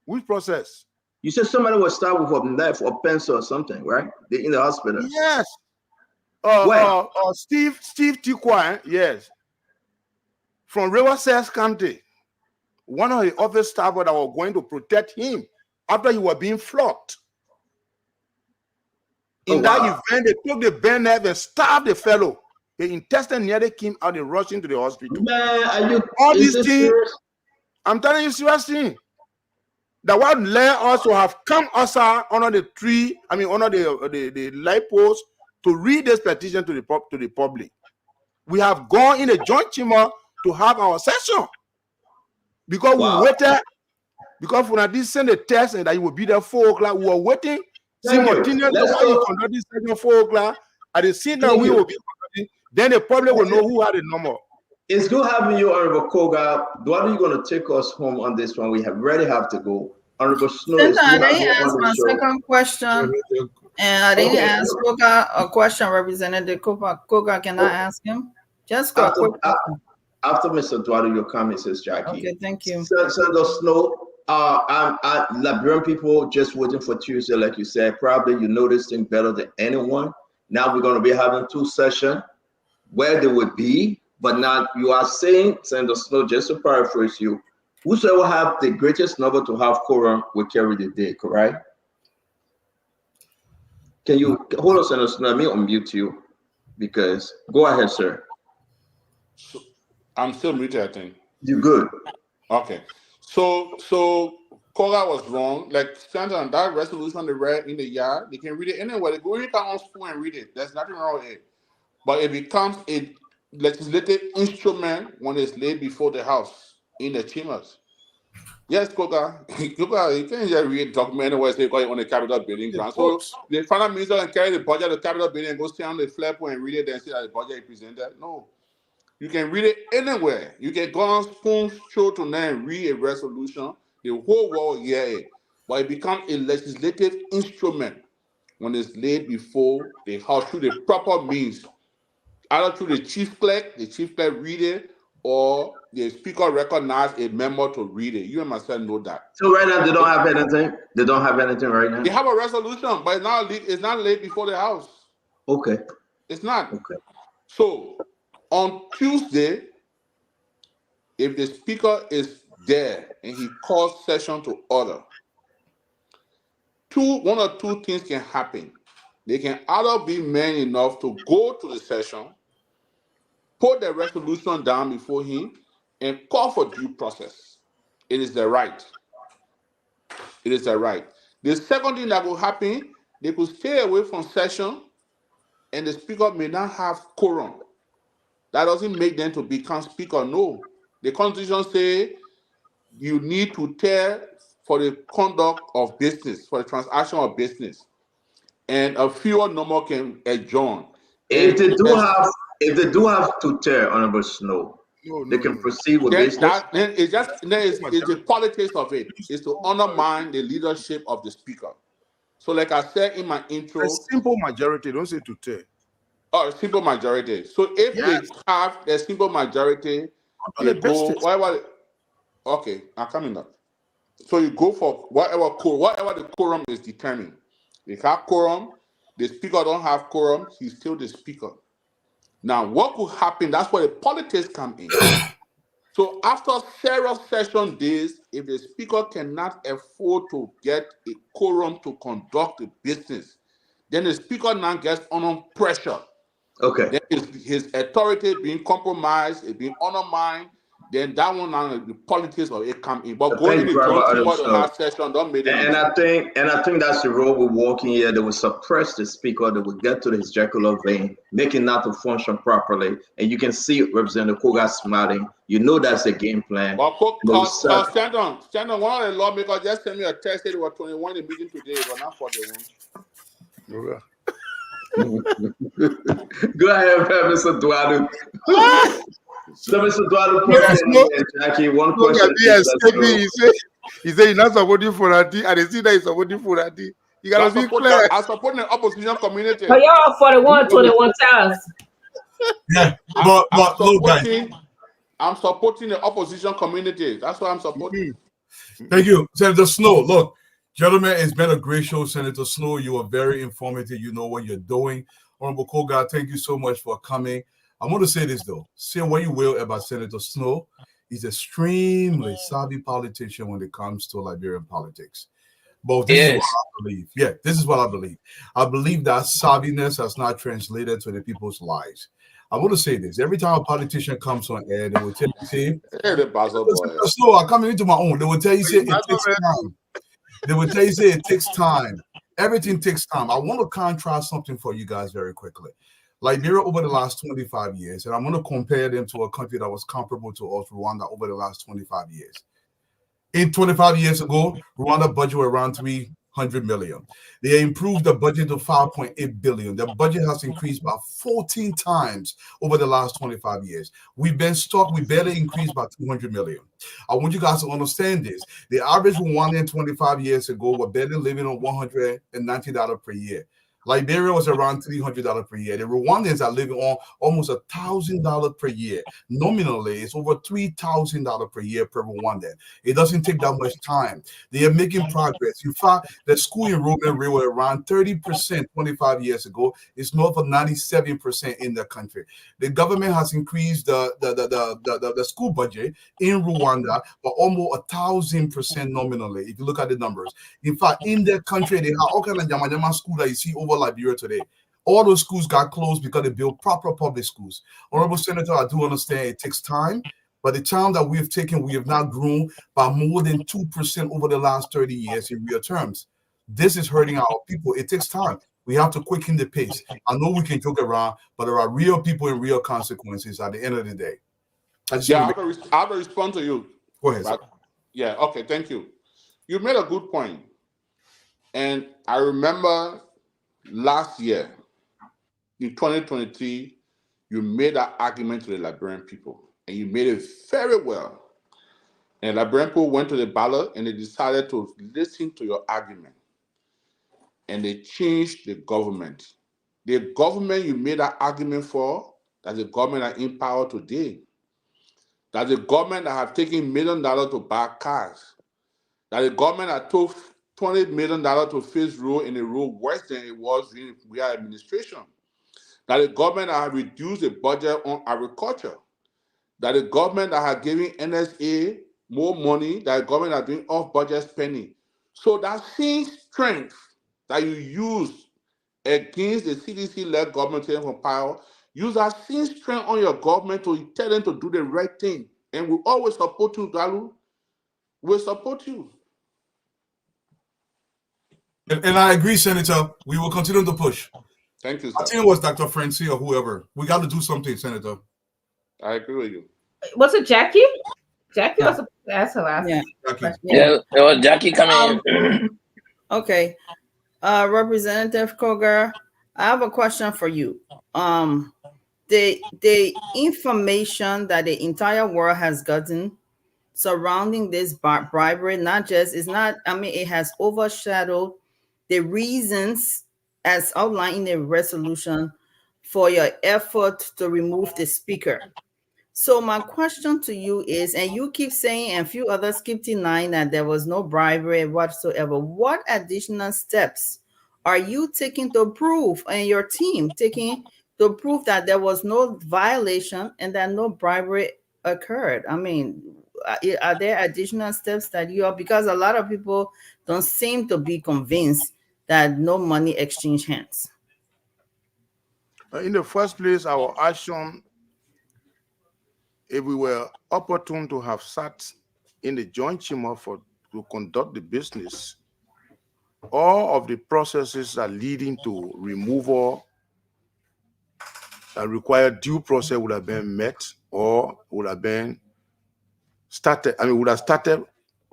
[SPEAKER 1] Which process?
[SPEAKER 10] You said somebody was start with a knife or pencil or something, right? They're in the hospital.
[SPEAKER 1] Yes. Steve Tikwa, yes. From Riverside County. One of the office staff that were going to protect him after he was being flogged. In that event, they took the bayonet and stabbed the fellow. The intestine nearly came out and rushed into the hospital.
[SPEAKER 10] Man,
[SPEAKER 1] all these things, serious? I'm telling you seriously. That what led us to have come outside under the tree, under the light post to read this petition to the public. We have gone in a joint chamber to have our session. Because we waited, because when I did send a text and that you will be there 4 o'clock, we were waiting simultaneously while you conduct this session 4 o'clock. At the scene that we will be conducting, then the public will know who had the number.
[SPEAKER 10] It's good having you, Honorable Koga. What are you going to take us home on this one? We already have to go. Honorable Snow.
[SPEAKER 20] I didn't ask my second question, and I didn't ask Koga a question. Representative Koga, can I ask him? Just go quick.
[SPEAKER 10] After Mr. Duarte, your comment, says Jackie.
[SPEAKER 20] Okay, thank you.
[SPEAKER 10] Senator Snow, I'm Liberian people just waiting for Tuesday, like you said. Probably you know this thing better than anyone. Now we're going to be having 2 sessions where they would be, but now you are saying, Senator Snow, just to paraphrase you, whosoever have the greatest number to have quorum will carry the day, correct? Can you hold on, Senator Snow? Let me unmute you because go ahead, sir.
[SPEAKER 16] I'm still muted, I think.
[SPEAKER 10] You good?
[SPEAKER 16] Okay. So Koga was wrong. Like standing on that resolution they read in the yard, they can read it anywhere. They go in on school and read it. There's nothing wrong with it. But it becomes a legislative instrument when it's laid before the House in the chambers. Yes, Koga, you can't just read document anywhere say on the Capitol building ground. So the finance minister can carry the budget of the Capitol building and go stand on the flagpole and read it and see that the budget is presented. No. You can read it anywhere. You can go on spoon show tonight and read a resolution. The whole world hear it. But it becomes a legislative instrument when it's laid before the House through the proper means. Either through the chief clerk read it, or the speaker recognize a member to read it. You and myself know that.
[SPEAKER 10] So right now they don't have anything? They don't have anything right now?
[SPEAKER 16] They have a resolution, but it's not laid before the House.
[SPEAKER 10] Okay.
[SPEAKER 16] It's not.
[SPEAKER 10] Okay.
[SPEAKER 16] So on Tuesday, if the speaker is there and he calls session to order, one or two things can happen. They can either be men enough to go to the session, put the resolution down before him, and call for due process. It is the right. It is the right. The second thing that will happen, they could stay away from session, and the speaker may not have quorum. That doesn't make them to become speaker. No. The Constitution says you need to tell for the conduct of business, for the transaction of business. And a fewer number can adjourn.
[SPEAKER 10] If they do have to tell, Honorable Snow, they can proceed with business.
[SPEAKER 16] Then it's the politics of it. It's to undermine the leadership of the speaker. So, like I said in my intro,
[SPEAKER 1] a simple majority. Don't say to tear.
[SPEAKER 16] Oh, simple majority. So if they have a simple majority, they go whatever. Okay, I'm coming up. So you go for whatever the quorum is determined. They have quorum. The speaker don't have quorum. He's still the speaker. Now, what could happen? That's where the politics come in. So after several session days, if the speaker cannot afford to get a quorum to conduct the business, then the speaker now gets under pressure.
[SPEAKER 10] Okay.
[SPEAKER 16] Then his authority being compromised, it being undermined. Then that one now the politics of it come in. But going in the joint for the last session don't make
[SPEAKER 10] and I think that's the role we're walking here. They will suppress the speaker. They will get to his jugular vein, making not to function properly. And you can see Representative Koga smiling. You know that's the game plan.
[SPEAKER 16] Stand on. One of the lawmakers just sent me a text that they were 21 in the meeting today, but not for the one.
[SPEAKER 10] Go ahead, Mr. Duadu. So, Mr. Duadu, Jackie, one question.
[SPEAKER 1] He said he's not supporting Fonati, and they see that he's supporting Fonati. You gotta be clear.
[SPEAKER 16] I support the opposition community.
[SPEAKER 8] But y'all 41 times.
[SPEAKER 9] Yeah, but look, guys.
[SPEAKER 16] I'm supporting the opposition community. That's what I'm supporting.
[SPEAKER 9] Thank you, Senator Snow. Look, gentlemen, it's been a great show, Senator Snow. You are very informative. You know what you're doing. Honorable Koga, thank you so much for coming. I want to say this, though. Say what you will about Senator Snow. He's an extremely savvy politician when it comes to Liberian politics. But this is what I believe. Yeah, this is what I believe. I believe that savviness has not translated to the people's lives. I want to say this. Every time a politician comes on air, they will tell you, say, Snow, I'm coming into my own. They will tell you, say, it takes time. They will tell you, say, it takes time. Everything takes time. I want to contrast something for you guys very quickly. Liberia over the last 25 years, and I'm going to compare them to a country that was comparable to us, Rwanda, over the last 25 years. In 25 years ago, Rwanda budget was around 300 million. They improved the budget to 5.8 billion. The budget has increased by 14 times over the last 25 years. We've been stuck. We barely increased by 200 million. I want you guys to understand this. The average Rwandan 25 years ago were barely living on $190 per year. Liberia was around $300 per year. The Rwandans are living on almost $1,000 per year. Nominally, it's over $3,000 per year per Rwandan. It doesn't take that much time. They are making progress. In fact, the school enrollment rate was around 30% 25 years ago. It's north of 97% in the country. The government has increased the school budget in Rwanda by almost 1,000% nominally, if you look at the numbers. In fact, in that country, they have all kind of Yama school that you see over Liberia today. All those schools got closed because they built proper public schools. Honorable Senator, I do understand it takes time, but the time that we have taken, we have not grown by more than 2% over the last 30 years in real terms. This is hurting our people. It takes time. We have to quicken the pace. I know we can joke around, but there are real people and real consequences at the end of the day.
[SPEAKER 16] I have a response to you.
[SPEAKER 9] Go ahead.
[SPEAKER 16] Right? Yeah, okay, thank you. You made a good point. And I remember last year, in 2023, you made that argument to the Liberian people, and you made it very well. And Liberian people went to the ballot, and they decided to listen to your argument. And they changed the government. The government you made that argument for, that's the government that in power today. That's the government that have taken $1 million to buy cars. That's the government that took $20 million to fix road in a road worse than it was in our administration. That the government that have reduced the budget on agriculture. That the government that have given NSA more money. That the government that doing off-budget spending. So that same strength that you use against the CDC-led government taking from power, use that same strength on your government to tell them to do the right thing. And we always support you, Dalu. We support you.
[SPEAKER 9] And I agree, Senator. We will continue to push.
[SPEAKER 16] Thank you, sir.
[SPEAKER 9] I think it was Dr. Francie or whoever. We got to do something, Senator.
[SPEAKER 16] I agree with you.
[SPEAKER 8] Was it Jackie? Jackie was supposed to ask her last question.
[SPEAKER 18] Yeah, it was Jackie coming in.
[SPEAKER 20] Okay. Representative Kogar, I have a question for you. the information that the entire world has gotten surrounding this bribery, it has overshadowed the reasons as outlined in the resolution for your effort to remove the speaker. So my question to you is, and you keep saying, and a few others keep denying that there was no bribery whatsoever. What additional steps are you taking to prove, and your team taking to prove that there was no violation and that no bribery occurred? I mean, are there additional steps that you are, because a lot of people don't seem to be convinced that no money exchanged hands?
[SPEAKER 1] In the first place, our action, if we were opportune to have sat in the joint chamber to conduct the business, all of the processes that leading to removal that require due process would have been met or would have been started. I mean, would have started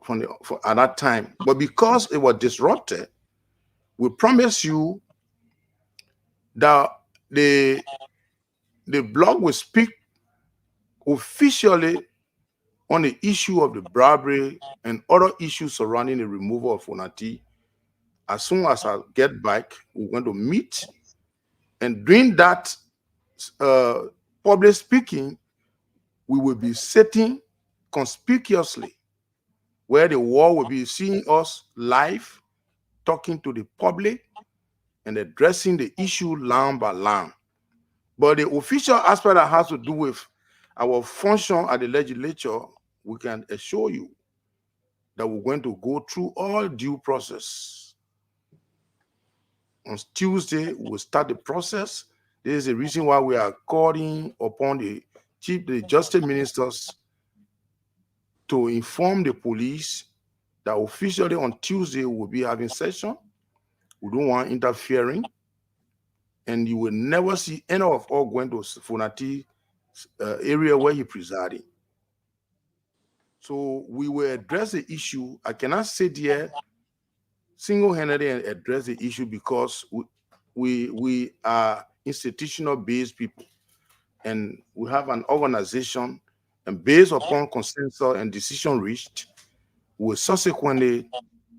[SPEAKER 1] at that time. But because it was disrupted, we promise you that the blog will speak officially on the issue of the bribery and other issues surrounding the removal of Fonati. As soon as I get back, we're going to meet, and during that public speaking, we will be sitting conspicuously where the world will be seeing us live, talking to the public and addressing the issue line by line. But the official aspect that has to do with our function at the legislature, we can assure you that we're going to go through all due process. On Tuesday, we'll start the process. This is the reason why we are calling upon the justice ministers to inform the police that officially on Tuesday we'll be having session. We don't want interfering, and you will never see any of us going to Fonati area where he presiding. So we will address the issue. I cannot sit here single-handedly and address the issue because we are institutional-based people, and we have an organization, and based upon consensus and decision reached, we will subsequently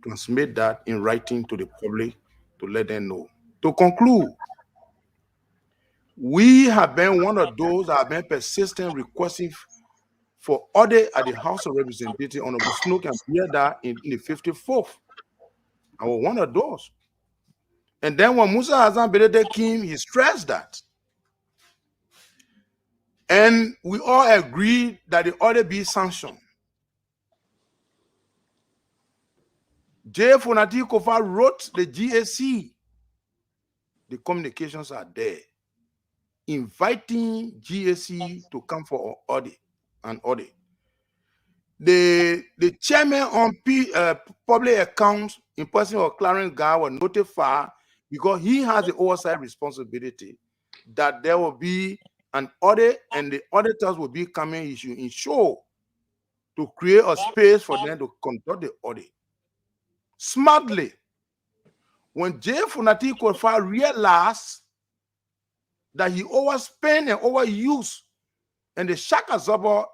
[SPEAKER 1] transmit that in writing to the public to let them know. To conclude, we have been one of those that have been persistent requesting for audit at the House of Representatives. Honorable Snow can hear that in the 54th. I was one of those. And then when Musa Hassan Belede came, he stressed that. And we all agreed that the audit be sanctioned. J. Fonati Kofa wrote the GAC. The communications are there, inviting GAC to come for an audit. The chairman on public accounts in person of Clarence Guy was notified because he has the oversight responsibility that there will be an audit and the auditors will be coming in show to create a space for them to conduct the audit. Smartly, when J. Fonati Kofa realized that he overspent and overused, and the Shaka Zaba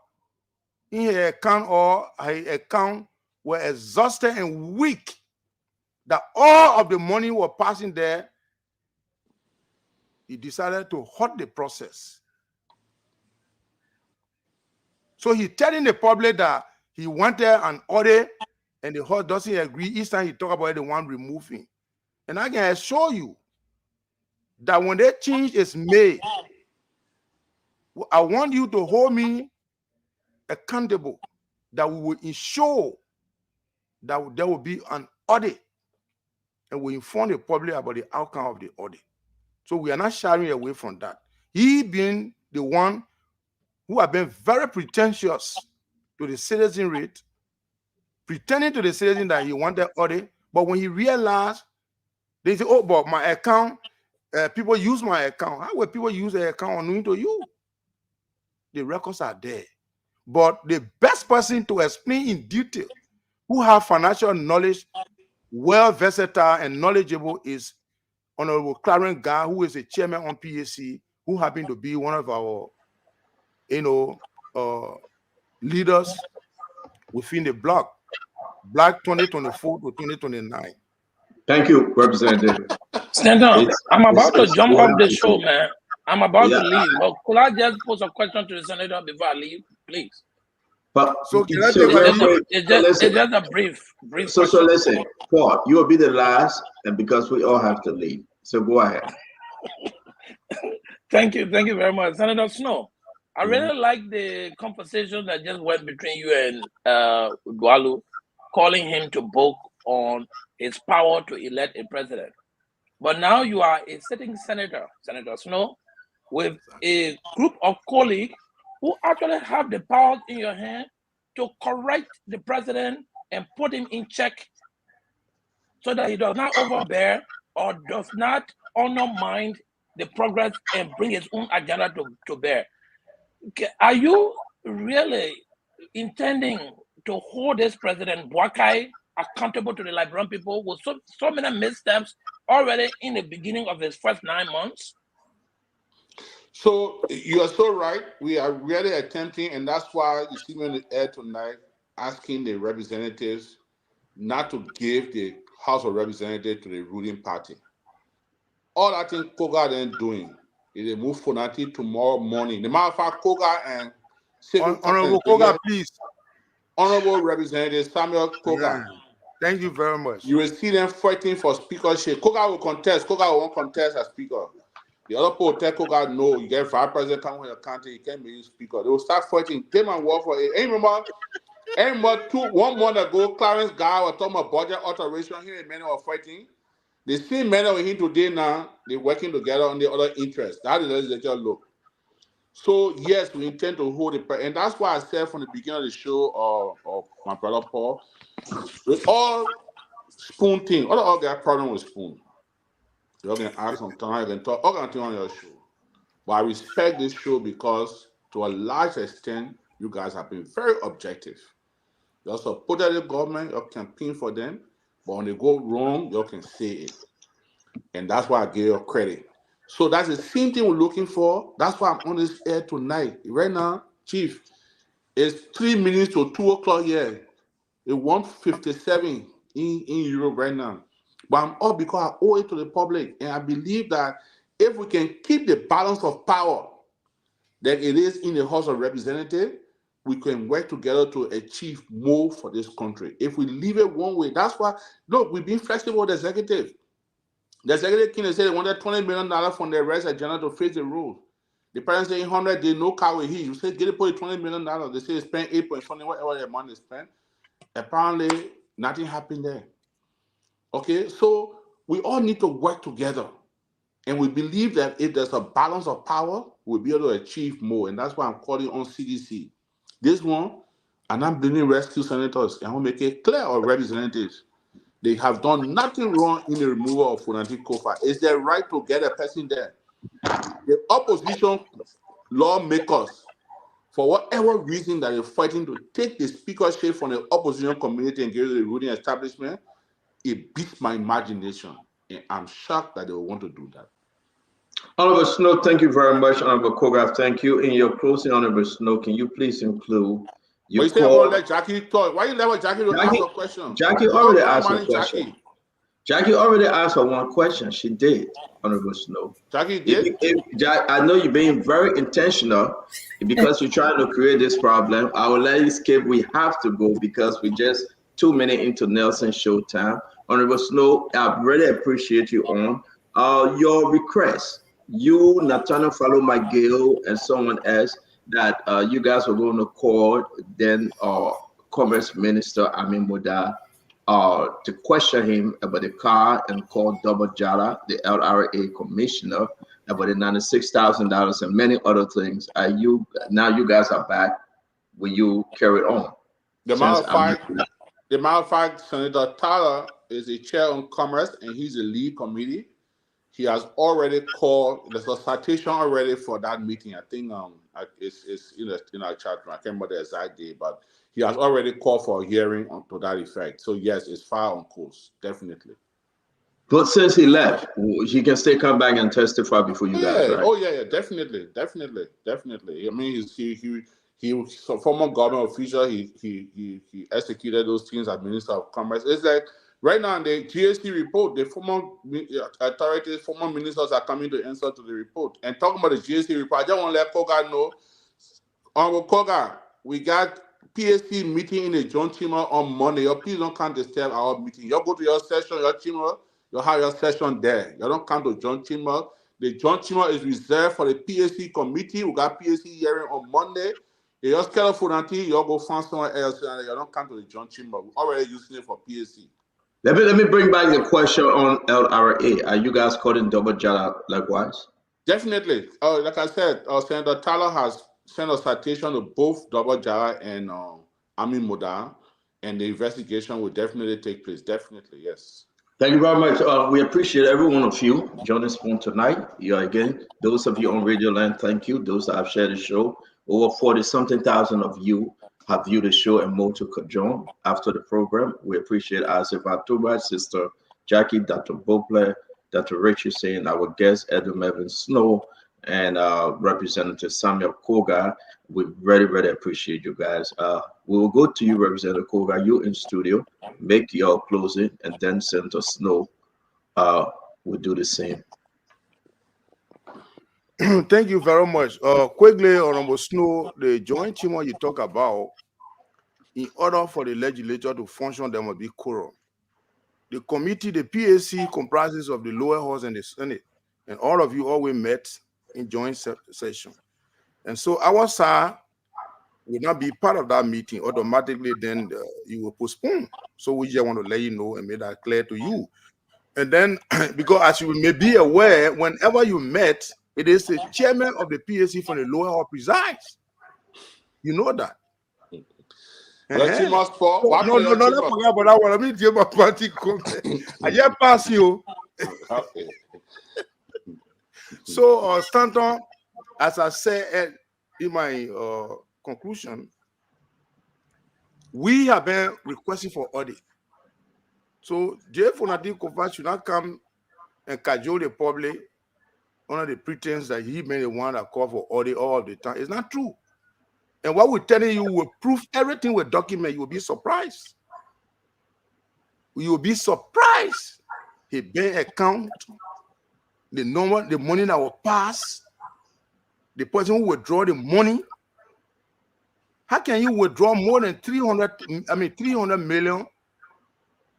[SPEAKER 1] in her account or her account were exhausted and weak, that all of the money were passing there, he decided to halt the process. So he telling the public that he wanted an audit and the host doesn't agree. Each time he talk about it, the one removing. And I can assure you that when that change is made, I want you to hold me accountable that we will ensure that there will be an audit and we inform the public about the outcome of the audit. So we are not shying away from that. He being the one who have been very pretentious to the citizenry, pretending to the citizen that he wanted audit, but when he realized, they say, oh, but my account, people use my account. How will people use their account unknowing to you? The records are there. But the best person to explain in detail, who have financial knowledge, well versatile and knowledgeable, is Honorable Clarence Guy, who is the chairman on PAC, who happened to be one of our, leaders within the bloc, Black 2024 to 2029.
[SPEAKER 10] Thank you, Representative.
[SPEAKER 18] Stand up. I'm about to
[SPEAKER 10] It's
[SPEAKER 18] jump
[SPEAKER 10] so
[SPEAKER 18] off the
[SPEAKER 10] happy
[SPEAKER 18] show,
[SPEAKER 10] to-
[SPEAKER 18] man. I'm about
[SPEAKER 10] Yeah,
[SPEAKER 18] to leave. But could I just pose a question to the senator before I leave, please?
[SPEAKER 10] but
[SPEAKER 1] So can I
[SPEAKER 10] so
[SPEAKER 1] take my
[SPEAKER 10] real
[SPEAKER 1] leave?
[SPEAKER 10] quick, so
[SPEAKER 18] It's
[SPEAKER 10] listen,
[SPEAKER 18] just a brief
[SPEAKER 10] so
[SPEAKER 18] question.
[SPEAKER 10] listen, Paul, you will be the last, and because we all have to leave, so go ahead.
[SPEAKER 18] Thank you very much, Senator Snow. I
[SPEAKER 10] Mhm.
[SPEAKER 18] really like the conversation that just went between you and Dwalu, calling him to book on his power to elect a president. But now you are a sitting senator, Senator Snow, with a group of colleagues who actually have the powers in your hand to correct the president and put him in check so that he does not overbear or does not undermine the progress and bring his own agenda to bear. Are you really intending to hold this President Boakai accountable to the Liberian people with so many missteps already in the beginning of his first 9 months?
[SPEAKER 16] So you are so right. We are really attempting, and that's why you see me on the air tonight asking the representatives not to give the House of Representatives to the ruling party. All I think Koga then doing is they move Fonati tomorrow morning. The matter of fact, Koga and
[SPEAKER 1] Honorable Koga, please.
[SPEAKER 16] Honorable Representative Samuel Koga.
[SPEAKER 1] Yeah. Thank you very much.
[SPEAKER 16] You will see them fighting for speakership. Koga will contest. Koga won't contest as speaker. The other people tell Koga, no, you get vice president coming with your country, you can't be speaker. They will start fighting. Them and war for it. Remember 1 month ago, Clarence Guy was talking about budget alteration. He and many were fighting. The same men with him today now, they're working together on the other interests. That is the legislature look. So yes, we intend to hold it, and that's why I said from the beginning of the show, of my brother Paul, with all spoon thing, all got problem with spoon. You're gonna ask some time, you can talk, all gonna on your show. But I respect this show because to a large extent, you guys have been very objective. You supported the government, you campaign for them, but when they go wrong, you can say it. And that's why I give you credit. So that's the same thing we're looking for. That's why I'm on this air tonight. Right now, Chief, it's 3 minutes to 2 o'clock here. It's 1:57 in Europe right now. But I'm up because I owe it to the public. And I believe that if we can keep the balance of power that it is in the House of Representatives, we can work together to achieve more for this country. If we leave it one way, that's why, look, we've been flexible with the executive. The executive king said they wanted $20 million from the rest agenda to face the rules. The parents say 100, they no car with he. You say, get it for $20 million. They say they spent 8.20, whatever the money spent. Apparently, nothing happened there. Okay, so we all need to work together. And we believe that if there's a balance of power, we'll be able to achieve more. And that's why I'm calling on CDC. This one, and I'm blaming rescue senators, and I want to make it clear, our representatives, they have done nothing wrong in the removal of Funanti Kofa. It's their right to get a person there. The opposition lawmakers, for whatever reason that they're fighting to take the speakership from the opposition community and give it to the ruling establishment, it beats my imagination. And I'm shocked that they will want to do that.
[SPEAKER 10] Honorable Snow, thank you very much. Honorable Koga, thank you. In your closing, Honorable Snow, can you please include
[SPEAKER 16] But you say you're going to let Jackie talk. Why you let Jackie ask a question?
[SPEAKER 10] Jackie already asked a question. Jackie already asked her one question. She did, Honorable Snow.
[SPEAKER 16] Jackie did?
[SPEAKER 10] I know you're being very intentional because you're trying to create this problem. I will let you skip. We have to go because we just 2 minutes into Nelson show time. Honorable Snow, I really appreciate you on your request. You, Natana Follow McGill, and someone else that you guys were going to call then Commerce Minister Amin Moda to question him about the car and call Double Jala, the LRA commissioner, about the $96,000 and many other things. You guys are back. Will you carry on?
[SPEAKER 16] The matter of fact, Senator Tyler is the chair on commerce and he's the lead committee. He has already called. There's a citation already for that meeting. I think it's in our chat room. I can't remember the exact date, but he has already called for a hearing to that effect. So yes, it's far on course, definitely.
[SPEAKER 10] But since he left, he can still come back and testify before you guys,
[SPEAKER 16] Yeah.
[SPEAKER 10] right?
[SPEAKER 16] Oh yeah, definitely. I mean, he was a former government official. He executed those things as Minister of Commerce. It's like right now in the GST report, the former authorities, former ministers are coming to answer to the report. And talking about the GST report, I just want to let Koga know, Honorable Koga, we got PSC meeting in the John Chamber on Monday. Your please don't come disturb our meeting. You go to your session, your chamber, you have your session there. You don't come to John Chamber. The John Chamber is reserved for the PSC committee. We got PSC hearing on Monday. You just get for until you go find somewhere else and you don't come to the John Chamber. We're already using it for PSC.
[SPEAKER 10] Let me bring back the question on LRA. Are you guys calling double jala likewise?
[SPEAKER 16] Definitely. Like I said, Senator Tyler has sent a citation to both Double Jara and Amin Moda, and the investigation will definitely take place. Definitely, yes.
[SPEAKER 10] Thank you very much. We appreciate every one of you joining us on tonight. Again, those of you on Radio Land, thank you. Those that have shared the show, over 40-something thousand of you have viewed the show and more to join after the program. We appreciate Asif Atuba, Sister Jackie, Dr. Bopler, Dr. Richard saying our guest, Edwin Evans Snow, and Representative Samuel Koga. We very, very appreciate you guys. We will go to you, Representative Koga. You in studio, make your closing, and then Senator Snow will do the same.
[SPEAKER 1] Thank you very much. Quickly, Honorable Snow, the joint team you talk about, in order for the legislature to function, there must be quorum. The committee, the PAC, comprises of the lower house and the Senate, and all of you always met in joint session. And so our side will not be part of that meeting automatically, then you will postpone. So we just want to let you know and make that clear to you. And then, because as you may be aware, whenever you met, it is the chairman of the PAC from the lower house presides. You know that.
[SPEAKER 16] No, not forget
[SPEAKER 1] about that one. Let me give my party comment. I just pass you.
[SPEAKER 16] Okay.
[SPEAKER 1] So, Stanton, as I said in my conclusion, we have been requesting for audit. So, J. Fonati Kofa should not come and cajole the public under the pretense that he may be the one that called for audit all the time. It's not true. And what we're telling you will prove everything with document. You will be surprised. You will be surprised. He bank account, the number, the money that will pass, the person who withdraw the money. How can you withdraw more than 300 million,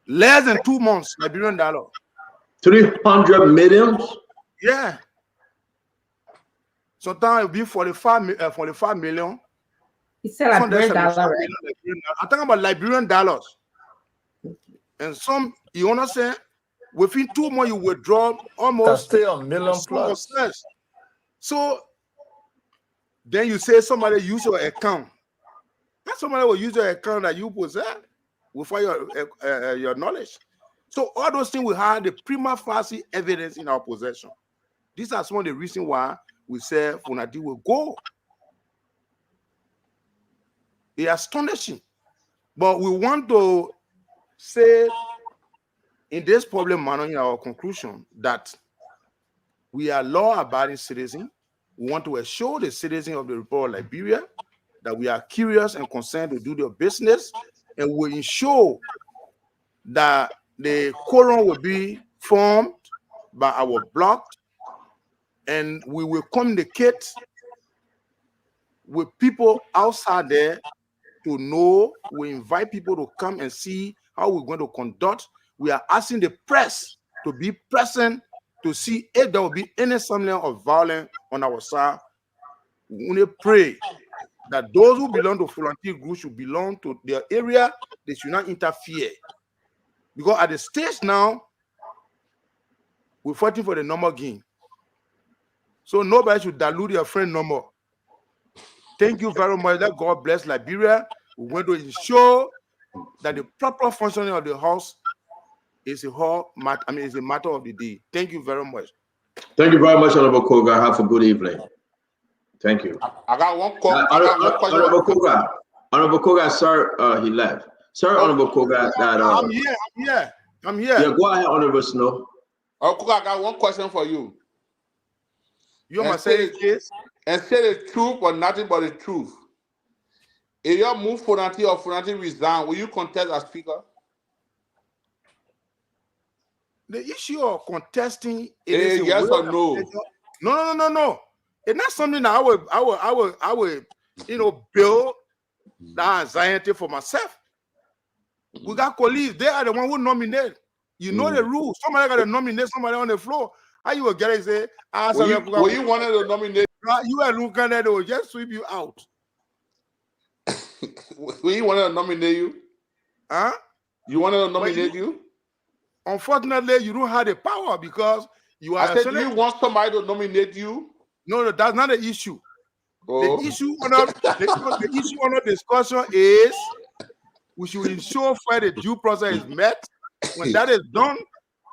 [SPEAKER 1] less than 2 months, Liberian dollar?
[SPEAKER 10] 300 million?
[SPEAKER 1] Yeah. Sometimes it will be 45 million.
[SPEAKER 8] It's a Liberian dollar.
[SPEAKER 1] I'm talking about Liberian dollars. And some, you understand, within 2 months you withdraw almost
[SPEAKER 19] stay on million plus.
[SPEAKER 1] So then you say somebody use your account. Not somebody will use your account that you possess without your knowledge. So all those things we have the prima facie evidence in our possession. These are some of the reasons why we say Fonati will go. It's astonishing. But we want to say in this problem manner in our conclusion that we are law-abiding citizens. We want to assure the citizens of the Republic of Liberia that we are curious and concerned to do their business, and we ensure that the quorum will be formed by our block, and we will communicate with people outside there to know. We invite people to come and see how we're going to conduct. We are asking the press to be present to see if there will be any semblance of violence on our side. We only pray that those who belong to volunteer groups should belong to their area. They should not interfere. Because at the stage now, we're fighting for the number game. So nobody should dilute their friend number. Thank you very much. Let God bless Liberia. We want to ensure that the proper functioning of the house is is a matter of the day. Thank you very much.
[SPEAKER 10] Thank you very much, Honorable Koga. Have a good evening. Thank you.
[SPEAKER 16] I got one question.
[SPEAKER 10] Honorable Koga, sir, he left. Sir, Honorable Koga,
[SPEAKER 1] I'm here.
[SPEAKER 10] Yeah, go ahead, Honorable Snow.
[SPEAKER 16] Oh, Koga, I got one question for you.
[SPEAKER 1] You must say it, yes.
[SPEAKER 16] And say the truth, but nothing but the truth. If you move Fonanti or Fonanti resign, will you contest as speaker?
[SPEAKER 1] The issue of contesting it is a
[SPEAKER 16] yes
[SPEAKER 1] will
[SPEAKER 16] or no?
[SPEAKER 1] No. It's not something that I would, build that anxiety for myself. We got colleagues; they are the one who nominate. You know the rules. Somebody got to nominate somebody on the floor. How you will get it? Say,
[SPEAKER 16] were you wanted to nominate?
[SPEAKER 1] You are looking at it, they will just sweep you out.
[SPEAKER 16] We wanted to nominate you?
[SPEAKER 1] Huh?
[SPEAKER 16] You wanted to nominate you?
[SPEAKER 1] Unfortunately, you don't have the power because you are.
[SPEAKER 16] I said, do you want somebody to nominate you?
[SPEAKER 1] No, that's not the issue.
[SPEAKER 16] Oh.
[SPEAKER 1] The issue under discussion is we should ensure the due process is met. When that is done,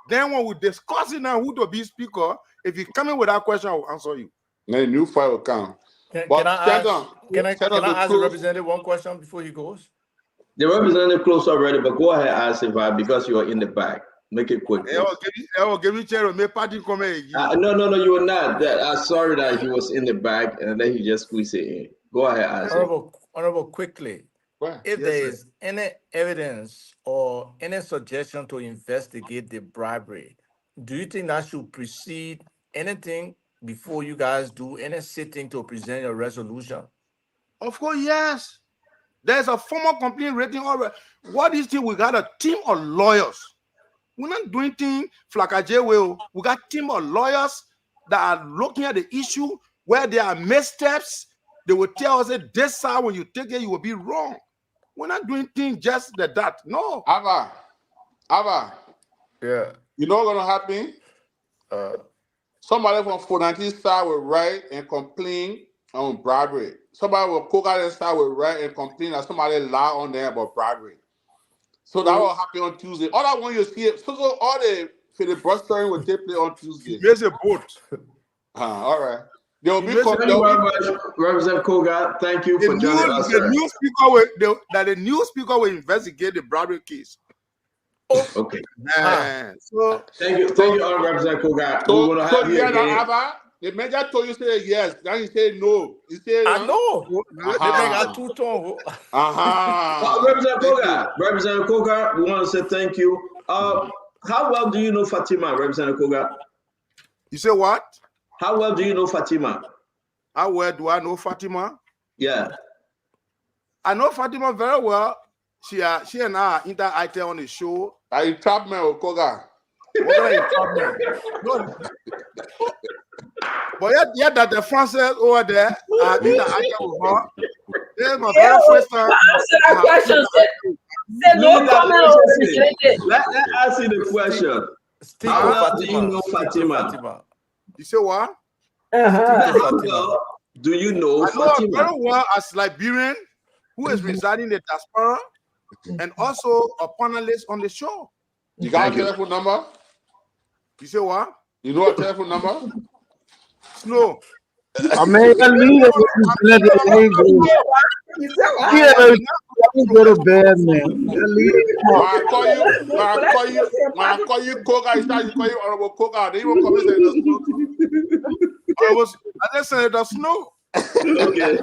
[SPEAKER 1] then when we discuss it now who to be speaker, if you come in with that question, I will answer you.
[SPEAKER 16] Then a new file will come.
[SPEAKER 19] Can I ask the representative one question before he goes?
[SPEAKER 10] The representative closed already, but go ahead, ask if because you are in the back. Make it quick.
[SPEAKER 1] Give me chair. Make party come in.
[SPEAKER 10] No, you were not. I'm sorry that he was in the back and then he just squeezed it in. Go ahead, ask.
[SPEAKER 19] Honorable, quickly. If there is any evidence or any suggestion to investigate the bribery, do you think that should precede anything before you guys do any sitting to present a resolution?
[SPEAKER 1] Of course, yes. There's a formal complaint rating already. What is it? We got a team of lawyers. We're not doing things like a jail. We got a team of lawyers that are looking at the issue where there are missteps. They will tell us that this side, when you take it, you will be wrong. We're not doing things just that. No.
[SPEAKER 16] Ava.
[SPEAKER 19] Yeah.
[SPEAKER 16] You know what's going to happen? Somebody from Fonanti's side will write and complain on bribery. Somebody will Koga's side will write and complain that somebody lie on there about bribery. So that will happen on Tuesday. All I want you to see it. So all the filibustering will take place on Tuesday.
[SPEAKER 1] There's a vote.
[SPEAKER 16] All right. There will be
[SPEAKER 10] Representative Koga, thank you for joining us.
[SPEAKER 1] The new speaker will investigate the bribery case.
[SPEAKER 10] Okay.
[SPEAKER 1] So
[SPEAKER 10] thank you, Representative Koga.
[SPEAKER 16] The major told you say yes. Now you say no. You say
[SPEAKER 19] I know. They got two tones.
[SPEAKER 10] Representative Koga, we want to say thank you. How well do you know Fatima, Representative Koga?
[SPEAKER 1] You say what?
[SPEAKER 10] How well do you know Fatima?
[SPEAKER 1] How well do I know Fatima?
[SPEAKER 10] Yeah.
[SPEAKER 1] I know Fatima very well. She and I inter-item on the show.
[SPEAKER 16] Are you trap man or Koga?
[SPEAKER 1] No. But yet that the Francis over there are inter-item with her. This is my very first time.
[SPEAKER 8] Answer that question. Say no comment.
[SPEAKER 10] Let ask you the question. How well do you know Fatima?
[SPEAKER 1] You say what?
[SPEAKER 10] Do you know
[SPEAKER 1] I know her
[SPEAKER 10] Fatima?
[SPEAKER 1] very well as Liberian who is residing in the diaspora and also a panelist on the show.
[SPEAKER 16] You got a telephone number?
[SPEAKER 1] You say what?
[SPEAKER 16] You know a telephone number?
[SPEAKER 1] No.
[SPEAKER 2] I mean, go to bed, man.
[SPEAKER 16] I call you Koga. You call you Honorable Koga. They won't come and say
[SPEAKER 1] I just said the snow.
[SPEAKER 10] Okay.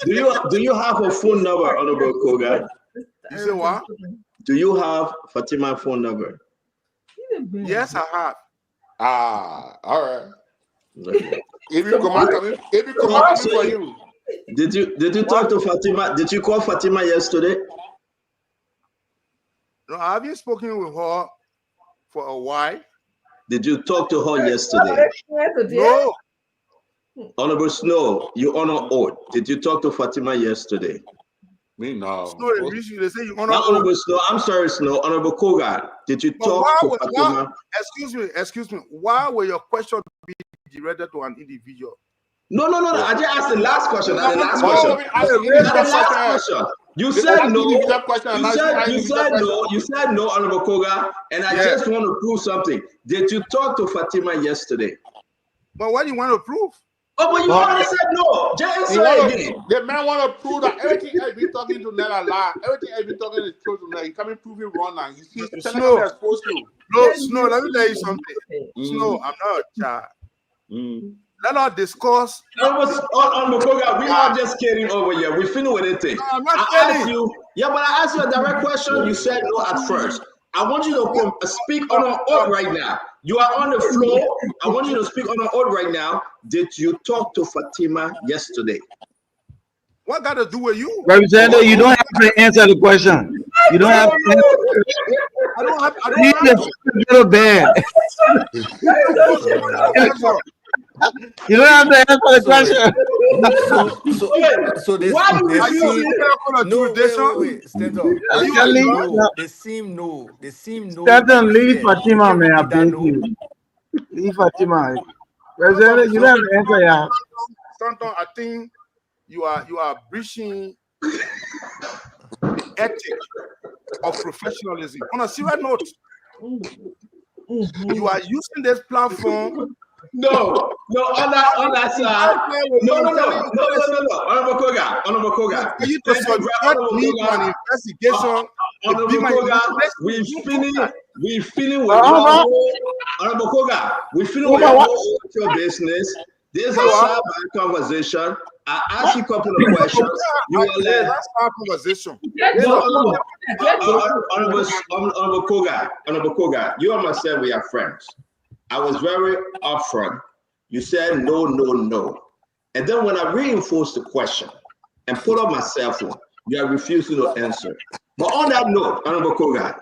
[SPEAKER 10] Do you have a phone number, Honorable Koga?
[SPEAKER 1] You say what?
[SPEAKER 10] Do you have Fatima's phone number?
[SPEAKER 1] Yes, I have.
[SPEAKER 16] All right. Okay. If you come out for you.
[SPEAKER 10] Did you talk to Fatima? Did you call Fatima yesterday?
[SPEAKER 1] No, I haven't spoken with her for a while.
[SPEAKER 10] Did you talk to her yesterday?
[SPEAKER 1] No.
[SPEAKER 10] Honorable Snow, you honor oath. Did you talk to Fatima yesterday?
[SPEAKER 16] Me no.
[SPEAKER 1] Snow, they say you honor
[SPEAKER 10] oath. Honorable Snow, I'm sorry, Snow. Honorable Koga, did you talk to Fatima?
[SPEAKER 1] Excuse me. Why were your questions be directed to an individual?
[SPEAKER 10] No. I just asked the last question. You said no. You said no, Honorable Koga, and I just want to prove something. Did you talk to Fatima yesterday?
[SPEAKER 1] But what do you want to prove?
[SPEAKER 10] Oh, but you already said no. Just
[SPEAKER 16] You
[SPEAKER 10] answer
[SPEAKER 16] want
[SPEAKER 10] again.
[SPEAKER 16] to, the man want to prove that everything else be talking to Nella lie. Everything else be talking is true to Nella. He come and prove it wrong now. You see, Seneca
[SPEAKER 1] Snow,
[SPEAKER 16] expose you.
[SPEAKER 1] Snow, let me tell you something. Snow, I'm not a child. Let us discuss.
[SPEAKER 10] On Mokoga, we're not just kidding over here. We're finished with it.
[SPEAKER 1] No, I'm not
[SPEAKER 10] I asked
[SPEAKER 1] kidding.
[SPEAKER 10] you, yeah, but I asked you a direct question. You said no at first. I want you to speak on an oath right now. You are on the floor. I want you to speak on an oath right now. Did you talk to Fatima yesterday?
[SPEAKER 1] What got to do with you?
[SPEAKER 2] Representative, you don't have to answer the question. You don't have to answer.
[SPEAKER 1] I don't have
[SPEAKER 2] Leave
[SPEAKER 1] to.
[SPEAKER 2] the little bad. You don't have to answer the question.
[SPEAKER 11] So they,
[SPEAKER 10] Why do
[SPEAKER 11] they
[SPEAKER 10] you
[SPEAKER 11] seem
[SPEAKER 10] feel
[SPEAKER 11] wait, Stanton. They seem no
[SPEAKER 2] Stanton, leave
[SPEAKER 11] yeah.
[SPEAKER 2] Fatima, man. I beg you. Leave Fatima. Representative, you don't have to answer, yeah.
[SPEAKER 1] Stanton, I think you are breaching the ethic of professionalism. On a serious note, you are using this platform.
[SPEAKER 10] No, on that side. No. Honorable Koga.
[SPEAKER 1] For you to subject me to an investigation,
[SPEAKER 10] we feeling with your Honorable Koga. We feeling with your business. This is a sidebar conversation. I asked you a couple of questions. You were like,
[SPEAKER 1] that's our conversation.
[SPEAKER 10] Honorable Koga, you and myself, we are friends. I was very upfront. You said no. And then when I reinforced the question and put up my cell phone, you are refusing to answer. But on that note, Honorable Koga,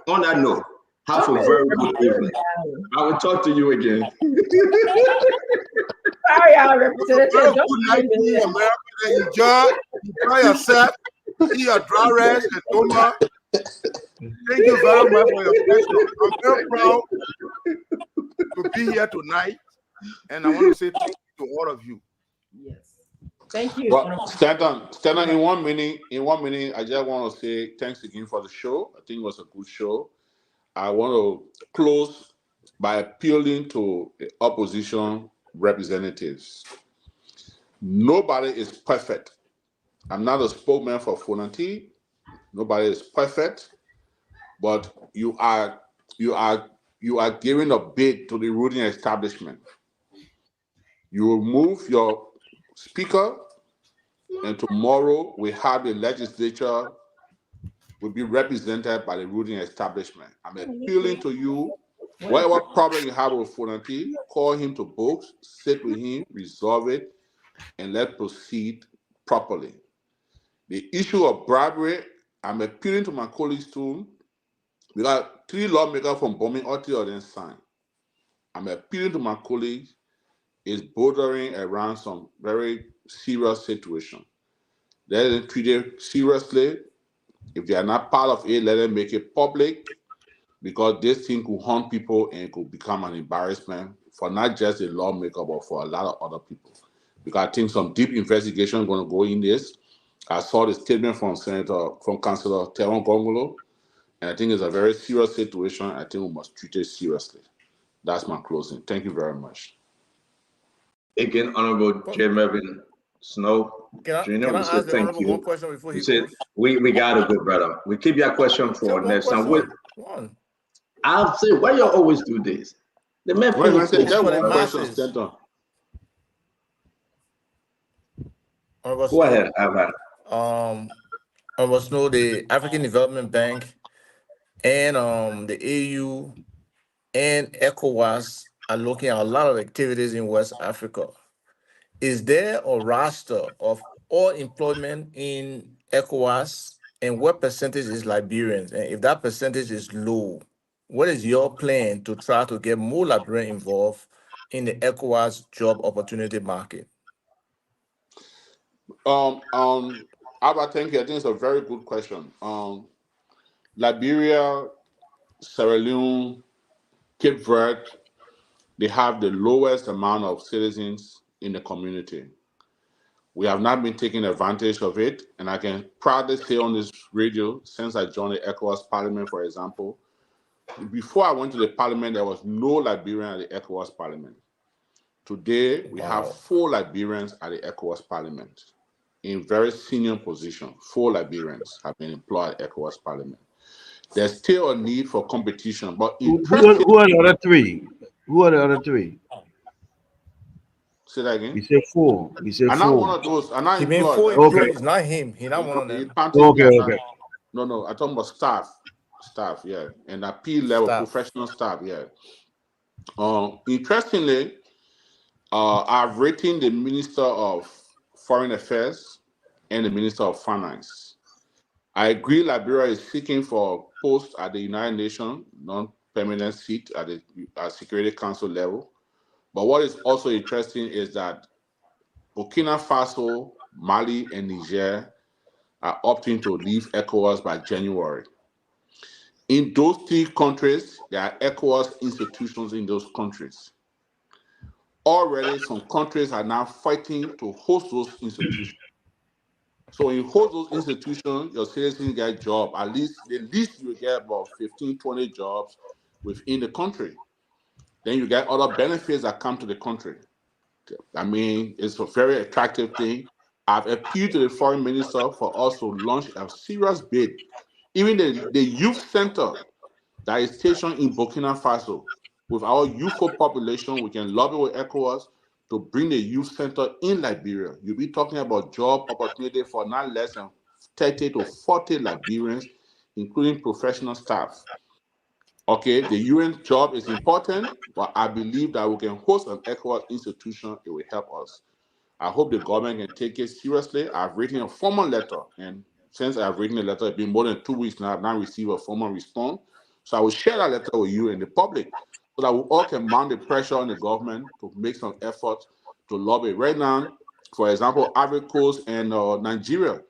[SPEAKER 10] have a very good evening. I will talk to you again.
[SPEAKER 8] Sorry, our representative.
[SPEAKER 1] Good night to you, America. Enjoy yourself. See your dry rest and donut. Thank you very much for your question. I'm very proud to be here tonight, and I want to say thank you to all of you.
[SPEAKER 8] Yes, thank you.
[SPEAKER 16] Well, Stanton, in 1 minute, I just want to say thanks again for the show. I think it was a good show. I want to close by appealing to the opposition representatives. Nobody is perfect. I'm not a spokesman for Fonanti. Nobody is perfect, but you are giving a bid to the ruling establishment. You will move your speaker, and tomorrow we have the legislature will be represented by the ruling establishment. I'm appealing to you. Whatever problem you have with Fonanti, call him to books, sit with him, resolve it, and let's proceed properly. The issue of bribery, I'm appealing to my colleagues too. We got 3 lawmakers from Bombing or then sign. I'm appealing to my colleagues, is bordering around some very serious situation. Let them treat it seriously. If they are not part of it, let them make it public, because this thing could haunt people and could become an embarrassment for not just the lawmaker, but for a lot of other people. Because I think some deep investigation is going to go in this. I saw the statement from Councillor Teron Gongolo, and I think it's a very serious situation. I think we must treat it seriously. That's my closing. Thank you very much.
[SPEAKER 10] Again, Honorable J. Mervyn Snow Jr., we say thank you.
[SPEAKER 19] One question before
[SPEAKER 10] we
[SPEAKER 19] he
[SPEAKER 10] said
[SPEAKER 19] goes?
[SPEAKER 10] we got a good brother. We keep your question for next time.
[SPEAKER 19] One.
[SPEAKER 10] I'll say, why you always do this? The man
[SPEAKER 16] Wait,
[SPEAKER 10] finished.
[SPEAKER 16] just one question, Stanton.
[SPEAKER 10] Go ahead, Alvaro.
[SPEAKER 19] I was know the African Development Bank and the AU and ECOWAS are looking at a lot of activities in West Africa. Is there a roster of all employment in ECOWAS, and what percentage is Liberians? And if that percentage is low, what is your plan to try to get more Liberians involved in the ECOWAS job opportunity market?
[SPEAKER 16] Albert, thank you. I think it's a very good question. Liberia, Sierra Leone, Cape Verde, they have the lowest amount of citizens in the community. We have not been taking advantage of it, and I can proudly say on this radio, since I joined the ECOWAS Parliament, for example, before I went to the Parliament, there was no Liberian at the ECOWAS Parliament. Today, we have 4 Liberians at the ECOWAS Parliament in very senior position. 4 Liberians have been employed at ECOWAS Parliament. There's still a need for competition, but
[SPEAKER 2] Who are the other 3? Who are the other 3?
[SPEAKER 16] Say that again.
[SPEAKER 2] We said 4. We said
[SPEAKER 16] I'm
[SPEAKER 2] 4.
[SPEAKER 16] not one of those. I'm not
[SPEAKER 19] He mean
[SPEAKER 16] employed.
[SPEAKER 19] 4
[SPEAKER 16] Okay.
[SPEAKER 19] employees, not him. He not one of them.
[SPEAKER 2] Okay.
[SPEAKER 16] No. I'm talking about staff. Yeah, and at P level, professional staff. Yeah. Interestingly, I've written the Minister of Foreign Affairs and the Minister of Finance. I agree Liberia is seeking for a post at the United Nations, non-permanent seat at the Security Council level. But what is also interesting is that Burkina Faso, Mali, and Niger are opting to leave ECOWAS by January. In those 3 countries, there are ECOWAS institutions in those countries. Already, some countries are now fighting to host those institutions. So in host those institutions, your citizens get a job. At least, the least you get about 15, 20 jobs within the country. Then you get other benefits that come to the country. I mean, it's a very attractive thing. I've appealed to the foreign minister for us to launch a serious bid. Even the youth center that is stationed in Burkina Faso, with our youthful population, we can lobby with ECOWAS to bring the youth center in Liberia. You'll be talking about job opportunity for not less than 30 to 40 Liberians, including professional staff. Okay, the UN job is important, but I believe that we can host an ECOWAS institution. It will help us. I hope the government can take it seriously. I've written a formal letter, and since I've written a letter, it's been more than 2 weeks now. I've not received a formal response. So I will share that letter with you and the public so that we all can mount the pressure on the government to make some efforts to lobby. Right now, for example, Ivory Coast and Nigeria,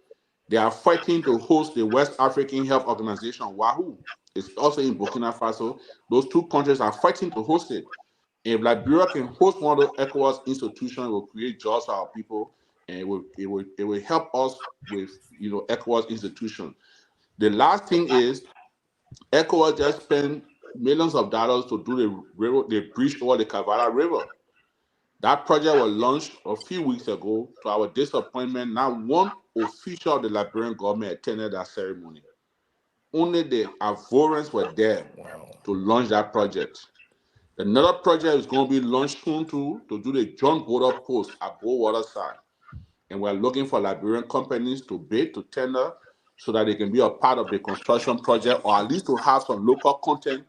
[SPEAKER 16] they are fighting to host the West African Health Organization, WAHU. It's also in Burkina Faso. Those 2 countries are fighting to host it. If Liberia can host one of the ECOWAS institutions, it will create jobs for our people, and it will help us with ECOWAS institution. The last thing is ECOWAS just spent millions of dollars to do the bridge over the Kavala River. That project was launched a few weeks ago. To our disappointment, not one official of the Liberian government attended that ceremony. Only the Ivorians were there to launch that project. Another project is going to be launched soon to do the John Border Post at Goldwater side. And we're looking for Liberian companies to bid, to tender, so that they can be a part of the construction project, or at least to have some local content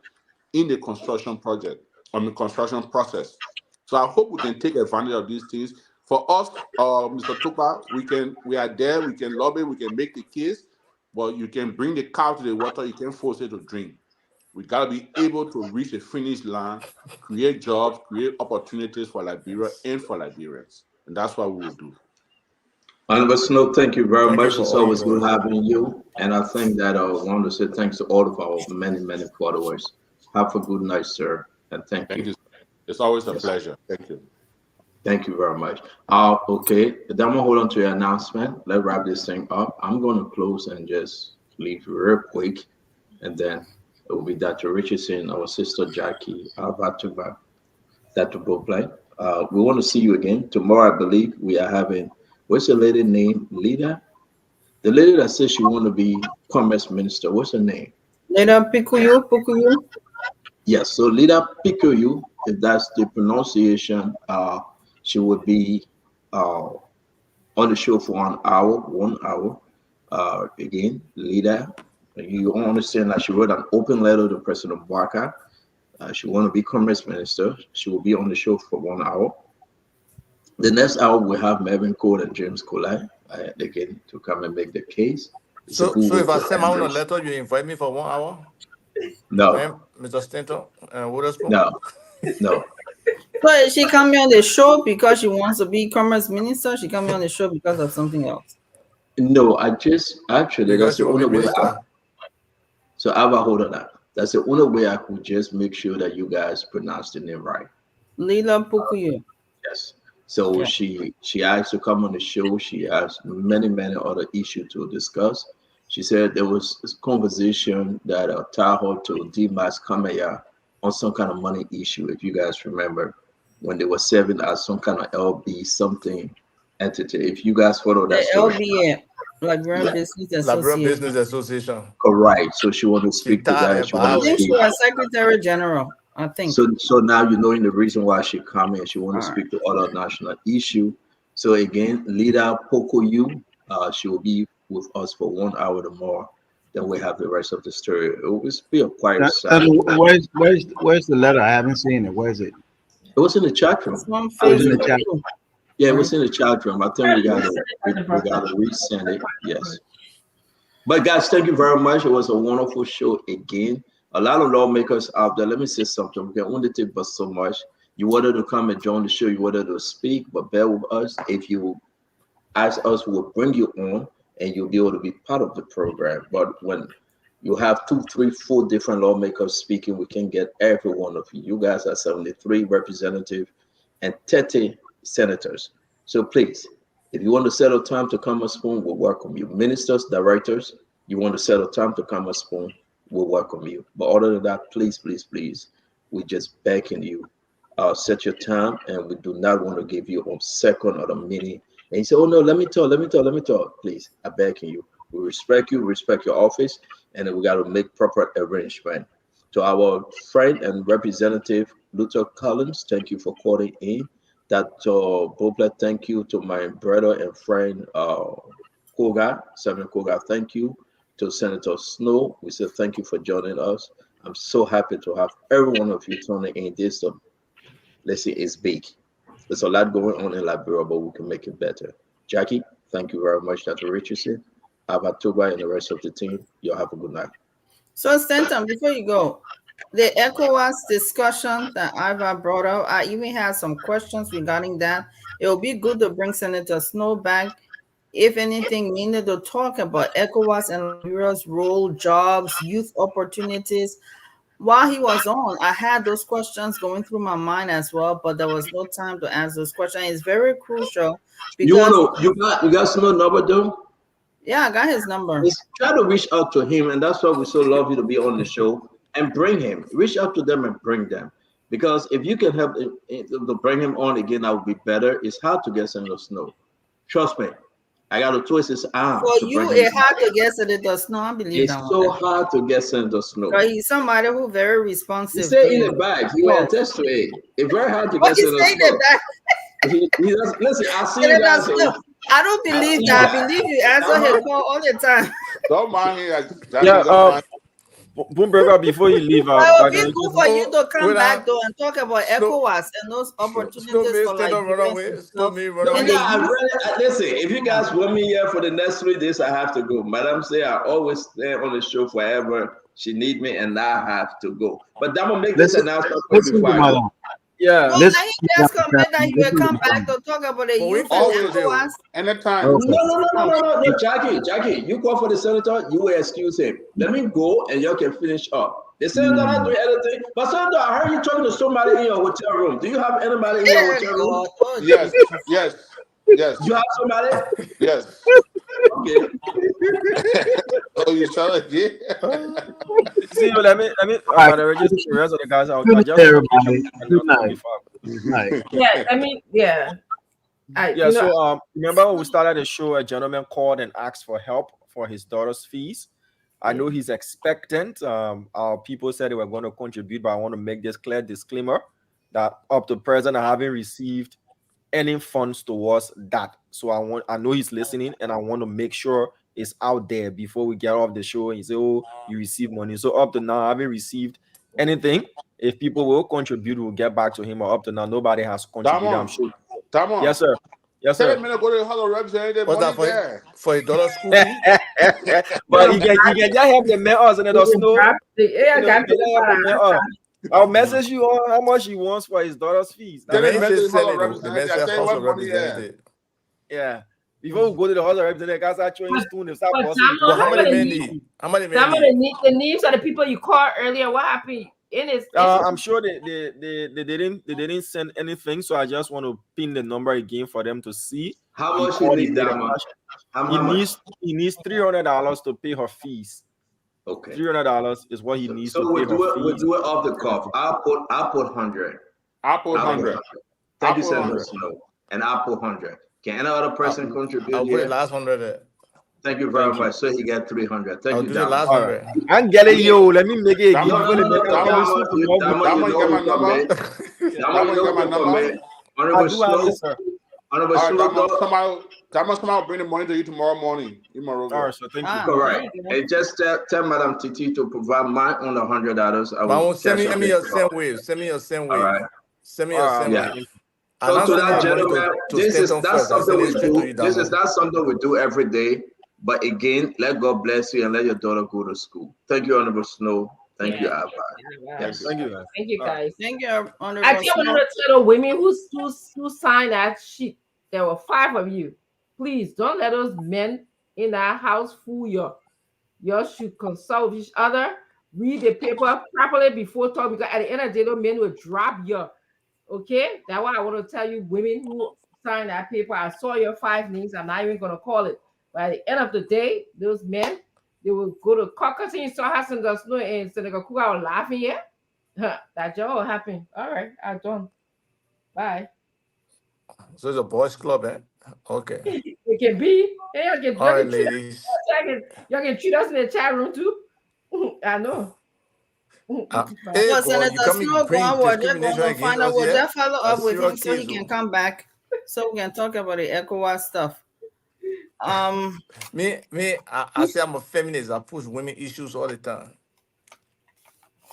[SPEAKER 16] in the construction project, construction process. So I hope we can take advantage of these things. For us, Mr. Tupa, we are there, we can lobby, we can make the case, but you can bring the cow to the water, you can force it to drink. We got to be able to reach a finish line, create jobs, create opportunities for Liberia and for Liberians. And that's what we will do.
[SPEAKER 10] Honorable Snow, thank you very much. It's always good having you. And I think that I want to say thanks to all of our many, many followers. Have a good night, sir. And thank you.
[SPEAKER 16] It's always a pleasure. Thank you.
[SPEAKER 10] Thank you very much. Okay, then I'm going to hold on to your announcement. Let's wrap this thing up. I'm going to close and just leave real quick. And then it will be Dr. Richardson, our sister Jackie, Alvatuba, Dr. Boplay. We want to see you again. Tomorrow, I believe, we are having, what's the lady name? Lida? The lady that says she want to be commerce minister. What's her name?
[SPEAKER 20] Lida Pikuyu.
[SPEAKER 10] Yes, so Lida Pikuyu, if that's the pronunciation, she would be on the show for 1 hour. Again, Lida, you understand that she wrote an open letter to President Barker. She want to be commerce minister. She will be on the show for 1 hour. The next hour we have Mervyn Cole and James Colai again to come and make the case.
[SPEAKER 19] So if I send out a letter, you invite me for 1 hour?
[SPEAKER 10] No.
[SPEAKER 19] Mr. Stanton and Witherspoon?
[SPEAKER 10] No.
[SPEAKER 20] So she coming on the show because she wants to be commerce minister? She coming on the show because of something else?
[SPEAKER 10] No, that's the only way. So Ava, hold on that. That's the only way I could just make sure that you guys pronounce the name right.
[SPEAKER 20] Lila Pukuyu.
[SPEAKER 10] Yes. So she asked to come on the show. She has many other issues to discuss. She said there was a conversation that tied her to Dimas Kamaya on some kind of money issue, if you guys remember. when they were serving as some kind of LB something entity. If you guys follow that
[SPEAKER 20] The
[SPEAKER 10] story,
[SPEAKER 20] LBA, Liberian
[SPEAKER 10] yeah,
[SPEAKER 20] Business
[SPEAKER 19] Liberal
[SPEAKER 20] Association.
[SPEAKER 19] Business Association.
[SPEAKER 10] correct. So she want to
[SPEAKER 19] She
[SPEAKER 10] speak to that.
[SPEAKER 19] tired
[SPEAKER 10] She
[SPEAKER 19] for
[SPEAKER 10] want
[SPEAKER 20] I
[SPEAKER 10] to
[SPEAKER 20] think
[SPEAKER 19] hours.
[SPEAKER 20] she
[SPEAKER 10] speak.
[SPEAKER 20] was Secretary General. I think.
[SPEAKER 10] So now you knowing the reason why she come in. She want to
[SPEAKER 20] All right.
[SPEAKER 10] speak to other national issue. So again, leader Pocoyu, she will be with us for 1 hour or more. Then we have the rest of the story. It will be a quiet side.
[SPEAKER 2] Where's the letter? I haven't seen it. Where is it?
[SPEAKER 10] It was in the chat
[SPEAKER 20] It's
[SPEAKER 10] room.
[SPEAKER 20] on
[SPEAKER 2] Oh, it's in the
[SPEAKER 20] Facebook
[SPEAKER 2] chat.
[SPEAKER 20] too.
[SPEAKER 10] Yeah, it was in the chat room. I think we gotta resend it. Yes. But guys, thank you very much. It was a wonderful show again. A lot of lawmakers out there. Let me say something. We can only take but so much. You wanted to come and join the show. You wanted to speak, but bear with us. If you ask us, we'll bring you on, and you'll be able to be part of the program. But when you have 2, 3, 4 different lawmakers speaking, we can get every one of you. You guys are 73 representatives and 30 senators. So please, if you want to set a time to come and spoon, we'll welcome you. Ministers, directors, you want to set a time to come and spoon, we'll welcome you. But other than that, please, please, please, we just beckon you. Set your time, and we do not want to give you a second or a minute. And you say, "Oh no, let me talk, let me talk, let me talk." Please, I beckon you. We respect you, respect your office, and then we got to make proper arrangement. To our friend and representative Luther Collins, thank you for calling in. Dr. Boblet, thank you. To my brother and friend Koga, Samuel Koga, thank you. To Senator Snow, we say thank you for joining us. I'm so happy to have every one of you tuning in. This, let's say, is big. There's a lot going on in Liberia, but we can make it better. Jackie, thank you very much, Dr. Richardson. Abatoba and the rest of the team, you'll have a good night.
[SPEAKER 20] So, Stanton, before you go, the ECOWAS discussion that Iva brought up, I even had some questions regarding that. It will be good to bring Senator Snow back. If anything, we need to talk about ECOWAS and Liberia's role, jobs, youth opportunities. While he was on, I had those questions going through my mind as well, but there was no time to answer those questions. It's very crucial because
[SPEAKER 10] You got Snow number though?
[SPEAKER 20] yeah, I got his number.
[SPEAKER 10] Just try to reach out to him, and that's why we so love you to be on the show and bring him. Reach out to them and bring them, because if you can help to bring him on again, that would be better. It's hard to get Senator Snow. Trust me, I got to twist his arm
[SPEAKER 20] For
[SPEAKER 10] to
[SPEAKER 20] you,
[SPEAKER 10] bring him.
[SPEAKER 20] it's hard to get Senator Snow. I believe
[SPEAKER 10] It's
[SPEAKER 20] that
[SPEAKER 10] so
[SPEAKER 20] one.
[SPEAKER 10] hard to get Senator Snow.
[SPEAKER 20] Because he's somebody who very
[SPEAKER 10] He
[SPEAKER 20] responsive.
[SPEAKER 10] said in the back, he will attest to it. It's very hard to get Senator Snow. He does. Listen, I see you guys.
[SPEAKER 20] I don't believe that. I believe you answer his call all the time.
[SPEAKER 16] Don't mind me.
[SPEAKER 6] Yeah, Boomberger, before you leave,
[SPEAKER 20] It would be good for you to come back though and talk about ECOWAS and those opportunities for Liberians.
[SPEAKER 10] Listen, if you guys want me here for the next 3 days, I have to go. Madam say I always stay on the show forever. She need me, and I have to go. But I'm gonna make this announcement before I go.
[SPEAKER 6] Yeah.
[SPEAKER 20] No, he just commit that he will come back to talk about the youth and ECOWAS.
[SPEAKER 16] Anytime.
[SPEAKER 10] No, Jackie, you call for the senator, you will excuse him. Let me go, and y'all can finish up. The senator not doing anything. But senator, I heard you talking to somebody in your hotel room. Do you have anybody in your hotel room?
[SPEAKER 16] Yes.
[SPEAKER 10] You have somebody?
[SPEAKER 16] Yes.
[SPEAKER 10] Okay.
[SPEAKER 16] Oh, you sound like it?
[SPEAKER 6] See, let me I'm gonna register the rest of the guys. I'll just
[SPEAKER 2] Good night.
[SPEAKER 8] Yeah, I mean, yeah.
[SPEAKER 6] Remember when we started the show, a gentleman called and asked for help for his daughter's fees. I know he's expectant. Our people said they were going to contribute, but I want to make this clear disclaimer that up to present, I haven't received any funds towards that. So I know he's listening, and I want to make sure it's out there before we get off the show and say, "Oh, you received money." So up to now, I haven't received anything. If people will contribute, we'll get back to him. Or up to now, nobody has contributed. I'm sure. Yes, sir. Yes, sir.
[SPEAKER 16] Tell him to go to the Hall of Reps and get money there.
[SPEAKER 19] For $1 school fee?
[SPEAKER 6] But you can just help the mayor and the snow. I'll message you on how much he wants for his daughter's fees. Yeah. Before we go to the Hall of Reps, the guys are showing stone. If
[SPEAKER 19] how many men need? How many men need?
[SPEAKER 8] The names of the people you called earlier. What happened?
[SPEAKER 6] I'm sure they didn't send anything, so I just want to pin the number again for them to see.
[SPEAKER 10] How much you need, Dama?
[SPEAKER 6] He needs $300 to pay her fees.
[SPEAKER 10] Okay.
[SPEAKER 6] $300 is what he needs to pay her fees.
[SPEAKER 10] We'll do it off the cuff. I'll put 100.
[SPEAKER 16] I'll put 100.
[SPEAKER 10] Thank you,
[SPEAKER 16] Apple
[SPEAKER 10] Senator
[SPEAKER 16] 100.
[SPEAKER 10] Snow. An Apple 100. Can any other person contribute
[SPEAKER 19] I'll put the
[SPEAKER 10] here?
[SPEAKER 19] last 100 there.
[SPEAKER 10] Thank you very
[SPEAKER 6] Thank you.
[SPEAKER 10] much. So he got 300. Thank
[SPEAKER 19] I'll
[SPEAKER 10] you,
[SPEAKER 19] do the
[SPEAKER 10] Diamond.
[SPEAKER 19] last
[SPEAKER 6] All right.
[SPEAKER 19] 100.
[SPEAKER 6] I'm getting yo. Let me make it again.
[SPEAKER 10] No, no, no, no, no.
[SPEAKER 16] Diamond,
[SPEAKER 10] Diamond, you
[SPEAKER 16] you got my
[SPEAKER 10] know who
[SPEAKER 16] number?
[SPEAKER 10] commit.
[SPEAKER 16] Diamond,
[SPEAKER 10] Diamond,
[SPEAKER 16] you
[SPEAKER 10] you
[SPEAKER 16] got
[SPEAKER 10] know
[SPEAKER 16] my
[SPEAKER 10] who
[SPEAKER 16] number?
[SPEAKER 10] commit.
[SPEAKER 6] I
[SPEAKER 10] Honorable
[SPEAKER 6] do have
[SPEAKER 10] Snow.
[SPEAKER 6] it, sir.
[SPEAKER 10] Honorable
[SPEAKER 16] All right,
[SPEAKER 10] Snow,
[SPEAKER 16] Diamond, will bring the money to you tomorrow morning in
[SPEAKER 6] All
[SPEAKER 16] Monrovia.
[SPEAKER 6] right, so thank you.
[SPEAKER 10] correct. And just tell Madam Titi to provide my own $100. I
[SPEAKER 19] Man,
[SPEAKER 10] will
[SPEAKER 19] send
[SPEAKER 10] cash
[SPEAKER 19] me
[SPEAKER 10] out
[SPEAKER 19] your
[SPEAKER 10] the
[SPEAKER 19] same wave. Send me your same
[SPEAKER 10] All
[SPEAKER 19] wave.
[SPEAKER 10] right.
[SPEAKER 19] Send me
[SPEAKER 6] All
[SPEAKER 19] your
[SPEAKER 6] right,
[SPEAKER 19] same
[SPEAKER 10] Yeah.
[SPEAKER 19] wave. I'm
[SPEAKER 10] So
[SPEAKER 19] not
[SPEAKER 10] to
[SPEAKER 19] sending
[SPEAKER 10] that
[SPEAKER 19] the money
[SPEAKER 10] gentleman,
[SPEAKER 19] to Stanton
[SPEAKER 10] that's
[SPEAKER 19] first. I'm
[SPEAKER 10] something
[SPEAKER 19] sending
[SPEAKER 10] we
[SPEAKER 19] it straight to
[SPEAKER 10] do.
[SPEAKER 19] you,
[SPEAKER 10] This is
[SPEAKER 19] Damo.
[SPEAKER 10] not something we do every day. But again, let God bless you and let your daughter go to school. Thank you, Honorable Snow. Thank you, Abba. Yes.
[SPEAKER 6] Thank you, guys.
[SPEAKER 8] Thank you,
[SPEAKER 6] All right.
[SPEAKER 8] guys.
[SPEAKER 20] Thank you,
[SPEAKER 8] I
[SPEAKER 20] Honorable
[SPEAKER 8] just
[SPEAKER 20] Snow.
[SPEAKER 8] wanted to tell the women who signed that sheet. There were 5 of you. Please don't let those men in that house fool you. You should consult with each other, read the paper properly before talking, because at the end of the day, those men will drop you. Okay? That's why I want to tell you, women who signed that paper, I saw your 5 names. I'm not even gonna call it. But at the end of the day, those men, they will go to caucus and so Hassan does know and Senator Kuga was laughing here. That job will happen. All right, I'm done. Bye.
[SPEAKER 19] So it's a boys' club, eh? Okay.
[SPEAKER 8] It can be. Hey,
[SPEAKER 19] All right, ladies.
[SPEAKER 8] y'all can treat us in the chat room too. I know.
[SPEAKER 19] Hey,
[SPEAKER 20] Well,
[SPEAKER 19] God,
[SPEAKER 20] Senator
[SPEAKER 19] you coming
[SPEAKER 20] Snow,
[SPEAKER 19] bring
[SPEAKER 20] we're just
[SPEAKER 19] discrimination
[SPEAKER 20] going to
[SPEAKER 19] against
[SPEAKER 20] find out.
[SPEAKER 19] us
[SPEAKER 20] We'll
[SPEAKER 19] here?
[SPEAKER 20] just follow
[SPEAKER 19] A
[SPEAKER 20] up with
[SPEAKER 19] serious
[SPEAKER 20] him so he
[SPEAKER 19] case,
[SPEAKER 20] can
[SPEAKER 19] oh.
[SPEAKER 20] come back so we can talk about the ECOWAS stuff.
[SPEAKER 19] I say I'm a feminist. I push women issues all the time.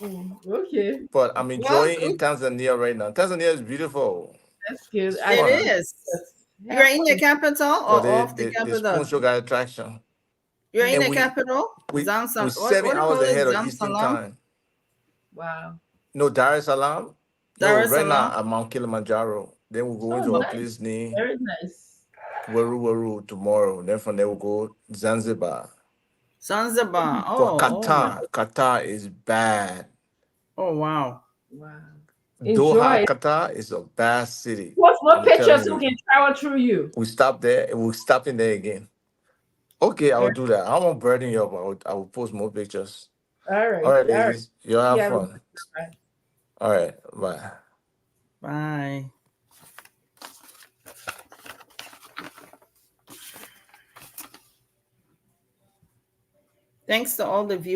[SPEAKER 8] Okay.
[SPEAKER 19] But I'm
[SPEAKER 20] Well,
[SPEAKER 19] enjoying in Tanzania right now. Tanzania is beautiful.
[SPEAKER 8] That's good.
[SPEAKER 19] It's
[SPEAKER 8] I
[SPEAKER 19] fun.
[SPEAKER 20] It is. You're in the capital or
[SPEAKER 19] But
[SPEAKER 20] off the
[SPEAKER 19] the
[SPEAKER 20] capital?
[SPEAKER 19] spoon got attraction.
[SPEAKER 20] You're in
[SPEAKER 19] And
[SPEAKER 20] the capital?
[SPEAKER 19] we're
[SPEAKER 20] What
[SPEAKER 19] 7
[SPEAKER 20] do you
[SPEAKER 19] hours
[SPEAKER 20] call it?
[SPEAKER 19] ahead of Eastern
[SPEAKER 20] Zamsalam?
[SPEAKER 19] time.
[SPEAKER 8] Wow.
[SPEAKER 19] No, Dar es Salaam.
[SPEAKER 20] Dar
[SPEAKER 19] No,
[SPEAKER 20] es
[SPEAKER 19] right now
[SPEAKER 20] Salaam?
[SPEAKER 19] I'm Mount Kilimanjaro. Then we'll go
[SPEAKER 8] Oh,
[SPEAKER 19] into a
[SPEAKER 8] nice.
[SPEAKER 19] place named
[SPEAKER 8] Very nice.
[SPEAKER 19] Waru tomorrow. Then from there we'll go Zanzibar.
[SPEAKER 20] Zanzibar.
[SPEAKER 19] For
[SPEAKER 20] Oh,
[SPEAKER 19] Qatar. Qatar is bad.
[SPEAKER 20] oh, wow.
[SPEAKER 8] Wow.
[SPEAKER 19] Doha,
[SPEAKER 8] Enjoy.
[SPEAKER 19] Qatar is a bad city.
[SPEAKER 8] Post more
[SPEAKER 19] I'm
[SPEAKER 8] pictures
[SPEAKER 19] telling
[SPEAKER 8] so
[SPEAKER 19] you.
[SPEAKER 8] we can travel through you.
[SPEAKER 19] We stop there and we'll stop in there again. Okay, I'll do that. I won't burden you up. I will post more pictures.
[SPEAKER 8] All right.
[SPEAKER 19] All right,
[SPEAKER 8] All right.
[SPEAKER 19] ladies. You have
[SPEAKER 8] Yeah.
[SPEAKER 19] fun.
[SPEAKER 8] Bye.
[SPEAKER 19] All right. Bye.
[SPEAKER 20] Bye. Thanks to all the viewers.